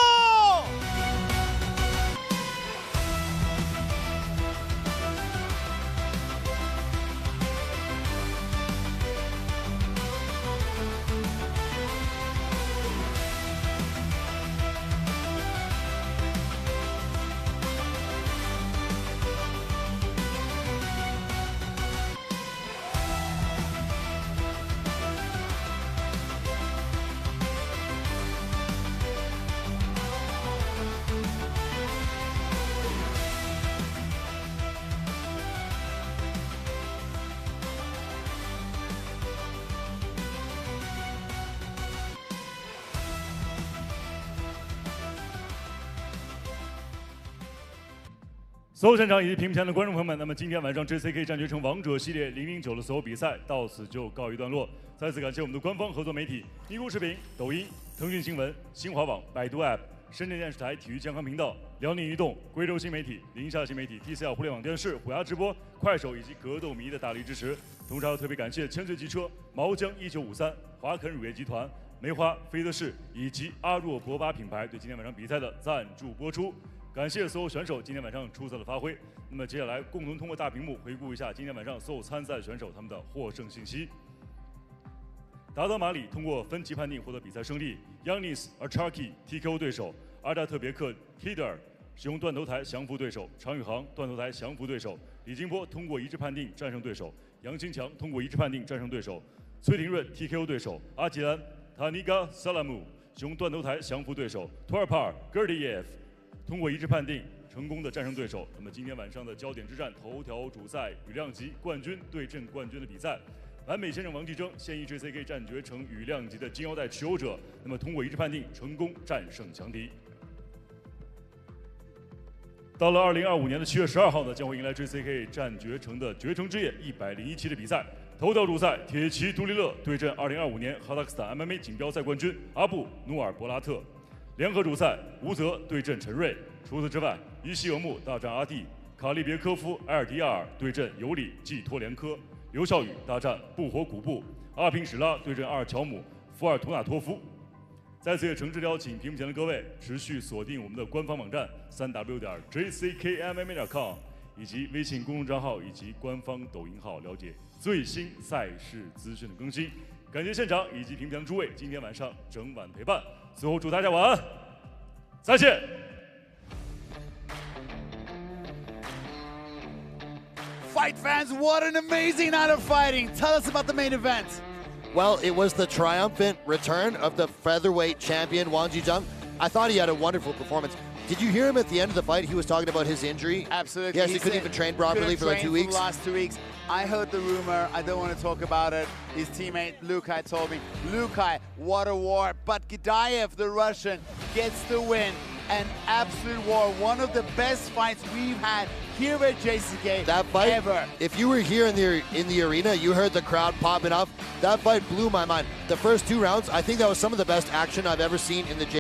所有现场以及屏幕前的观众朋友们，那么今天晚上 JCK 战决城王者系列009的所有比赛到此就告一段落。再次感谢我们的官方合作媒体咪咕视频、抖音、腾讯新闻、新华网、百度 App、深圳电视台体育健康频道、辽宁移动、贵州新媒体、宁夏新媒体、TCL 互联网电视、虎牙直播、快手以及格斗迷的大力支持。同时还要特别感谢千岁汽车、毛江1953、华肯乳业集团、梅花、飞德士以及阿若博巴品牌对今天晚上比赛的赞助播出。感谢所有选手今天晚上出色的发挥。那么接下来共同通过大屏幕回顾一下今天晚上所有参赛选手他们的获胜信息。达德马里通过分级判定获得比赛胜利 ，Youness Acharki TKO 对手，阿扎特别克 Kydyr 使用断头台降服对手，常宇航断头台降服对手，李金波通过一致判定战胜对手，杨清强通过一致判定战胜对手，崔廷润 TKO 对手，阿吉兰 Thanigasalam 使用断头台降服对手 ，Turpal Gediev 通过一致判定成功的战胜对手。那么今天晚上的焦点之战，头条主赛羽量级冠军对阵冠军的比赛。完美先生王继征，现役 JCK 战决城羽量级的金腰带持有者，那么通过一致判定成功战胜强敌。到了2025年的7月12号呢，将会迎来 JCK 战决城的决城之夜101期的比赛。头条主赛，铁骑杜利勒对阵2025年哈萨克斯坦 MMA 锦标赛冠军阿布努尔博拉特。联合主赛，吴泽对阵陈瑞。除此之外，伊希俄木大战阿蒂，卡利别科夫埃尔迪亚尔对阵尤里季托连科。刘少宇大战布火古布，阿平史拉对阵阿尔乔姆福尔图纳托夫。在此也诚挚邀请屏幕前的各位持续锁定我们的官方网站3w.JCKMMA.com 以及微信公众账号以及官方抖音号，了解最新赛事资讯的更新。感谢现场以及屏幕前的诸位今天晚上整晚陪伴，最后祝大家晚安，再见。Fight fans, what an amazing night of fighting. Tell us about the main event. Well, it was the triumphant return of the featherweight champion, Wang Jizheng. I thought he had a wonderful performance. Did you hear him at the end of the fight? He was talking about his injury. Absolutely. Yes, he couldn't even train properly for like 2 weeks. For the last 2 weeks. I heard the rumor. I don't want to talk about it. His teammate Lukas told me, Lukas, what a war. But Gediev, the Russian, gets the win. An absolute war. One of the best fights we've had here at JCK that fight, ever. If you were here in the arena, you heard the crowd popping up. That fight blew my mind. The first 2 rounds, I think that was some of the best action I've ever seen in the